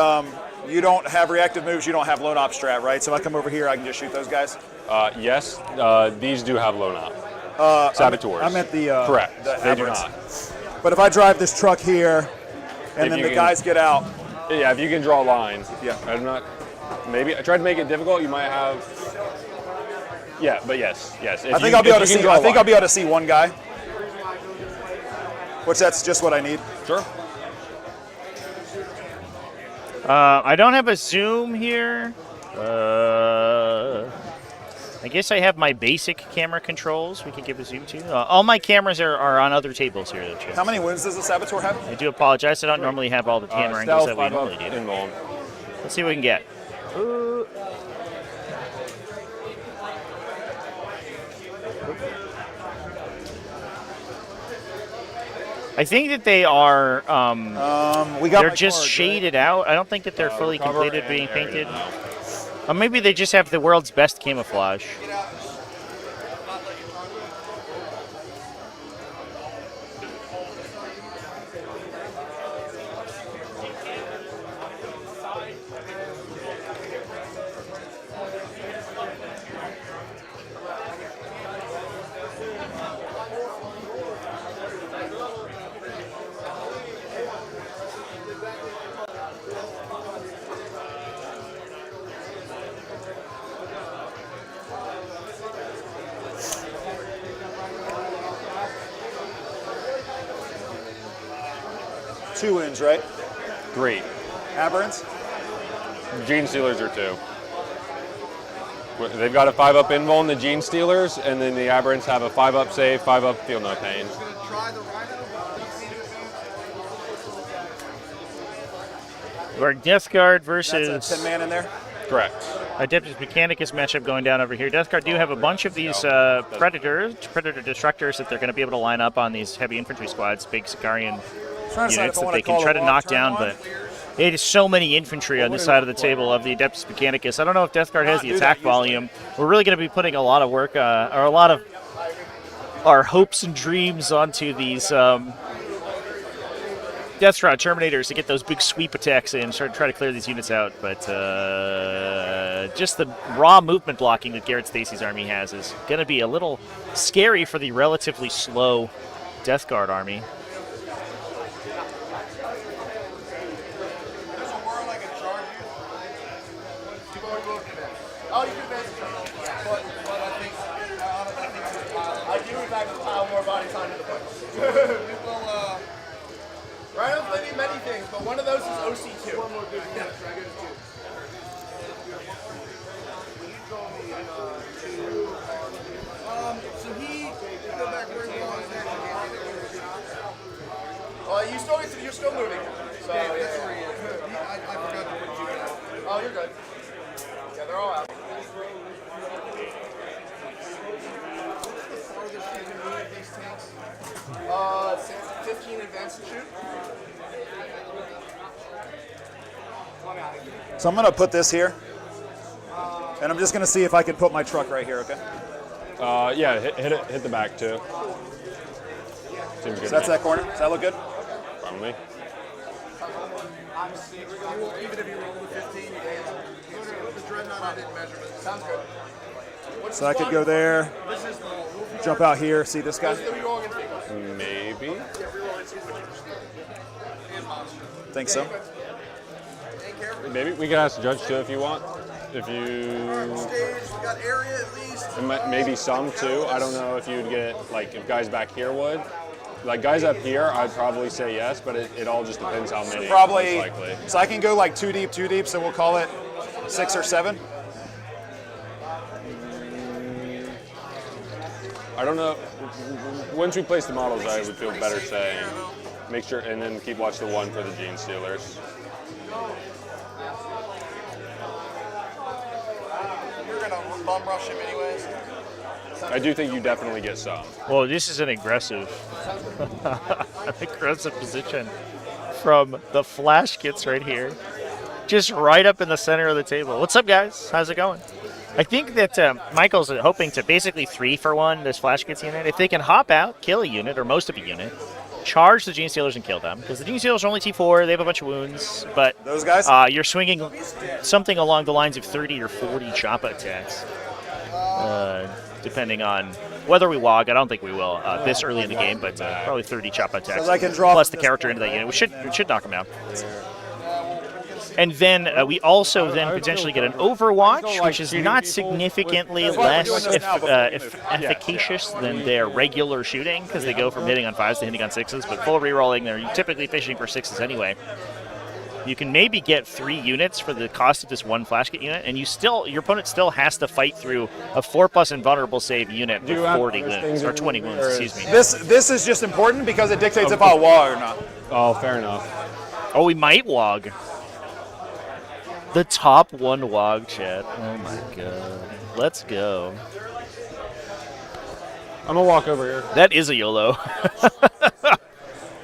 you don't have reactive moves, you don't have lone op strat, right? So if I come over here, I can just shoot those guys?
Yes, these do have lone op. Saboteurs.
I'm at the...
Correct,
the
they do
aberrants.
not.
But if I drive this truck here, and
If
then
you
the
can-
guys get out...
Yeah, if you can draw lines.
Yeah.
I'm not... Maybe I tried to make it difficult. You might have... Yeah, but yes.
I think I'll be able to see. I think I'll be able to see one guy, which that's just what I need.
Sure.
I don't have a zoom here. I guess I have my basic camera controls. We can give a zoom to. All my cameras are on other tables here. Though,
How many wins does the Saboteur have?
I do apologize. I don't normally have all the camera angles that we normally do.
Involved.
Let's see what we can get. I think that they are. They're just shaded out. I don't think that they're fully completed being painted. Or maybe they just have the world's best camouflage.
Two wins, right?
3.
Aberrants?
Genestealers are 2. They've got a 5-up invul in the Genestealers, and then the Aberrants have a 5-up save, 5-up feel no pain.
Our Death Guard versus...
That's a 10-man in there?
Correct.
Adeptus Mechanicus matchup going down over here. Death Guard do have a bunch of these Predator Destructors that they're going to be able to line up on these heavy infantry squads, big Sicarian units that they can try to knock down, but it is so many infantry on this side of the table of the Adeptus Mechanicus. I don't know if Death Guard has the attack volume. We're really going to be putting a lot of work, or a lot of our hopes and dreams onto these Deathstrike Terminators to get those big sweep attacks in, try to clear these units out. But just the raw movement blocking that Garrett Stacy's army has is going to be a little scary for the relatively slow Death Guard army.
Oh, you can base but I think I do in fact pile more bodies onto the punch. We will Rhinos may be many things, but one of those is OC2. One more good one. So he go back where he was. Well, you're still moving. So yeah, that's where he is. I forgot to put you down. Oh, you're good. Yeah, they're all out. Farthest you can move these tanks? 15 advance and shoot.
So I'm going to put this here, and I'm just going to see if I can put my truck right here, okay?
Yeah, hit the back too. Seems good.
So that's that corner. Does that look good?
Probably.
Even if you roll the 15, you can. The Dreadnought I didn't measure, but it sounds good.
So I could go there, jump out here, see this guy?
Maybe.
Think so.
Maybe we can ask the judge too if you want. If you.
Got area at least.
And maybe some too. I don't know if you'd get, like, if guys back here would. Like, guys up here, I'd probably say yes, but it all just depends how many.
Probably.
Most likely.
So I can go like two deep, so we'll call it 6 or 7.
I don't know. Once we place the models, I would feel better saying, make sure, and then keep watch the 1 for the Genestealers.
You're gonna bum rush him anyways.
I do think you definitely get some.
Well, this is an aggressive position from the flash kits right here. Just right up in the center of the table. What's up, guys? How's it going? I think that Michael's hoping to basically 3-for-1 this flash kits unit. If they can hop out, kill a unit, or most of a unit, charge the Genestealers and kill them. Because the Genestealers are only T4, they have a bunch of wounds, but
those guys?
You're swinging something along the lines of 30 or 40 choppa attacks. Depending on whether we WOG. I don't think we will this early in the game, but probably 30 choppa attacks.
So I can draw
plus the character into that unit. We should knock him out. And then we also then potentially get an Overwatch, which is not significantly less efficacious than their regular shooting, because they go from hitting on 5s to hitting on 6s, but full rerolling, they're typically fishing for 6s anyway. You can maybe get 3 units for the cost of this 1 flash kit unit, and your opponent still has to fight through a 4+ invulnerable save unit with 40 wounds, or 20 wounds, excuse me.
This is just important because it dictates if I'll wall or not.
Oh, fair enough.
Oh, we might wog. The top 1 wog, chat. Oh my god. Let's go.
I'm gonna walk over here.
That is a YOLO.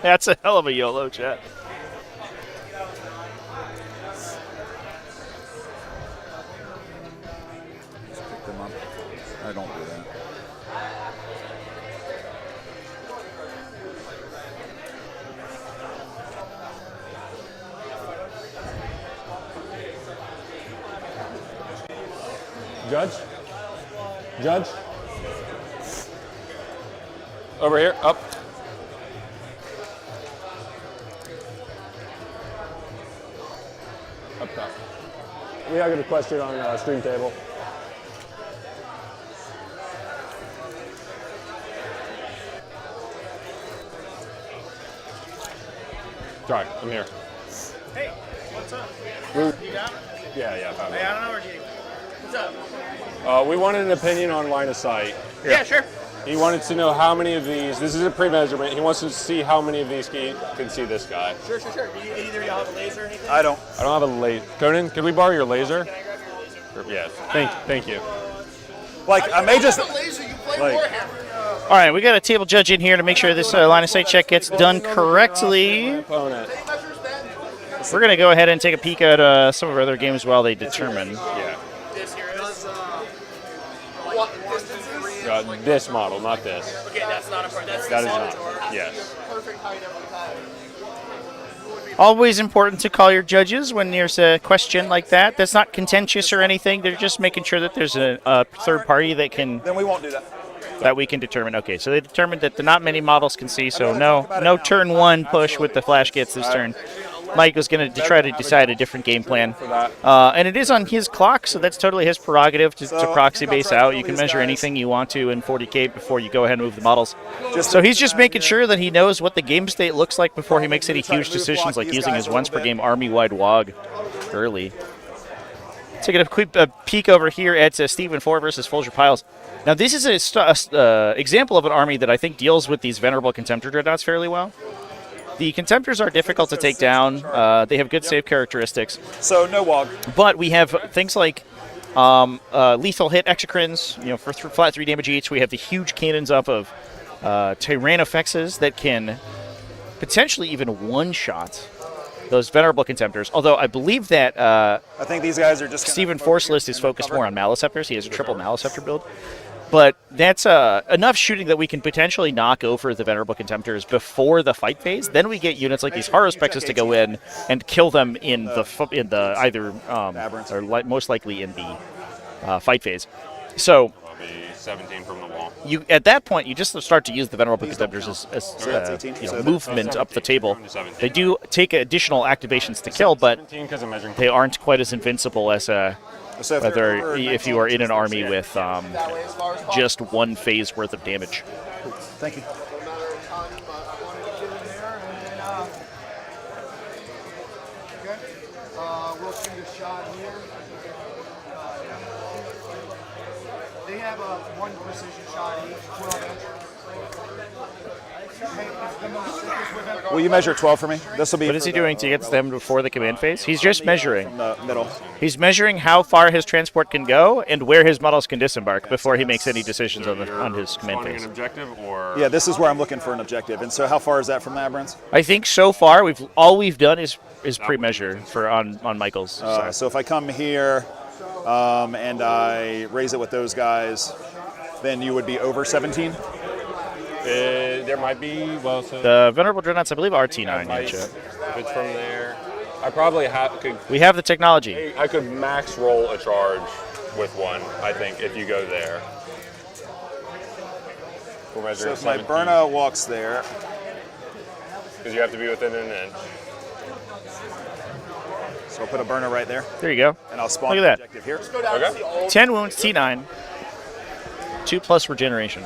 That's a hell of a YOLO, chat.
I don't do that.
Judge? Judge? Over here, up. Up top. We got a question on stream table. Sorry, I'm here.
Hey, what's up? You down?
Yeah.
Hey, I don't know where you. What's up?
We wanted an opinion on line of sight.
Yeah, sure.
He wanted to know how many of these, this is a pre-measurement, he wants to see how many of these can see this guy.
Sure. Either you have a laser or anything?
I don't
have a laser. Conan, can we borrow your laser?
Can I grab your laser?
Yes, thank you.
Like, I may just...
laser, you play
like,
Warhammer.
All right, we got a table judge in here to make sure this line of sight check gets done correctly.
Opponent.
We're going to go ahead and take a peek at some of our other games while they determine.
Yeah.
This here is.
What distances?
This model, not this.
Okay, that's not a part. That's
That
the
is
solid
not.
door.
Yes.
Perfect height every time.
Always important to call your judges when there's a question like that. That's not contentious or anything. They're just making sure that there's a third party that can.
Then we won't do that.
That we can determine. Okay, so they determined that not many models can see, so no turn 1 push with the flash kits this turn. Mike was going to try to decide a different game plan. And it is on his clock, so that's totally his prerogative to proxy base out. You can measure anything you want to in 40k before you go ahead and move the models. So he's just making sure that he knows what the game state looks like before he makes any huge decisions like using his once per game army-wide WOG early. Taking a quick peek over here at Stephen 4 versus Folger Piles. Now this is an example of an army that I think deals with these venerable Contemptor Dreadnoughts fairly well. The Contemptors are difficult to take down. They have good save characteristics.
So no WOG.
But we have things like lethal hit exocrines, for flat 3 damage each. We have the huge cannons up of Tyrannofexes that can potentially even one-shot those venerable Contemptors. Although I believe that
I think these guys are just
Stephen Force list is focused more on Maleceptors. He has a triple Maleceptor build. But that's enough shooting that we can potentially knock over the Venerable Contemptors before the fight phase. Then we get units like these Harospexes to go in and kill them in the either or most likely in the fight phase. So
17 from the wall.
At that point, you just start to use the Venerable Contemptors as movement up the table. They do take additional activations to kill, but they aren't quite as invincible as if you are in an army with just 1 phase worth of damage.
Thank you.
We'll shoot a shot here. They have a 1 precision shot each, 12 inch.
Will you measure 12 for me? This will be.
What is he doing to get them before the command phase? He's just measuring.
From the middle.
He's measuring how far his transport can go and where his models can disembark before he makes any decisions on his command phase.
An objective, or
yeah, this is where I'm looking for an objective. And so, how far is that from Labyrinth?
I think so far all we've done is pre-measure for on Michael's.
So if I come here and I raise it with those guys, then you would be over 17.
There might be,
the Venerable Dreadnoughts, I believe, are T9.
If it's from there, I probably could.
We have the technology.
I could max roll a charge with 1, I think, if you go there.
So if my Berna walks there.
Because you have to be within an inch.
So I'll put a burner right there.
There you go.
And I'll spawn
Look at
the objective here.
Okay.
10 wounds, T9. 2+ regeneration.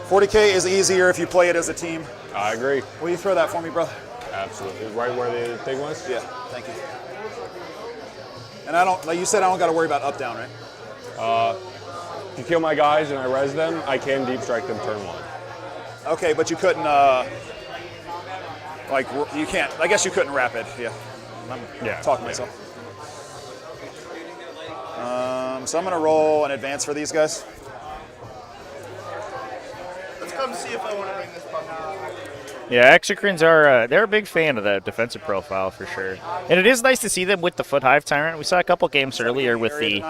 40k is easier if you play it as a team.
I agree.
Will you throw that for me, brother?
Absolutely. Right where the thing was?
Yeah, thank you. And I don't, like you said, I don't got to worry about up-down, right?
If you kill my guys and I res them, I can deep strike them turn 1.
Okay, but you couldn't, you can't, I guess you couldn't rapid, yeah. I'm talking to myself. So I'm going to roll an advance for these guys.
Let's come see if I want to bring this puppy.
Yeah, Exocrines are they're a big fan of the defensive profile for sure, and it is nice to see them with the Foot Hive Tyrant. We saw a couple games earlier with the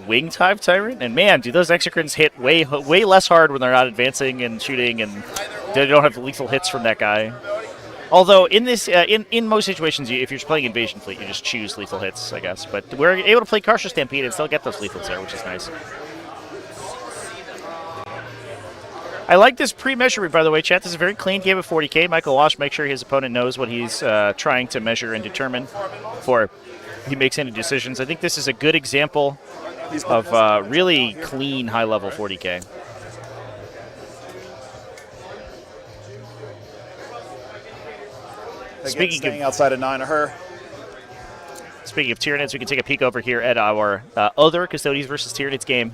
Winged Hive Tyrant, and man, do those Exocrines hit way less hard when they're not advancing and shooting, and they don't have lethal hits from that guy. Although in this, in most situations, if you're playing Invasion Fleet, you just choose lethal hits, I guess. But we're able to play Carcer Stampede and still get those lethals there, which is nice. I like this pre-measurement, by the way, chat. This is a very clean game of 40k. Michael Walsh makes sure his opponent knows what he's trying to measure and determine before he makes any decisions. I think this is a good example of really clean, high-level 40k.
Speaking outside of 9 of her.
Speaking of Tyranids, we can take a peek over here at our other Custodes versus Tyranids game.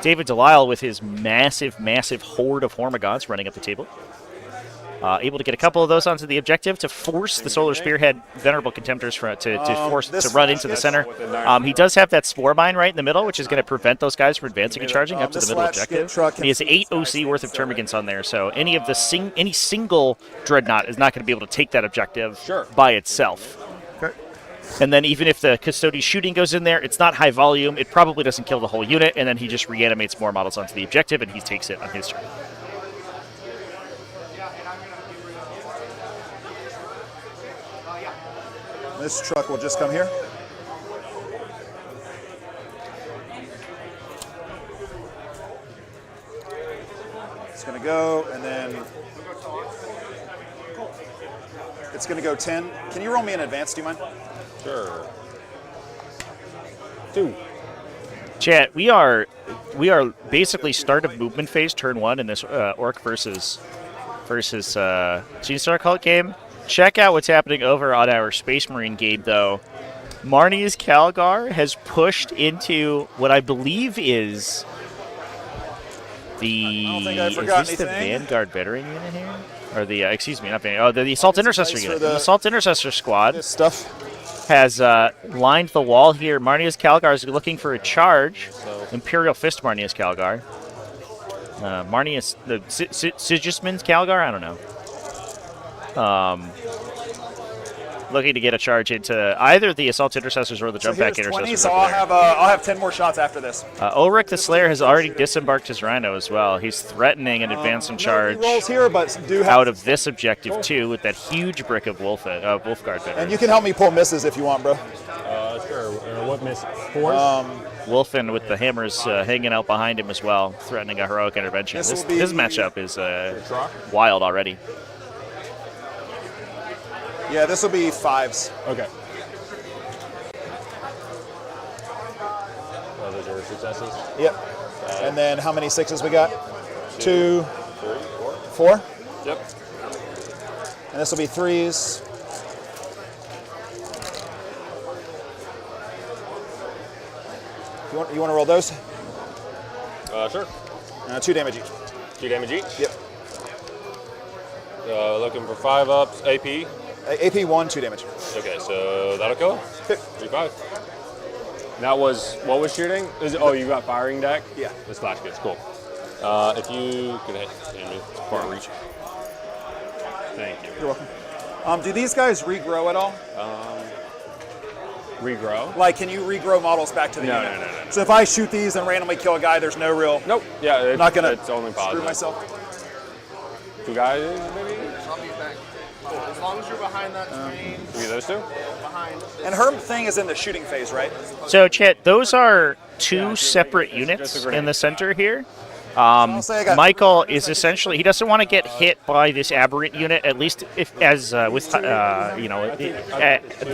David Delisle with his massive, massive horde of Hormagaunts running up the table. Able to get a couple of those onto the objective to force the Solar Spearhead Venerable Contemptors to run into the center. He does have that Spore Mine right in the middle, which is going to prevent those guys from advancing and charging up to the middle objective. And he has 8 OC worth of Termagants on there, so any of the any single Dreadnought is not going to be able to take that objective by itself. And then even if the Custodes shooting goes in there, it's not high volume. It probably doesn't kill the whole unit, and then he just reanimates more models onto the objective, and he takes it on his turn.
This truck will just come here. It's going to go, and then it's going to go 10. Can you roll me in advance, do you mind?
Sure. 2.
Chat, we are basically start of movement phase, turn 1 in this Orc versus Genestealer cult game. Check out what's happening over on our Space Marine game, though. Marnie's Calgar has pushed into what I believe is the Vanguard Veteran unit here? Or the, excuse me, not Vanguard, the Assault Intercessor unit. The Assault Intercessor squad has lined the wall here. Marnia's Calgar is looking for a charge. Imperial Fist Marnia's Calgar. Marnia's, the Sigismund's Calgar? I don't know. Looking to get a charge into either the Assault Intercessors or the Jump Back Intercessors.
20, so I'll have 10 more shots after this.
Ulrich the Slayer has already disembarked his Rhino as well. He's threatening an advance and charge
rolls here, but
out of this objective too, with that huge brick of Wolfguard veterans.
And you can help me pull misses if you want, bro.
Sure. What miss? 4?
Wolfen with the hammers hanging out behind him as well, threatening a heroic intervention. This matchup is wild already.
Yeah, this will be 5s.
Okay. Oh, those are successes?
Yep. And then how many 6s we got? 2, 3, 4.
Yep.
And this will be 3s. You want to roll those?
Sure.
2 damage each.
2 damage each?
Yep.
Looking for 5 ups. AP?
AP 1, 2 damage.
Okay, so that'll kill? 3-5. That was, what was shooting? You got firing deck?
Yeah.
The splash kits, cool. If you could hit me, it's far reach. Thank you.
You're welcome. Do these guys regrow at all?
Regrow?
Like, can you regrow models back to the unit?
No.
So if I shoot these and randomly kill a guy, there's no real...
Nope. Yeah,
I'm not gonna
it's only positive.
screw myself.
2 guys, maybe?
I'll be back. As long as you're behind that train.
Maybe those 2?
Behind.
And her thing is in the shooting phase, right?
So, chat, those are 2 separate units in the center here. Michael is essentially, he doesn't want to get hit by this aberrant unit, at least if with the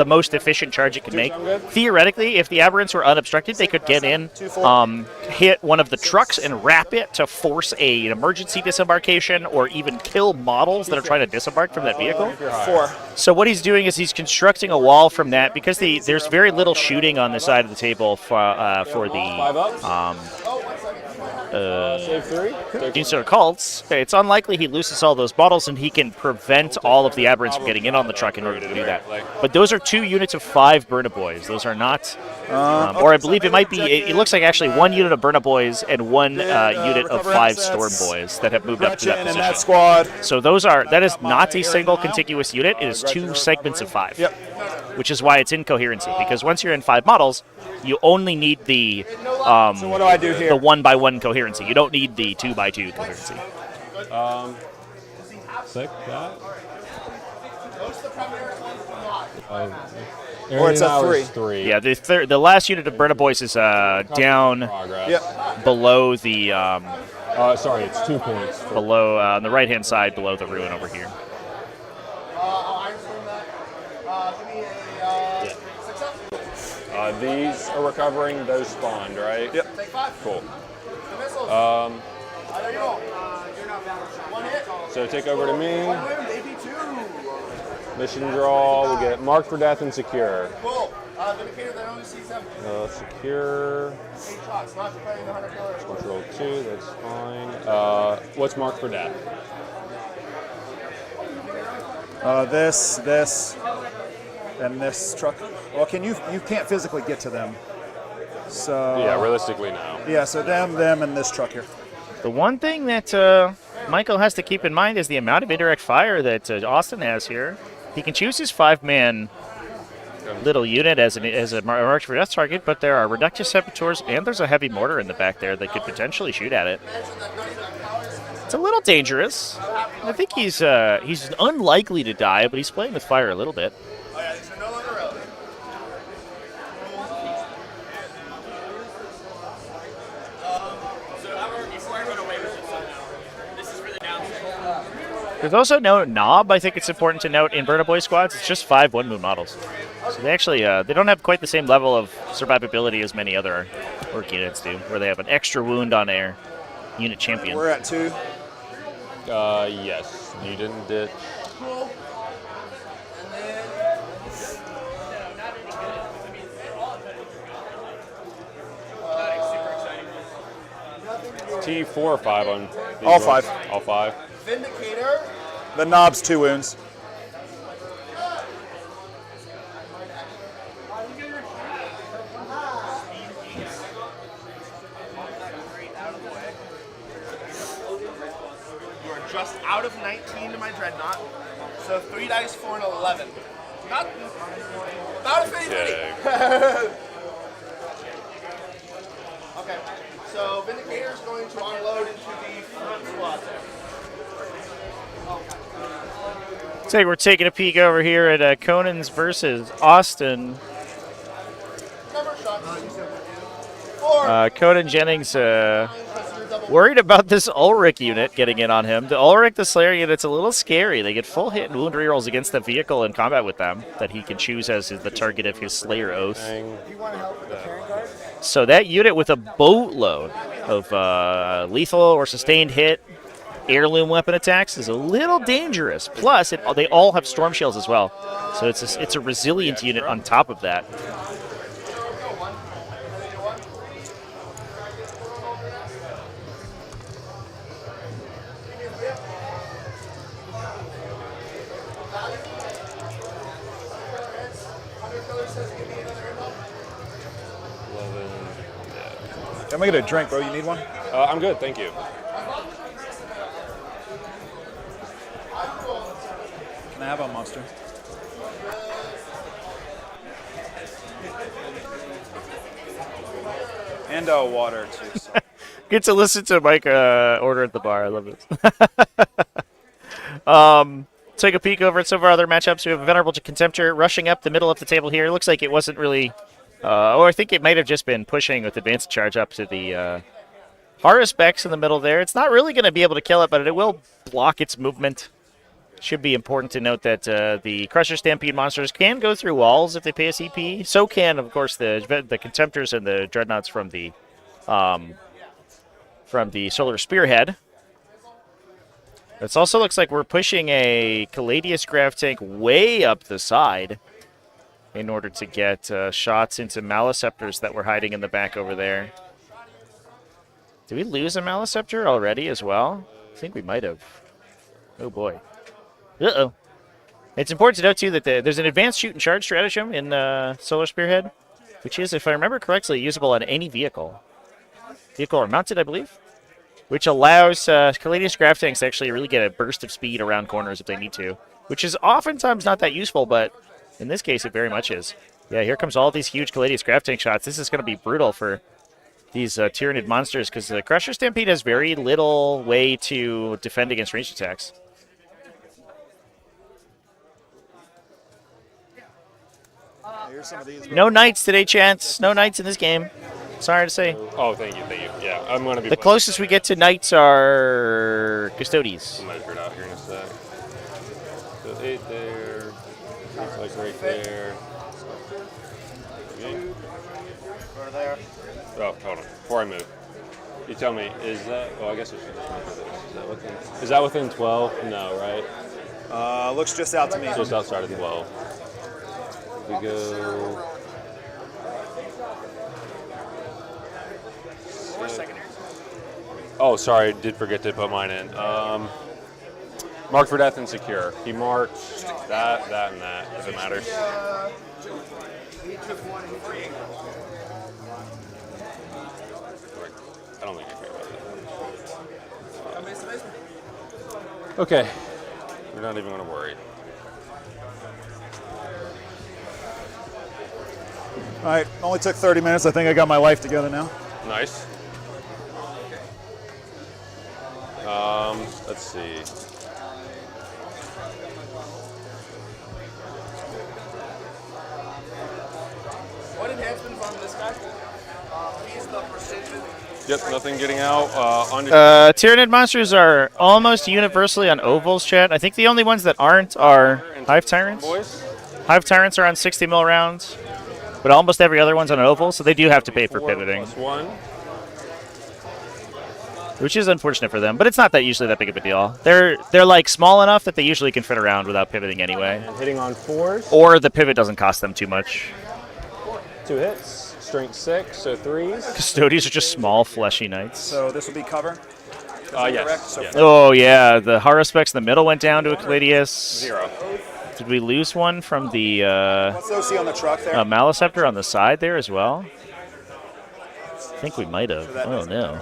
most efficient charge it can make. Theoretically, if the aberrants were unobstructed, they could get in, hit one of the trucks and wrap it to force an emergency disembarkation or even kill models that are trying to disembark from that vehicle.
4.
So what he's doing is he's constructing a wall from that because there's very little shooting on the side of the table for the Genestealer cults. It's unlikely he loses all those bottles, and he can prevent all of the aberrants from getting in on the truck in order to do that. But those are 2 units of 5 Burnaboys. Those are not, or I believe it might be. It looks like actually 1 unit of Burnaboys and 1 unit of 5 Storm Boys that have moved up to that position.
That squad.
So that is not a single contiguous unit. It is 2 segments of 5.
Yep.
Which is why it's incoherency, because once you're in 5 models, you only need the
so what do I do here?
The 1x1 coherency. You don't need the 2x2 coherency.
Sick that.
Or it's a 3.
Yeah, the last unit of Burnaboys is down below the.
Sorry, it's 2 points.
Below on the right-hand side, below the ruin over here.
These are recovering, those spawned, right?
Yep.
Cool. So take over to me. Mission draw, we'll get marked for death and secure.
Cool. Vindicator that only sees them.
Secure.
8 shots, not declaring the hunter killer.
Control 2, that's fine. What's marked for death?
This, and this truck. Well, you can't physically get to them. So
yeah, realistically no.
Yeah, so them, and this truck here.
The one thing that Michael has to keep in mind is the amount of indirect fire that Austin has here. He can choose his 5-man little unit as a march for death target, but there are reductive saboteurs and there's a heavy mortar in the back there that could potentially shoot at it. It's a little dangerous. I think he's unlikely to die, but he's playing with fire a little bit. There's also no knob. I think it's important to note in Burnaboy squads. It's just 5 1-moon models. So they actually they don't have quite the same level of survivability as many other Ork units do, where they have an extra wound on their unit champion.
We're at 2.
Yes. You didn't ditch. T4 or 5 on these
All
ones?
5.
All 5.
Vindicator.
The knob's 2 wounds.
You are just out of 19 to my dreadnought. So 3 dice for an 11. Not a favorite. Okay. So Vindicator is going to unload into the front squad there.
So we're taking a peek over here at Conan's versus Austin. Conan Jennings worried about this Ulrich unit getting in on him. The Ulrich, the Slayer unit's a little scary. They get full hit and wound rerolls against the vehicle in combat with them that he can choose as the target of his Slayer Oath. So that unit with a boatload of lethal or sustained hit heirloom weapon attacks is a little dangerous. Plus, they all have storm shells as well. So it's a resilient unit on top of that.
I'm gonna get a drink, bro. You need one?
I'm good, thank you.
Can I have a monster? And water too. So.
Good to listen to Mike order at the bar. I love this. Take a peek over at some of our other matchups. We have a Venerable Contemptor rushing up the middle of the table here. It looks like it wasn't really... or I think it might have just been pushing with advanced charge up to the Haruspex in the middle there. It's not really going to be able to kill it, but it will block its movement. Should be important to note that the Crusher Stampede monsters can go through walls if they pay a CP. So can, of course, the Contemptors and the Dreadnoughts from the Solar Spearhead. It also looks like we're pushing a Caladius Grav tank way up the side in order to get shots into Maleceptors that were hiding in the back over there. Did we lose a Maleceptor already as well? I think we might have. Oh, boy. Uh-oh. It's important to note, too, that there's an advanced shoot and charge stratagem in Solar Spearhead, which is, if I remember correctly, usable on any vehicle. Vehicle or mounted, I believe, which allows Caladius Grav tanks to actually really get a burst of speed around corners if they need to, which is oftentimes not that useful, but in this case, it very much is. Yeah, here comes all these huge Caladius Grav tank shots. This is going to be brutal for these Tyrannid monsters because the Crusher Stampede has very little way to defend against ranged attacks.
Here's some of these.
No knights today, Chance. No knights in this game. Sorry to say.
Oh, thank you. Yeah, I'm going to be...
The closest we get to knights are Custodes.
I'll measure it out here in a sec. So 8 there. Looks like right there. Okay.
Go to there.
Oh, hold on. Before I move, you tell me, is that... Oh, I guess I should just measure this. Is that within 12? No, right?
Looks just out to me.
Just outside of 12. We go... Oh, sorry, did forget to put mine in. Mark for death and secure. He marked that, and that, if it matters. I don't think I care about that. Okay, we're not even going to worry.
All right, only took 30 minutes. I think I got my life together now.
Nice. Let's see.
What enhancements on this guy? He's the precision.
Yep, nothing getting out.
Tyrannid monsters are almost universally on ovals, chat. I think the only ones that aren't are Hive Tyrants. Hive Tyrants are on 60 mil rounds, but almost every other one's on an oval, so they do have to pay for pivoting.
+1.
Which is unfortunate for them, but it's not that usually that big of a deal. They're like small enough that they usually can fit around without pivoting anyway.
And hitting on 4s.
Or the pivot doesn't cost them too much.
2 hits, strength 6, so 3s.
Custodians are just small, fleshy knights.
So this will be cover?
Yes.
So
Oh yeah, the Haruspex in the middle went down to a Caladius.
0.
Did we lose one from the
what's OC on the truck there?
Maleceptor on the side there as well? I think we might have. Oh no.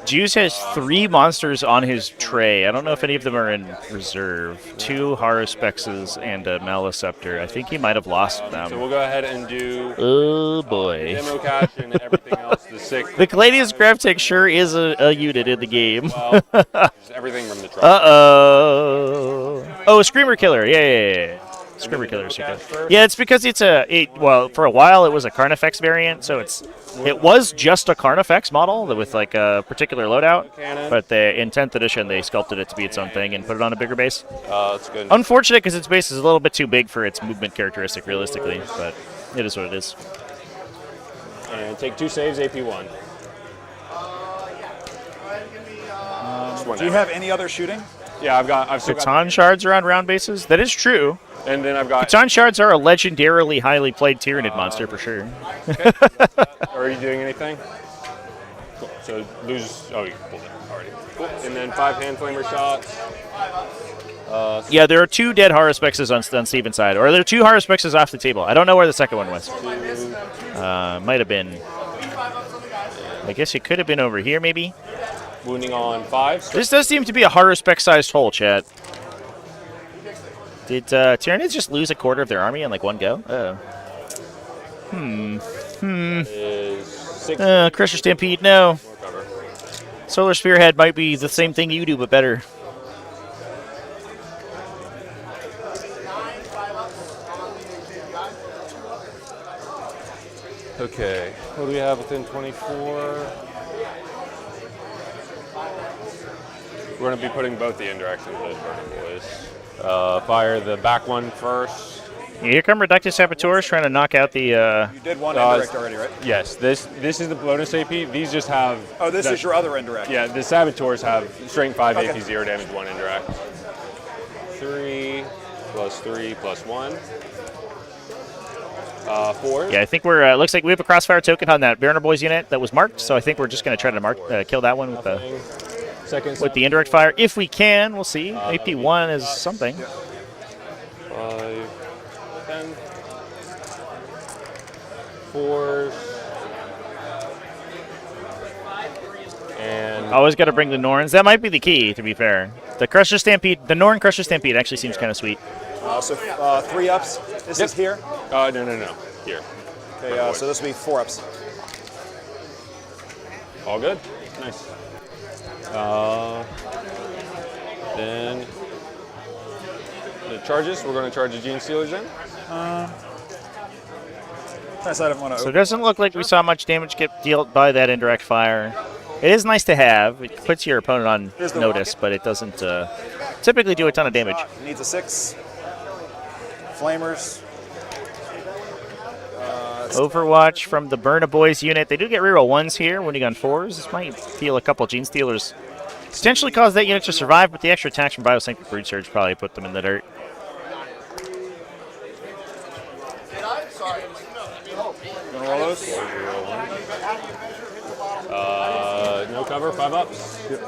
Juice has 3 monsters on his tray. I don't know if any of them are in reserve. 2 Haruspexes and a Maleceptor. I think he might have lost them.
So we'll go ahead and do...
Oh, boy.
Demo cache and everything else. The 6.
The Caladius Grav tank sure is a unit in the game.
Well, just everything from the truck.
Uh-oh. Oh, Screamer Killer. Yeah. Screamer Killer. Yeah, it's because it's well, for a while it was a Carnifex variant, so it was just a Carnifex model with like a particular loadout, but in 10th edition they sculpted it to be its own thing and put it on a bigger base.
That's good.
Unfortunate because its base is a little bit too big for its movement characteristic realistically, but it is what it is.
And take 2 saves, AP1.
Do you have any other shooting?
Yeah, I've still got...
Catan shards are on round bases? That is true.
And then I've got...
Catan shards are a legendarily highly played Tyrannid monster for sure.
Okay. Are you doing anything? Cool. So lose... Oh, you pulled it already. Cool. And then 5 hand flamer shots.
Yeah, there are 2 dead Haruspexes on Steven's side. Or there are 2 Haruspexes off the table. I don't know where the second one was. Might have been... I guess it could have been over here, maybe?
Wounding on 5.
This does seem to be a Haruspec-sized hole, chat. Did Tyranids just lose a quarter of their army in like one go? Oh. Crusher Stampede, no. Solar Spearhead might be the same thing you do, but better.
Okay. What do we have within 24? We're going to be putting both the indirects into those burning boys. Fire the back one first.
Here come Reductive Saboteurs trying to knock out the...
You did one indirect already, right?
Yes, this is the bonus AP. These just have...
Oh, this is your other indirect.
Yeah, the Saboteurs have strength 5
Okay.
AP 0 damage 1 indirect. 3 plus 3 plus 1. 4.
Yeah, I think we're... looks like we have a crossfire token on that Burner Boys unit that was marked, so I think we're just going to try to kill that one with the indirect fire. If we can, we'll see. AP1 is something.
5, 10, 4, and
Always got to bring the Norns. That might be the key, to be fair. The Crusher Stampede, the Norn Crusher Stampede actually seems kind of sweet.
So 3 ups. This is here?
no. Here.
Okay, so this will be 4 ups.
All good. Nice. Then the charges, we're going to charge the Genestealers in.
Nice, I don't want to.
So it doesn't look like we saw much damage get dealt by that indirect fire. It is nice to have. It puts your opponent on notice, but it doesn't typically do a ton of damage.
Needs a 6. Flamers.
Overwatch from the Burna Boys unit. They do get reroll 1s here when you gun 4s. This might feel a couple Genestealers. Potentially cause that unit to survive, but the extra attacks from Biosync Brood Surge probably put them in the dirt.
Gonna roll those?
No cover, 5 ups.
Yep.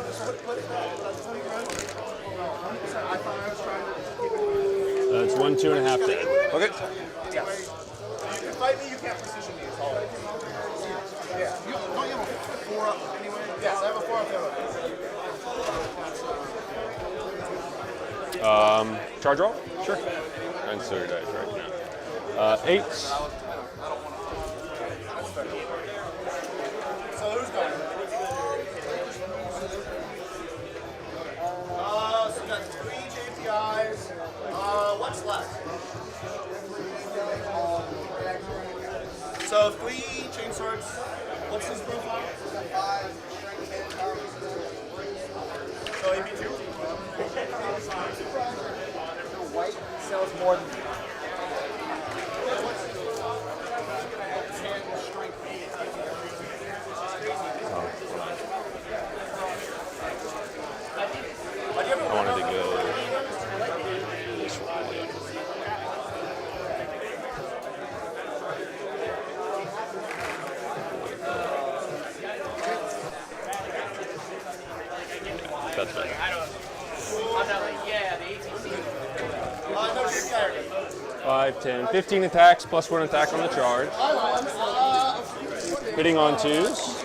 It's 1, 2.5 dead.
Okay.
Fight me, you can't precision these. Yeah. Don't you have a 4 up anyway? Yes, I have a 4 up.
Charge roll? Sure. And so your dice right now. 8.
So who's going? So we got 3 JPIs. What's left? So 3 chainswords. What's his profile? So AP2. White sells more than.
I wanted to go this way. That's better.
Yeah, the ATC.
5, 10, 15 attacks plus 1 attack on the charge. Hitting on 2s.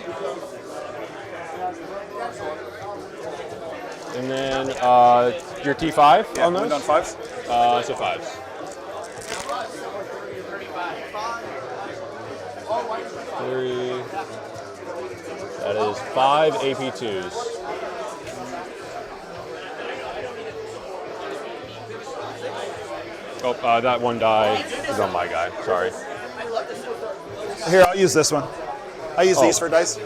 And then your T5 on those?
We've done 5s.
So 5s. Three. That is 5 AP2s. Oh, that one die is on my guy. Sorry.
Here, I'll use this one. I use these for dice.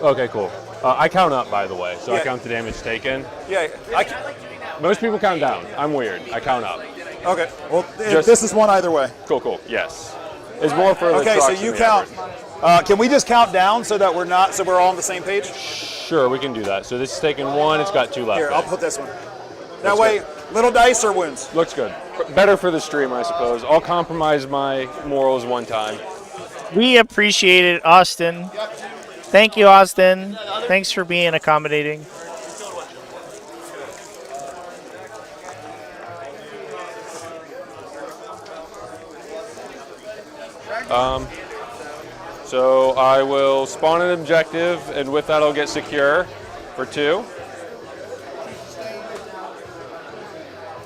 Okay, cool. I count up, by the way, so I
Yeah.
count the damage taken.
Yeah,
Most people count down. I'm weird. I count up.
Okay. Well,
Just-
this is one either way.
Cool. Yes. It's more for the
Okay, so
trucks
you
and the
count.
others.
Can we just count down so that we're all on the same page?
Sure, we can do that. So this is taking 1. It's got 2 left.
Here, I'll put this one. That way, little dice or wounds.
Looks good. Better for the stream, I suppose. I'll compromise my morals one time.
We appreciate it, Austin. Thank you, Austin. Thanks for being accommodating.
So I will spawn an objective, and with that I'll get secure for 2.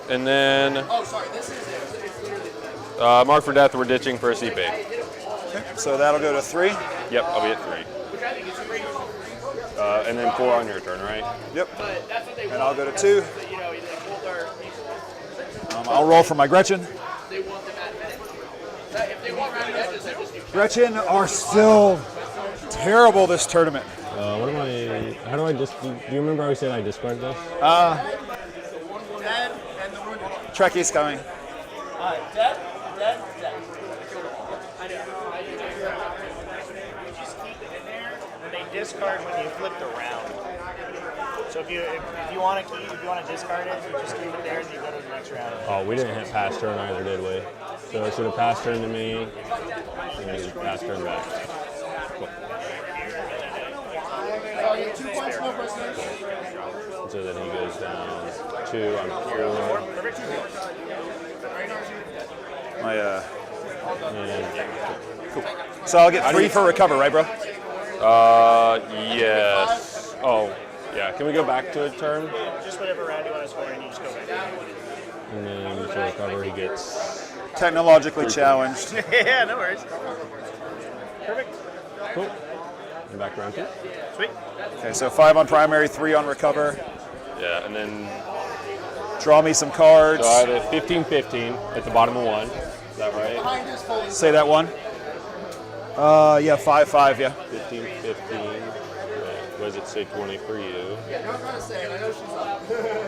And then mark for death, we're ditching for a CP.
Okay, so that'll go to 3.
Yep, I'll be at 3. And then 4 on your turn, right?
Yep. And I'll go to 2. I'll roll for my Gretchen. Gretchen are still terrible this tournament.
What am I? How do I do you remember how we said I discard this?
Dead, and the wounded.
Trekkie's coming.
Dead, dead, dead.
Just keep it in there, and they discard when you flip the round. So if you want to discard it, you just keep it there and you go to the next round.
Oh, we didn't hit pass turn either, did we? So it should have passed turn to me, and then pass turn back. Cool.
Two points, no questions.
So then he goes down 2. I'm 4.
My
And
cool. So I'll get 3 for recover, right, bro?
yes. Oh, yeah. Can we go back to a turn?
Just whatever round you want to score, and you just go back.
And then to recover, he gets
Technologically challenged.
Yeah, no worries. Perfect.
cool. And back to round 2.
Sweet.
Okay, so 5 on primary, 3 on recover.
Yeah, and then
Draw me some cards.
so I have a 15-15 at the bottom of 1. Is that right?
Say that one. Yeah, 5-5, yeah.
15-15. What does it say 20 for you?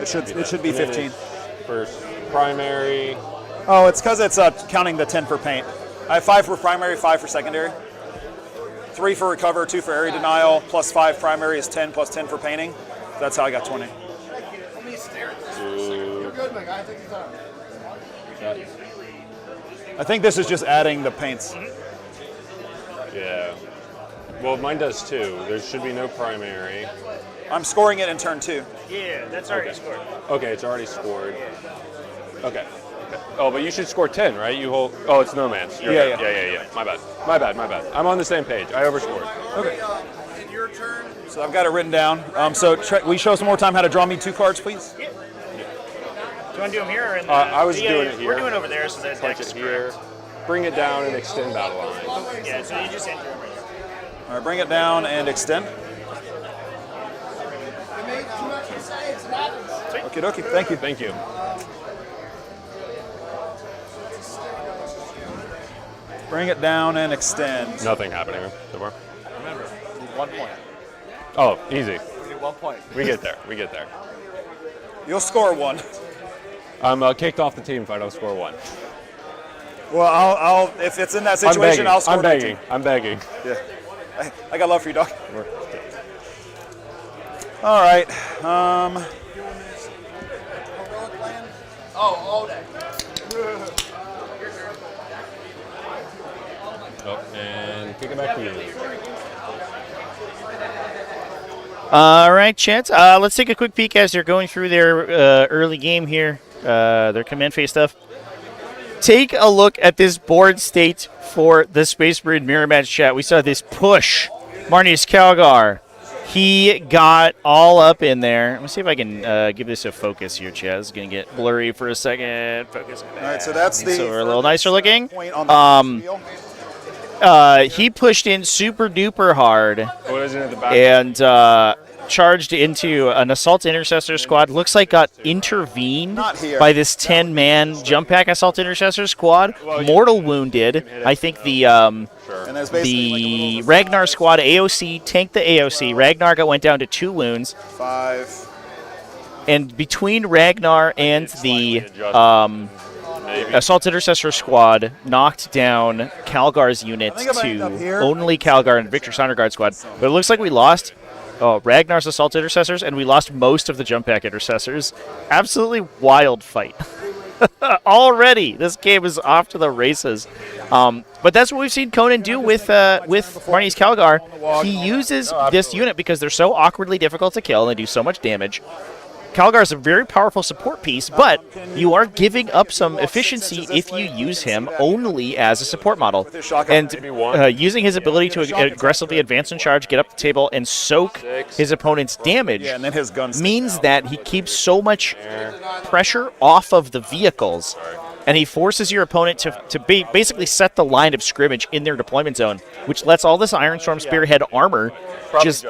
It should be
And then
15.
it's First primary.
Oh, it's because it's counting the 10 for paint. I have 5 for primary, 5 for secondary. 3 for recover, 2 for area denial, plus 5 primary is 10, plus 10 for painting. That's how I got 20.
You're good, my guy. Take your time.
I think this is just adding the paints.
Yeah. Well, mine does too. There should be no primary.
I'm scoring it in turn 2.
Yeah, that's already scored.
Okay, it's already scored. Okay. Oh, but you should score 10, right? You hold. Oh, it's no man's. You're
Yeah,
right. Yeah. My bad. I'm on the same page. I overscored.
Okay.
In your turn.
So I've got it written down. Will you show us one more time how to draw me 2 cards, please?
Yeah. Do you want to do them here or in the...
I was doing it here.
We're doing it over there, so that
Punch
deck
it
is
here.
correct.
Bring it down and extend battle line.
Yeah, so you just enter them right here.
All right, bring it down and extend.
You made 2 extra saves. It happens.
Okie dokie, thank you.
Thank you.
Bring it down and extend.
Nothing happening so far.
Remember, need 1 point.
Oh, easy.
We need 1 point.
We get there.
You'll score 1.
I'm kicked off the team if I don't score 1.
Well, I'll if it's in that situation, I'll score
I'm begging. I'm begging.
Yeah. I got love for you, dog. All right.
Oh, all day.
Oh, and kick it back to you.
All right, Chance. Let's take a quick peek as they're going through their early game here, their command phase stuff. Take a look at this board state for the Space Marine Mirror Match chat. We saw this push. Marnius Calgar. He got all up in there. Let me see if I can give this a focus here, Chaz. It's going to get blurry for a second. Focus.
All right, so that's the...
So we're a little nicer looking.
Point on the
He pushed in super duper hard
What is it at the back?
and charged into an assault intercessor squad. Looks like got intervened by this 10-man jump pack assault intercessor squad. Mortal wounded. I think the Ragnar squad AOC tanked the AOC. Ragnar went down to 2 wounds.
5.
And between Ragnar and the assault intercessor squad knocked down Calgar's units to only Calgar and Victor Sondergaard squad. But it looks like we lost Ragnar's assault intercessors, and we lost most of the jump pack intercessors. Absolutely wild fight. Already, this game is off to the races. But that's what we've seen Conan do with Marnius Calgar. He uses this unit because they're so awkwardly difficult to kill and they do so much damage. Calgar is a very powerful support piece, but you are giving up some efficiency if you use him only as a support model. And using his ability to aggressively advance and charge, get up the table, and soak his opponent's damage means that he keeps so much pressure off of the vehicles, and he forces your opponent to basically set the line of scrimmage in their deployment zone, which lets all this Ironstorm Spearhead armor just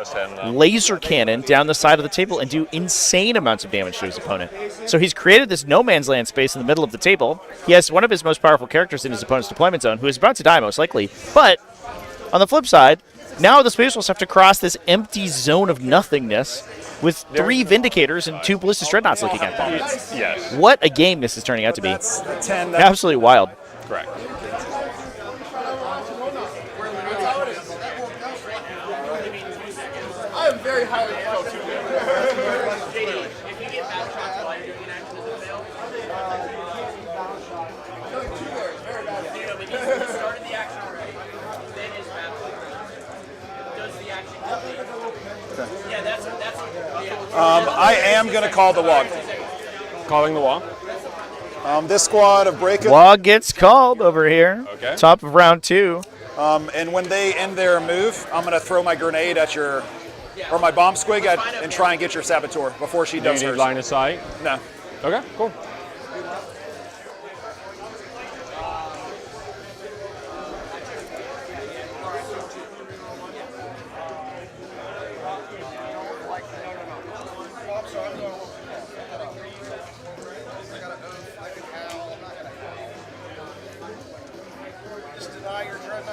laser cannon down the side of the table and do insane amounts of damage to his opponent. So he's created this no man's land space in the middle of the table. He has one of his most powerful characters in his opponent's deployment zone, who is about to die most likely. But on the flip side, now the Space Wolves have to cross this empty zone of nothingness with 3 Vindicators and 2 Ballistic Dreadnoughts looking at them.
Yes.
What a game this is turning out to be.
That's the 10.
Absolutely wild.
Correct.
I am very highly coached.
I am going to call the WOG.
Calling the wall.
This squad of break
WOG gets called over here.
Okay.
Top of round 2.
And when they end their move, I'm going to throw my grenade at your, or my bomb squig at, and try and get your Saboteur before she
Do you
does
need
hers.
line of sight?
No.
Okay, cool.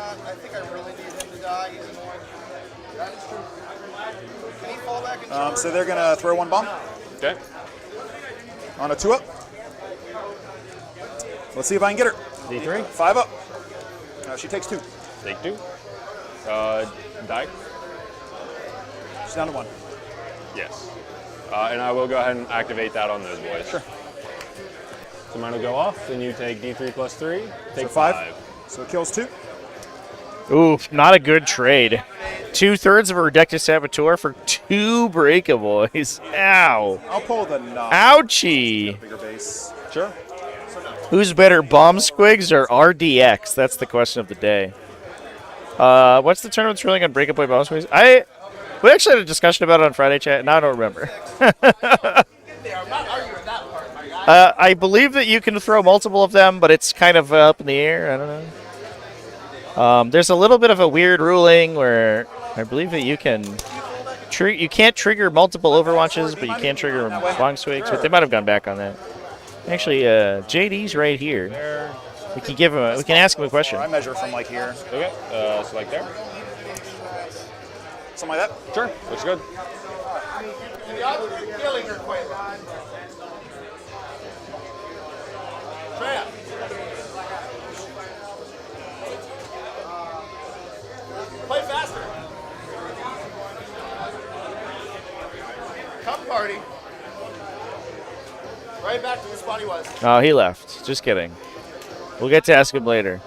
I think I really need him to die. He's annoying. That is true. Can he fall back and charge?
So they're going to throw 1 bomb.
Okay.
On a 2-up. Let's see if I can get her.
D3.
5-up. She takes 2.
Take 2. Die.
She's down to 1.
Yes. And I will go ahead and activate that on those boys.
Sure.
So mine will go off, then you take D3 plus 3. Take
So 5. So it kills 2.
Oof, not a good trade. 2/3 of a Reductive Saboteur for 2 Breakaboys. Ow.
I'll pull the knob.
Ouchie.
Bigger base.
Sure.
Who's better, Bomb Squigs or RDX? That's the question of the day. What's the tournament's ruling on Breakaway Bomb Squigs? We actually had a discussion about it on Friday chat, and I don't remember. I believe that you can throw multiple of them, but it's kind of up in the air. I don't know. There's a little bit of a weird ruling where I believe that you can you can't trigger multiple Overwatches, but you can trigger Bomb Squigs. But they might have gone back on that. Actually, JD's right here. We can give him. We can ask him a question.
I measure from like here.
Okay. So like there.
Something like that.
Sure. Looks good.
The odds of killing her quite Freya. Play faster. Come party. Right back to the spot he was.
Oh, he left. Just kidding. We'll get to ask him later.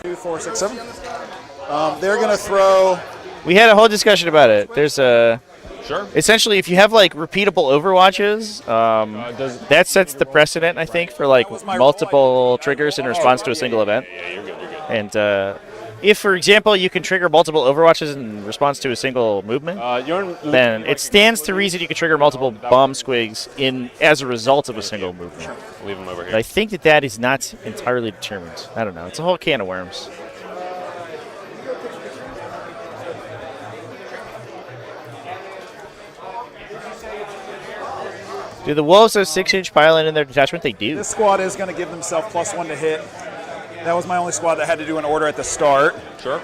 2, 4, 6, 7. They're going to throw.
We had a whole discussion about it. There's a.
Sure.
Essentially, if you have like repeatable Overwatches, that sets the precedent, I think, for like multiple triggers in response to a single event.
Yeah, you're good.
And if, for example, you can trigger multiple Overwatches in response to a single movement, then it stands to reason you can trigger multiple Bomb Squigs as a result of a single movement.
Sure. Leave them over here.
But I think that is not entirely determined. I don't know. It's a whole can of worms. Do the Wolves have 6-inch pylon in their detachment? They do.
This squad is going to give themselves +1 to hit. That was my only squad that had to do an order at the start.
Sure.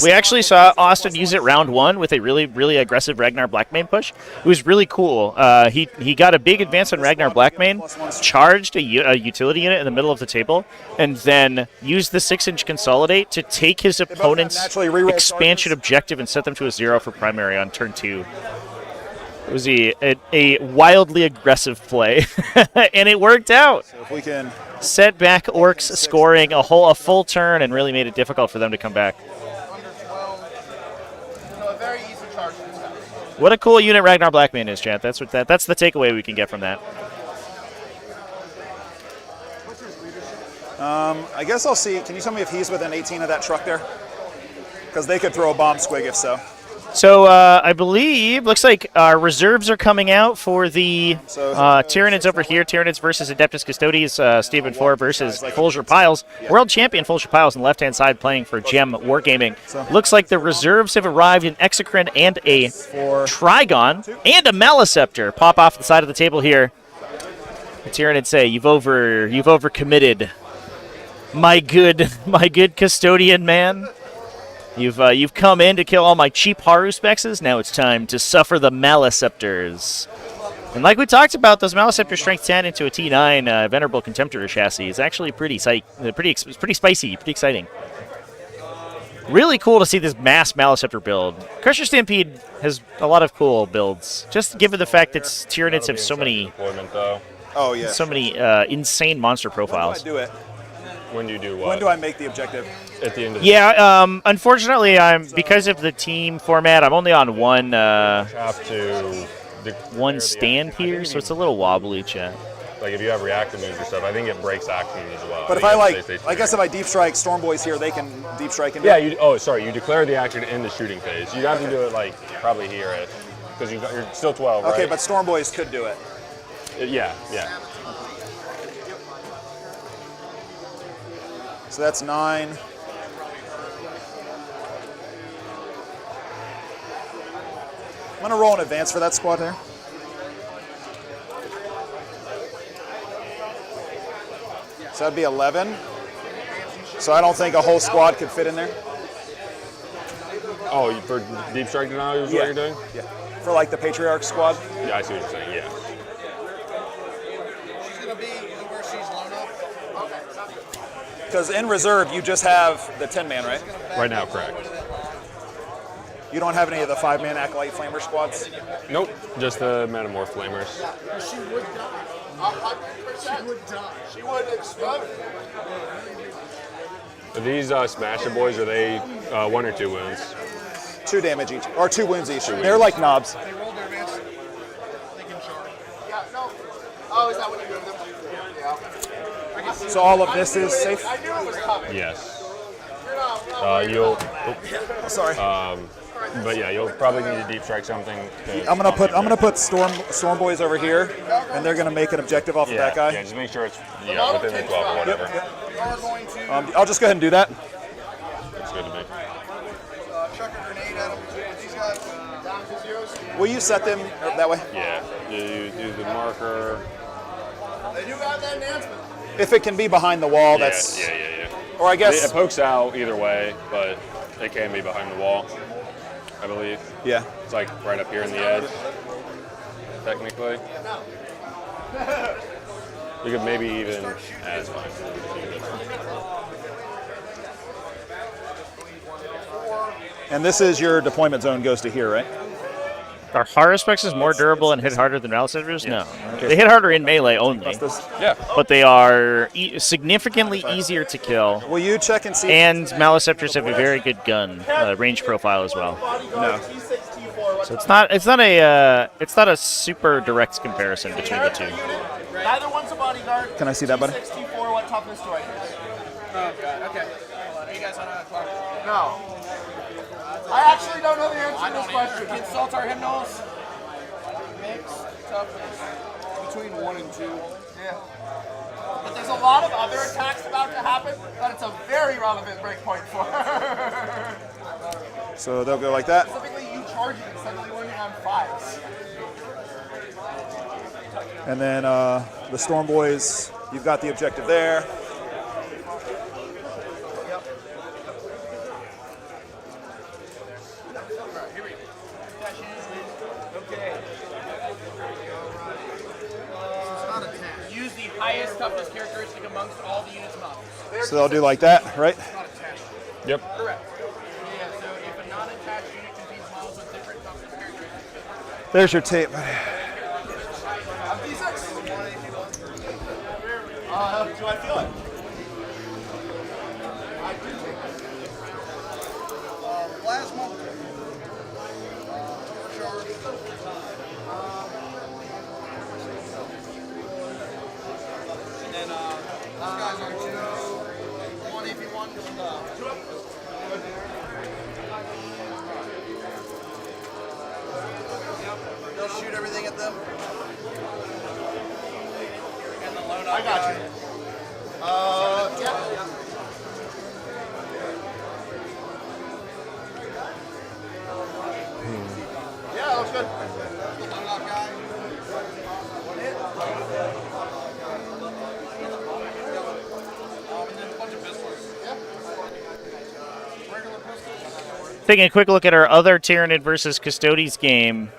We actually saw Austin use it round 1 with a really, really aggressive Ragnar Blackmane push. It was really cool. He got a big advance on Ragnar Blackmane, charged a utility unit in the middle of the table, and then used the 6-inch Consolidate to take his opponent's expansion objective and set them to a 0 for primary on turn 2. It was a wildly aggressive play, and it worked out.
So if we can
set back Orks scoring a full turn and really made it difficult for them to come back. What a cool unit Ragnar Blackmane is, chat. That's the takeaway we can get from that.
I guess I'll see. Can you tell me if he's within 18 of that truck there? Because they could throw a bomb squig if so.
So I believe, looks like our reserves are coming out for the Tyranids over here. Tyranids versus Adeptus Custodes. Stephen 4 versus Fulger Piles. World champion Fulger Piles on the left-hand side playing for Gem Wargaming. Looks like the reserves have arrived in Exocrine and a Trigon and a Maliceptor. Pop off the side of the table here. The Tyranid say, you've overcommitted, my good custodian man. You've come in to kill all my cheap Haruspexes. Now it's time to suffer the Maleceptors. And like we talked about, those Maleceptor Strength 10 into a T9 Venerable Contemptor chassis is actually pretty spicy, pretty exciting. Really cool to see this mass Maleceptor build. Crusher Stampede has a lot of cool builds, just given the fact that Tyranids have so many, so many insane monster profiles.
When do I do it?
When do you do what?
When do I make the objective?
At the end of the
Yeah, unfortunately, because of the team format, I'm only on one one stand here, so it's a little wobbly, chat.
Like if you have reactive moves or stuff, I think it breaks action as well.
But if I guess if I deep strike Storm Boys here, they can deep strike into
it. Yeah, you declare the action in the shooting phase. You'd have to do it like probably here, because you're still 12, right?
Okay, but Storm Boys could do it.
Yeah.
So that's 9. I'm gonna roll an advance for that squad there. So that'd be 11. So I don't think a whole squad could fit in there.
Oh, for deep strike denial is what you're doing?
Yeah. For like the Patriarch squad?
Yeah, I see what you're saying, yeah.
She's going to be where she's loaned up. Okay.
Because in reserve, you just have the 10-man, right?
Right now, correct.
You don't have any of the 5-man Acolyte Flamer squads?
Nope, just the Metamorph Flamers.
She would die. 100%. She would die. She would explode.
Are these Smasher Boys, are they 1 or 2 wounds?
2 damage each, or 2 wounds each. They're like knobs.
They rolled their advance. They can charge. Yeah, no. Oh, is that what you do with them? Yeah.
So all of this is safe?
I knew it was coming.
Yes.
You'll.
Sorry.
But yeah, you'll probably need to deep strike something.
I'm gonna put Storm Boys over here, and they're gonna make an objective off of that guy.
Yeah, just make sure it's within the 12 or whatever.
I'll just go ahead and do that.
That's good to me.
Chuck a grenade at them. These guys down to zeros.
Will you set them that way?
Yeah. You do the marker.
They do have that enhancement.
If it can be behind the wall, that's.
Yeah.
Or I guess
it pokes out either way, but it can be behind the wall, I believe.
Yeah.
It's like right up here in the edge, technically. You could maybe even add fine.
And this is your deployment zone goes to here, right?
Are Haruspexes more durable and hit harder than Maleceptors? No. They hit harder in melee only.
Yeah.
But they are significantly easier to kill.
Will you check and see?
And Maleceptors have a very good gun range profile as well.
No.
So it's not a super direct comparison between the two.
Neither one's a bodyguard.
Can I see that, buddy?
T64, what toughness do I use? Oh, God. Okay. Hold on. Are you guys on a clock? No. I actually don't know the answer to this question. Consult our hymnals. Mix toughness between 1 and 2. Yeah. But there's a lot of other attacks about to happen that it's a very relevant breakpoint for.
So they'll go like that.
Specifically, you charging and suddenly winning on 5s.
And then the Storm Boys, you've got the objective there.
Use the highest toughness characteristic amongst all the units models.
So they'll do like that, right?
Yep.
Correct. Yeah, so if a non-attached unit contains models with different toughness characteristics.
There's your tape.
Do I feel it? I do. Plasma. Charge. And then these guys are 2. 1 AP1. 2 up. They'll shoot everything at them. I got you. Yeah. Yeah, that looks good. One hit.
Taking a quick look at our other Tyranid versus Custodes game,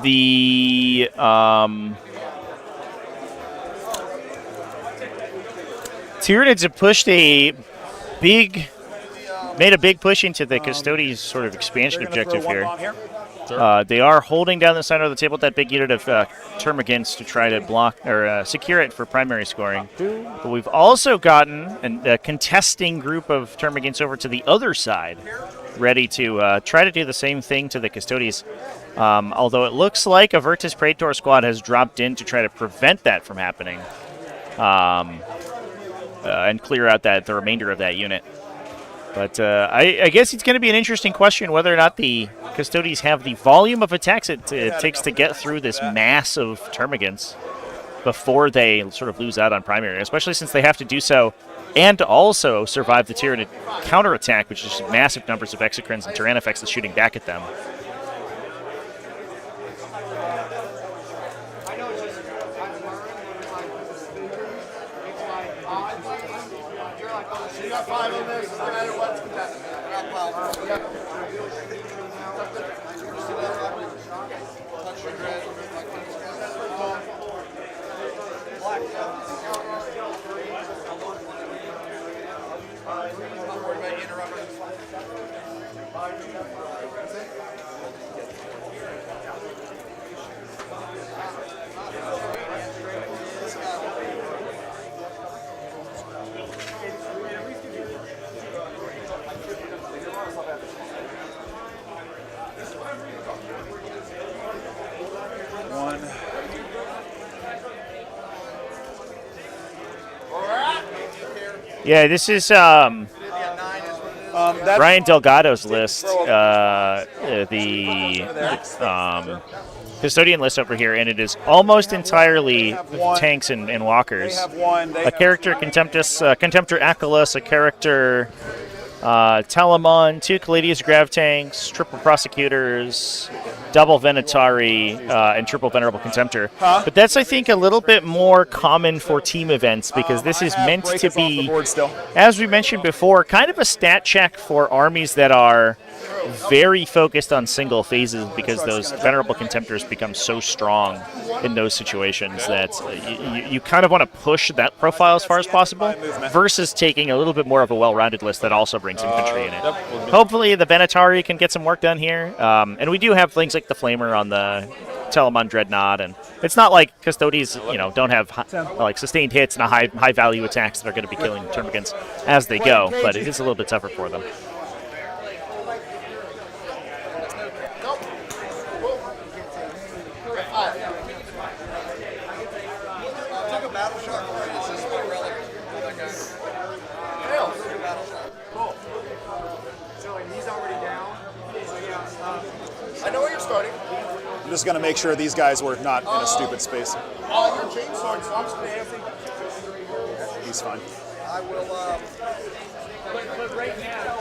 the Tyranids have made a big push into the Custodes sort of expansion objective here. They are holding down the center of the table with that big unit of Termagants to try to block or secure it for primary scoring. But we've also gotten a contesting group of Termagants over to the other side, ready to try to do the same thing to the Custodes. Although it looks like a Virtus Praetor squad has dropped in to try to prevent that from happening and clear out the remainder of that unit. But I guess it's going to be an interesting question whether or not the Custodes have the volume of attacks it takes to get through this mass of Termagants before they sort of lose out on primary, especially since they have to do so and also survive the Tyranid counterattack, which is massive numbers of Exocrines and Tyrannofex shooting back at them.
You got 5 on this, no matter what's contested.
Yeah, this is Ryan Delgado's list, the Custodian list over here, and it is almost entirely tanks and walkers. A character Contemptor Achelous, a character Telamon, 2 Caladius Grav tanks, triple Prosecutors, double Venatari, and triple Venerable Contemptor. But that's, I think, a little bit more common for team events because this is meant to be, as we mentioned before, kind of a stat check for armies that are very focused on single phases because those Venerable Contemptors become so strong in those situations that you kind of want to push that profile as far as possible versus taking a little bit more of a well-rounded list that also brings infantry in it. Hopefully the Venatari can get some work done here. And we do have things like the Flamer on the Telamon Dreadnought, and it's not like Custodes, don't have like sustained hits and a high value attacks that are going to be killing Termagants as they go, but it is a little bit tougher for them.
I know where you're starting.
I'm just going to make sure these guys were not in a stupid space.
Your chainsword, so I'm just going to answer.
He's fine.
I will, but right now.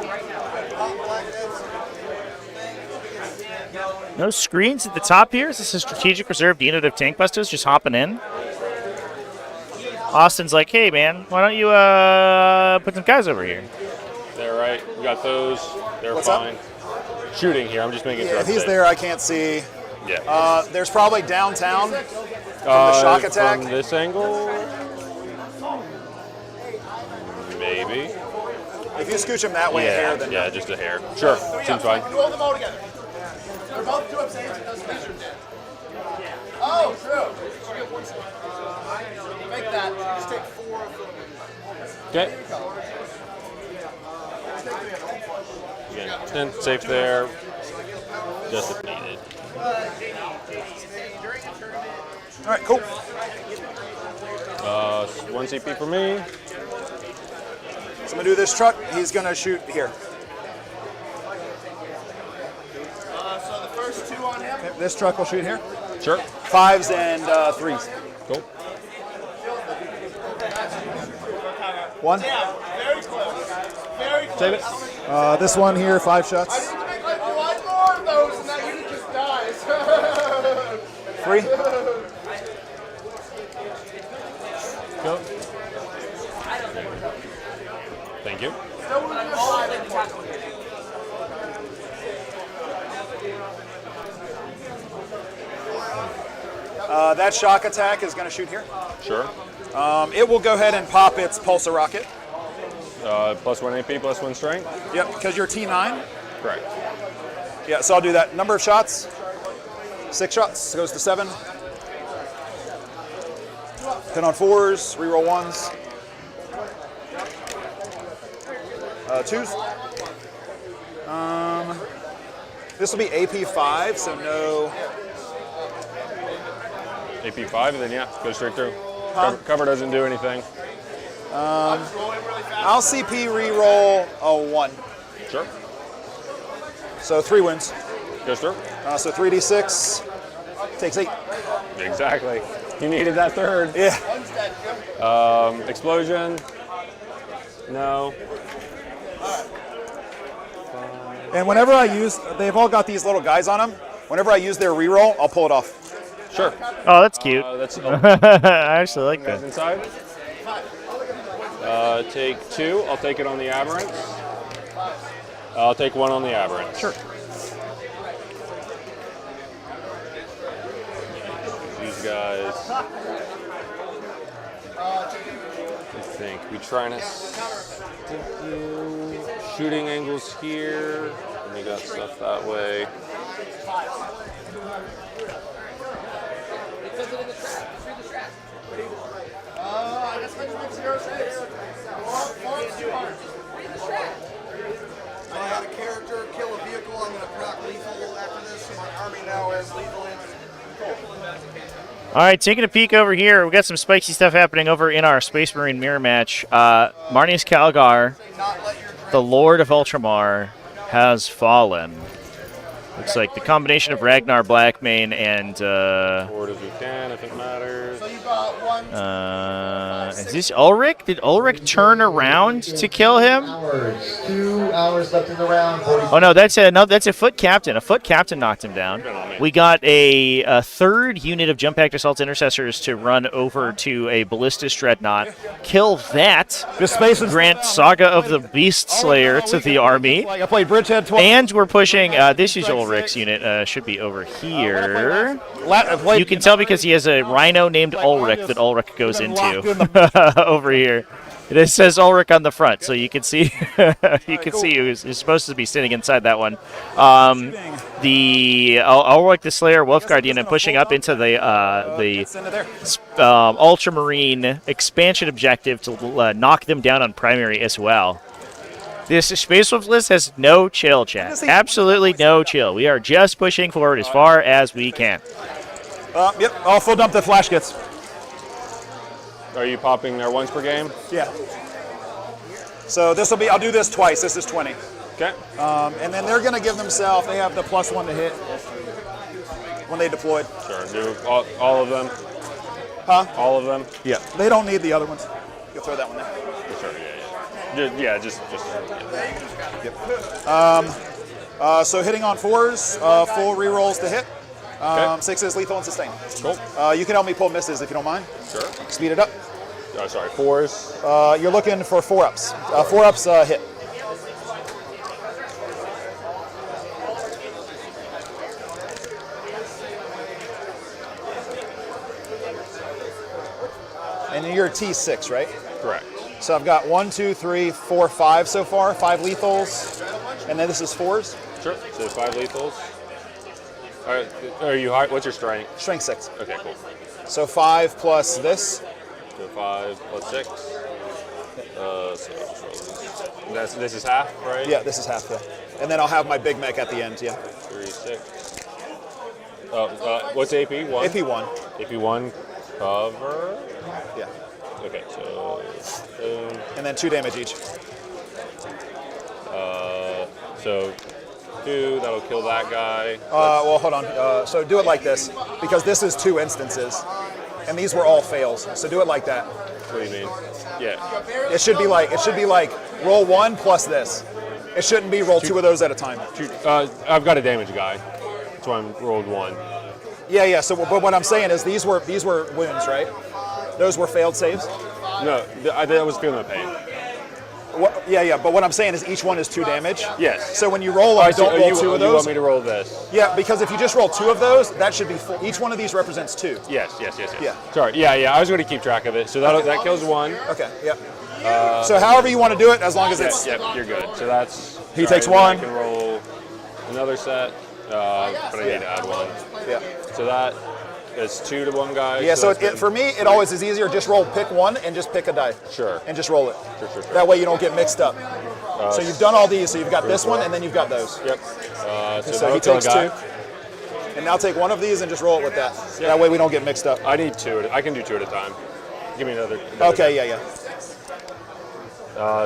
No screens at the top here. Is this a strategic reserved unit of tank busters just hopping in? Austin's like, hey man, why don't you put some guys over here?
They're right. We got those. They're
What's
fine.
Up?
Shooting here. I'm just making sure.
If he's there, I can't see.
Yeah.
There's probably downtown from the shock attack.
From this angle, maybe.
If you scooch him that way, a hair, then
yeah, just a hair. Sure, seems fine.
You hold them all together. They're both 2 abstains. It doesn't matter. Oh, true. Make that. Just take 4 from.
Okay. Again, 10 safe there. Just if needed.
All right, cool.
1 CP for me.
So I'm gonna do this truck. He's gonna shoot here.
So the first 2 on him.
Okay, this truck will shoot here.
Sure.
5s and 3s.
Cool.
1.
Yeah, very close. Very close.
Save it.
This one here, 5 shots.
I need to make like 1 more of those, and that unit just dies.
3.
Go. Thank you.
That shock attack is going to shoot here.
Sure.
It will go ahead and pop its pulsar rocket.
+1 AP, +1 strength.
Yep, because you're T9.
Correct.
Yeah, so I'll do that. Number of shots. 6 shots. Goes to 7. Hit on 4s. Reroll 1s. 2s. This will be AP 5, so no.
AP 5, then yeah, go straight through. Cover doesn't do anything.
I'll CP reroll a 1.
Sure.
So 3 wounds.
Goes through.
So 3d6 takes 8.
Exactly. You needed that 3rd.
Yeah.
Explosion. No.
And whenever I use, they've all got these little guys on them. Whenever I use their reroll, I'll pull it off.
Sure.
Oh, that's cute.
That's
I actually like
guys
that.
inside. Take 2. I'll take it on the aberrant. I'll take 1 on the aberrant.
Sure.
These guys. I think we trying to shooting angles here. And we got stuff that way.
I just went to 06. I had a character kill a vehicle. I'm going to proc lethal after this. My army now has lethal damage.
All right, taking a peek over here. We've got some spicy stuff happening over in our Space Marine mirror match. Marnius Calgar, the Lord of Ultramar, has fallen. Looks like the combination of Ragnar Blackmane and
Forward as we can, if it matters.
is this Ulrich? Did Ulrich turn around to kill him?
2 hours left in the round.
Oh no, that's a foot captain. A foot captain knocked him down. We got a 3rd unit of jump packed assault intercessors to run over to a ballistic dreadnought, kill that. Grant Saga of the Beast Slayer to the army.
I played Bridgehead 12.
And we're pushing. This is Ulrich's unit. Should be over here. You can tell because he has a rhino named Ulrich that Ulrich goes into over here. It says Ulrich on the front, so you can see who's supposed to be sitting inside that one. The Ulrich the Slayer, Wolf Guardian, and pushing up into the Ultramarine expansion objective to knock them down on primary as well. This Space Wolf list has no chill, chat. Absolutely no chill. We are just pushing forward as far as we can.
Yep, I'll full dump the flash kits.
Are you popping their 1s per game?
Yeah. So this will be, I'll do this twice. This is 20.
Okay.
And then they're going to give themselves, they have the +1 to hit when they deployed.
Sure. Do all of them?
Huh?
All of them?
Yeah. They don't need the other ones. You'll throw that one there.
Sure, yeah. Just.
Yep. So hitting on 4s, full rerolls to hit. 6s, lethal and sustain.
Cool.
You can help me pull misses if you don't mind.
Sure.
Speed it up.
Oh, sorry, 4s.
You're looking for 4-ups. 4-ups hit. And you're T6, right?
Correct.
So I've got 1, 2, 3, 4, 5 so far. 5 lethals. And then this is 4s.
Sure. So 5 lethals. All right. Are you high? What's your strength?
Strength 6.
Okay, cool.
So 5 plus this.
So 5 plus 6. This is half, right?
Yeah, this is half, yeah. And then I'll have my big mech at the end, yeah.
3, 6. What's AP? 1?
AP1.
AP1 cover?
Yeah.
Okay, so...
and then 2 damage each.
So 2, that'll kill that guy.
Well, hold on. So do it like this, because this is 2 instances. And these were all fails, so do it like that.
What do you mean? Yeah.
It should be like roll 1 plus this. It shouldn't be roll 2 of those at a time.
I've got a damage guy. That's why I'm rolled 1.
Yeah. So, but what I'm saying is these were wounds, right? Those were failed saves.
No, I was feeling the pain.
Yeah. But what I'm saying is each one is 2 damage.
Yes.
So when you roll them, don't roll 2 of those.
You want me to roll this?
Yeah, because if you just roll 2 of those, that should be full. Each one of these represents 2.
Yes.
Yeah.
Sorry. Yeah. I was going to keep track of it. So that kills 1.
Okay. Yeah. So however you want to do it, as long as it's.
Yep. You're good. So that's.
He takes
then
1.
I can roll another set, but I need to add 1.
Yeah.
So that is 2 to 1 guy.
Yeah. So for me, it always is easier. Just pick 1 and just pick a die.
Sure.
And just roll it.
Sure.
That way you don't get mixed up. So you've done all these. So you've got
3,
this
4.
one, and then you've got those.
Yep.
So he takes 2. And now take 1 of these and just roll it with that. Yep. That way we don't get mixed up.
I need 2. I can do 2 at a time. Give me another.
Okay. Yeah.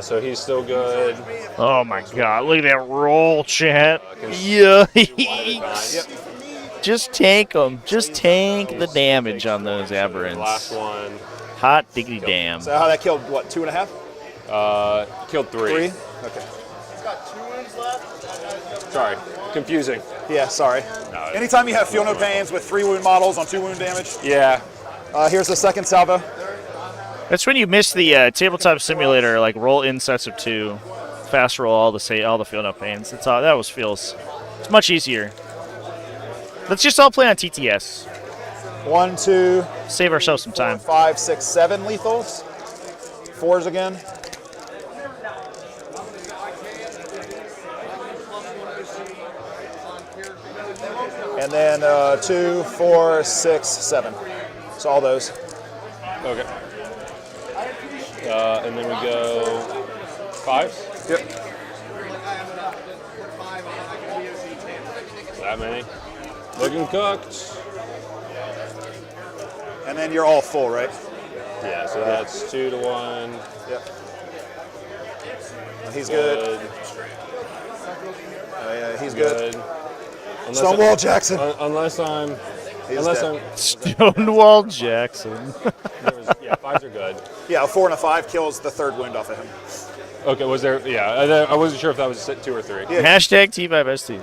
So he's still good.
Oh my God! Look at that roll, chat. Yeah. Just tank them. Just tank the damage on those aberrants.
Last one.
Hot diggity damn.
So how that killed what? 2.5?
Killed 3.
3. Okay.
He's got 2 wounds left.
Sorry. Confusing.
Yeah. Sorry.
No,
Anytime you have feel no pains with 3 wound models on 2 wound damage.
Yeah.
Here's the second salvo.
That's when you miss the tabletop simulator, like roll in sets of 2, fast roll all the feel no pains. That's all. That always feels. It's much easier. Let's just all play on TTS.
1, 2.
Save ourselves some time.
5, 6, 7 lethals. 4s again. And then 2, 4, 6, 7. So all those.
Okay. And then we go 5s?
Yep.
That many. Looking cooked.
And then you're all full, right?
Yeah, so that's 2 to 1.
Yep. He's good. Yeah, he's good. Stonewall Jackson.
Unless I'm.
Stonewall Jackson.
Yeah, 5s are good.
Yeah, a 4 and a 5 kills the 3rd wound off of him.
Okay, was there? Yeah, I wasn't sure if that was 2 or 3.
Yeah. Hashtag T5ST.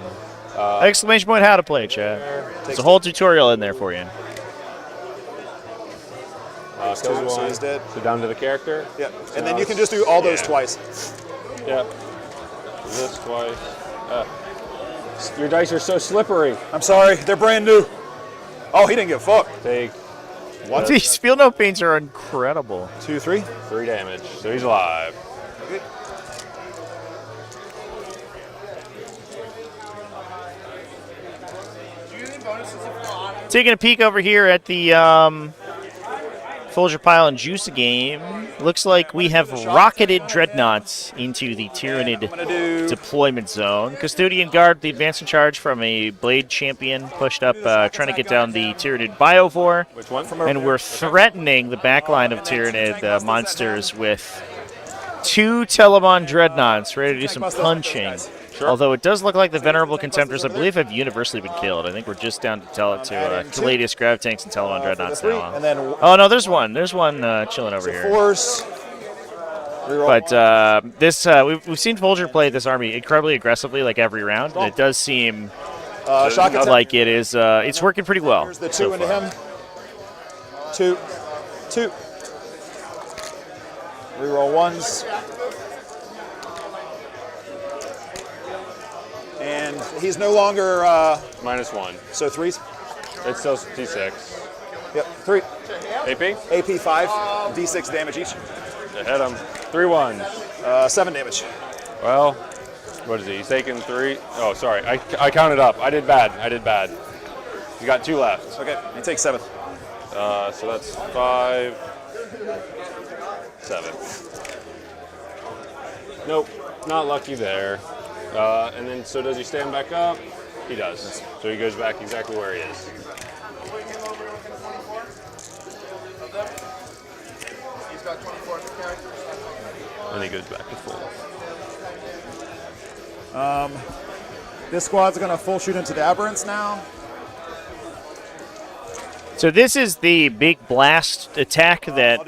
Exclamation point how to play, chat. There's a whole tutorial in there for you.
So he's dead.
So down to the character.
Yep. And then you can just do all those twice.
Yep. This twice. Your dice are so slippery.
I'm sorry, they're brand new. Oh, he didn't give a fuck.
Take
1. These feel no pains are incredible.
2, 3.
3 damage. So he's alive.
Good.
Taking a peek over here at the Folger Pile and Juice game. Looks like we have rocketed Dreadnoughts into the Tyranid deployment zone. Custodian Guard, the advancing charge from a Blade Champion, pushed up trying to get down the Tyranid Biovore.
Which one?
And we're threatening the backline of Tyranid monsters with 2 Telemon Dreadnoughts ready to do some punching. Sure. Although it does look like the Venerable Contemptors, I believe, have universally been killed. I think we're just down to tell it to Caladius Grav Tanks and Telemon Dreadnoughts now.
And then
oh, no, there's one. There's one chilling over here.
4s.
But this we've seen Folger play this army incredibly aggressively, like every round. And it does seem like it is. It's working pretty well.
Here's the 2 into him. 2. Reroll 1s. And he's no longer
-1.
So 3s.
It's still D6.
Yep. 3.
AP?
AP 5. D6 damage each.
Hit him. 3 1s.
7 damage.
Well, what is he? He's taking 3. Oh, sorry. I counted up. I did bad. You got 2 left.
Okay. He takes 7.
So that's 5. 7. Nope. Not lucky there. And then, so does he stand back up? He does. So he goes back exactly where he is.
He's got 24 characters.
And he goes back to full.
This squad's going to full shoot into the Aberrants now.
So this is the big blast attack that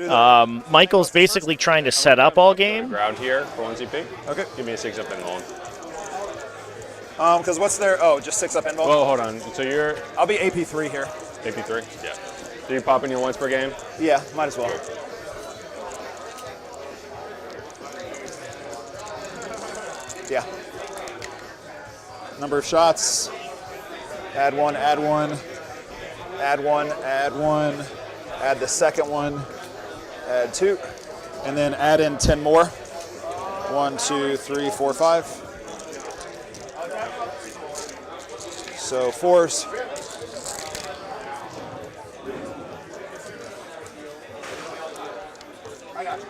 Michael's basically trying to set up all game.
Ground here for 1 CP.
Okay.
Give me a 6 up invuln.
Because what's there? Oh, just 6 up invuln?
Well, hold on. So you're...
I'll be AP 3 here.
AP 3? Yeah. So you popping your once per game?
Yeah, might as well. Yeah. Number of shots. Add one, add one. Add one, add one. Add the second one. Add 2. And then add in 10 more. 1, 2, 3, 4, 5. So 4s.
I got you.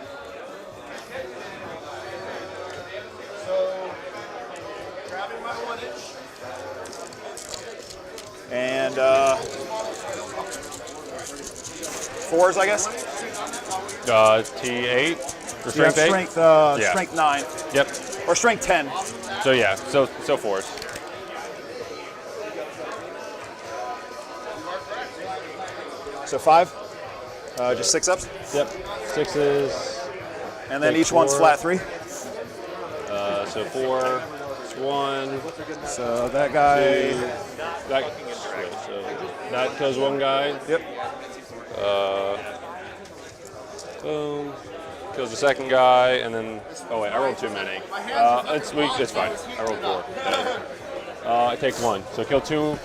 So, grabbing my 1-inch.
And 4s, I guess.
T8 for strength 8.
Strength 9.
Yep.
Or strength 10.
So yeah, so 4s.
So 5. Just 6 ups.
Yep. 6s.
And then
Take
each one's
4.
flat 3.
So 4. 1.
So that guy.
So that kills one guy.
Yep.
Boom. Kills the second guy, and then. Oh wait, I rolled too many. It's weak. It's fine. I rolled 4. I take 1. So kill 2.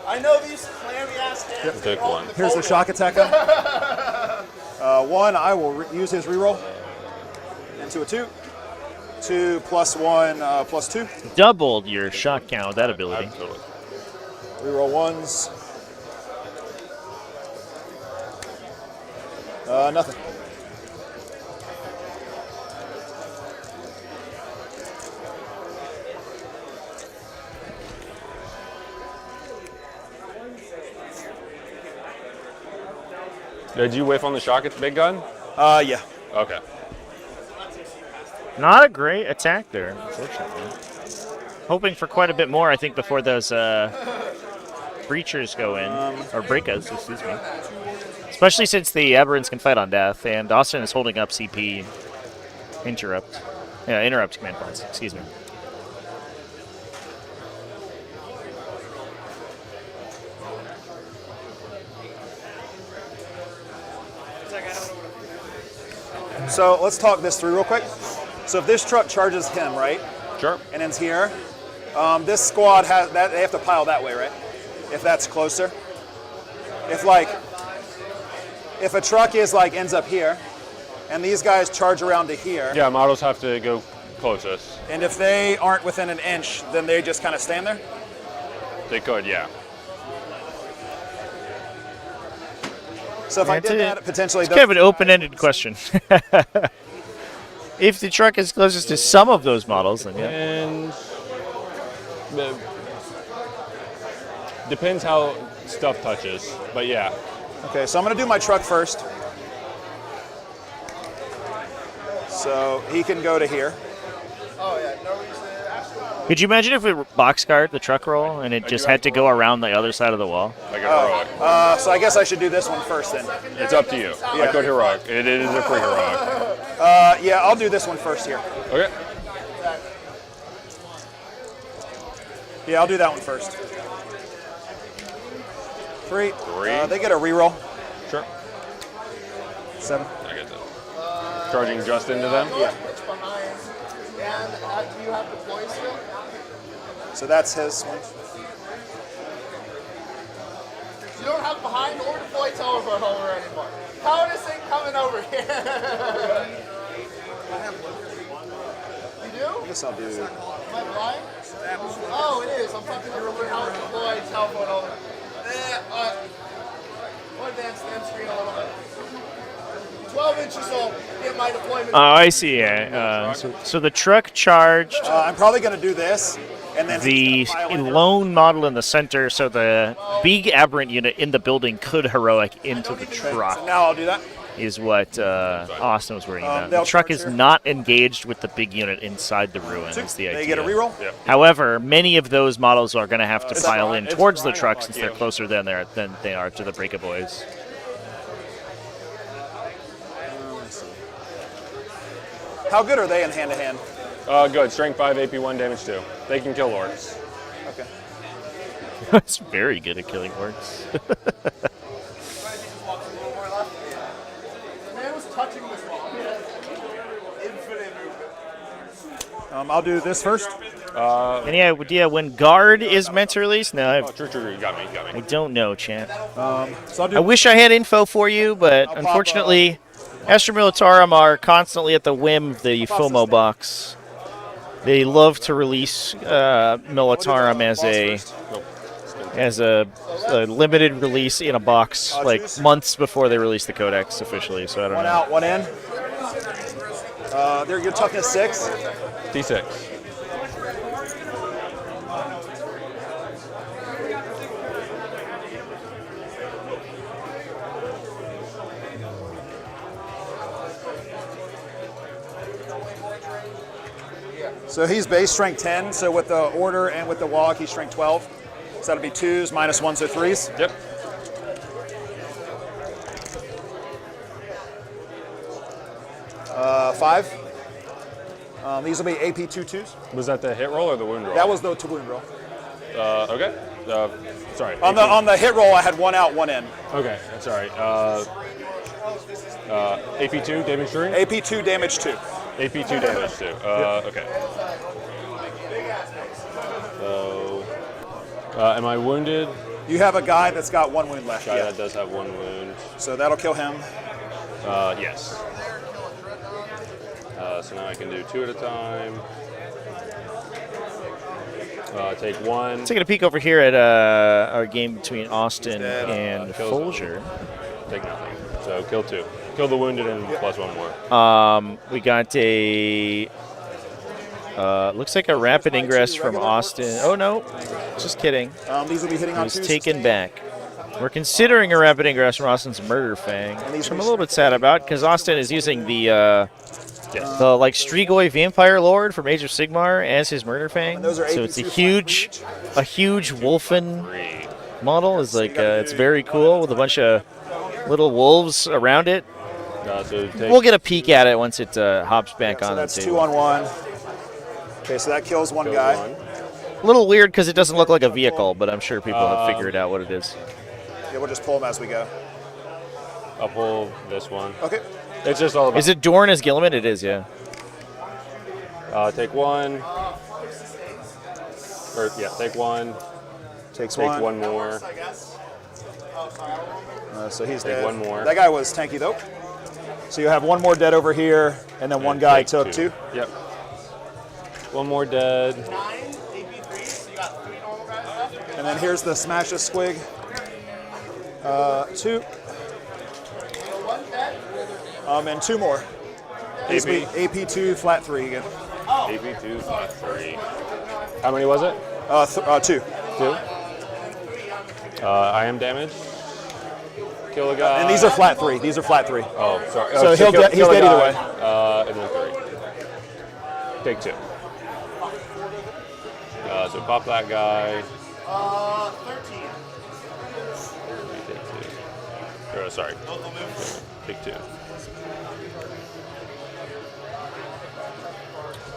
I know these clammy ass hands.
Yep. Take 1.
Here's the shock attack. 1, I will use his reroll. Into a 2. 2 plus 1 plus 2.
Doubled your shot count with that ability.
Absolutely.
Reroll 1s. Nothing.
Did you whiff on the shock at the big gun?
Yeah.
Okay.
Not a great attack there, unfortunately. Hoping for quite a bit more, I think, before those breachers go in, or breakouts, excuse me. Especially since the aberrants can fight on death, and Austin is holding up CP interrupt. Yeah, interrupt command points, excuse me.
So let's talk this through real quick. So if this truck charges him, right?
Sure.
And ends here, this squad has that they have to pile that way, right? If that's closer. If a truck is ends up here, and these guys charge around to here.
Yeah, models have to go closest.
And if they aren't within an inch, then they just kind of stand there.
They could, yeah.
So if I did that, potentially...
It's kind of an open-ended question. If the truck is closest to some of those models, then yeah.
And depends how stuff touches, but yeah.
Okay, so I'm going to do my truck first. So he can go to here.
Oh, yeah. No reason to ask about.
Could you imagine if we boxcard the truck roll and it just had to go around the other side of the wall?
Like a heroic.
So I guess I should do this one first then.
It's up to you. I could heroic. It is a free heroic.
Yeah, I'll do this one first here.
Okay.
Yeah, I'll do that one first. 3. They get a reroll.
Sure.
7.
I get that. Charging just into them?
Yeah.
It's behind. And do you have deploy still?
So that's his one.
You don't have behind or deploy over anymore. How is it coming over here? You do?
I guess I'll do...
Am I blind? Oh, it is. I'm fucking how to deploy telephone over. I'll advance the end screen a little bit. 12 inches old. Get my deployment.
Oh, I see. Yeah. So the truck charged.
I'm probably going to do this. And then
the lone model in the center, so the big aberrant unit in the building could heroic into the truck.
So now I'll do that.
Is what Austin was worrying about. The truck is not engaged with the big unit inside the ruin, is the idea.
They get a reroll?
Yep.
However, many of those models are going to have to pile in towards the truck since they're closer than they are to the Breaka Boys.
How good are they in hand-to-hand?
Good. Strength 5, AP 1, damage 2. They can kill orcs.
Okay.
It's very good at killing orcs.
The man was touching this wall. Infinite movement.
I'll do this first.
Any idea when Guard is meant to release? No,
True. You got me.
I don't know, champ.
So
I wish I had info for you, but unfortunately, Astra Militarum are constantly at the whim of the FOMO box. They love to release Militarum as a limited release in a box, like months before they release the Codex officially. So I don't know.
One out, one in. They're your toughness 6.
D6.
So he's base strength 10. So with the order and with the walk, he's strength 12. So that'll be 2s, -1s, or 3s.
Yep.
5. These will be AP 2/2s.
Was that the hit roll or the wound roll?
That was the wound roll.
Okay. Sorry.
On the hit roll, I had 1 out, 1 in.
Okay, that's all right. AP2 damage 3.
AP2 damage 2.
AP2 damage 2. Okay. So, am I wounded?
You have a guy that's got 1 wound left.
Guy that does have 1 wound.
So that'll kill him.
Yes. So now I can do 2 at a time. Take 1.
Taking a peek over here at our game between Austin and Folger.
Take nothing. So kill 2. Kill the wounded and plus 1 more.
We got a looks like a rapid ingress from Austin. Oh no, just kidding.
These will be hitting on 2s.
It was taken back. We're considering a rapid ingress from Austin's Murder Fang, which I'm a little bit sad about because Austin is using the like Strigoi Vampire Lord from Age of Sigmar as his Murder Fang. So it's a huge Wolfen model. Is like it's very cool with a bunch of little wolves around it. We'll get a peek at it once it hops back on the
that's
table.
2 on 1. Okay, so that kills one guy.
A little weird because it doesn't look like a vehicle, but I'm sure people have figured out what it is.
Yeah, we'll just pull them as we go.
I'll pull this one.
Okay.
It's just all about.
Is it Dorn as Gilliman? It is, yeah.
Take 1. Or yeah, take 1.
Take
1. 1 more.
So he's
take
dead.
1 more.
That guy was tanky though. So you have 1 more dead over here, and then 1 guy took 2.
Yep. 1 more dead.
And then here's the smash a squig. 2. And 2 more. These will be AP2 flat 3 again.
AP2 flat 3. How many was it?
2.
2. I am damaged. Kill a guy.
And these are flat 3. These are flat 3.
Oh, sorry.
So he's dead either way.
And then 3. Take 2. So pop that guy.
13.
Take 2. Or, sorry. Take 2.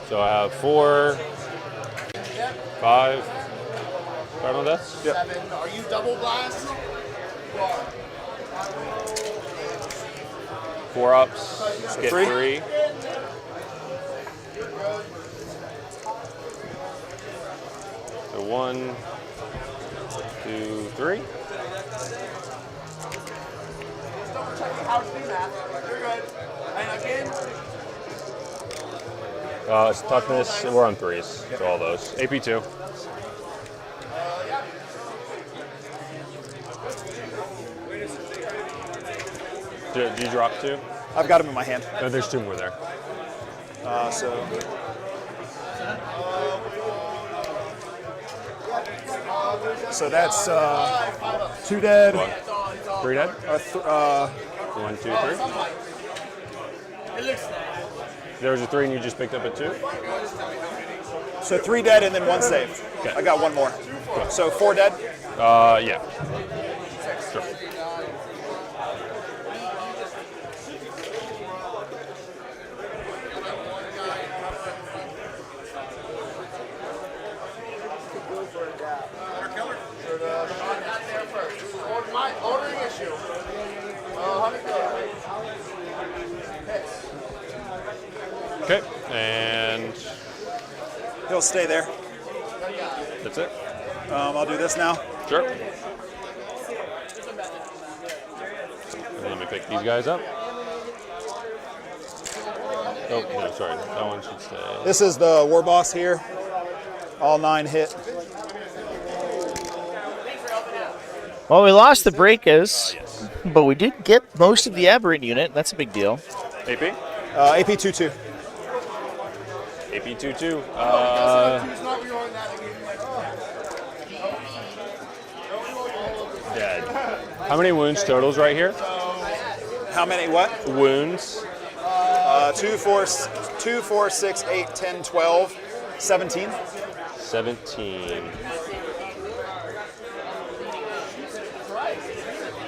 So I have 4, 5. Cardinal deaths?
Yep.
7. Are you double blast? You are.
4 ups. Get 3. So 1, 2, 3.
You're good. And again.
It's toughness. We're on 3s. So all those. AP2. Do you drop 2?
I've got him in my hand.
No, there's 2 more there.
So that's 2 dead.
3 dead? 1, 2, 3. There was a 3 and you just picked up a 2?
So 3 dead and then 1 saved.
Okay.
I got 1 more. Cool. So 4 dead?
Yeah. Sure.
Ordering issue.
Okay, and
He'll stay there.
That's it.
I'll do this now.
Sure. Let me pick these guys up. Oh, no, sorry. That one should stay.
This is the War Boss here. All 9 hit.
Well, we lost the Breakers, but we did get most of the Aberrant unit. That's a big deal.
AP?
AP 2-2.
AP 2-2. Dead. How many wounds totals right here?
How many what?
Wounds.
2, 4, 6, 8, 10, 12, 17.
17.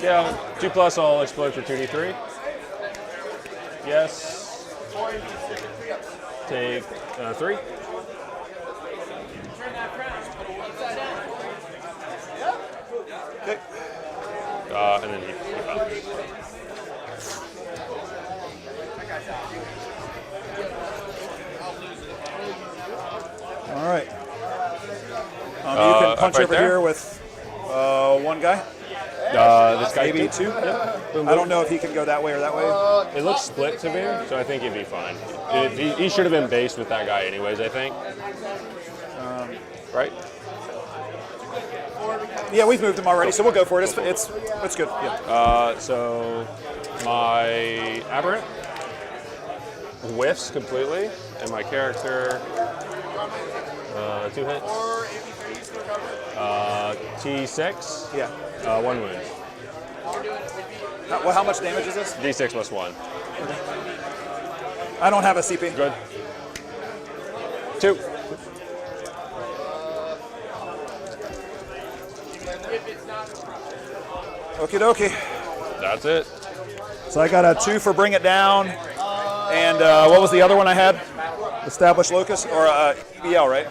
Yeah, 2+ all explode for 2d3. Yes. Take 3.
Okay.
And then he pops.
All right. You can punch
right
over
there?
here with one guy.
This guy
Maybe
too?
2.
Yep.
I don't know if he can go that way or that way.
It looks split to me, so I think he'd be fine. He should have been based with that guy anyways, I think. Right?
Yeah, we've moved him already, so we'll go for it. It's good. Yeah.
So my Aberrant whiffs completely, and my character 2 hits. T6.
Yeah.
1 wound.
How much damage is this?
D6 plus 1.
I don't have a CP.
Good. 2.
Okie dokie.
That's it.
So I got a 2 for Bring It Down, and what was the other one I had? Established Locus, or EL, right?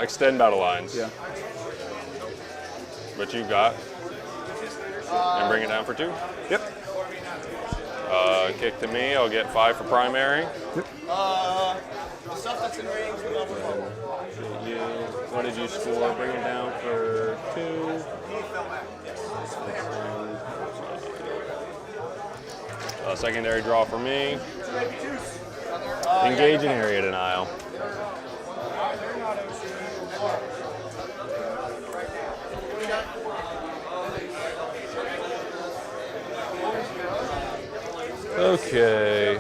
Extend battle lines.
Yeah.
What you got? And bring it down for 2?
Yep.
Kick to me, I'll get 5 for primary.
Yep.
The stuff that's in range.
What did you score? Bring it down for 2. Secondary draw for me. Engage in area denial. Okay.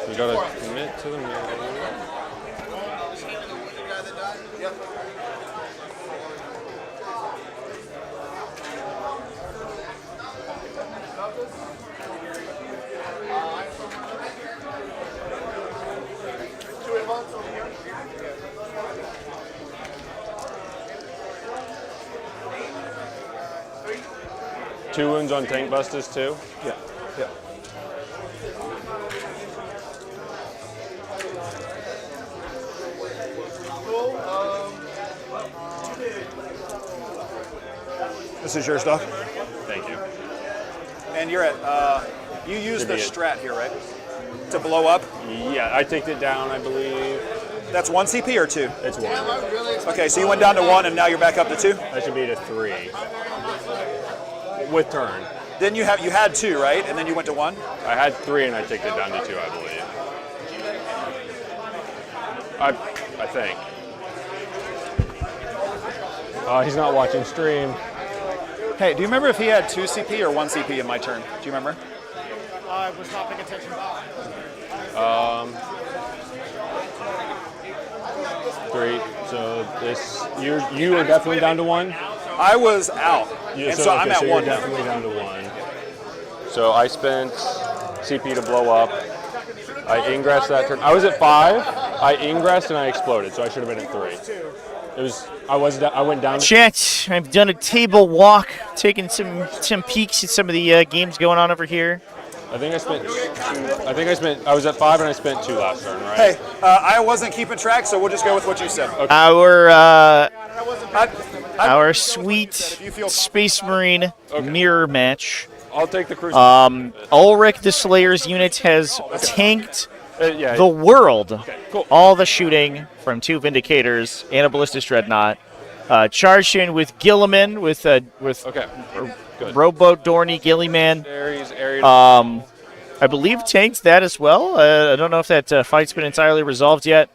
We gotta commit to the middle. Two wounds on tank busters too?
Yeah. Yeah. This is yours, Doc.
Thank you.
And you're at, you use the strat here, right? To blow up?
Yeah, I take it down, I believe.
That's 1 CP or 2?
It's 1.
Okay, so you went down to 1 and now you're back up to 2?
That should be to 3. With turn.
Then you had 2, right? And then you went to 1?
I had 3 and I take it down to 2, I believe. I think. He's not watching stream.
Hey, do you remember if he had 2 CP or 1 CP in my turn? Do you remember?
I was not paying attention.
3. So this, you are definitely down to 1.
I was out, and so I'm at
so
1
you're
now.
definitely down to 1. So I spent CP to blow up. I ingressed that turn. I was at 5. I ingressed and I exploded, so I should have been at 3. It was. I went down.
Chat, I've done a table walk, taking some peeks at some of the games going on over here.
I think I spent 2. I was at 5 and I spent 2 last turn, right?
Hey, I wasn't keeping track, so we'll just go with what you said.
Okay.
Our sweet Space Marine mirror match.
I'll take the cruise.
Ulrich the Slayer's unit has tanked
Yeah.
the world.
Okay, cool.
All the shooting from 2 Vindicators and a Ballistic Dreadnought. Charged in with Gilliman, with
Okay, good.
Rowboat Dorney, Gilliman.
Aries, Aries.
I believe tanked that as well. I don't know if that fight's been entirely resolved yet.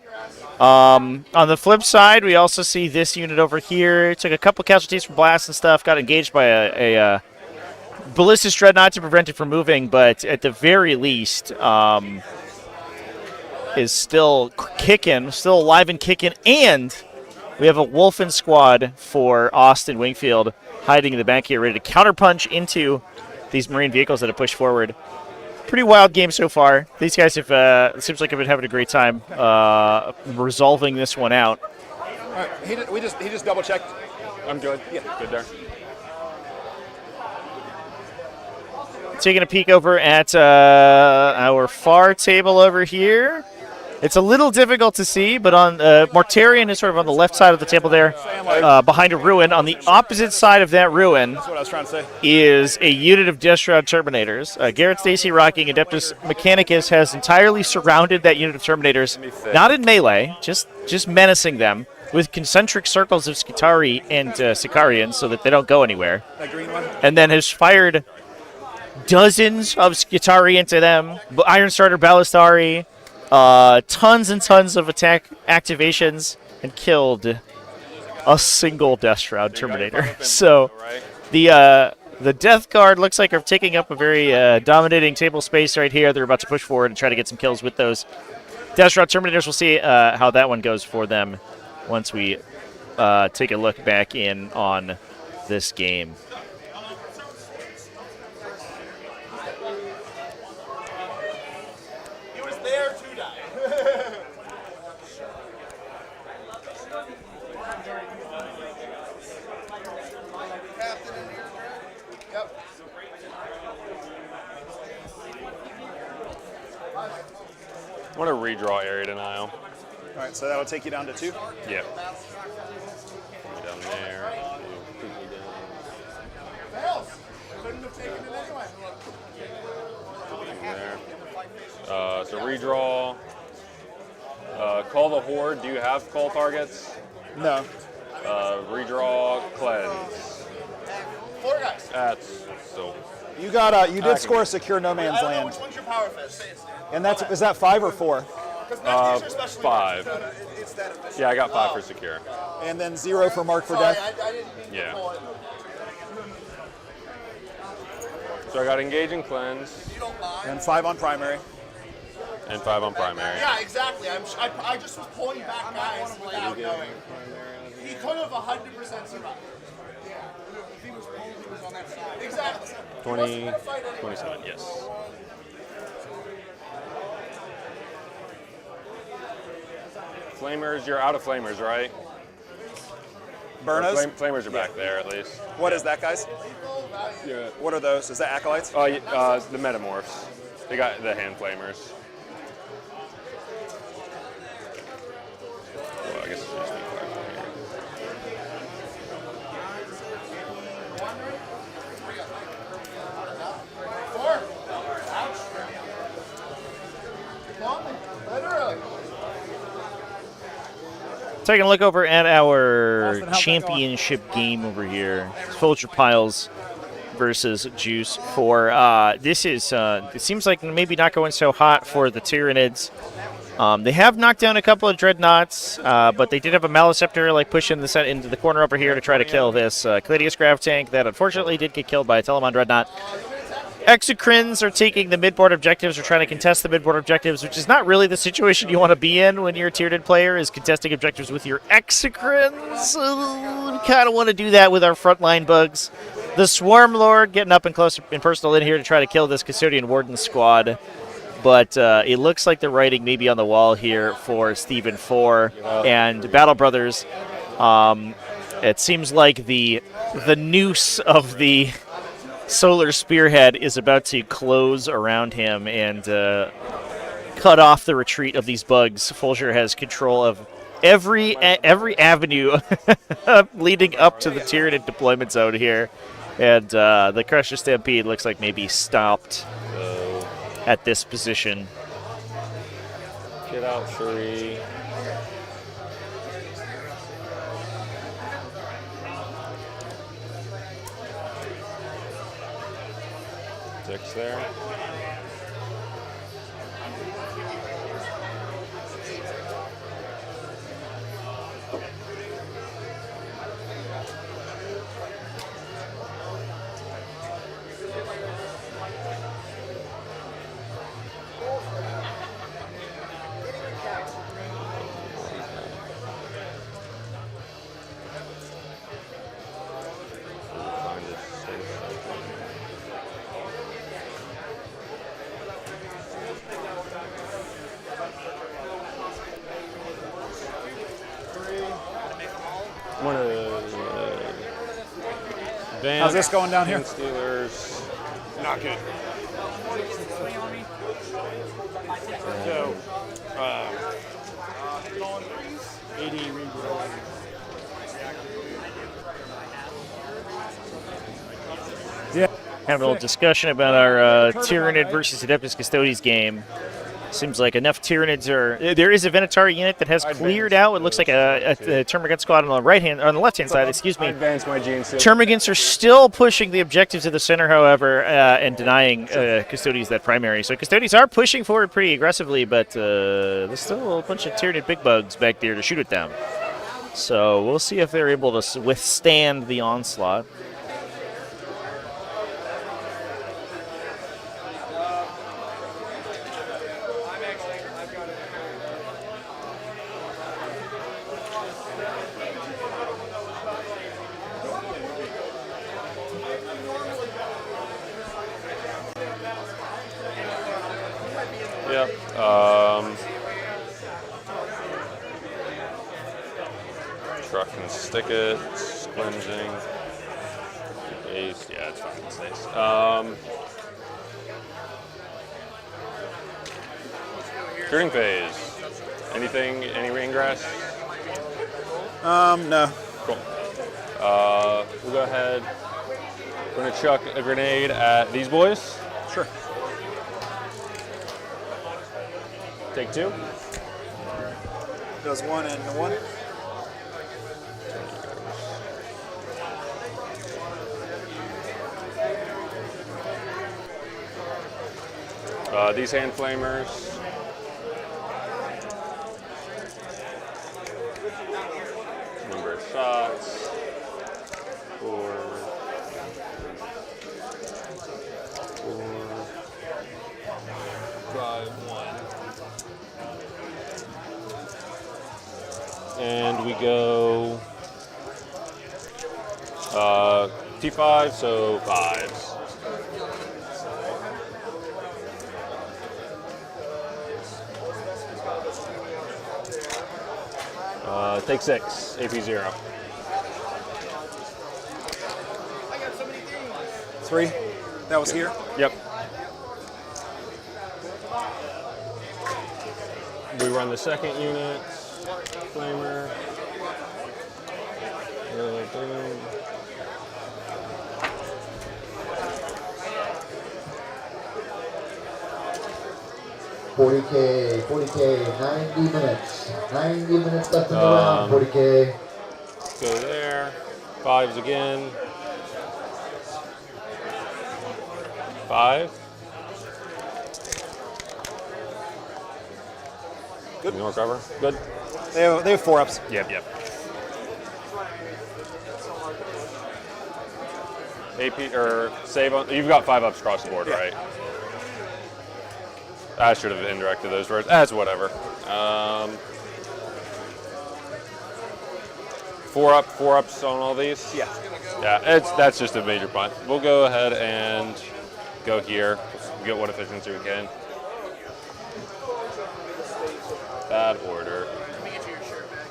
On the flip side, we also see this unit over here. Took a couple casualties from blasts and stuff. Got engaged by a Ballistic Dreadnought to prevent it from moving, but at the very least is still kicking, still alive and kicking. And we have a Wolfen squad for Austin Wingfield hiding in the back here, ready to counterpunch into these Marine vehicles that have pushed forward. Pretty wild game so far. These guys have, it seems like, have been having a great time resolving this one out.
All right, he just double checked.
I'm good. Yeah, good there.
Taking a peek over at our far table over here. It's a little difficult to see, but on Mortarion is sort of on the left side of the table there, behind a ruin. On the opposite side of that ruin
That's what I was trying to say.
is a unit of Death Shroud Terminators. Garrett Stacy rocking Adeptus Mechanicus has entirely surrounded that unit of Terminators, not in melee, just menacing them with concentric circles of Skitari and Sicarians so that they don't go anywhere.
That green one?
And then has fired dozens of Skitari into them, Iron Starter Ballistari, tons and tons of attack activations, and killed a single Death Shroud Terminator. So the Death Guard looks like are taking up a very dominating table space right here. They're about to push forward and try to get some kills with those Death Shroud Terminators. We'll see how that one goes for them once we take a look back in on this game.
I want to redraw area denial.
All right, so that'll take you down to 2?
Yep. Down there. So redraw. Call the Horde. Do you have call targets?
No.
Redraw, cleanse.
4 guys.
That's so.
You got you did score secure no man's land.
Which one's your power fist?
And is that 5 or 4?
5. Yeah, I got 5 for secure.
And then 0 for mark for death.
Yeah. So I got engage and cleanse.
And 5 on primary.
And 5 on primary.
Yeah, exactly. I just was pulling back guys without knowing. He could have 100% survived. If he was pulling, he was on that side. Exactly.
20, 27, yes. Flamers, you're out of flamers, right?
Burnos?
Flamers are back there, at least.
What is that, guys?
Yeah.
What are those? Is that acolytes?
Oh, the metamorphs. They got the hand flamers. Well, I guess it's just me here.
Taking a look over at our championship game over here. Soldier Piles versus Juice for this is it seems like maybe not going so hot for the Tyranids. They have knocked down a couple of Dreadnoughts, but they did have a Maleceptor like pushing the set into the corner over here to try to kill this Caladius Grav tank that unfortunately did get killed by a Telemon Dreadnought. Exocrines are taking the midboard objectives, or trying to contest the midboard objectives, which is not really the situation you want to be in when you're a Tyranid player, is contesting objectives with your Exocrines. We kind of want to do that with our frontline bugs. The Swarm Lord getting up and close and personal in here to try to kill this Custodian Warden squad. But it looks like the writing may be on the wall here for Stephen 4 and Battle Brothers. It seems like the noose of the Solar Spearhead is about to close around him and cut off the retreat of these bugs. Fulger has control of every avenue leading up to the Tyranid deployment zone here. And the Crusher Stampede looks like maybe stopped at this position.
Get out 3. Six there. One of the
How's this going down here?
Genestealers.
Not good.
So,
80 reroll.
Yeah.
Have a little discussion about our Tyrannid versus Adeptus Custodes game. Seems like enough Tyranids are. There is a Venator unit that has cleared out. It looks like a Termagant squad on the left-hand side. Excuse me.
I advanced my Genestealer.
Termagants are still pushing the objectives to the center, however, and denying Custodes that primary. So Custodes are pushing forward pretty aggressively, but there's still a bunch of Tyranid big bugs back there to shoot at them. So we'll see if they're able to withstand the onslaught.
Yep. Truck and stick it. Cleansing. Ace. Yeah, it's fine. It's nice. Shooting phase. Anything? Any ingress?
No.
Cool. We'll go ahead. We're gonna chuck a grenade at these boys.
Sure.
Take 2.
Does 1 and 1.
These hand flamers. Number of shots. 4. 5, 1. And we go T5, so 5s. Take 6, AP 0.
3. That was here?
Yep. We run the second unit. Flamer. Boom.
$40K, 90 minutes. 90 minutes left in the round, 40K.
Go there. 5s again. 5.
Good.
You want to cover? Good.
They have 4-ups.
Yep. AP or save on. You've got 5-ups across the board,
yeah.
Right? I should have indirected those words. That's whatever. 4-ups on all these.
Yeah.
Yeah. That's just a major punt. We'll go ahead and go here. Get what efficiency we can. Bad order.
Let me get you your shirt back.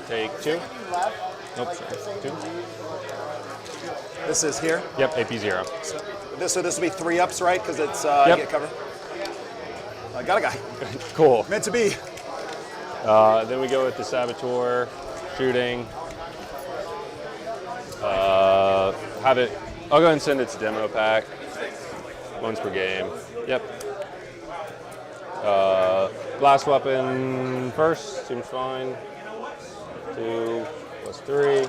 Take 2. Nope, sorry. 2.
This is here?
Yep, AP 0.
So this will be 3-ups, right? Because it's
Yep.
get cover. I got a guy.
Cool.
Meant to be.
Then we go with the Saboteur, shooting. Have it I'll go ahead and send it to demo pack. Once per game. Yep. Blast weapon first. Seems fine. 2 plus 3.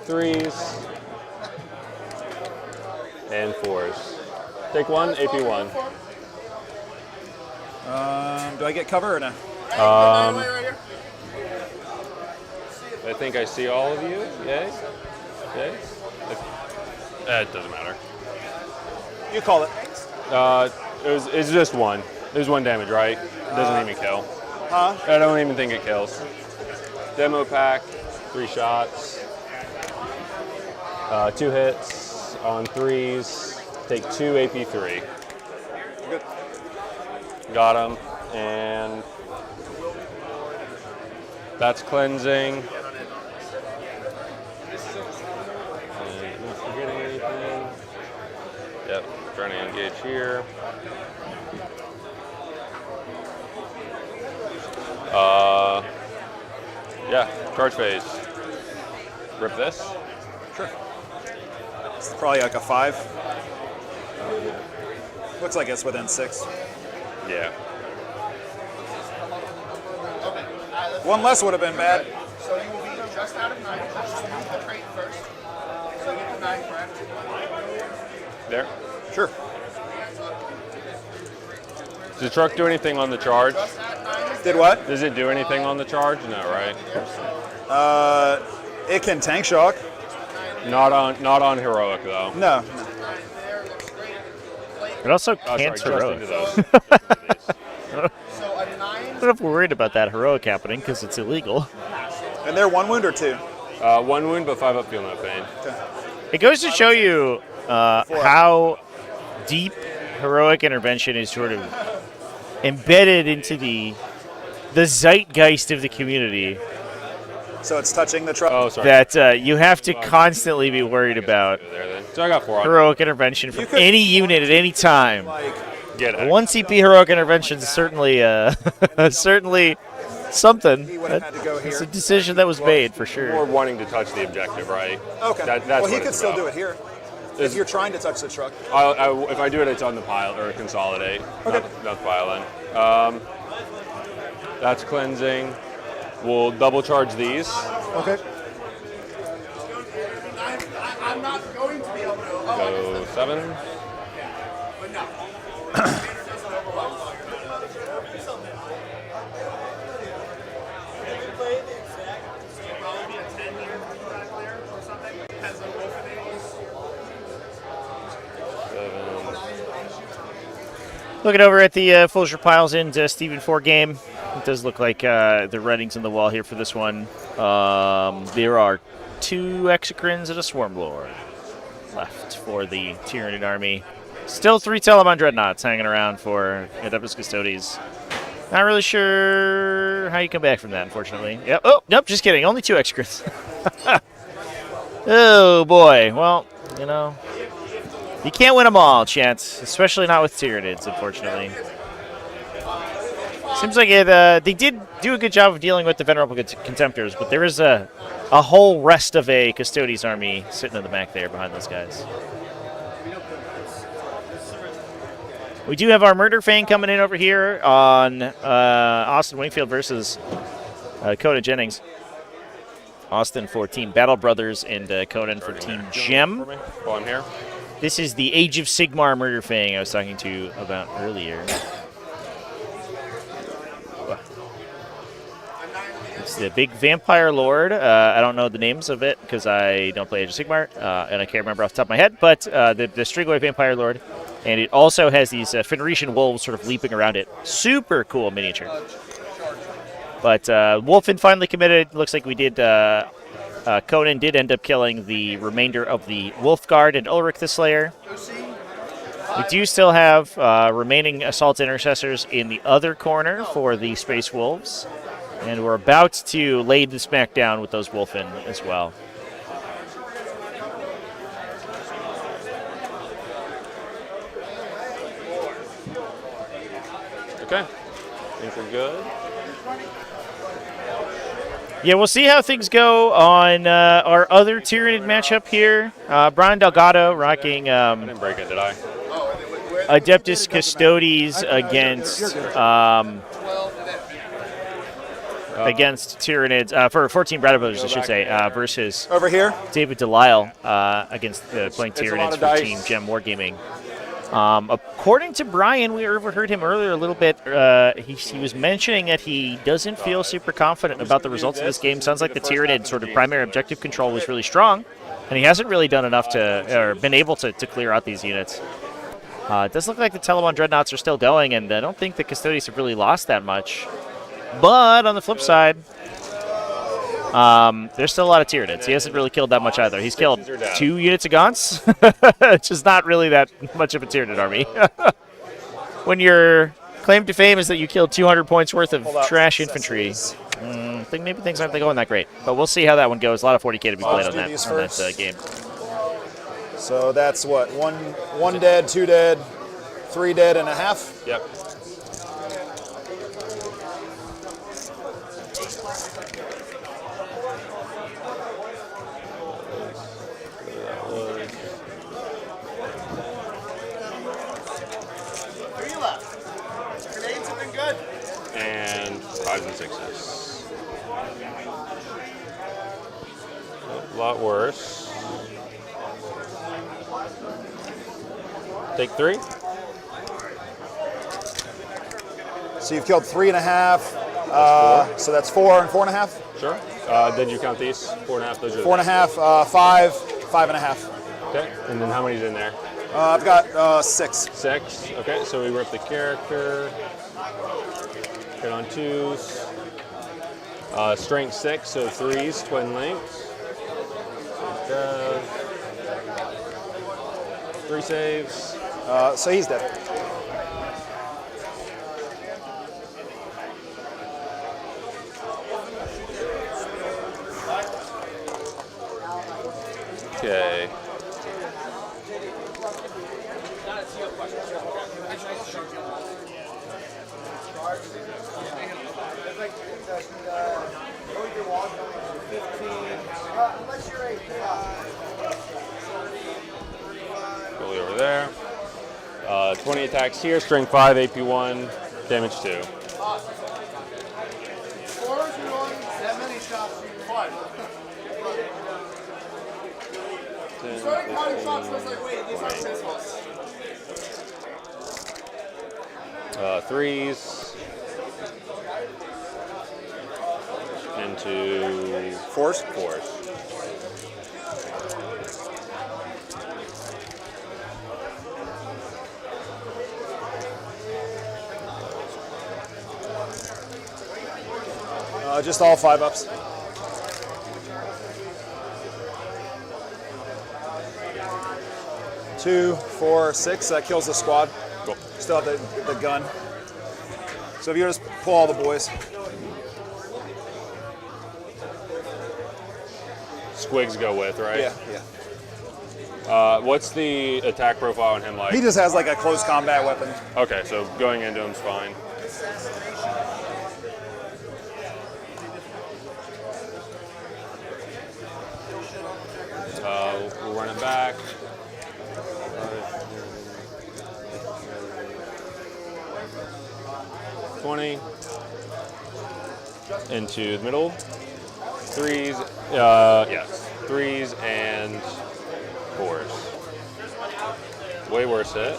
3s. And 4s. Take 1, AP 1.
Do I get cover or no?
I think I see all of you. Yay? Yay? It doesn't matter.
You call it.
It's just 1. There's 1 damage, right? It doesn't even kill.
Huh?
I don't even think it kills. Demo pack, 3 shots. 2 hits on 3s. Take 2 AP3.
Good.
Got him. And that's cleansing. And am I forgetting anything? Yep, trying to engage here. Yeah, charge phase. Rip this.
Sure. It's probably like a 5. Looks like it's within 6.
Yeah.
1 less would have been bad.
So you will be just out of 9. Just use the trait first. So you get the 9, correct?
There.
Sure.
Does the truck do anything on the charge?
Did what?
Does it do anything on the charge? No, right?
It can tank shock.
Not on heroic though.
No.
It also
Oh,
can't
sorry,
heroic.
just into those.
I don't know if we're worried about that heroic happening because it's illegal.
And they're 1 wound or 2?
1 wound, but 5 up, feel no pain.
Okay.
It goes to show you how deep heroic intervention is sort of embedded into the zeitgeist of the community.
So it's touching the truck.
Oh, sorry.
That you have to constantly be worried about
So I got 4 on.
heroic intervention from any unit at any time.
Get it.
1 CP heroic intervention is certainly certainly something. It's a decision that was made for sure.
More wanting to touch the objective, right?
Okay.
That's
well,
what
he
it's
could still
about.
do it here. If you're trying to touch the truck.
If I do it, it's on the pile or consolidate.
Okay.
Not pile in. That's cleansing. We'll double charge these.
Okay.
I'm not going to be able to.
Go 7.
But no.
Looking over at the Fulsher Piles in Stephen 4 game, it does look like the writing's on the wall here for this one. There are 2 Exocrines and a Swarm Lord left for the Tyranid army. Still 3 Telemon Dreadnoughts hanging around for Adeptus Custodes. Not really sure how you come back from that, unfortunately. Yep. Oh, nope, just kidding. Only 2 Exocrines. Oh, boy. Well, you know, you can't win them all, Chance, especially not with Tyranids, unfortunately. Seems like they did do a good job of dealing with the Venerable Contemptors, but there is a whole rest of a Custodes army sitting in the back there behind those guys. We do have our Murder Fang coming in over here on Austin Wingfield versus Conan Jennings. Austin for Team Battle Brothers and Conan for Team Gem.
While I'm here.
This is the Age of Sigmar Murder Fang I was talking to you about earlier. It's the big Vampire Lord. I don't know the names of it because I don't play Age of Sigmar, and I can't remember off the top of my head, but the Strigoi Vampire Lord. And it also has these Fenrisian wolves sort of leaping around it. Super cool miniature. But Wolfen finally committed. Looks like we did. Conan did end up killing the remainder of the Wolf Guard and Ulrich the Slayer. We do still have remaining Assault Intercessors in the other corner for the Space Wolves. And we're about to lay the smackdown with those Wolfen as well.
Okay. think we're good.
Yeah, we'll see how things go on our other Tyranid matchup here. Brian Delgado rocking
I didn't break it, did I?
Adeptus Custodes against Tyranids for 14 Brad Brothers, I should say, versus
over here
David Delisle against playing Tyranids for
dice.
Team Gem Wargaming. According to Brian, we overheard him earlier a little bit. He was mentioning that he doesn't feel super confident about the results of this game. Sounds like the Tyranid sort of primary objective control was really strong, and he hasn't really done enough or been able to clear out these units. It does look like the Telemon Dreadnoughts are still going, and I don't think the Custodies have really lost that much. But on the flip side, there's still a lot of Tyranids. He hasn't really killed that much either. He's killed 2 units of Gaunts, which is not really that much of a Tyranid army. When your claim to fame is that you killed 200 points worth of trash infantry, I think maybe things aren't going that great. But we'll see how that one goes. A lot of 40k to be played on that game.
So that's what, one dead, 2 dead, 3 dead and a half?
Yep.
Grenades have been good.
And 5s and 6s. A lot worse. Take 3.
So you've killed 3.5. So that's 4 and 4.5.
Sure. Did you count these? 4.5. Those are
4.5, 5, 5.5.
Okay. And then how many's in there?
I've got 6.
6. Okay. So we rip the character. Hit on 2s. Strength 6, so 3s, twin links. 3 saves.
So he's dead.
Okay. Fully over there. 20 attacks here, strength 5, AP 1, damage 2.
That many shots, fun. Starting counting shots, I was like, wait, these aren't his faults.
3s. Into
4s?
4s.
Just all 5-ups. Two, 4, 6. That kills the squad.
Cool.
Still have the gun. So if you just pull all the boys.
Squigs go with, right?
Yeah,
yeah. What's the attack profile on him like?
He just has like a close combat weapon.
Okay, so going into him's fine. We'll run it back. 20 into the middle. 3s, yes, 3s and 4s. Way worse hit.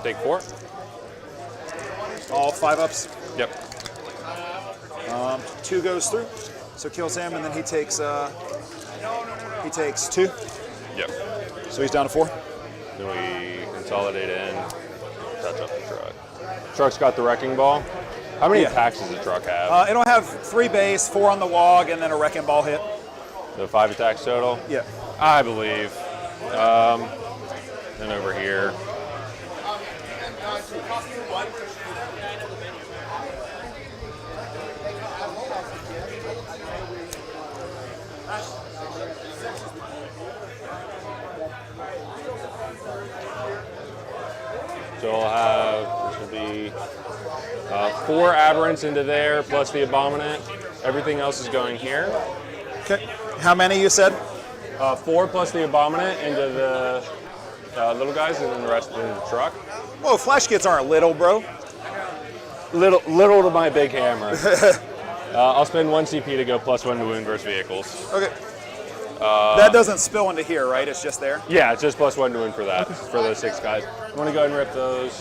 Take 4.
All 5-ups.
Yep.
2 goes through, so kills him, and then he takes 2.
Yep.
So he's down to 4.
Then we consolidate in, touch up the truck. Truck's got the wrecking ball. How many attacks does the truck have?
It'll have 3 base, 4 on the wog, and then a wrecking ball hit.
So 5 attacks total?
Yeah.
I believe. Then over here. So I'll have, this will be 4 aberrants into there, plus the abominant. Everything else is going here.
Okay. How many you said?
4 plus the abominant into the little guys, and then the rest in the truck.
Whoa, flash kits aren't little, bro.
Little to my big hammer. I'll spend 1 CP to go +1 to wound versus vehicles.
Okay. That doesn't spill into here, right? It's just there?
Yeah, it's just +1 to wound for that, for those 6 guys. I'm going to go ahead and rip those.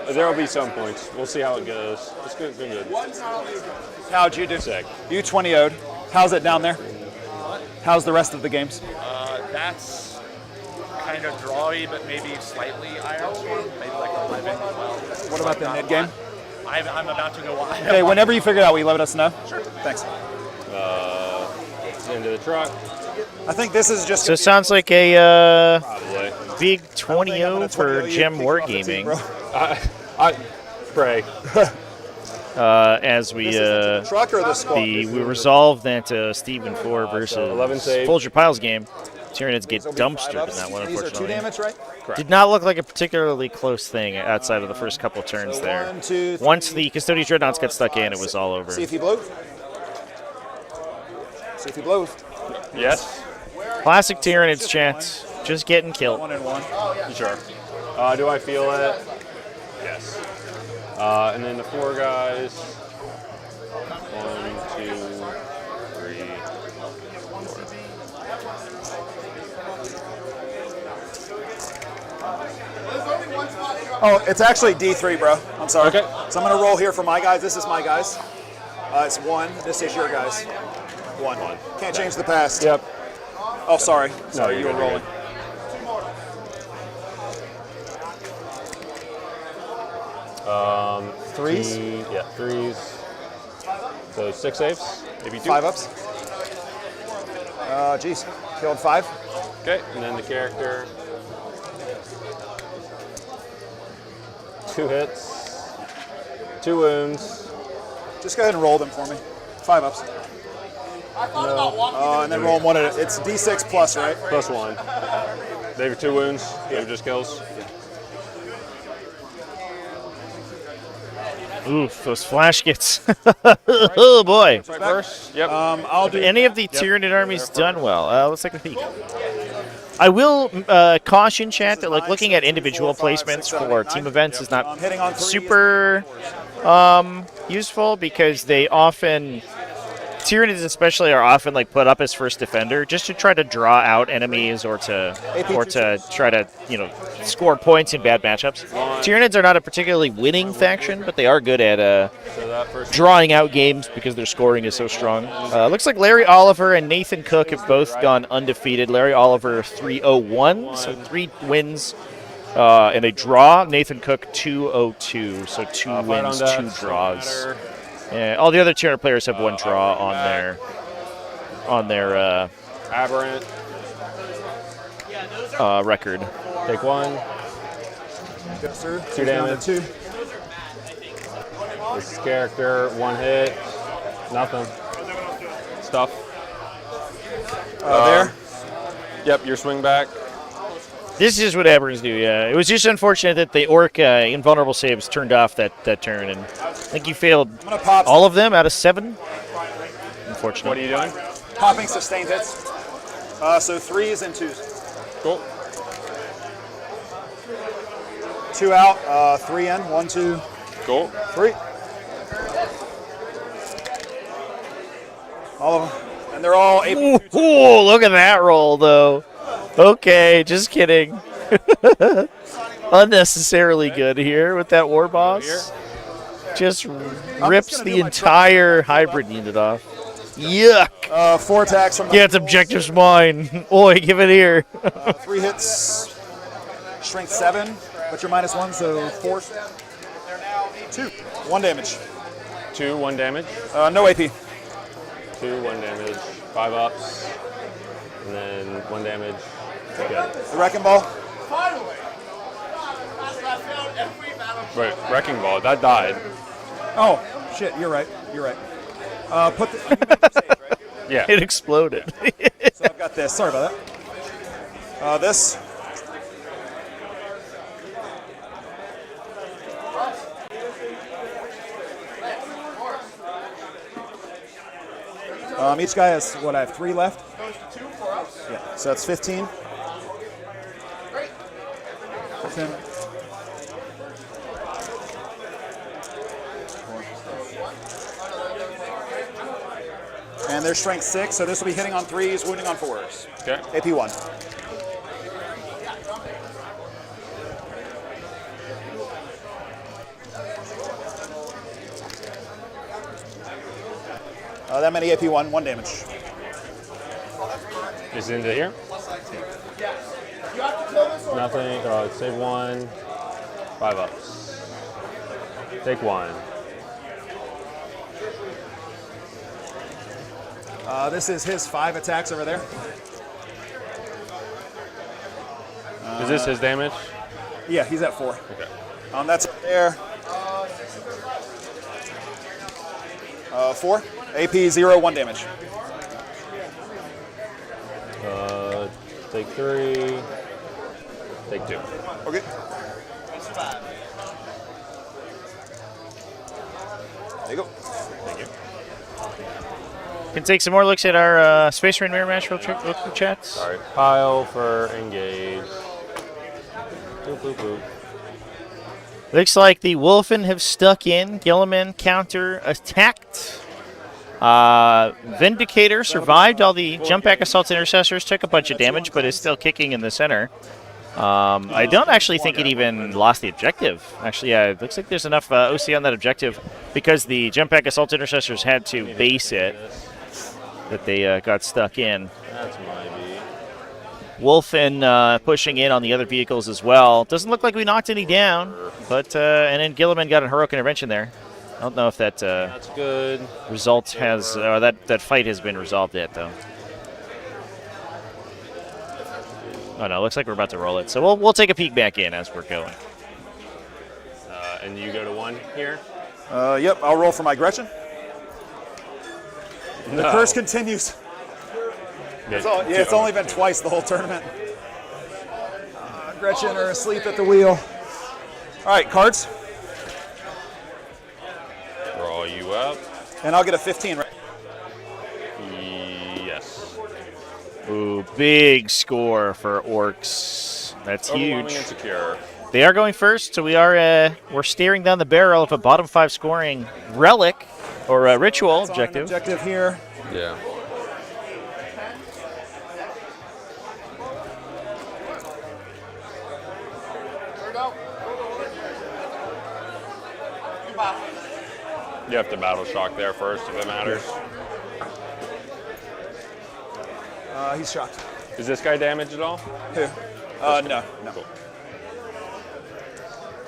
There will be some points. We'll see how it goes. It's good.
How'd you do?
Sick.
You 20-0'd. How's it down there? How's the rest of the games?
That's kind of drawy, but maybe slightly higher score. Maybe like 11, 12.
What about the mid game?
I'm about to go on.
Okay, whenever you figure it out, will you let us know?
Sure.
Thanks.
Into the truck.
I think this is just.
So it sounds like a
Probably.
big 20-0 for Gem Wargaming.
I pray.
As we
truck or the squad?
we resolved that Stephen 4 versus
11 save.
Folger Piles game. Tyranids get dumpstered in that one,
These are 2
unfortunately.
damage, right?
Correct.
Did not look like a particularly close thing outside of the first couple turns
So
there.
1, 2, 3,
Once the Custodian Dreadnoughts got stuck in, it was all over.
See if he blows. See if he blows.
Yes.
Classic Tyranids, chat. Just getting killed.
1 and 1.
Sure. Do I feel it? Yes. And then the 4 guys. 1, 2, 3, 4.
Oh, it's actually D3, bro. I'm sorry.
Okay.
So I'm going to roll here for my guys. This is my guys. It's 1. This is your guys. 1. Can't change the past.
Yep.
Oh, sorry.
No,
Sorry, you
you're
were
good,
rolling. Threes?
Yeah, 3s. So 6 saves. Maybe 2.
5 ups. Geez. Killed 5.
Okay, and then the character. 2 hits. 2 wounds.
Just go ahead and roll them for me. 5 ups. And then roll them 1 at a. It's D6 plus, right?
+1. They have 2 wounds. They have just kills.
Oof, those flash kits. Oh boy.
Right first. Yep.
I'll
Have
do.
any of the Tyranid armies done well? Let's take a peek. I will caution chat that looking at individual placements for team events is not
Hitting on 3.
super useful because they often, Tyranids especially, are often put up as first defender just to try to draw out enemies or to try to score points in bad matchups. Tyranids are not a particularly winning faction, but they are good at drawing out games because their scoring is so strong. Looks like Larry Oliver and Nathan Cook have both gone undefeated. Larry Oliver 3-0-1, so 3 wins and a draw. Nathan Cook 2-0-2, so 2 wins, 2 draws. All the other Tyranid players have 1 draw on their
Aberrant.
record.
Take 1.
Yes, sir.
2 damage.
2.
This character, 1 hit. Nothing. Stuff.
There.
Yep, your swing back.
This is what Aberrants do, yeah. It was just unfortunate that the Orc invulnerable saves turned off that turn, and I think you failed all of them out of 7. Unfortunately.
What are you doing?
Popping sustained hits. So 3s and 2s.
Cool.
2 out, 3 in. 1, 2,
Cool.
3. All of them. And they're all able to.
Ooh, look at that roll, though. Okay, just kidding. Unnecessarily good here with that War Boss. Just rips the entire hybrid unit off. Yuck.
4 attacks from the.
Yeah, it's objective's mine. Oi, give it here.
3 hits. Strength 7. But you're -1, so 4. 2. 1 damage.
2, 1 damage.
No AP.
2, 1 damage. 5 ups. And then 1 damage. Good.
The Wrecking Ball.
Right, Wrecking Ball. That died.
Oh, shit, you're right. You're right. Put the.
Yeah.
It exploded.
So I've got this. Sorry about that. This. Each guy has, what, I have 3 left? Yeah, so that's 15. 10. And their strength 6, so this will be hitting on 3s, wounding on 4s.
Okay.
AP 1. That many AP 1, 1 damage.
Is it into here? Nothing. Save 1. 5 ups. Take 1.
This is his 5 attacks over there.
Is this his damage?
Yeah, he's at 4.
Okay.
That's there. 4. AP 0, 1 damage.
Take 3. Take 2.
Okay. There you go.
Thank you.
Can take some more looks at our Space Marine Mirror Match real quick chats.
Sorry. Pile for engage. Boop, boop, boop.
Looks like the Wolfen have stuck in. Gilliman counter-attacked. Vindicator survived all the jump back assaults intercessors, took a bunch of damage, but is still kicking in the center. I don't actually think it even lost the objective. Actually, yeah, it looks like there's enough OC on that objective because the jump back assault intercessors had to base it that they got stuck in.
That's my beat.
Wolfen pushing in on the other vehicles as well. Doesn't look like we knocked any down, but and then Gilliman got a heroic intervention there. I don't know if that
that's good.
Result has that fight has been resolved yet though. Oh no, looks like we're about to roll it. So we'll take a peek back in as we're going.
And you go to 1 here?
Yep, I'll roll for my Gretchen. The curse continues. It's only been twice the whole tournament. Gretchen are asleep at the wheel. All right, cards.
Draw you up.
And I'll get a 15, right?
Yes.
Ooh, big score for Orks. That's
Overwhelming
huge.
and secure.
They are going first, so we're staring down the barrel of a bottom 5 scoring relic or a ritual objective.
Objective here.
Yeah. You have to battle shock there first if it matters.
He's shocked.
Is this guy damaged at all?
Who? No.
Cool.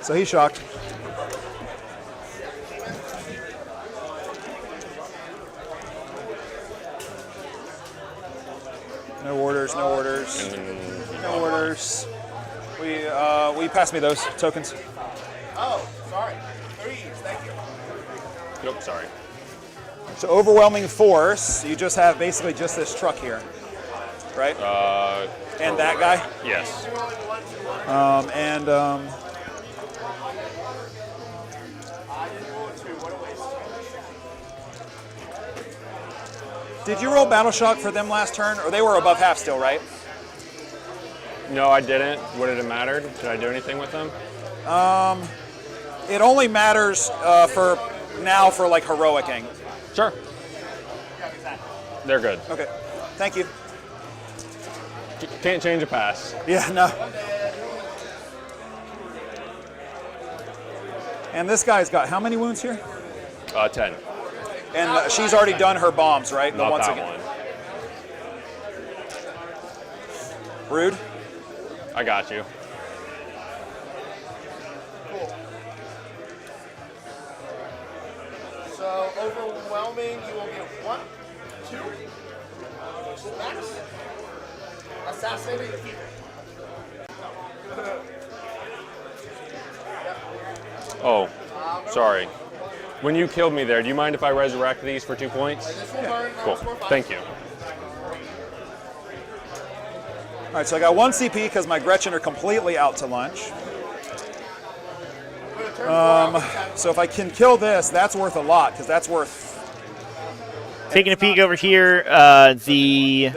So he's shocked. No orders, no orders. No orders. Will you pass me those tokens?
Oh, sorry. 3s, thank you.
Nope, sorry.
So overwhelming force, you just have basically just this truck here, right? And that guy?
Yes.
Did you roll Battle Shock for them last turn? Or they were above half still, right?
No, I didn't. Would it have mattered? Did I do anything with them?
It only matters for now for like heroicing.
Sure. They're good.
Okay. Thank you.
Can't change a pass.
Yeah, no. And this guy's got how many wounds here?
10.
And she's already done her bombs, right?
Not that one.
Rude.
I got you.
So overwhelming, you will get 1, 2, max. Assassinate your keeper.
Oh, sorry. When you killed me there, do you mind if I resurrect these for 2 points?
This will burn.
Cool. Thank you.
All right, so I got 1 CP because my Gretchen are completely out to lunch. So if I can kill this, that's worth a lot because that's worth.
Taking a peek over here, the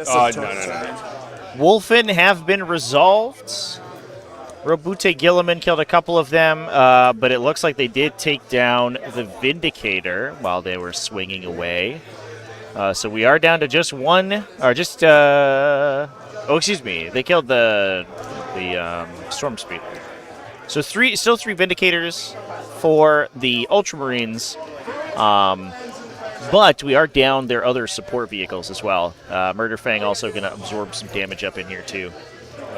Wolfen have been resolved. Robute Gilliman killed a couple of them, but it looks like they did take down the Vindicator while they were swinging away. So we are down to just one, or just, oh, excuse me, they killed the Storm Speeder. So still three Vindicators for the Ultramarines, but we are down their other support vehicles as well. Murder Fang also going to absorb some damage up in here too.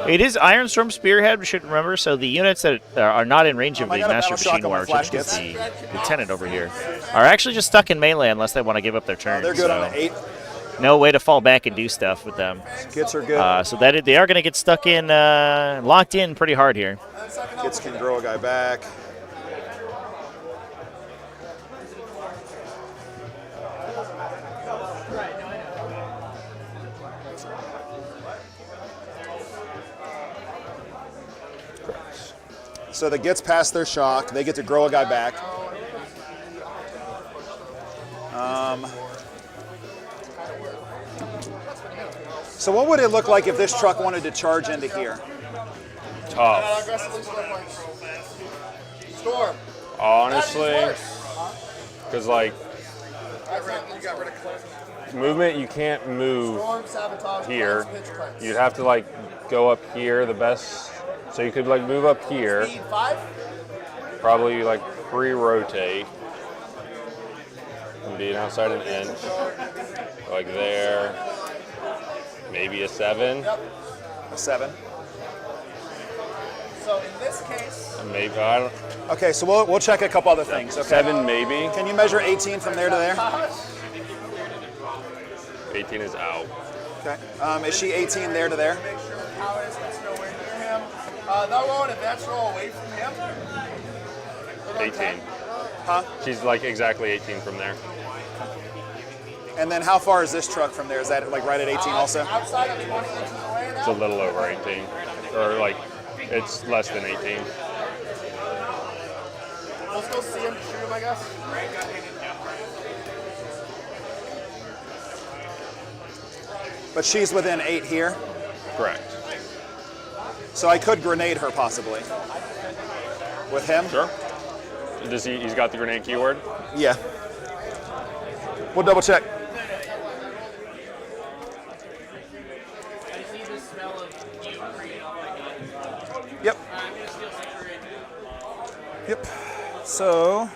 It is Iron Storm Spearhead, we should remember, so the units that are not in range of the Master Machine War, which is the Lieutenant over here, are actually just stuck in melee unless they want to give up their turn.
They're good on the 8.
No way to fall back and do stuff with them.
Gits are good.
So that they are going to get stuck in, locked in pretty hard here.
Gits can grow a guy back. So the Gits pass their shock. They get to grow a guy back. So what would it look like if this truck wanted to charge into here?
Tough.
Storm.
Honestly, because like movement, you can't move here. You'd have to like go up here. The best, so you could like move up here. Probably like pre-rotate. And being outside an inch, like there. Maybe a 7.
Yep.
A 7.
So in this case,
maybe I don't.
Okay, so we'll check a couple other things. Okay.
7 maybe.
Can you measure 18 from there to there?
18 is out.
Okay. Is she 18 there to there?
make sure Powers gets nowhere near him. They'll roll an advance roll away from him.
18.
Huh?
She's like exactly 18 from there.
And then how far is this truck from there? Is that like right at 18 also?
Outside of 20 inches away now.
It's a little over 18, or like it's less than 18.
Let's go see him, shoot him, I guess.
But she's within 8 here?
Correct.
So I could grenade her possibly. With him?
Sure. Does he's got the grenade keyword?
Yeah. We'll double check. Yep. Yep. So,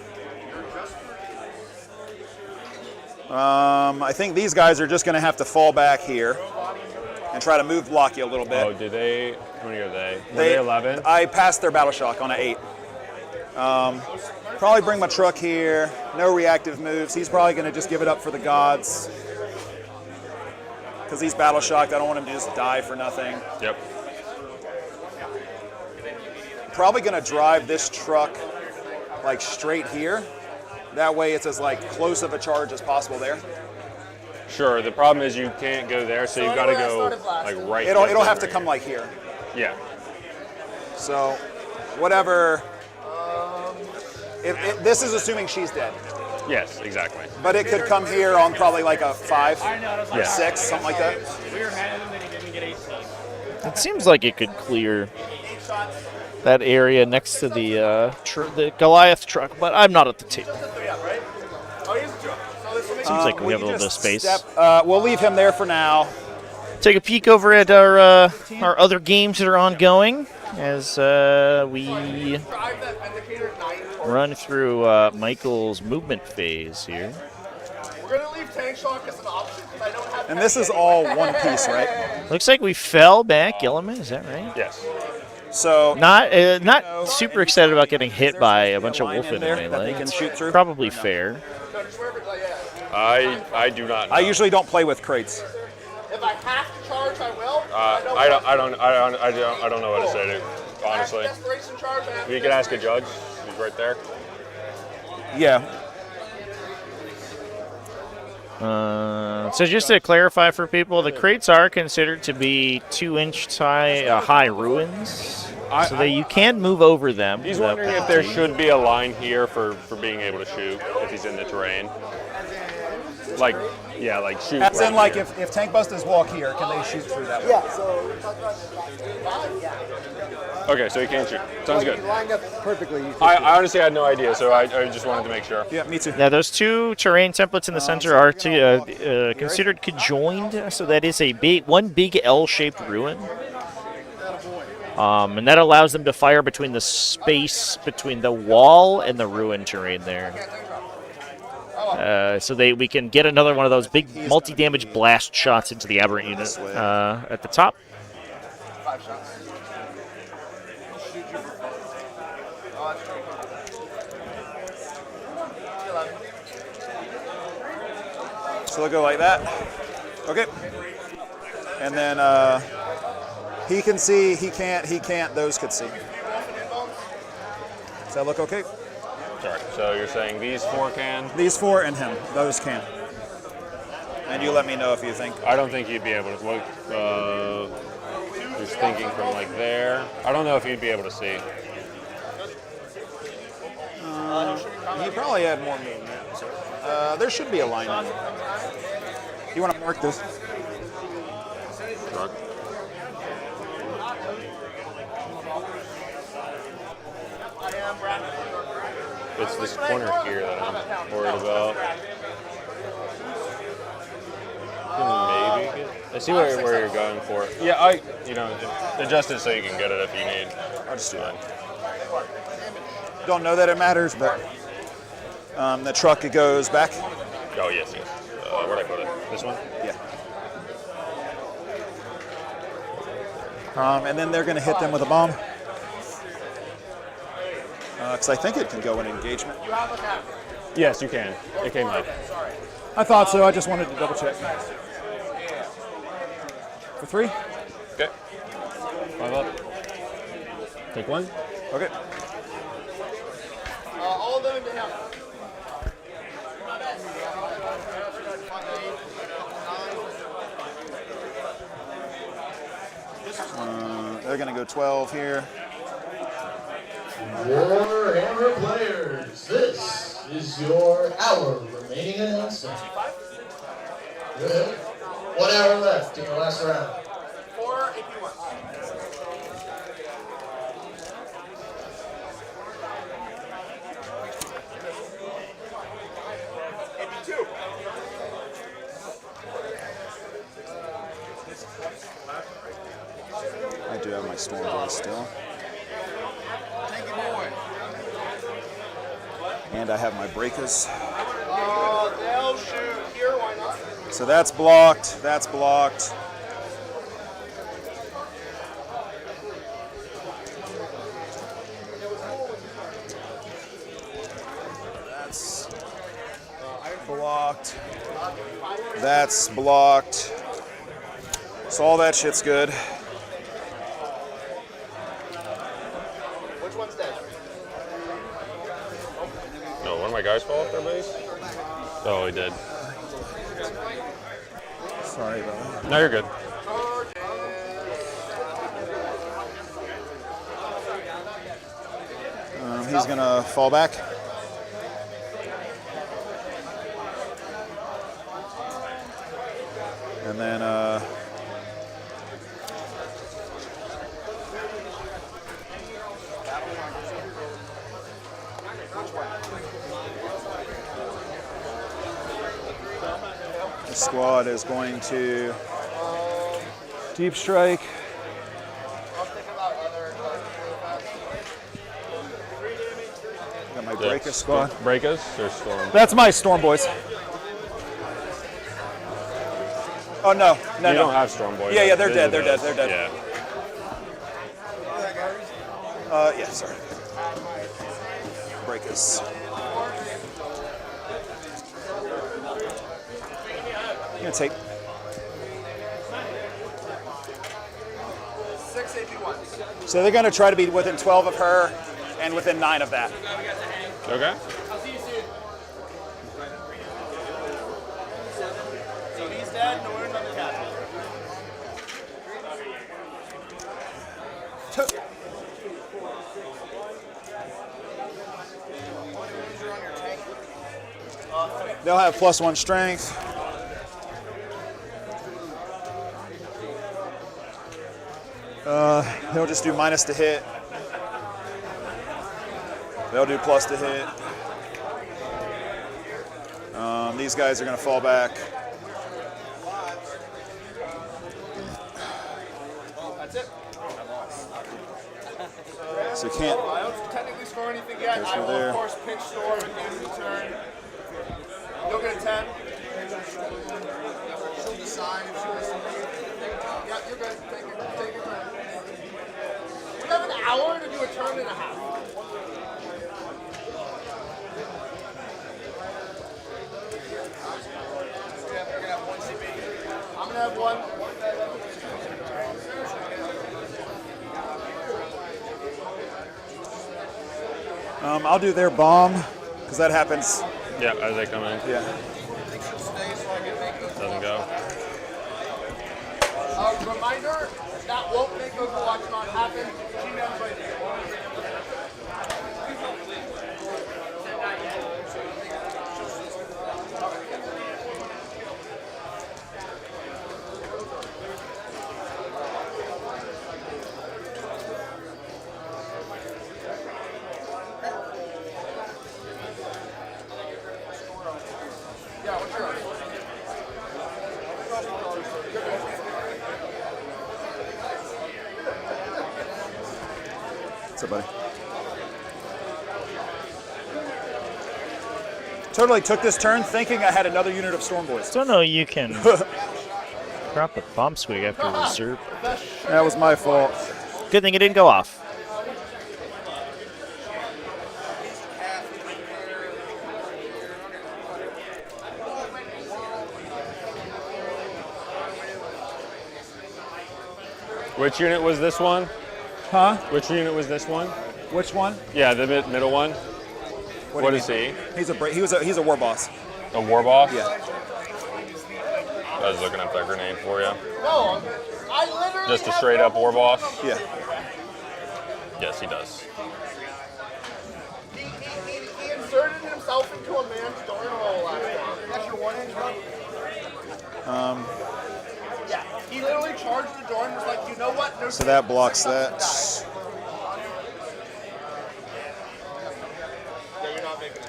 I think these guys are just going to have to fall back here and try to move block you a little bit.
Oh, did they? How many are they? Were they 11?
I passed their battle shock on an 8. Probably bring my truck here. No reactive moves. He's probably going to just give it up for the gods. Because he's battle shocked. I don't want him to just die for nothing.
Yep.
Probably going to drive this truck like straight here. That way it's as like close of a charge as possible there.
Sure. The problem is you can't go there, so you've got to go like right.
It'll have to come like here.
Yeah.
So, whatever. This is assuming she's dead.
Yes, exactly.
But it could come here on probably like a 5,
Yeah.
6, something like that.
We were mad at him that he didn't get 18.
It seems like it could clear that area next to the Goliath truck, but I'm not at the table. Seems like we have a little bit of space.
We'll leave him there for now.
Take a peek over at our other games that are ongoing as we run through Michael's movement phase here.
We're going to leave tank shock as an option because I don't have.
And this is all one piece, right?
Looks like we fell back, Gilliman, is that right?
Yes.
So
not super excited about getting hit by a bunch of Wolfen in
that
melee.
they can shoot through.
Probably fair.
I do not know.
I usually don't play with crates.
If I have to charge, I will.
I don't know what to say to you, honestly.
Desperation charge.
You can ask a judge. He's right there.
Yeah.
So just to clarify for people, the crates are considered to be 2-inch high ruins, so that you can move over them.
He's wondering if there should be a line here for being able to shoot if he's in the terrain. Like, yeah, like shoot.
As
right
in, like,
here.
if tank busters walk here, can they shoot through that way?
Yeah, so
Okay, so he can't shoot. Sounds good.
lined up perfectly.
I honestly had no idea, so I just wanted to make sure.
Yeah, me too.
Now, those two terrain templates in the center are considered conjoined, so that is one big L-shaped ruin. And that allows them to fire between the space between the wall and the ruin terrain there. So we can get another one of those big multi-damage blast shots into the aberrant unit at the top.
So they'll go like that. Okay. And then he can see, he can't, those could see. Does that look okay?
Sorry. So you're saying these 4 can?
These 4 and him, those can. And you let me know if you think.
I don't think you'd be able to look. Just thinking from like there. I don't know if you'd be able to see.
He probably had more movement. So, there should be a line in there. You want to mark this?
Sure. It's this corner here that I'm worried about. Maybe I see where you're going for. Yeah, adjust it so you can get it if you need.
I'll just do that. Don't know that it matters, but the truck, it goes back.
Oh, yes. Where'd I put it? This one?
Yeah. And then they're going to hit them with a bomb. Because I think it can go in engagement.
Yes, you can. It came up.
I thought so. I just wanted to double check. For 3?
Okay. 5 up. Take 1.
Okay.
All of them into him.
They're going to go 12 here.
Warhammer players, this is your hour remaining in announcement. Good. 1 hour left in the last round.
4 AP1. AP2.
I do have my storm voice still. And I have my breakers.
They'll shoot here, why not?
So that's blocked. That's blocked. That's blocked. That's blocked. So all that shit's good.
Which one's dead?
No, one of my guys fall off their base? Oh, he did.
Sorry about that.
No, you're good.
He's gonna fall back. And then the squad is going to deep strike. Got my Breaker squad.
Breakers or Storm?
That's my Storm boys. Oh no, no,
you
no.
don't have Storm boys.
Yeah, they're
This
dead.
is
They're
the
dead.
best.
They're dead.
Yeah.
Yeah, sorry. Breakers. I'm gonna take
6 AP1s.
So they're going to try to be within 12 of her and within 9 of that.
Okay.
I'll see you soon.
They'll have +1 strength. They'll just do minus to hit. They'll do plus to hit. These guys are going to fall back.
That's it.
So you can't.
I don't technically score anything yet.
Goes
I will,
there.
of course, pitch storm at the end of the turn. You'll get a 10. She'll decide if she wants to leave. Yeah, you're good. Take your turn. We have an hour to do a turn and a half. I'm going to have one.
I'll do their bomb because that happens.
Yeah, as they come in.
Yeah.
Doesn't go.
Reminder, that won't make Overwatch not happen. Gmail's right there. Yeah, what's yours?
What's up, buddy? Totally took this turn thinking I had another unit of Storm Boys.
Don't know you can drop a bomb swig after reserve.
That was my fault.
Good thing it didn't go off.
Which unit was this one?
Huh?
Which unit was this one?
Which one?
Yeah, the middle one.
What
What
do you
is he?
He's a war boss.
A war boss?
Yeah.
I was looking up that grenade for you.
No, I literally
Just a straight up war boss?
Yeah.
Yes, he does.
He inserted himself into a man's door hole last time. That's your 1-inch run? Yeah, he literally charged the door and was like, you know what? There's
So that blocks that.
Yeah, you're not making it.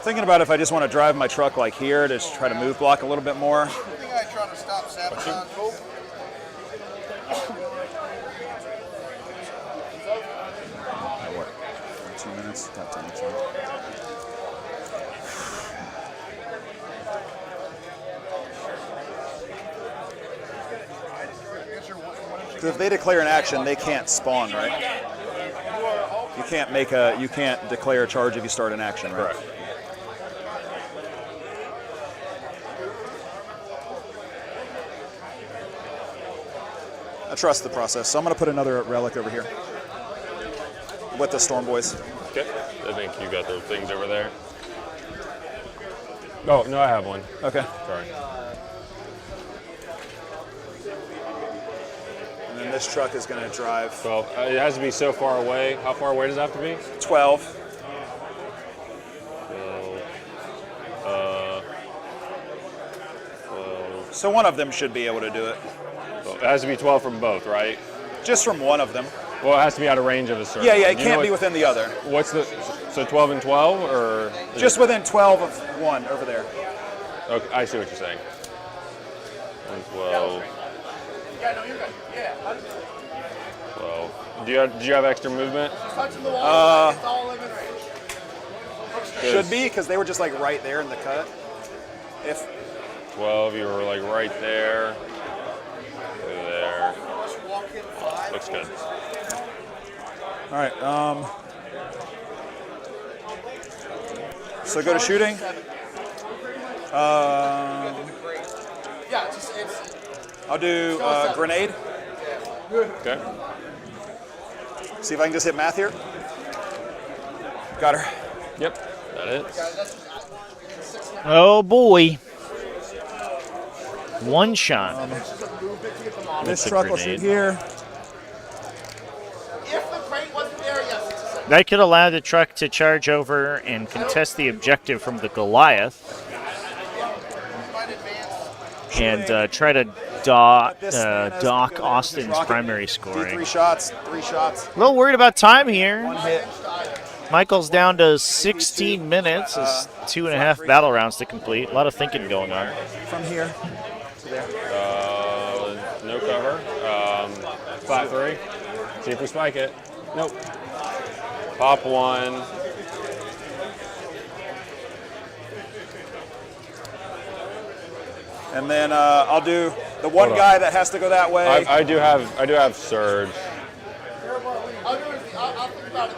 Thinking about if I just want to drive my truck like here to just try to move block a little bit more.
I think I tried to stop sabotage.
What? 2 minutes? Got time. So if they declare an action, they can't spawn, right? You can't declare a charge if you start an action, right?
Correct.
I trust the process, so I'm going to put another relic over here with the Storm Boys.
Okay. I think you got those things over there. Oh, no, I have one.
Okay.
Sorry.
And then this truck is going to drive
12. It has to be so far away. How far away does it have to be?
12.
12.
So one of them should be able to do it.
It has to be 12 from both, right?
Just from one of them.
Well, it has to be out of range of a certain.
Yeah, it
You know
can't be
what-
within the other.
What's the, so 12 and 12, or? is
Just
it-
within 12 of one over there.
Okay, I see what you're saying. And 12,
Yeah, no, you're good. Yeah.
12. Do you have extra movement?
Just touching the wall, it's all in range.
Should be, because they were just like right there in the cut. If
12, you were like right there. There. Looks good.
All right. So go to shooting.
Yeah, it's
I'll do grenade.
Okay.
See if I can just hit math here. Got her.
Yep. That hits.
Oh boy. One shot.
This
With the
truck will shoot
grenade.
here.
If the crate wasn't there, yes, it's
That could allow the truck to charge over and contest the objective from the Goliath and try to dock Austin's primary scoring.
3 shots, 3 shots.
A little worried about time here.
1 hit.
Michael's down to 16 minutes. It's 2.5 battle rounds to complete. A lot of thinking going on.
From here to there.
No cover. Flat 3. See if we spike it. Nope. Pop 1.
And then I'll do the one guy that has to go that way.
I do have surge.
I'll think about it.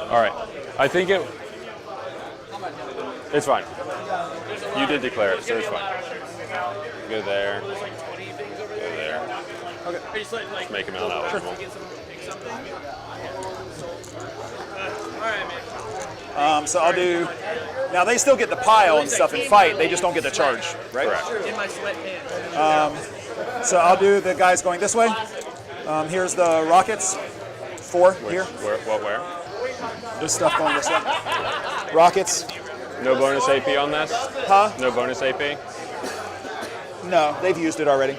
All right. I think it's fine. You did declare it, so it's fine. Go there. Go there.
Okay.
Let's make him ineligible.
So I'll do. Now they still get the pile and stuff and fight. They just don't get the charge, right?
Correct.
In my sweatpants.
So I'll do the guys going this way. Here's the rockets. 4 here.
Where?
This stuff going this way. Rockets.
No bonus AP on this?
Huh?
No bonus AP?
No, they've used it already.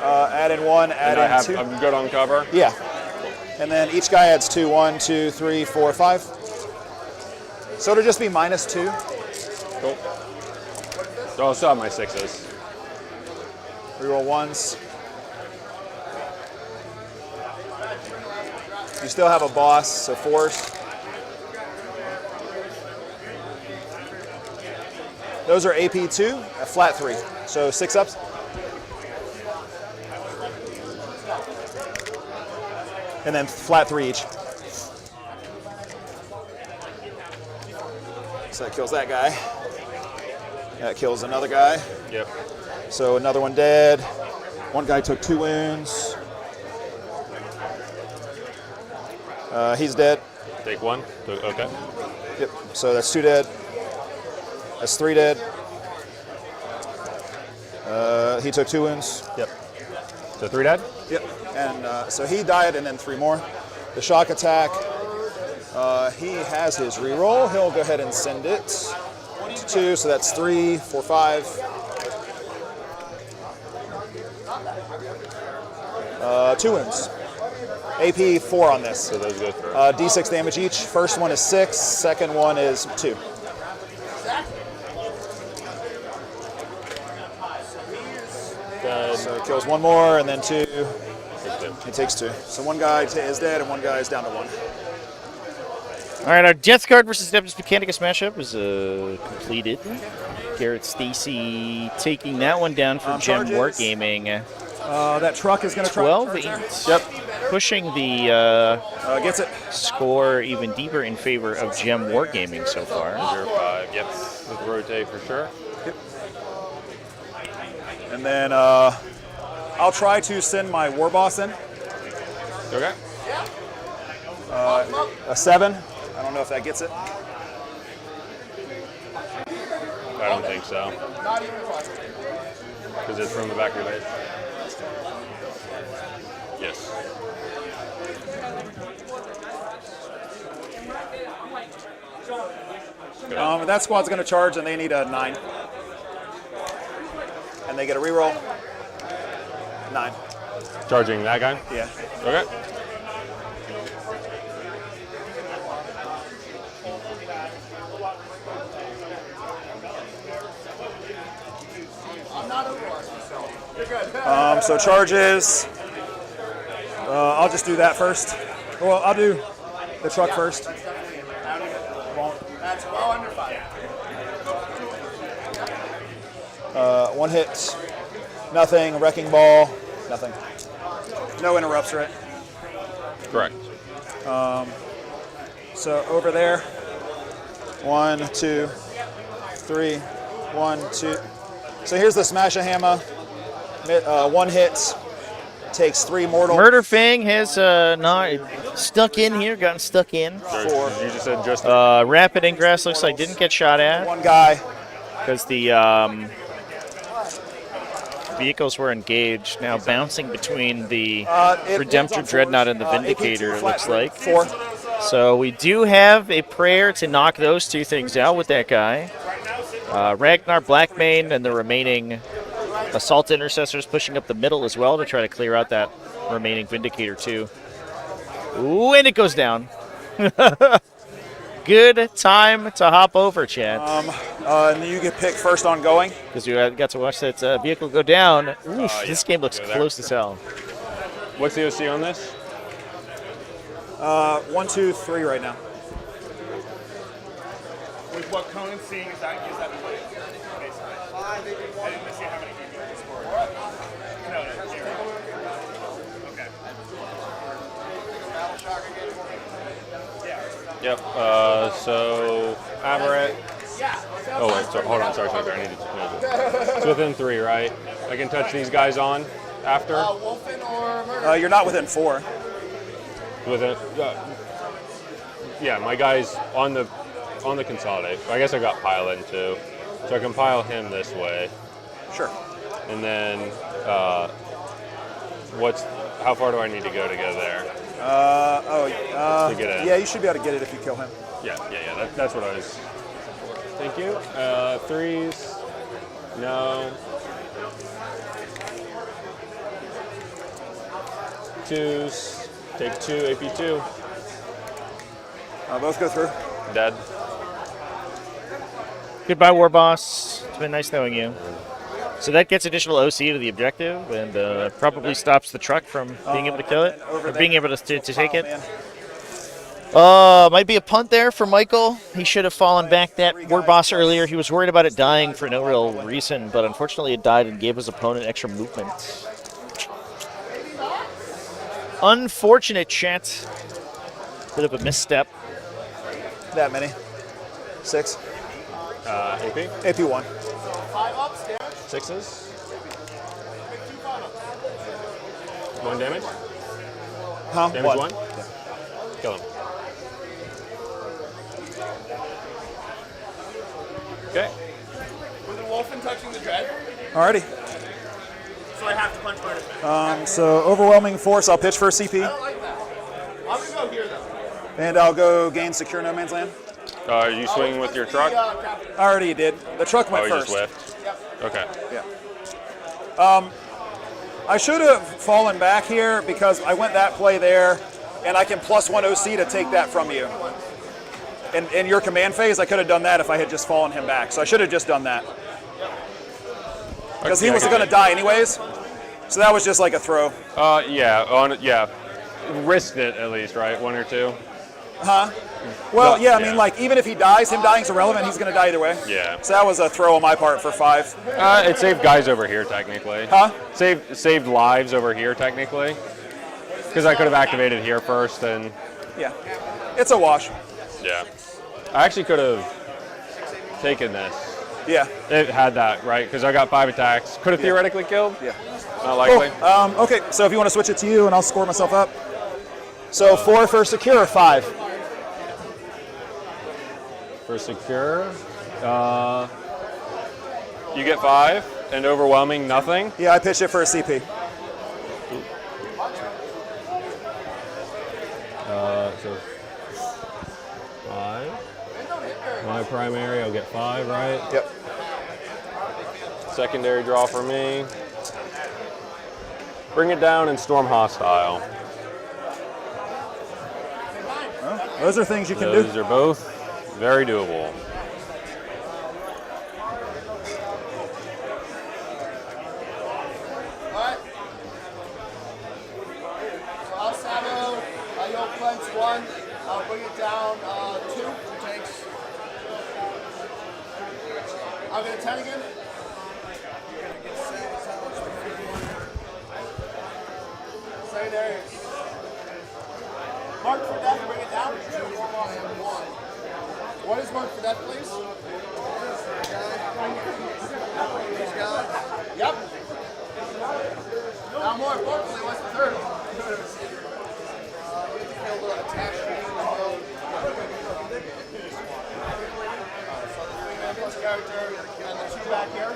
Add in 1, add in 2.
I'm good on cover?
Yeah. And then each guy adds 2. 1, 2, 3, 4, 5. So it'll just be -2.
Cool. So I'll still have my 6s.
Reroll 1s. You still have a boss, so 4s. Those are AP2, a flat 3. So 6 ups. And then flat 3 each. So that kills that guy. That kills another guy.
Yep.
So another one dead. One guy took 2 wounds. He's dead.
Take 1. Okay.
Yep. So that's 2 dead. That's 3 dead. He took 2 wounds.
Yep. So 3 dead?
Yep. And so he died, and then 3 more. The shock attack. He has his reroll. He'll go ahead and send it to 2. So that's 3, 4, 5. 2 wounds. AP 4 on this.
So those go through.
D6 damage each. First one is 6. Second one is 2.
Dead.
So it kills 1 more, and then 2. He takes 2. So one guy is dead, and one guy is down to 1.
All right, our Death Guard versus Devil's Mechanicus matchup is completed. Garrett Stacy taking that one down for Gem Wargaming.
That truck is going to try.
12-8.
Yep.
Pushing the
gets it.
Score even deeper in favor of Gem Wargaming so far.
0-5. Yep. With rotate for sure.
Yep. And then I'll try to send my war boss in.
Okay.
A 7. I don't know if that gets it.
I don't think so. Because it's from the back of your base. Yes.
That squad's going to charge, and they need a 9. And they get a reroll. 9.
Charging that guy?
Yeah.
Okay.
So charges. I'll just do that first. Well, I'll do the truck first.
That's well under 5.
1 hit. Nothing. Wrecking ball. Nothing. No interrupts, right?
Correct.
So over there. 1, 2, 3. 1, 2. So here's the Smash a Hammer. 1 hit. Takes 3 mortal.
Murder Fang has not stuck in here, gotten stuck in.
4.
You just said just.
Rapid Ingress looks like didn't get shot at.
1 guy.
Because the vehicles were engaged. Now bouncing between the
It
Redemptor
lands on
Dreadnought
fours.
and the
AP2
Vindicator, it
flat
looks
three.
like.
4.
So we do have a prayer to knock those two things out with that guy. Ragnar, Blackmane, and the remaining Assault Intercessors pushing up the middle as well to try to clear out that remaining Vindicator too. Ooh, and it goes down. Good time to hop over, Chad.
And you get picked first on going.
Because you got to watch that vehicle go down. Oof, this game looks close as hell.
What's the OC on this?
1, 2, 3 right now.
With what Conan's seeing, is that the way? Basically. I didn't see how many people you scored. No, 0. Okay.
Yep. So Aberrant. Oh wait, sorry, hold on. Sorry. I need to. It's within 3, right? I can touch these guys on after.
Wolfen or Murder?
You're not within 4.
Within. Yeah, my guy's on the consolidate. I guess I got pile in too, so I can pile him this way.
Sure.
And then how far do I need to go there? To get in.
Yeah, you should be able to get it if you kill him.
Yeah. That's what I was. Thank you. 3s. No. 2s. Take 2. AP2.
Both go through.
Dead.
Goodbye, War Boss. It's been nice knowing you. So that gets additional OC to the objective and probably stops the truck from being able to kill it, or being able to take it. Might be a punt there for Michael. He should have fallen back that War Boss earlier. He was worried about it dying for no real reason, but unfortunately it died and gave his opponent extra movement. Unfortunate, chat. Bit of a misstep.
That many. 6.
AP?
AP1.
5 ups, damage.
6s. 1 damage.
Huh?
Damage 1.
Yeah.
Kill him. Okay.
Was the Wolfen touching the Dread?
Alrighty.
So I have to punch Murder back.
So overwhelming force. I'll pitch for a CP,
I don't like that. I'm going to go here, though.
and I'll go gain secure no man's land.
Are you swinging with your truck?
I already did. The truck went
you
first.
just whiffed?
Yep.
Okay.
Yeah. I should have fallen back here because I went that play there, and I can +1 OC to take that from you. In your command phase, I could have done that if I had just fallen him back. So I should have just done that. Because he was going to die anyways. So that was just like a throw.
Yeah. Risked it at least, right? 1 or 2?
Huh? Well, yeah, I mean, like, even if he dies, him dying's irrelevant. He's going to die either way.
Yeah.
So that was a throw on my part for 5.
It saved guys over here, technically.
Huh?
Saved lives over here, technically. Because I could have activated here first, and...
Yeah. It's a wash.
Yeah. I actually could have taken this.
Yeah.
It had that, right? Because I got 5 attacks. Could have theoretically killed.
Yeah.
Not likely.
Cool. Okay, so if you want to switch it to you, and I'll score myself up. So 4 for secure or 5?
For secure, you get 5, and overwhelming, nothing.
Yeah, I pitched it for a CP.
So 5. My primary, I'll get 5, right?
Yep.
Secondary draw for me. Bring it down and storm hostile.
Well, those are things you can
Those
do.
are both very doable.
Alright. So I'll Sabo, you'll cleanse 1. I'll bring it down 2 tanks. I'll get a 10 again. Secondary. Mark for death, bring it down. 1 is marked for death, please. These guys. Yep. Now, more importantly, what's the third one? We have to kill the attached so the 3-man plus character and the 2 back here.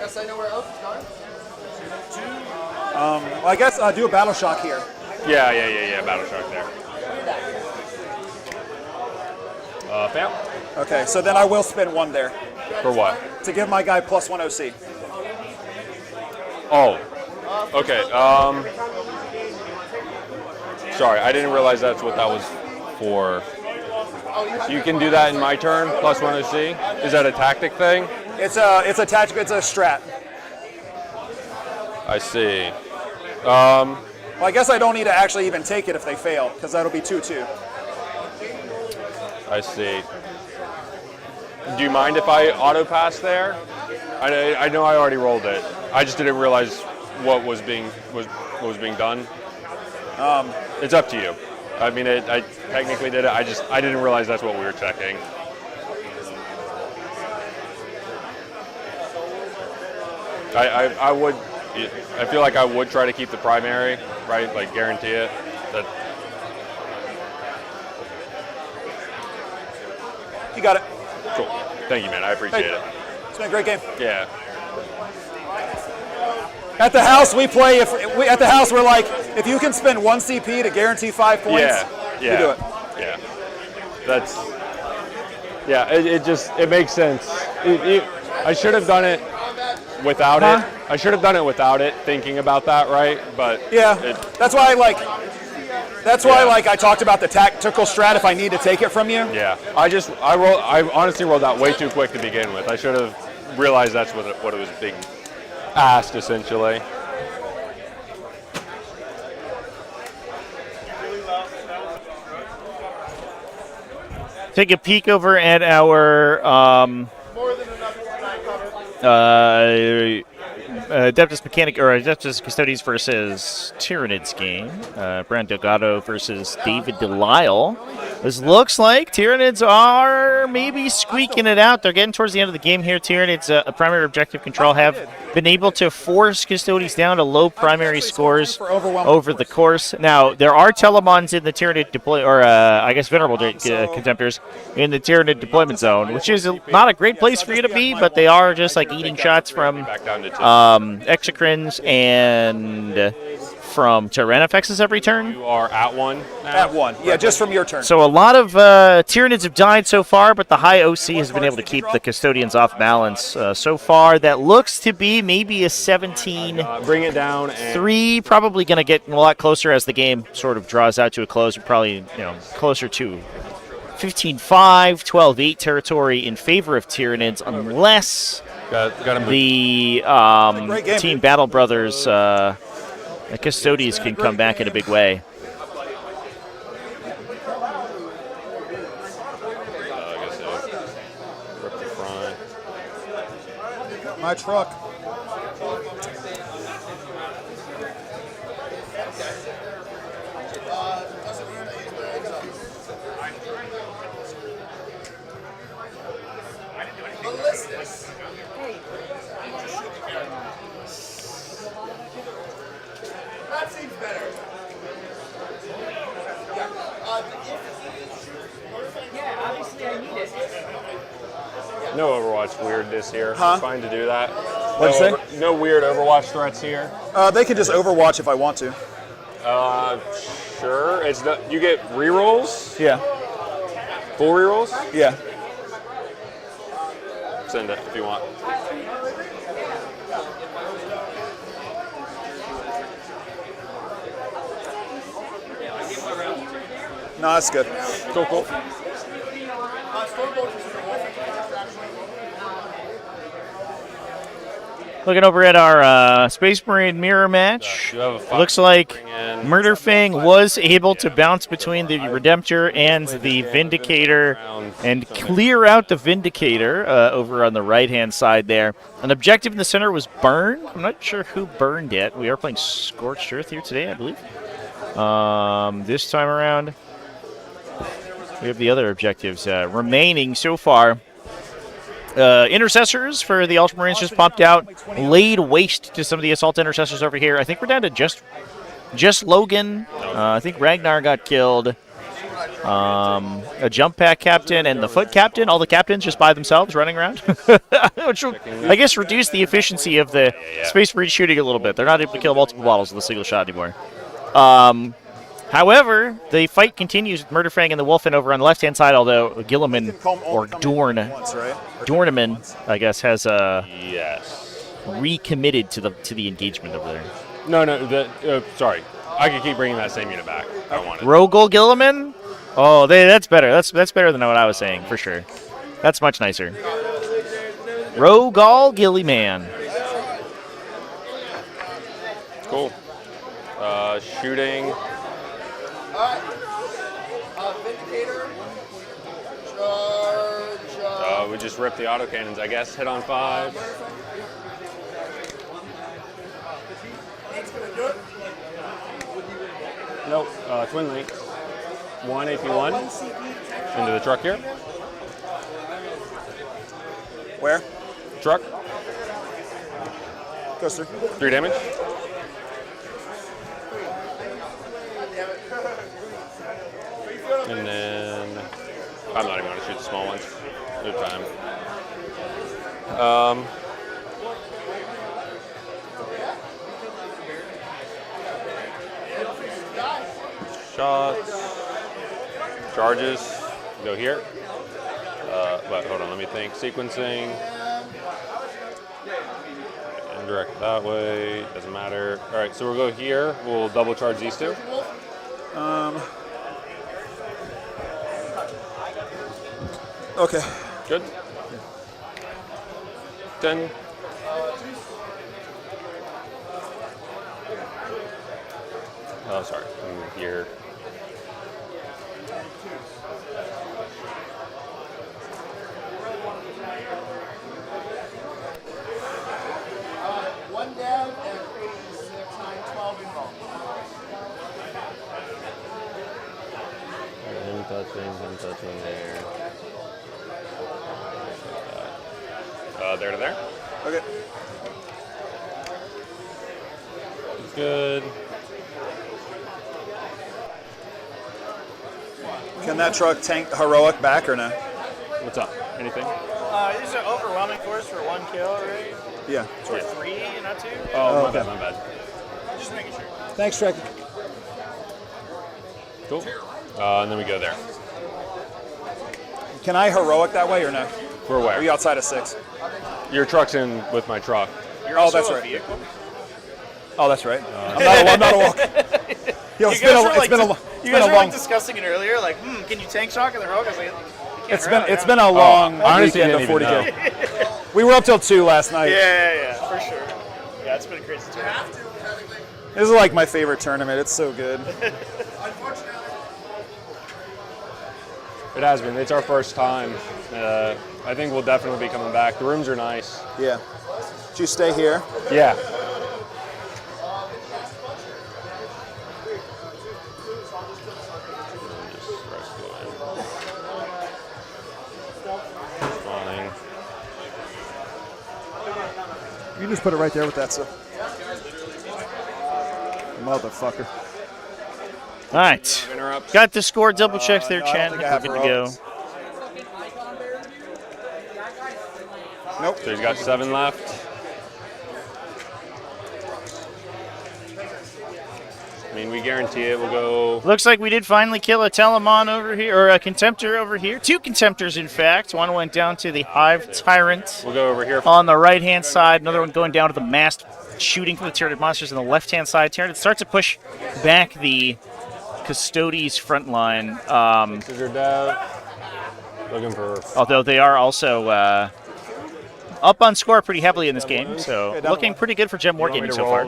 guess I know where Elf is going.
Well, I guess do a battle shock here.
Yeah. Battle Shark there. Fam?
Okay, so then I will spin 1 there.
For what?
To give my guy +1 OC.
Oh. Okay. Sorry, I didn't realize that's what that was for. So you can do that in my turn, +1 OC? Is that a tactic thing?
It's a tactic. It's a strat.
I see.
Well, I guess I don't need to actually even take it if they fail, because that'll be 2-2.
I see. Do you mind if I auto pass there? I know I already rolled it. I just didn't realize what was being done. It's up to you. I mean, I technically did it. I didn't realize that's what we were checking. I feel like I would try to keep the primary, right? Like guarantee it.
You got it.
Cool. Thank you, man. I appreciate it.
It's been a great game.
Yeah.
At the house, we play. At the house, we're like, if you can spend 1 CP to guarantee 5 points, you do it.
Yeah. That's. Yeah. It makes sense. I should have done it without it. I should have done it without it, thinking about that, right? But
yeah, that's why I talked about the tactical strat if I need to take it from you.
Yeah. I honestly rolled out way too quick to begin with. I should have realized that's what it was being asked, essentially.
Take a peek over at our Adeptus Mechanic or Adeptus Custodes versus Tyranids game. Brand Delgado versus David Delisle. This looks like Tyranids are maybe squeaking it out. They're getting towards the end of the game here. Tyranids, a primary objective control, have been able to force Custodes down to low primary scores over the course. Now, there are Telemons in the Tyranid deploy, or I guess Venerable Contemptors in the Tyranid deployment zone, which is not a great place for you to be, but they are just like eating shots from Exocrines and from Tyrannofexes every turn.
You are at 1 now?
At 1, yeah, just from your turn.
So a lot of Tyranids have died so far, but the high OC has been able to keep the Custodians off balance so far. That looks to be maybe a 17.
Bring it down.
3, probably going to get a lot closer as the game sort of draws out to a close. Probably closer to 15-5, 12-8 territory in favor of Tyranids, unless the Team Battle Brothers the Custodes can come back in a big way.
My truck.
That seems better.
Yeah, obviously I need it.
No Overwatch weirdness here.
Huh?
It's fine to do that.
What'd you say?
No weird Overwatch threats here.
They can just Overwatch if I want to.
Sure. You get rerolls?
Yeah.
Full rerolls?
Yeah.
Send it if you want.
No, that's good.
Cool.
Looking over at our Space Marine mirror match, looks like Murderfang was able to bounce between the Redemptor and the Vindicator and clear out the Vindicator over on the right-hand side there. An objective in the center was Burn. I'm not sure who burned it. We are playing Scorched Earth here today, I believe. This time around, we have the other objectives remaining so far. Intercessors for the Ultramarines just popped out, laid waste to some of the Assault Intercessors over here. I think we're down to just Logan. I think Ragnar got killed. a jump pack captain, and the foot captain. All the captains just by themselves running around, which will, I guess, reduce the efficiency of the Space Marine shooting a little bit. They're not able to kill multiple bottles with a single shot anymore. However, the fight continues with Murderfang and the Wolfen over on the left-hand side, although Gilliman, or Dornaman, I guess, has recommitted to the engagement over there.
No, sorry. I could keep bringing that same unit back. I want it.
Rogol Gilliman? Oh, that's better. That's better than what I was saying, for sure. That's much nicer. Rogol Gilliman.
Cool. Shooting.
Vindicator. Charge.
We just ripped the autocannons, I guess. Hit on 5. Nope. Twin link. 1 AP1 into the truck here.
Where?
Truck.
Goes through.
3 damage. And then I'm not even going to shoot the small ones. Good time. Shots. Charges. Go here. But hold on, let me think. Sequencing. Indirect that way. Doesn't matter. All right, so we'll go here. We'll double charge these two.
Okay.
Good. 10. Oh, sorry. I'm here.
One down and 6, 9, 12 involved.
Him touching there. There to there.
Okay.
Good.
Can that truck tank heroic back or no?
What's up? Anything?
These are overwhelming force for 1 kill, right?
Yeah.
Or 3, not 2?
Oh, my
okay.
bad.
Just making sure.
Thanks, Trek.
Cool. And then we go there.
Can I heroic that way or no?
For where?
Are you outside of 6?
Your truck's in with my truck.
You're
Oh, that's
also a
right.
vehicle?
Oh, that's right. I'm not a walk. Yo, it's been a long.
You guys were like discussing it earlier, like, can you tank shock in the rogue? I was like,
It's been a long
honestly,
weekend of
I didn't even
40k. We were up till 2 last night.
Yeah, for sure. Yeah, it's been a crazy tournament.
This is like my favorite tournament. It's so good.
It has been. It's our first time. I think we'll definitely be coming back. The rooms are nice.
Yeah. Did you stay here?
Yeah. Fine.
You can just put it right there with that stuff. Motherfucker.
All right. Got the score double checks there,
No, I
Chan.
don't think I
We're
have
good to go.
heroics. Nope.
So he's got 7 left. I mean, we guarantee it. We'll go.
Looks like we did finally kill a Telemon over here, or a Contemptor over here. 2 Contemptors, in fact. One went down to the Hive Tyrant.
We'll go over here.
On the right-hand side. Another one going down to the mast, shooting for the Tyranid monsters on the left-hand side. Tyranid starts to push back the Custodes front line.
Scissor dev. Looking for.
Although they are also up on score pretty heavily in this game, so looking pretty good for Gem Wargaming so far.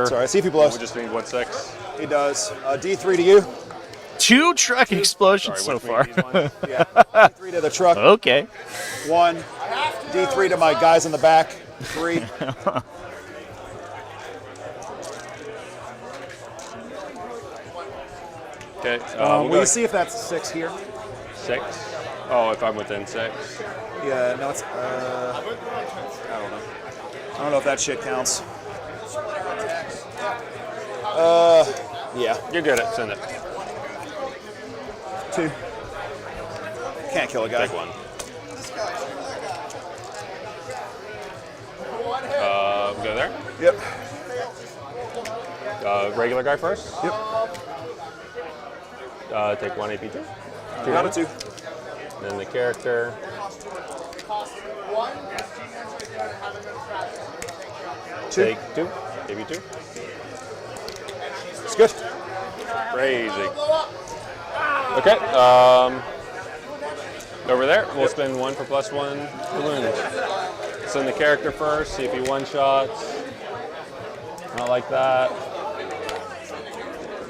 Sorry, see if he blows.
We just need what, 6?
He does. D3 to you.
2 truck explosions so far.
Yeah. D3 to the truck.
Okay.
1. D3 to my guys in the back. 3.
Okay.
Will you see if that's 6 here?
6? Oh, if I'm within 6.
Yeah, no, it's. I don't know. I don't know if that shit counts. Yeah.
You're good at send it.
2 2. Can't kill a guy.
Take 1. We go there?
Yep.
Regular guy first?
Yep.
Take 1 AP2.
2 out of 2.
Then the character. Take 2. AP2.
It's good.
Crazy. Okay. Over there, we'll spend 1 for +1 balloons. Send the character first, see if he one-shots. Not like that.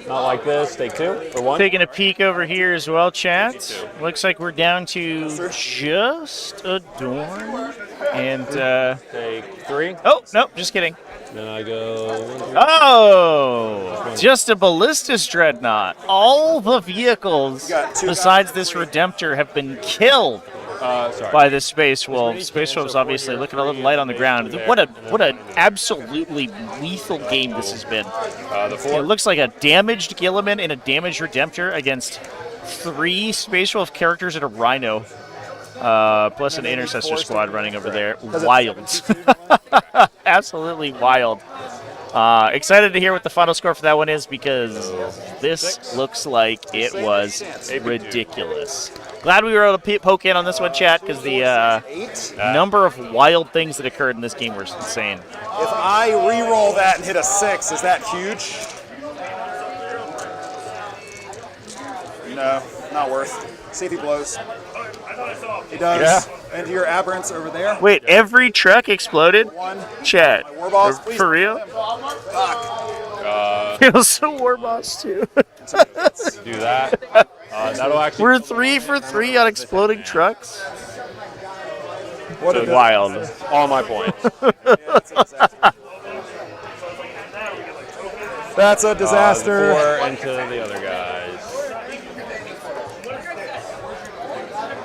Not like this. Take 2 for 1.
Taking a peek over here as well, chat. Looks like we're down to just a Dorn. And,
take 3.
Oh, nope, just kidding.
Then I go 1, 2.
Oh, just a Ballistus Dreadnought. All the vehicles besides this Redemptor have been killed by the Space Wolf. Space Wolf's obviously looking a little light on the ground. What an absolutely lethal game this has been. It looks like a damaged Gilliman and a damaged Redemptor against 3 Space Wolf characters and a Rhino. Plus an Intercessor squad running over there. Wild. Absolutely wild. Excited to hear what the final score for that one is because this looks like it was ridiculous. Glad we were able to poke in on this one, chat, because the number of wild things that occurred in this game were insane.
If I re-roll that and hit a 6, is that huge? No, not worth. See if he blows. He does. Yeah. And your aberrants over there.
Wait, every truck exploded? Chat. For real? Also War Boss too.
Do that. That'll actually.
We're 3 for 3 on exploding trucks.
What a wild. All my points.
That's a disaster.
4 into the other guys.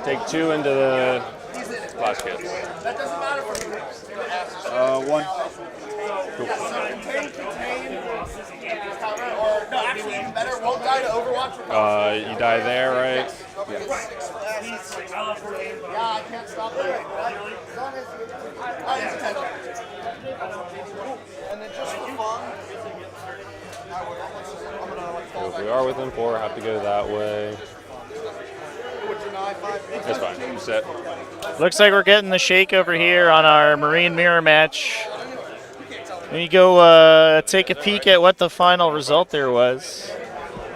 Take 2 into the last kids.
1.
Cool. You die there, right?
Yeah, I can't stop it. And then just for fun,
So if we are within 4, have to go that way. That's fine. You set.
Looks like we're getting the shake over here on our Marine Mirror match. Let me go take a peek at what the final result there was.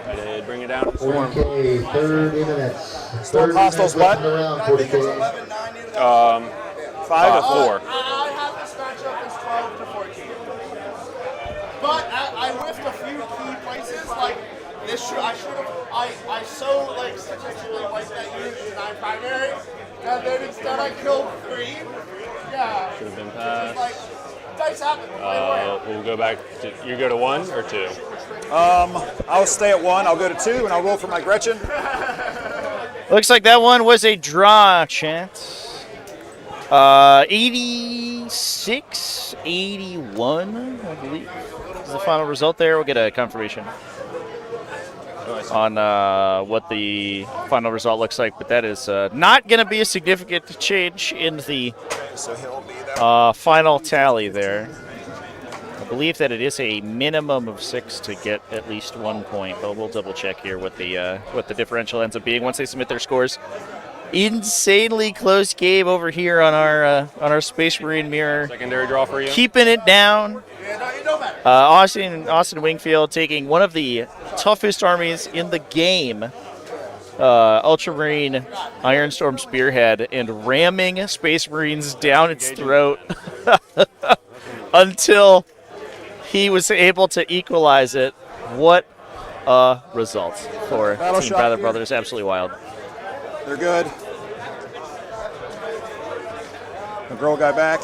I did bring it down.
40k, 30 minutes.
Storm Hostiles what?
5
or 4.
I have this matchup as 12 to 14. But I whiffed a few key places, like this I should have, I so like statistically wiped that unit in 9 primary, and then instead I killed 3. Yeah.
Should have been passed.
Like, dice happen.
We'll go back to, you go to 1 or 2?
I'll stay at 1, I'll go to 2, and I'll roll for my Gretchen.
Looks like that one was a draw, chat. 86-81, I believe, is the final result there. We'll get a confirmation on what the final result looks like, but that is not going to be a significant change in the final tally there. I believe that it is a minimum of 6 to get at least 1 point, but we'll double check here what the differential ends up being once they submit their scores. Insanely close game over here on our Space Marine Mirror.
Secondary draw for you.
Keeping it down. Austin Wingfield taking one of the toughest armies in the game, Ultramarine Ironstorm Spearhead, and ramming Space Marines down its throat until he was able to equalize it. What a result for Team Battle Brothers. Absolutely wild.
They're good. The girl guy back.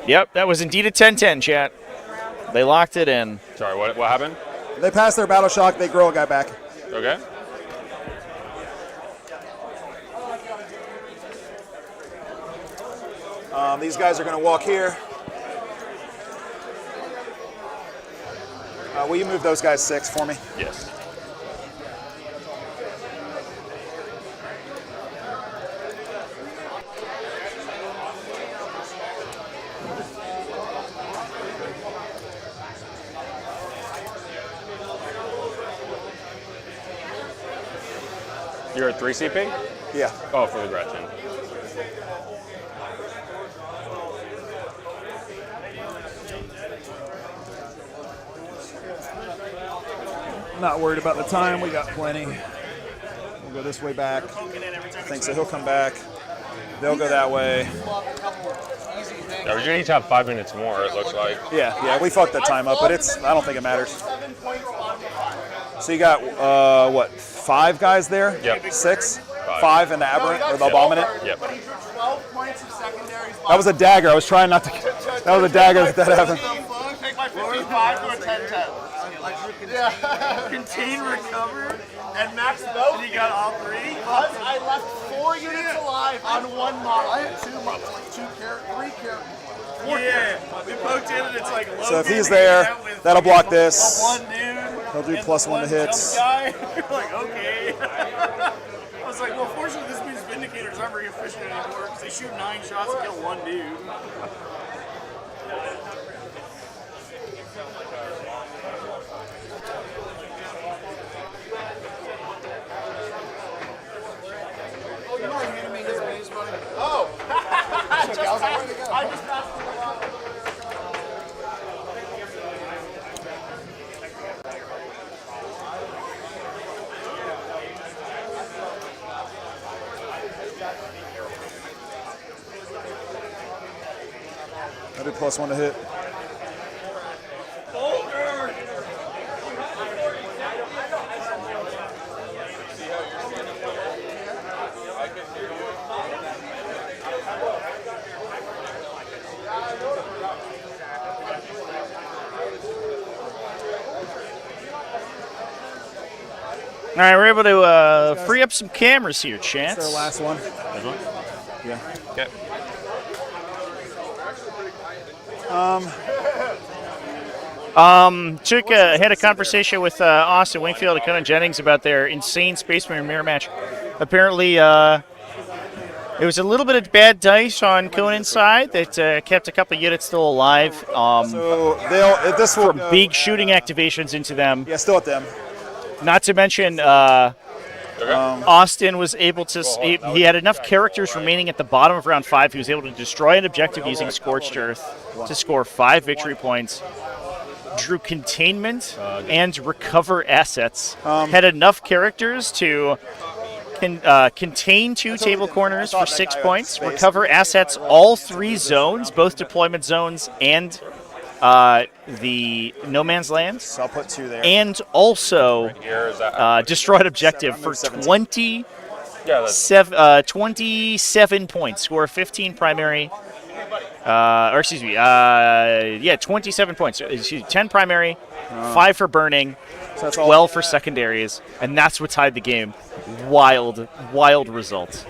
Yep, that was indeed a 10-10, chat. They locked it in.
Sorry, what happened?
They passed their battle shock, they girl guy back.
Okay.
These guys are going to walk here. Will you move those guys 6 for me?
Yes. You're at 3 CP?
Yeah.
Oh, for the Gretchen.
Not worried about the time. We got plenty. We'll go this way back. I think so. He'll come back. They'll go that way.
Yeah, we're gonna each have 5 minutes more. It looks like.
Yeah. We fucked that time up, but I don't think it matters. So you got what? 5 guys there?
Yep.
6? 5 in the aberrant or the abominant?
Yep.
That was a dagger. I was trying not to. That was a dagger that happened.
Take my 55 to a 10-10. Yeah.
Contain, recover,
And max both.
and you got all 3?
Because I left 4 units alive on 1 model. I had 2 models, like 3 characters.
Yeah, we poked in and it's like low.
So if he's there, that'll block this.
One dude.
He'll do +1 to hits.
Guy. You're like, okay. I was like, well, fortunately, this means Vindicators aren't very efficient anymore because they shoot 9 shots and kill 1 dude.
Oh! I just passed it along.
I did +1 to hit.
All right, we're able to free up some cameras here, Chance.
That's our last one. Yeah.
Okay.
Had a conversation with Austin Wingfield and Conan Jennings about their insane Space Marine mirror match. Apparently, it was a little bit of bad dice on Conan's side that kept a couple units still alive.
So this will
for big shooting activations into them.
Yeah, still at them.
Not to mention, Austin was able to. He had enough characters remaining at the bottom of round 5. He was able to destroy an objective using Scorched Earth to score 5 victory points. Drew containment and recover assets. Had enough characters to contain 2 table corners for 6 points. Recover assets all 3 zones, both deployment zones and the No Man's Land.
So I'll put 2 there.
And also destroyed objective for 27 points. Score 15 primary. 27 points. 10 primary, 5 for burning,
so
12 for secondaries, and that's what tied the game. Wild, wild result.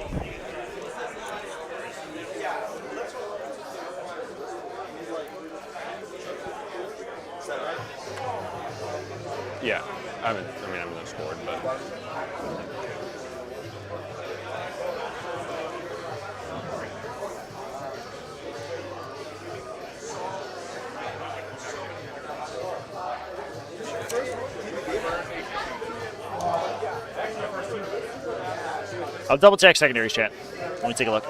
Yeah, I'm in the scored, but.
I'll double check secondaries, chat. Let me take a look.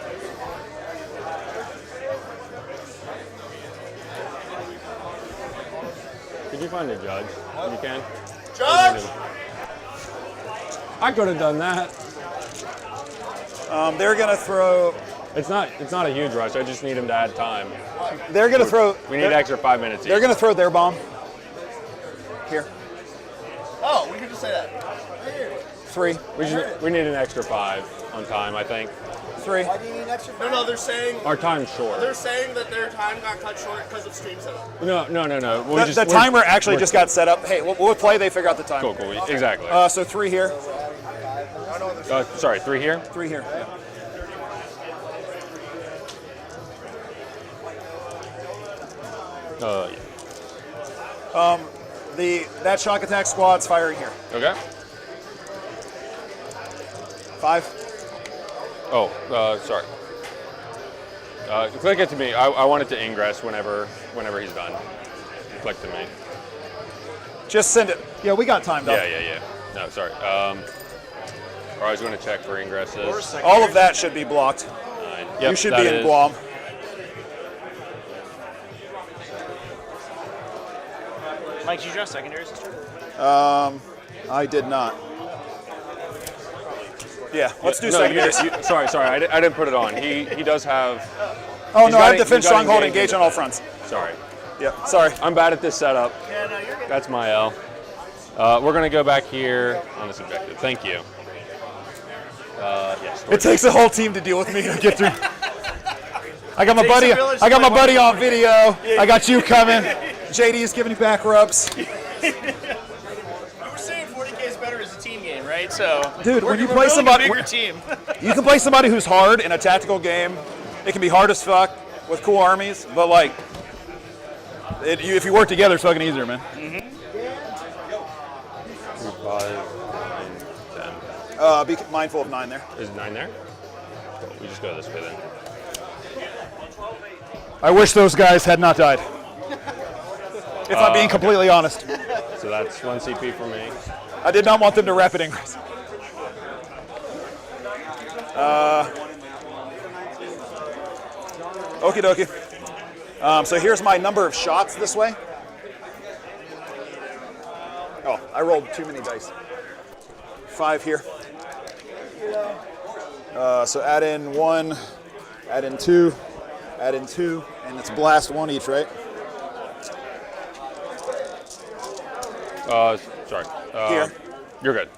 Could you find a judge? You can.
Judge!
I could have done that.
They're gonna throw.
It's not a huge rush. I just need him to add time.
They're gonna throw.
We need extra 5 minutes.
They're gonna throw their bomb. Here.
Oh, we could just say that.
3.
We need an extra 5 on time, I think.
3.
Why do you need an extra 5? No, they're saying.
Our time's short.
They're saying that their time got cut short because of stream setup.
No.
The timer actually just got set up. Hey, we'll play. They figure out the time.
Cool. Exactly.
So 3 here.
Sorry, 3 here?
3 here. Yeah.
Yeah.
That shock attack squad's firing here.
Okay.
5.
Oh, sorry. Click it to me. I want it to ingress whenever he's done. Click to me.
Just send it. Yeah, we got time though.
Yeah. No, sorry. I was going to check for ingresses.
All of that should be blocked.
Yep,
you should be in Guam.
Mike, did you draw secondaries this turn?
I did not. Yeah, let's do
no,
secondaries.
Sorry, I didn't put it on. He does have.
Oh no, I have defense stronghold engage on all fronts.
Sorry.
Yep, sorry.
I'm bad at this setup.
Yeah, no, you're good.
That's my L. We're going to go back here on this objective. Thank you. Yes.
It takes a whole team to deal with me to get through. I got my buddy on video. I got you coming. JD is giving you back rubs.
We were saying 40k is better as a team game, right? So,
dude, when you play somebody,
bigger team.
You can play somebody who's hard in a tactical game. It can be hard as fuck with cool armies, but like, if you work together, it's fucking easier, man.
5, 9, 10.
Be mindful of 9 there.
Is 9 there? Cool. We just go this way then.
I wish those guys had not died. If I'm being completely honest.
So that's 1 CP for me.
I did not want them to rapid ingress. Okie dokie. So here's my number of shots this way. Oh, I rolled too many dice. 5 here. So add in 1, add in 2, add in 2, and it's blast 1 each, right?
Sorry.
Here.
You're good.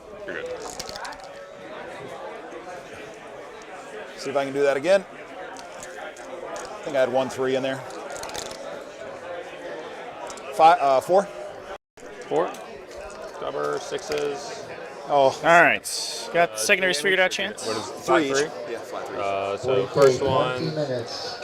See if I can do that again. I think I had 1 3 in there. 5, 4.
4. Cover 6s.
Oh.
All right. Got secondaries figured out, Chance?
What is
3
3?
Yeah, 5 3.
So first one,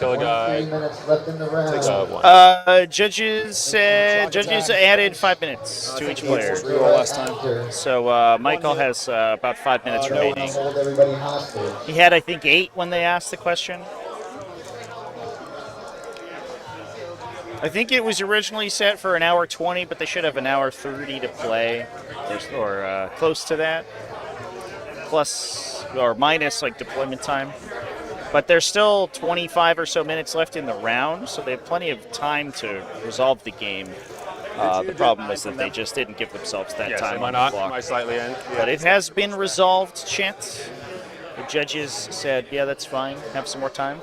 kill a guy.
3 minutes left in the round.
1.
Judges added 5 minutes to each player.
Last time.
So Michael has about 5 minutes remaining.
Hold everybody hostage.
He had, I think, 8 when they asked the question. I think it was originally set for an hour 20, but they should have an hour 30 to play, or close to that, plus or minus like deployment time. But there's still 25 or so minutes left in the round, so they have plenty of time to resolve the game. The problem was that they just didn't give themselves that time
am I
on
not?
the clock.
Am I slightly in?
But it has been resolved, Chance. The judges said, yeah, that's fine. Have some more time.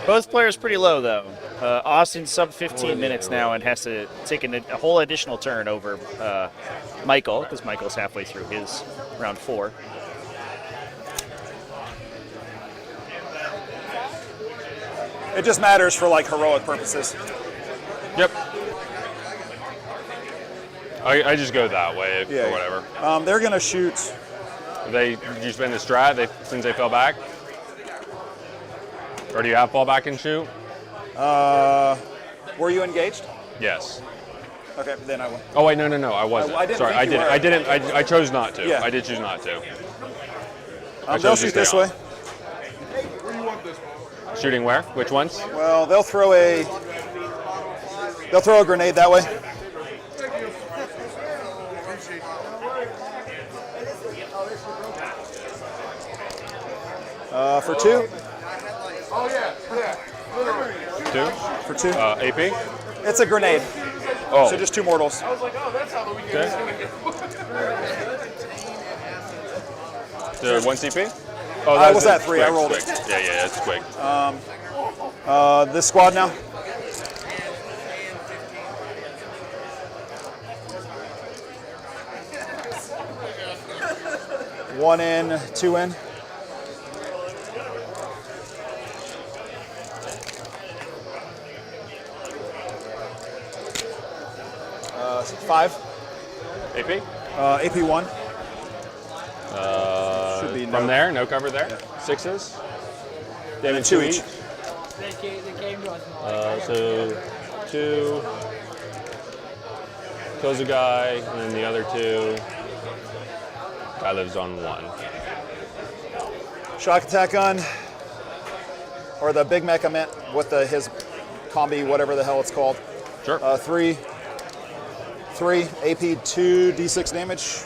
Both players pretty low, though. Austin's sub 15 minutes now and has to take a whole additional turn over Michael, because Michael's halfway through his round 4.
It just matters for like heroic purposes.
Yep. I just go that way or whatever.
They're gonna shoot.
Did you spend the strat since they fell back? Or do you have fall back and shoot?
Were you engaged?
Yes.
Okay, then I won.
Oh wait, no, I wasn't.
I didn't
Sorry,
think
I
you
didn't.
were.
I chose not to.
Yeah.
I did choose not to.
They'll shoot this way.
Shooting where? Which ones?
Well, they'll throw a grenade that way. For 2.
Oh yeah.
2?
For 2.
AP?
It's a grenade.
Oh.
So just 2 mortals.
I was like, oh, that's how the weekend is going to go.
The 1 CP?
I was at 3.
Quick,
I rolled
quick.
it.
Yeah, it's quick.
This squad now. One in, 2 in. Five.
AP?
AP 1.
Should be from there, no cover there. Yeah. 6s.
Damage 2 each.
So 2. Kills a guy, and then the other 2. Guy lives on 1.
Shock attack gun, or the big mech I meant with his combi, whatever the hell it's called.
Sure.
3, AP 2, D6 damage.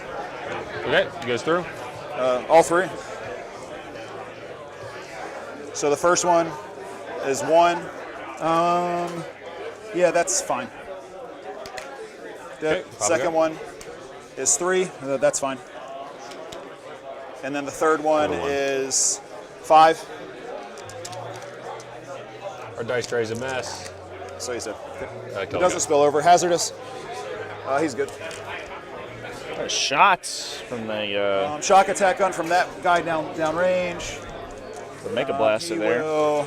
Okay, he goes through.
All 3. So the first one is 1. Yeah, that's fine. The second one is 3. That's fine. And then the third one is 5.
Our dice tray's a mess.
So he said. It doesn't spill over. Hazardous. He's good.
Shots from the
shock attack gun from that guy down range.
The Mega Blaster there.
Will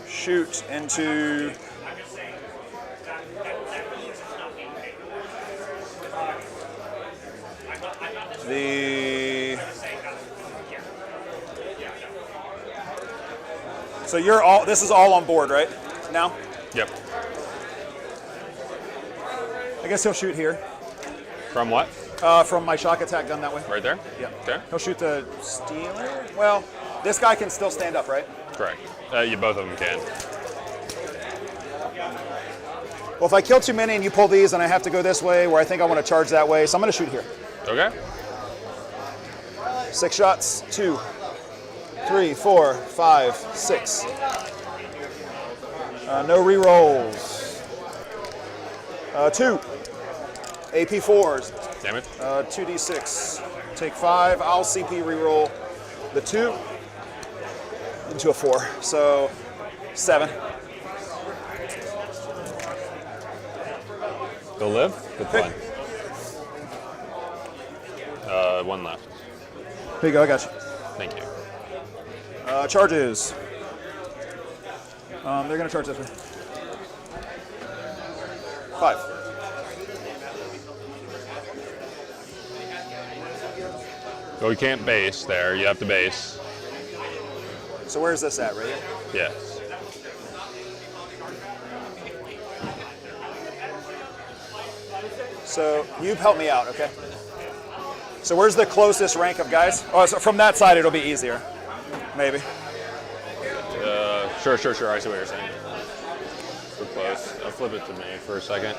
shoot into the. So you're all. This is all on board, right? Now.
Yep.
I guess he'll shoot here.
From what?
From my shock attack gun that way.
Right there?
Yeah.
Okay.
He'll shoot the Stealer. Well, this guy can still stand up, right?
Correct. You both of them can.
Well, if I kill too many and you pull these and I have to go this way where I think I want to charge that way, so I'm going to shoot here.
Okay.
6 shots. 2, 3, 4, 5, 6. No re-rolls. 2. AP 4s.
Damn it.
2d6. Take 5. I'll CP re-roll the 2 into a 4. So 7.
Go live? Good fun. 1 left.
Here you go, I got you.
Thank you.
Charges. They're going to charge this way. 5.
Well, you can't base there. You have to base.
So where's this at, right here?
Yes.
So you help me out, okay? So where's the closest rank of guys? Oh, so from that side it'll be easier, maybe.
Sure. I see what you're saying. We're close. Flip it to me for a second.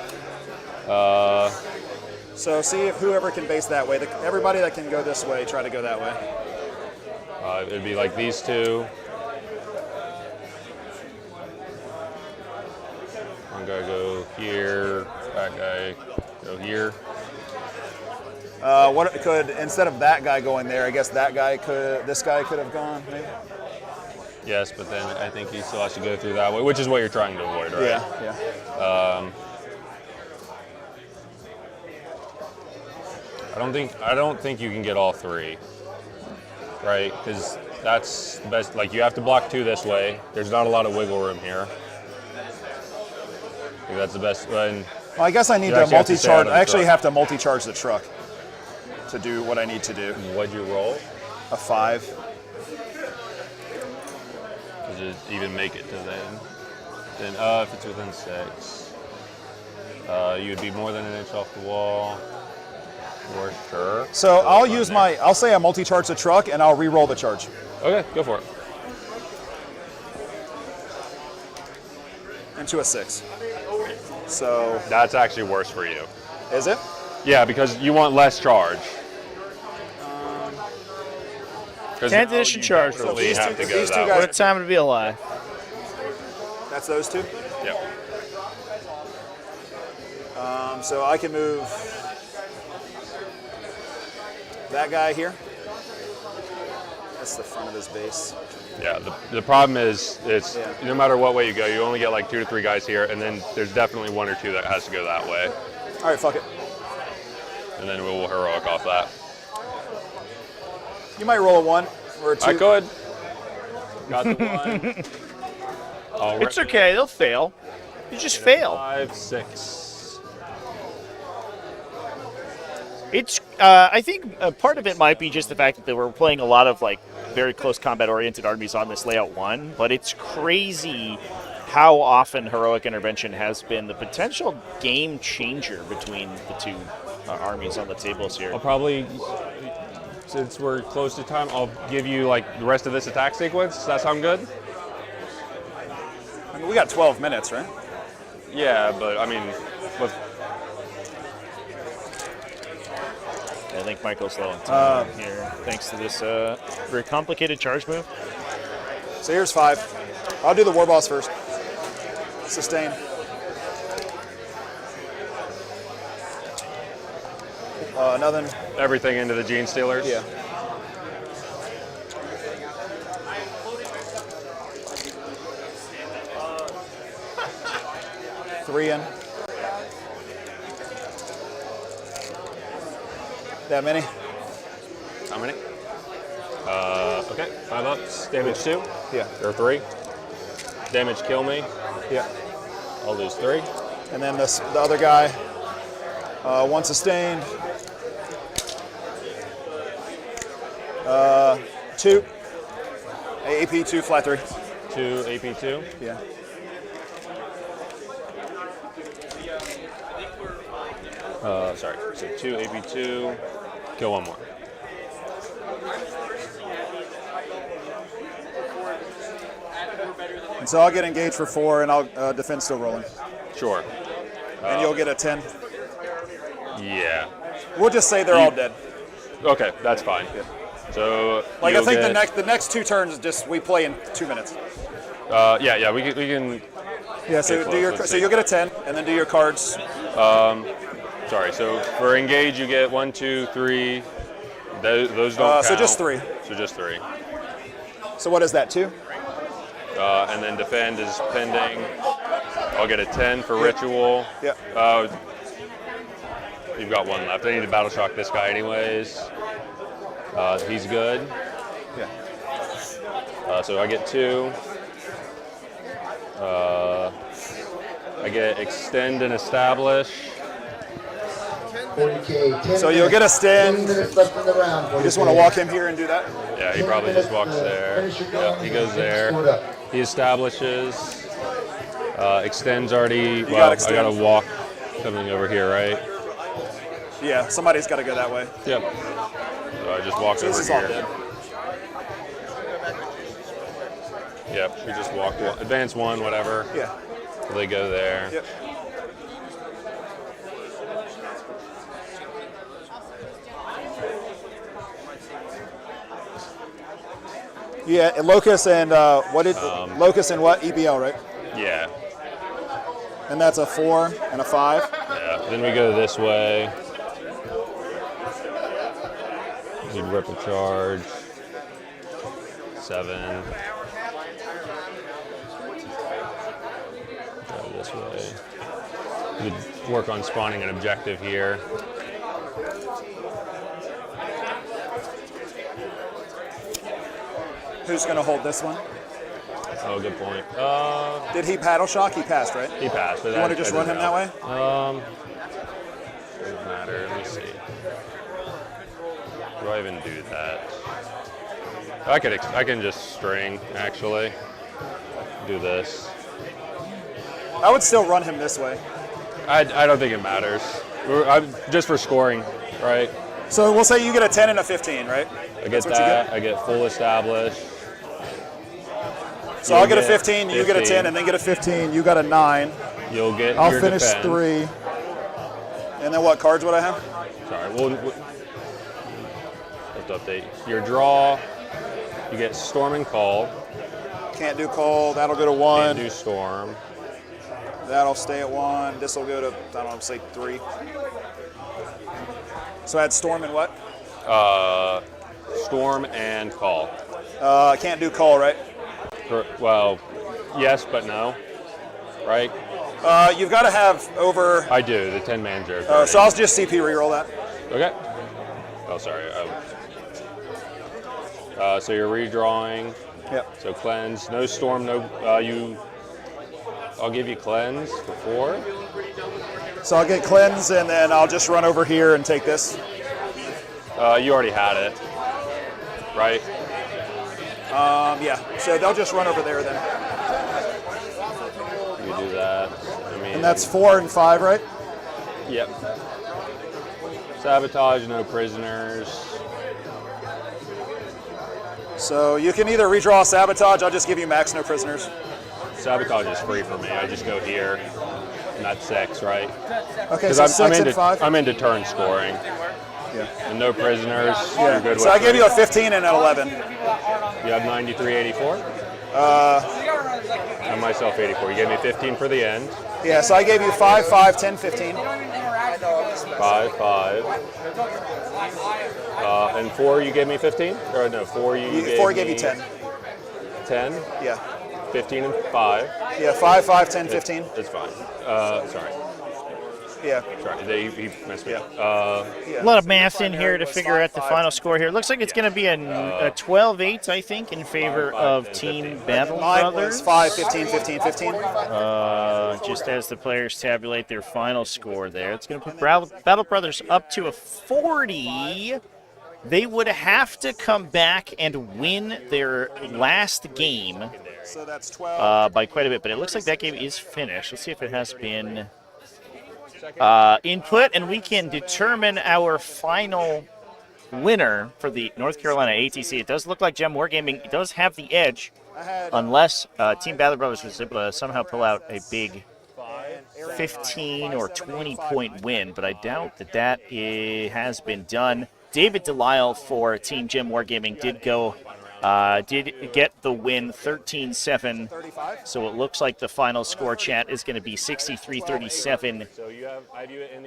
So see if whoever can base that way. Everybody that can go this way, try to go that way.
It'd be like these 2. One guy go here. That guy go here.
What could, instead of that guy going there, I guess that guy could, this guy could have gone, maybe?
Yes, but then I think he still has to go through that way, which is what you're trying to avoid, right?
Yeah.
I don't think you can get all 3, right? Because that's the best. Like you have to block 2 this way. There's not a lot of wiggle room here. I think that's the best.
Well, I guess I need to multi-charge. I actually have to multi-charge the truck to do what I need to do.
What'd you roll?
A 5.
Does it even make it to then? Then if it's within 6, you would be more than an inch off the wall. For sure.
So I'll say I multi-charge the truck and I'll re-roll the charge.
Okay, go for it.
Into a 6. So
that's actually worse for you.
Is it?
Yeah, because you want less charge.
10th edition charge.
So these have to go
these 2
that
guys.
What a time to be alive.
That's those 2?
Yep.
So I can move that guy here. That's the front of his base.
Yeah, the problem is no matter what way you go, you only get like 2 to 3 guys here, and then there's definitely 1 or 2 that has to go that way.
All right, fuck it.
And then we'll heroic off that.
You might roll a 1 or a 2.
I could. Got the 1.
It's okay, they'll fail. You just fail.
5, 6.
I think part of it might be just the fact that we're playing a lot of like very close combat-oriented armies on this layout 1, but it's crazy how often heroic intervention has been the potential game changer between the two armies on the tables here.
I'll probably, since we're close to time, I'll give you like the rest of this attack sequence. Does that sound good?
I mean, we got 12 minutes, right?
Yeah, but I mean, with
I think Michael's low on time here, thanks to this very complicated charge move.
So here's 5. I'll do the war boss first. Sustain. Nothing.
Everything into the Genestealers?
Yeah. Three in. That many?
How many? Okay, 5 ups. Damage 2?
Yeah.
Or 3? Damage kill me?
Yeah.
I'll lose 3.
And then the other guy, 1 sustained. 2. AP 2, flat 3.
2 AP 2?
Yeah.
Sorry, so 2 AP 2, kill 1 more.
And so I'll get engaged for 4, and I'll defend still rolling.
Sure.
And you'll get a 10.
Yeah.
We'll just say they're all dead.
Okay, that's fine.
Yeah.
So
like I think
get,
the next 2 turns just we play in 2 minutes.
Yeah, we can.
Yeah, so so you'll get a 10, and then do your cards.
Sorry, so for engage you get 1, 2, 3. Those don't count.
So just 3.
So just 3.
So what is that, 2?
And then defend is pending. I'll get a 10 for ritual.
Yeah.
You've got 1 left. I need to battle shock this guy anyways. He's good.
Yeah.
So I get 2. I get extend and establish.
40k.
So you'll get a stand.
10 minutes left in the round.
You just want to walk him here and do that?
Yeah, he probably just walks there. Yep, he goes there. He establishes. Extends already. Well, I got to walk coming over here, right?
Yeah, somebody's got to go that way.
Yep. So I just walk over
This is all
here.
dead.
Yep, we just walk. Advance 1, whatever.
Yeah.
So they go there.
Yep. Yeah, and Locust and Locust and what? EBL, right?
Yeah.
And that's a 4 and a 5.
Yeah. Then we go this way. We rip a charge. 7. Go this way. We work on spawning an objective here.
Who's going to hold this one?
Oh, good point.
Did he paddle shock? He passed, right?
He passed. But
you want to just run him that way?
Doesn't matter. Let me see. Do I even do that? I can just string, actually. Do this.
I would still run him this way.
I don't think it matters. Just for scoring, right?
So we'll say you get a 10 and a 15, right?
I get that. I get full established.
So I'll get a 15, you get a 10, and then get a 15, you got a 9.
You'll get
I'll
your
finish
defend.
3. And then what cards would I have?
Sorry, we'll have to update. Your draw, you get Storm and Call.
Can't do Call, that'll go to 1.
Can't do Storm.
That'll stay at 1. This will go to, I don't know, say 3. So add Storm and what?
Storm and Call.
Can't do Call, right?
Well, yes, but no, right?
You've got to have over...
I do, the 10-man joke.
So I'll just CP reroll that.
Okay. Oh, sorry. So you're redrawing.
Yep.
So cleanse. No storm, no... I'll give you cleanse for 4.
So I'll get cleanse, and then I'll just run over here and take this.
You already had it, right?
Yeah. So they'll just run over there then.
You do that. I mean,
And that's 4 and 5, right?
Yep. Sabotage, no prisoners.
So you can either redraw sabotage. I'll just give you max no prisoners.
Sabotage is free for me. I just go here, and that's 6, right?
Okay,
'Cause
so
I'm
6 and
into,
5.
I'm into turn scoring.
Yeah.
And no prisoners.
Yeah.
You're good
So
with
I gave
me.
you a 15 and an 11.
You have 93.84. And myself 84. You gave me 15 for the end.
Yeah. So I gave you 5, 5, 10, 15.
5, 5. And 4, you gave me 15? Or no, 4 you gave
4
me
gave you 10.
10?
Yeah.
15 and 5.
Yeah. 5, 5, 10, 15.
It's fine. Sorry.
Yeah.
Sorry, he messed me up.
A lot of math in here to figure out the final score here. Looks like it's going to be a 12-8, I think, in favor of Team Battle
Mine
Brothers.
was 5, 15, 15, 15.
Just as the players tabulate their final score there. It's going to put Battle Brothers up to a 40. They would have to come back and win their last game
So that's 12.
by quite a bit, but it looks like that game is finished. Let's see if it has been input, and we can determine our final winner for the North Carolina ATC. It does look like Gem Wargaming does have the edge, unless Team Battle Brothers was able to somehow pull out a big 15 or 20 point win, but I doubt that that has been done. David Delisle for Team Gem Wargaming did get the win 13-7. So it looks like the final score, chat, is going to be 63-37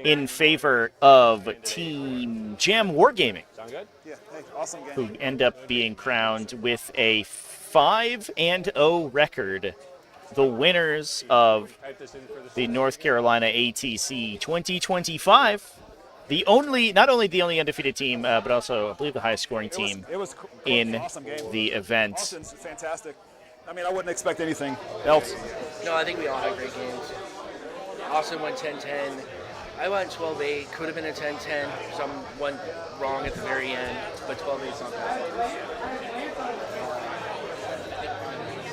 in favor of Team Gem Wargaming,
Yeah. Hey, awesome game.
who end up being crowned with a 5-0 record, the winners of the North Carolina ATC 2025. Not only the only undefeated team, but also, I believe, the highest scoring team in
awesome game.
the event.
Austin's fantastic. I mean, I wouldn't expect anything else.
No, I think we all had great games. Austin went 10-10. I went 12-8. Could have been a 10-10. Some went wrong at the very end, but 12-8 is not bad.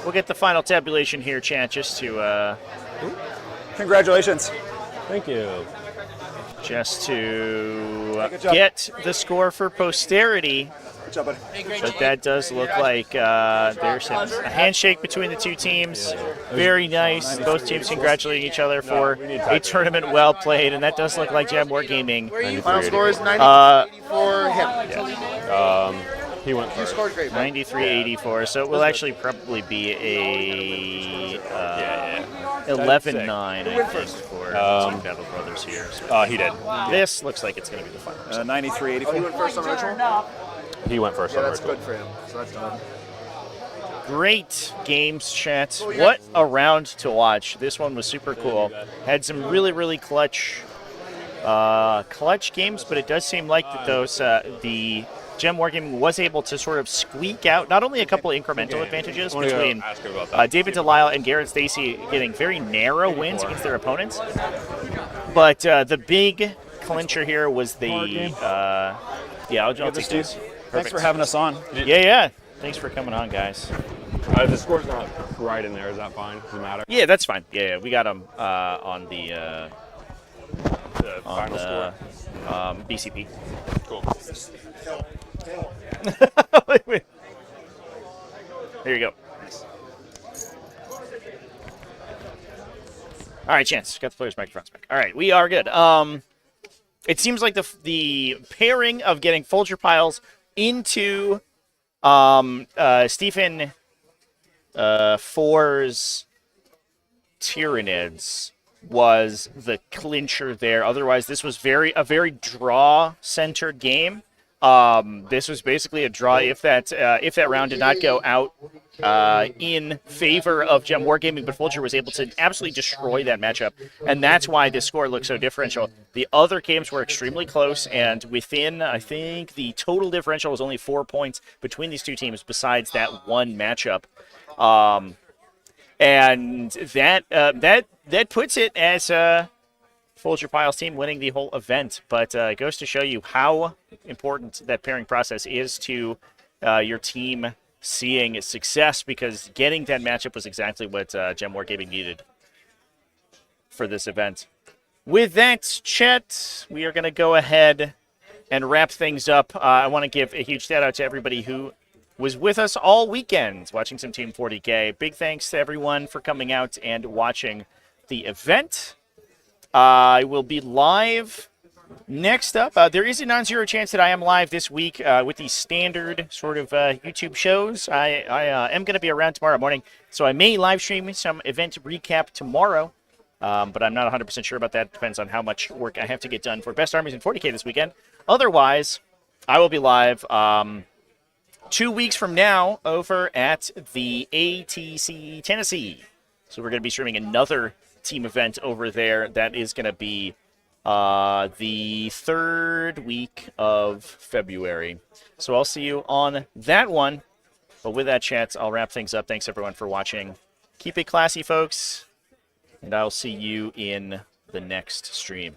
We'll get the final tabulation here, chat, just to
Congratulations.
Thank you.
just to
Good job.
get the score for posterity.
Good job, buddy.
But that does look like there's a handshake between the two teams. Very nice. Both teams congratulating each other for a tournament well played, and that does look like Gem Wargaming.
Final score is 90 for him.
He went
You
first.
scored great.
93-84, so it will actually probably be a 11-9, I think, for Team Battle Brothers here. So
He did.
this looks like it's going to be the final.
93-84.
Oh, you went first on original?
He went first
Yeah,
on
that's
original.
good for him. So that's done.
Great games, chat. What a round to watch. This one was super cool. Had some really, really clutch games, but it does seem like that those the Gem Wargaming was able to sort of squeak out not only a couple incremental advantages between David Delisle and Garrett Stacy getting very narrow wins against their opponents, but the big clincher here was the I'll take this.
Thanks for having us on.
Yeah. Thanks for coming on, guys.
The score's not right in there. Is that fine? Does it matter?
Yeah, that's fine. Yeah, we got them on the
final score.
BCP.
Cool.
Wait. There you go. All right, Chance. Got the players' microphones back. All right, we are good. It seems like the pairing of getting Folger Piles into Stephen Four's Tyranids was the clincher there. Otherwise, this was a very draw-centered game. This was basically a draw if that round did not go out in favor of Gem Wargaming, but Folger was able to absolutely destroy that matchup, and that's why this score looks so differential. The other games were extremely close, and within, I think, the total differential was only 4 points between these two teams besides that one matchup. And that puts it as Folger Piles team winning the whole event. But it goes to show you how important that pairing process is to your team seeing success, because getting that matchup was exactly what Gem Wargaming needed for this event. With that, Chet, we are going to go ahead and wrap things up. I want to give a huge shout out to everybody who was with us all weekend watching some Team 40k. Big thanks to everyone for coming out and watching the event. I will be live next up. There is a non-zero chance that I am live this week with the standard sort of YouTube shows. I am going to be around tomorrow morning, so I may live stream some event recap tomorrow. But I'm not 100% sure about that. Depends on how much work I have to get done for Best Armies in 40k this weekend. Otherwise, I will be live 2 weeks from now over at the ATC Tennessee. So we're going to be streaming another team event over there. That is going to be the 3rd week of February. So I'll see you on that one. But with that, chat, I'll wrap things up. Thanks, everyone, for watching. Keep it classy, folks. And I'll see you in the next stream.